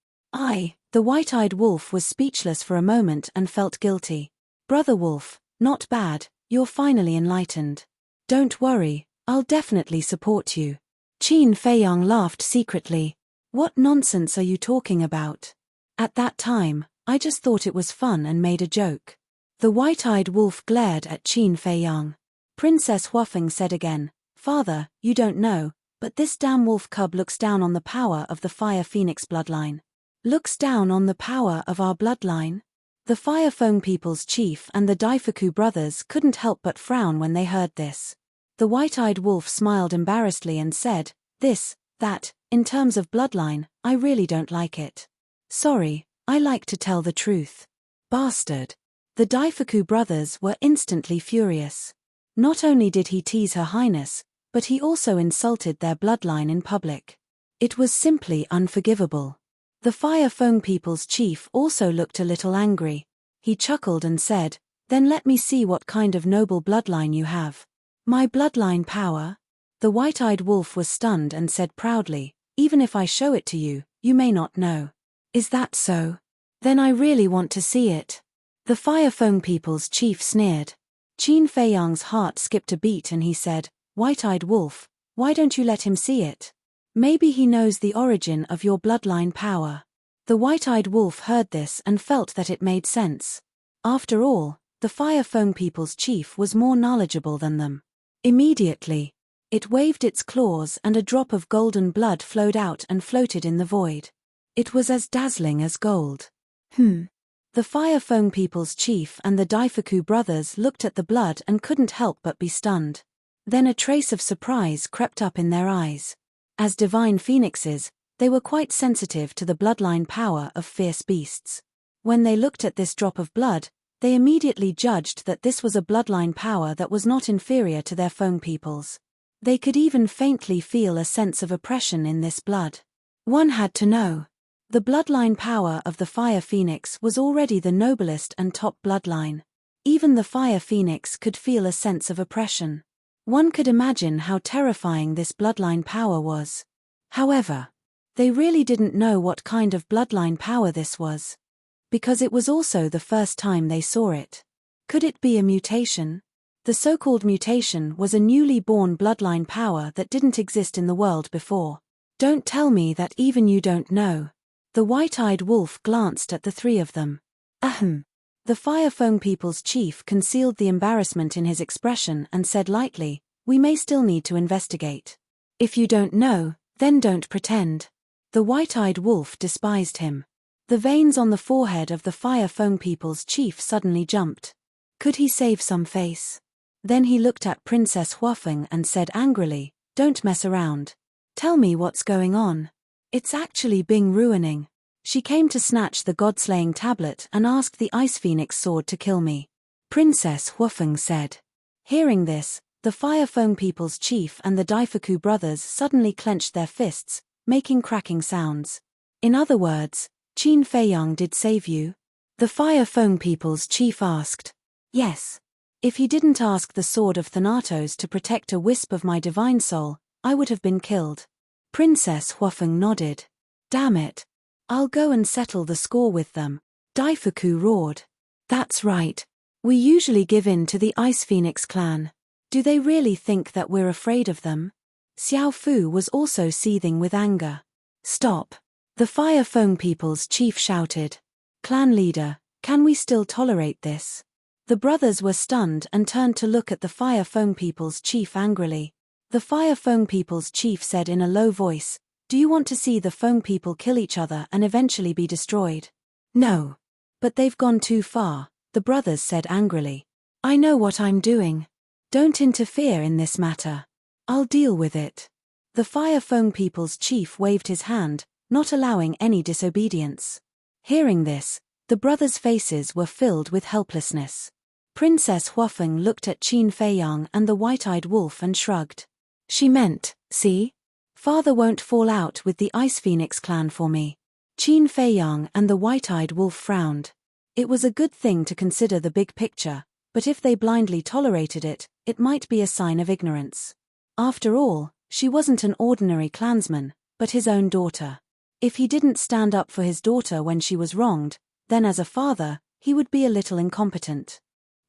The white-eyed wolf was speechless for a moment and felt guilty. Brother Wolf, not bad, you're finally enlightened. Don't worry, I'll definitely support you. Qin Feiyang laughed secretly. What nonsense are you talking about? At that time, I just thought it was fun and made a joke. The white-eyed wolf glared at Qin Feiyang. Princess Huafeng said again, Father, you don't know, but this damn wolf cub looks down on the power of the Fire Phoenix bloodline. Looks down on the power of our bloodline? The Fire Feng People's chief and the Daifuku brothers couldn't help but frown when they heard this. The white-eyed wolf smiled embarrassedly and said, that, in terms of bloodline, I really don't like it. Sorry, I like to tell the truth. Bastard. The Daifuku brothers were instantly furious. Not only did he tease Her Highness, but he also insulted their bloodline in public. It was simply unforgivable. The Fire Feng People's chief also looked a little angry. He chuckled and said, Then let me see what kind of noble bloodline you have. My bloodline power? The white-eyed wolf was stunned and said proudly, Even if I show it to you, you may not know. Is that so? Then I really want to see it. The Fire Feng People's chief sneered. Qin Feiyang's heart skipped a beat and he said, White-eyed wolf, why don't you let him see it? Maybe he knows the origin of your bloodline power. The white-eyed wolf heard this and felt that it made sense. After all, the Fire Feng People's chief was more knowledgeable than them. Immediately, it waved its claws and a drop of golden blood flowed out and floated in the void. It was as dazzling as gold. The Fire Feng People's chief and the Daifuku brothers looked at the blood and couldn't help but be stunned. Then a trace of surprise crept up in their eyes. As divine phoenixes, they were quite sensitive to the bloodline power of fierce beasts. When they looked at this drop of blood, they immediately judged that this was a bloodline power that was not inferior to their Feng peoples. They could even faintly feel a sense of oppression in this blood. One had to know. The bloodline power of the Fire Phoenix was already the noblest and top bloodline. Even the Fire Phoenix could feel a sense of oppression. One could imagine how terrifying this bloodline power was. However, they really didn't know what kind of bloodline power this was. Because it was also the first time they saw it. Could it be a mutation? The so-called mutation was a newly born bloodline power that didn't exist in the world before. Don't tell me that even you don't know. The white-eyed wolf glanced at the three of them. Ahem. The Fire Feng People's chief concealed the embarrassment in his expression and said lightly, We may still need to investigate. If you don't know, then don't pretend. The white-eyed wolf despised him. The veins on the forehead of the Fire Feng People's chief suddenly jumped. Could he save some face? Then he looked at Princess Huafeng and said angrily, Don't mess around. Tell me what's going on. It's actually Bing Ruining. She came to snatch the god-slaying tablet and asked the Ice Phoenix sword to kill me. Princess Huafeng said. Hearing this, the Fire Feng People's chief and the Daifuku brothers suddenly clenched their fists, making cracking sounds. In other words, Qin Feiyang did save you? The Fire Feng People's chief asked. Yes. If he didn't ask the Sword of Thanatos to protect a wisp of my divine soul, I would have been killed. Princess Huafeng nodded. Damn it. I'll go and settle the score with them. Daifuku roared. That's right. We usually give in to the Ice Phoenix clan. Do they really think that we're afraid of them? Xiao Fu was also seething with anger. Stop. The Fire Feng People's chief shouted. Clan leader, can we still tolerate this? The brothers were stunned and turned to look at the Fire Feng people's chief angrily. The Fire Feng people's chief said in a low voice, "Do you want to see the Feng people kill each other and eventually be destroyed?" "No. But they've gone too far," the brothers said angrily. "I know what I'm doing. Don't interfere in this matter. I'll deal with it." The Fire Feng people's chief waved his hand, not allowing any disobedience. Hearing this, the brothers' faces were filled with helplessness. Princess Huafeng looked at Qin Feiyang and the white-eyed wolf and shrugged. She meant, "See? Father won't fall out with the Ice Phoenix clan for me." Qin Feiyang and the white-eyed wolf frowned. It was a good thing to consider the big picture, but if they blindly tolerated it, it might be a sign of ignorance. After all, she wasn't an ordinary clansman, but his own daughter. If he didn't stand up for his daughter when she was wronged, then as a father, he would be a little incompetent.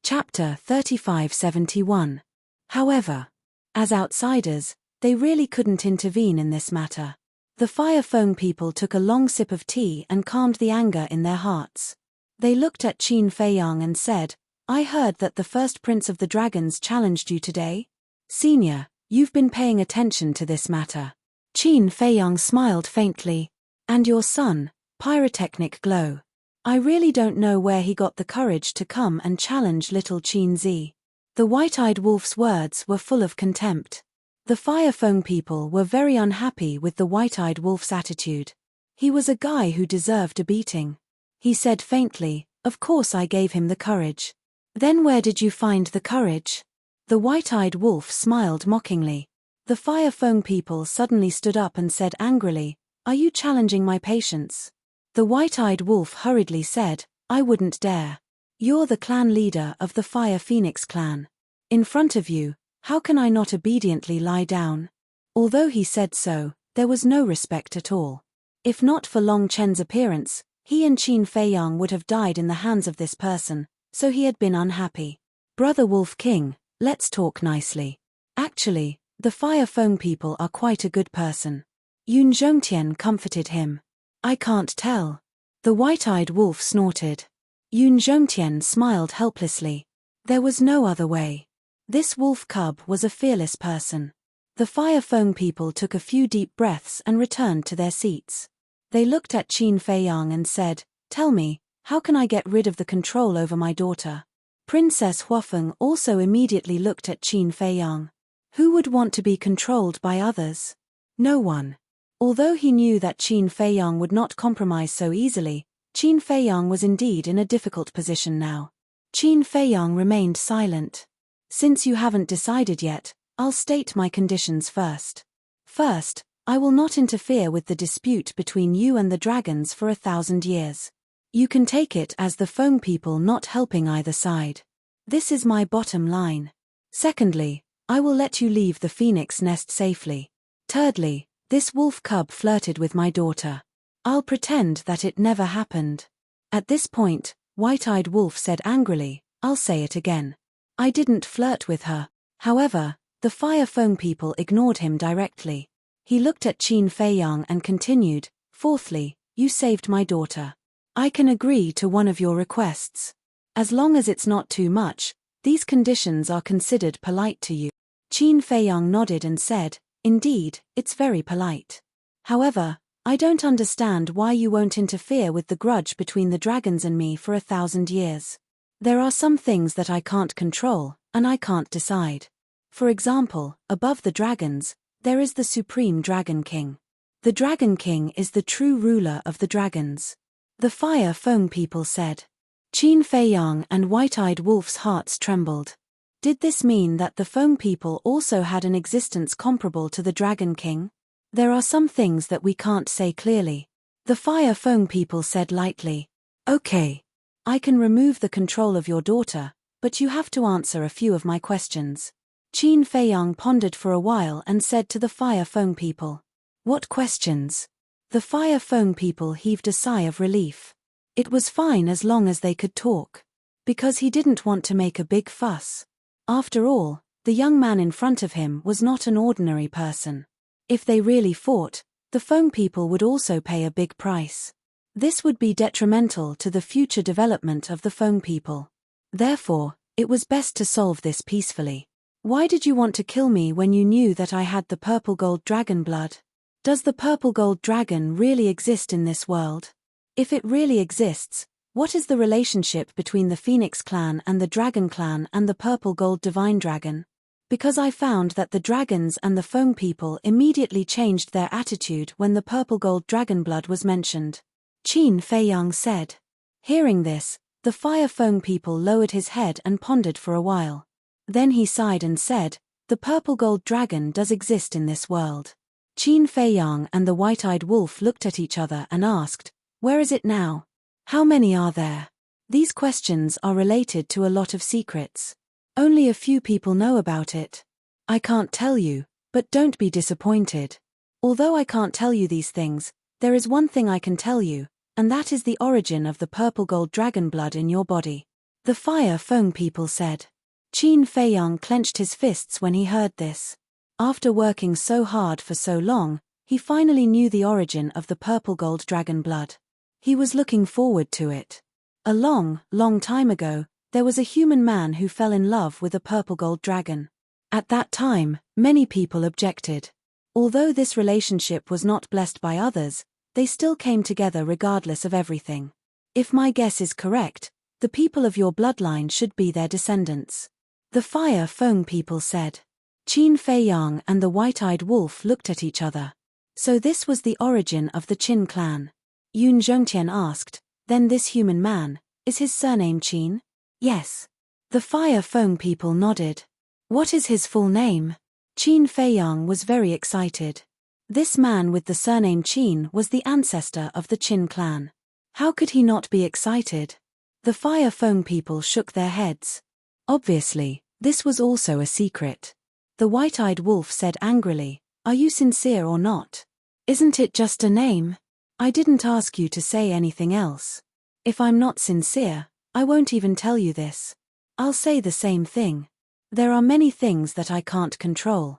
Chapter 3571. However, as outsiders, they really couldn't intervene in this matter. The Fire Feng people took a long sip of tea and calmed the anger in their hearts. They looked at Qin Feiyang and said, "I heard that the first prince of the dragons challenged you today? Senior, you've been paying attention to this matter." Qin Feiyang smiled faintly. "And your son, Pyrotechnic Glow. I really don't know where he got the courage to come and challenge little Qin Zi." The white-eyed wolf's words were full of contempt. The Fire Feng people were very unhappy with the white-eyed wolf's attitude. He was a guy who deserved a beating. He said faintly, "Of course I gave him the courage." "Then where did you find the courage?" The white-eyed wolf smiled mockingly. The Fire Feng people suddenly stood up and said angrily, "Are you challenging my patience?" The white-eyed wolf hurriedly said, "I wouldn't dare. You're the clan leader of the Fire Phoenix clan. In front of you, how can I not obediently lie down?" Although he said so, there was no respect at all. If not for Long Chen's appearance, he and Qin Feiyang would have died in the hands of this person, so he had been unhappy. "Brother Wolf King, let's talk nicely. Actually, the Fire Feng people are quite a good person." Yun Zhongtian comforted him. "I can't tell." The white-eyed wolf snorted. Yun Zhongtian smiled helplessly. There was no other way. This wolf cub was a fearless person. The Fire Feng people took a few deep breaths and returned to their seats. They looked at Qin Feiyang and said, "Tell me, how can I get rid of the control over my daughter?" Princess Huafeng also immediately looked at Qin Feiyang. Who would want to be controlled by others? No one. Although he knew that Qin Feiyang would not compromise so easily, Qin Feiyang was indeed in a difficult position now. Qin Feiyang remained silent. "Since you haven't decided yet, I'll state my conditions first. First, I will not interfere with the dispute between you and the dragons for 1,000 years. You can take it as the Feng people not helping either side. This is my bottom line. Secondly, I will let you leave the phoenix nest safely. Thirdly, this wolf cub flirted with my daughter. I'll pretend that it never happened." At this point, White-Eyed Wolf said angrily, "I'll say it again. I didn't flirt with her." However, the Fire Feng people ignored him directly. He looked at Qin Feiyang and continued, "Fourthly, you saved my daughter. I can agree to one of your requests. As long as it's not too much, these conditions are considered polite to you." Qin Feiyang nodded and said, "Indeed, it's very polite. However, I don't understand why you won't interfere with the grudge between the dragons and me for 1,000 years. There are some things that I can't control, and I can't decide. For example, above the dragons, there is the Supreme Dragon King. The Dragon King is the true ruler of the dragons." The Fire Feng people said. Qin Feiyang and White-Eyed Wolf's hearts trembled. Did this mean that the Feng people also had an existence comparable to the Dragon King? "There are some things that we can't say clearly," the Fire Feng people said lightly. "Okay. I can remove the control of your daughter, but you have to answer a few of my questions." Qin Feiyang pondered for a while and said to the Fire Feng people, "What questions?" The Fire Feng people heaved a sigh of relief. It was fine as long as they could talk. Because he didn't want to make a big fuss. After all, the young man in front of him was not an ordinary person. If they really fought, the Feng people would also pay a big price. This would be detrimental to the future development of the Feng people. Therefore, it was best to solve this peacefully. Why did you want to kill me when you knew that I had the purple gold dragon blood? Does the purple gold dragon really exist in this world? If it really exists, what is the relationship between the Phoenix clan and the Dragon clan and the purple gold divine dragon? Because I found that the dragons and the Feng people immediately changed their attitude when the purple gold dragon blood was mentioned. Qin Feiyang said. Hearing this, the Fire Feng people lowered his head and pondered for a while. Then he sighed and said, the purple gold dragon does exist in this world. Qin Feiyang and the white-eyed wolf looked at each other and asked, where is it now? How many are there? These questions are related to a lot of secrets. Only a few people know about it. I can't tell you, but don't be disappointed. Although I can't tell you these things, there is one thing I can tell you, and that is the origin of the purple gold dragon blood in your body. The Fire Feng people said. Qin Feiyang clenched his fists when he heard this. After working so hard for so long, he finally knew the origin of the purple gold dragon blood. He was looking forward to it. A long, long time ago, there was a human man who fell in love with a purple gold dragon. At that time, many people objected. Although this relationship was not blessed by others, they still came together regardless of everything. If my guess is correct, the people of your bloodline should be their descendants. The Fire Feng people said. Qin Feiyang and the white-eyed wolf looked at each other. So this was the origin of the Qin clan. Yun Zhongtian asked, then this human man, is his surname Qin? Yes. The Fire Feng people nodded. What is his full name? Qin Feiyang was very excited. This man with the surname Qin was the ancestor of the Qin clan. How could he not be excited? The Fire Feng people shook their heads. Obviously, this was also a secret. The white-eyed wolf said angrily, are you sincere or not? Isn't it just a name? I didn't ask you to say anything else. If I'm not sincere, I won't even tell you this. I'll say the same thing. There are many things that I can't control.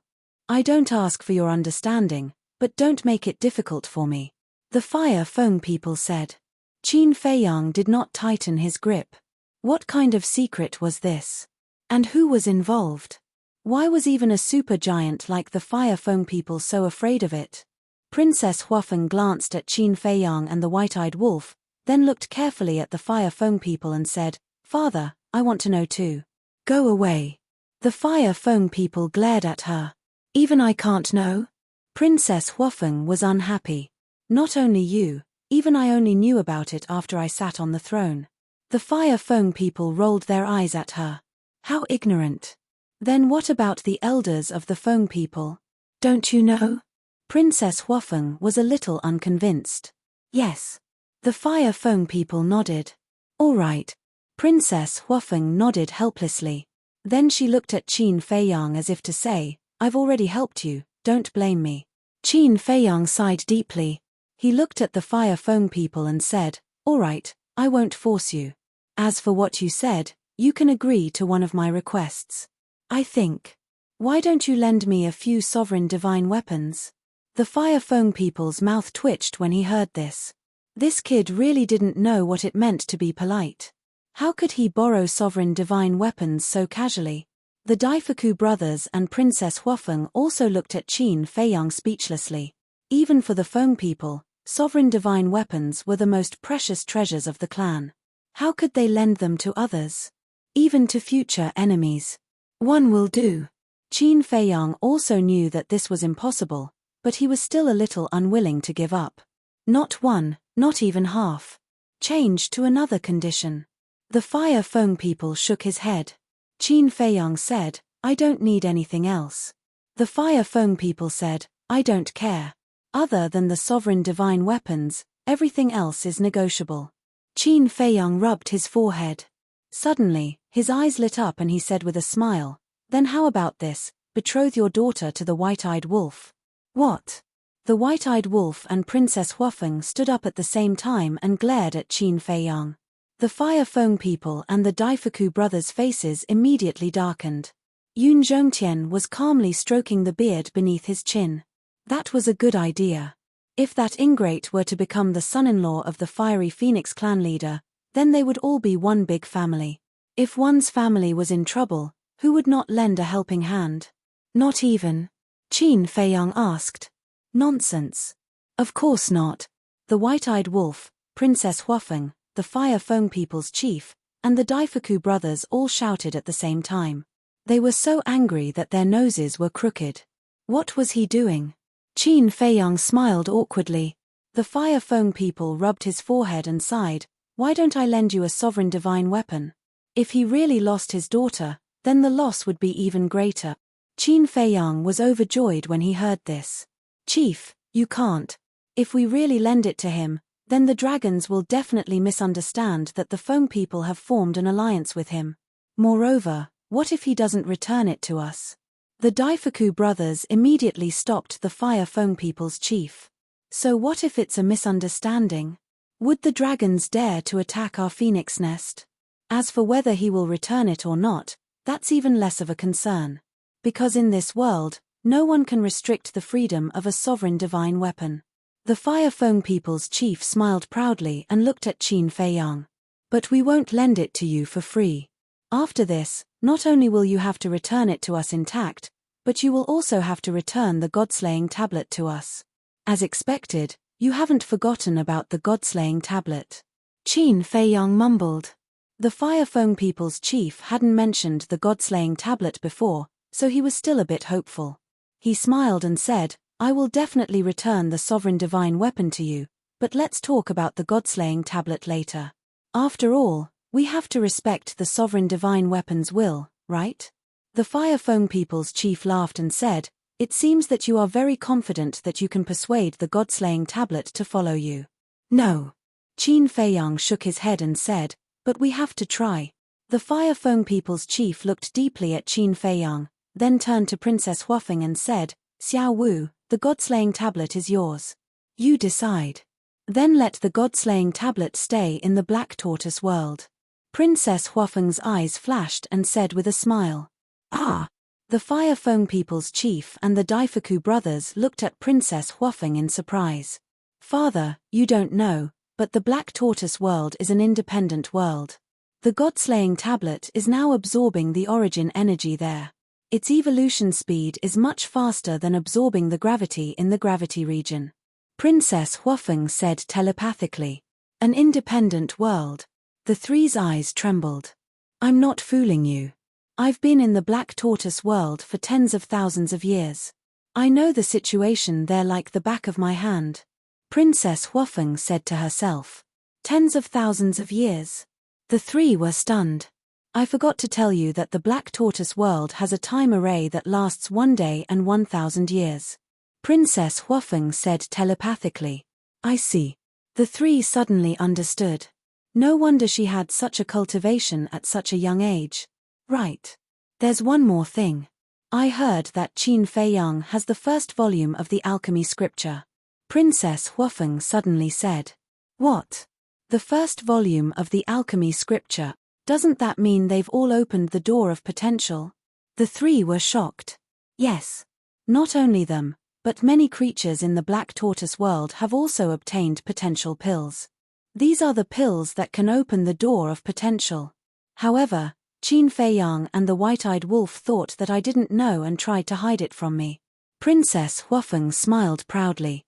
I don't ask for your understanding, but don't make it difficult for me. The Fire Feng people said. Qin Feiyang did not tighten his grip. What kind of secret was this? And who was involved? Why was even a super giant like the Fire Feng people so afraid of it? Princess Huafeng glanced at Qin Feiyang and the white-eyed wolf, then looked carefully at the Fire Feng people and said, Father, I want to know too. Go away. The Fire Feng people glared at her. Even I can't know? Princess Huafeng was unhappy. Not only you, even I only knew about it after I sat on the throne. The Fire Feng people rolled their eyes at her. How ignorant. Then what about the elders of the Feng people? Don't you know? Princess Huafeng was a little unconvinced. Yes. The Fire Feng people nodded. All right. Princess Huafeng nodded helplessly. Then she looked at Qin Feiyang as if to say, I've already helped you, don't blame me. Qin Feiyang sighed deeply. He looked at the Fire Feng people and said, all right, I won't force you. As for what you said, you can agree to one of my requests. I think. Why don't you lend me a few sovereign divine weapons? The Fire Feng people's mouth twitched when he heard this. This kid really didn't know what it meant to be polite. How could he borrow sovereign divine weapons so casually? The Daifuku brothers and Princess Huafeng also looked at Qin Feiyang speechlessly. Even for the Feng people, sovereign divine weapons were the most precious treasures of the clan. How could they lend them to others? Even to future enemies. One will do. Qin Feiyang also knew that this was impossible, but he was still a little unwilling to give up. Not one, not even half. Change to another condition. The Fire Feng people shook his head. Qin Feiyang said, I don't need anything else. The Fire Feng people said, I don't care. Other than the sovereign divine weapons, everything else is negotiable. Qin Feiyang rubbed his forehead. Suddenly, his eyes lit up and he said with a smile, then how about this, betroth your daughter to the white-eyed wolf. What? The white-eyed wolf and Princess Huafeng stood up at the same time and glared at Qin Feiyang. The Fire Feng people and the Daifuku brothers' faces immediately darkened. Yun Zhongtian was calmly stroking the beard beneath his chin. That was a good idea. If that ingrate were to become the son-in-law of the fiery Phoenix clan leader, then they would all be one big family. If one's family was in trouble, who would not lend a helping hand? Not even Qin Feiyang asked. Nonsense. Of course not. The white-eyed wolf, Princess Huafeng, the Fire Feng people's chief, and the Daifuku brothers all shouted at the same time. They were so angry that their noses were crooked. What was he doing? Qin Feiyang smiled awkwardly. The Fire Feng people rubbed his forehead and sighed. Why don't I lend you a sovereign divine weapon? If he really lost his daughter, then the loss would be even greater. Qin Feiyang was overjoyed when he heard this. Chief, you can't. If we really lend it to him, then the dragons will definitely misunderstand that the Feng people have formed an alliance with him. Moreover, what if he doesn't return it to us? The Daifuku brothers immediately stopped the Fire Feng people's chief. So what if it's a misunderstanding? Would the dragons dare to attack our phoenix nest? As for whether he will return it or not, that's even less of a concern. Because in this world, no one can restrict the freedom of a sovereign divine weapon. The Fire Feng people's chief smiled proudly and looked at Qin Feiyang. But we won't lend it to you for free. After this, not only will you have to return it to us intact, but you will also have to return the God-slaying tablet to us. As expected, you haven't forgotten about the God-slaying tablet. Qin Feiyang mumbled. The Fire Feng people's chief hadn't mentioned the God-slaying tablet before, so he was still a bit hopeful. He smiled and said, I will definitely return the sovereign divine weapon to you, but let's talk about the God-slaying tablet later. After all, we have to respect the sovereign divine weapon's will, right? The Fire Feng people's chief laughed and said, It seems that you are very confident that you can persuade the God-slaying tablet to follow you. No. Qin Feiyang shook his head and said, But we have to try. The Fire Feng people's chief looked deeply at Qin Feiyang, then turned to Princess Huafeng and said, Xiao Wu, the God-slaying tablet is yours. You decide. Then let the God-slaying tablet stay in the Black Tortoise world. Princess Huafeng's eyes flashed and said with a smile. Ah! The Fire Feng people's chief and the Daifuku brothers looked at Princess Huafeng in surprise. Father, you don't know, but the Black Tortoise world is an independent world. The God-slaying tablet is now absorbing the origin energy there. Its evolution speed is much faster than absorbing the gravity in the gravity region. Princess Huafeng said telepathically. An independent world. The three's eyes trembled. I'm not fooling you. I've been in the Black Tortoise world for tens of thousands of years. I know the situation there like the back of my hand. Princess Huafeng said to herself. Tens of thousands of years. The three were stunned. I forgot to tell you that the Black Tortoise world has a time array that lasts 1 day and 1,000 years. Princess Huafeng said telepathically. I see. The three suddenly understood. No wonder she had such a cultivation at such a young age. Right. There's one more thing. I heard that Qin Feiyang has the first volume of the alchemy scripture. Princess Huafeng suddenly said. What? The first volume of the alchemy scripture? Doesn't that mean they've all opened the door of potential? The three were shocked. Yes. Not only them, but many creatures in the Black Tortoise world have also obtained potential pills. These are the pills that can open the door of potential. However, Qin Feiyang and the white-eyed wolf thought that I didn't know and tried to hide it from me. Princess Huafeng smiled proudly.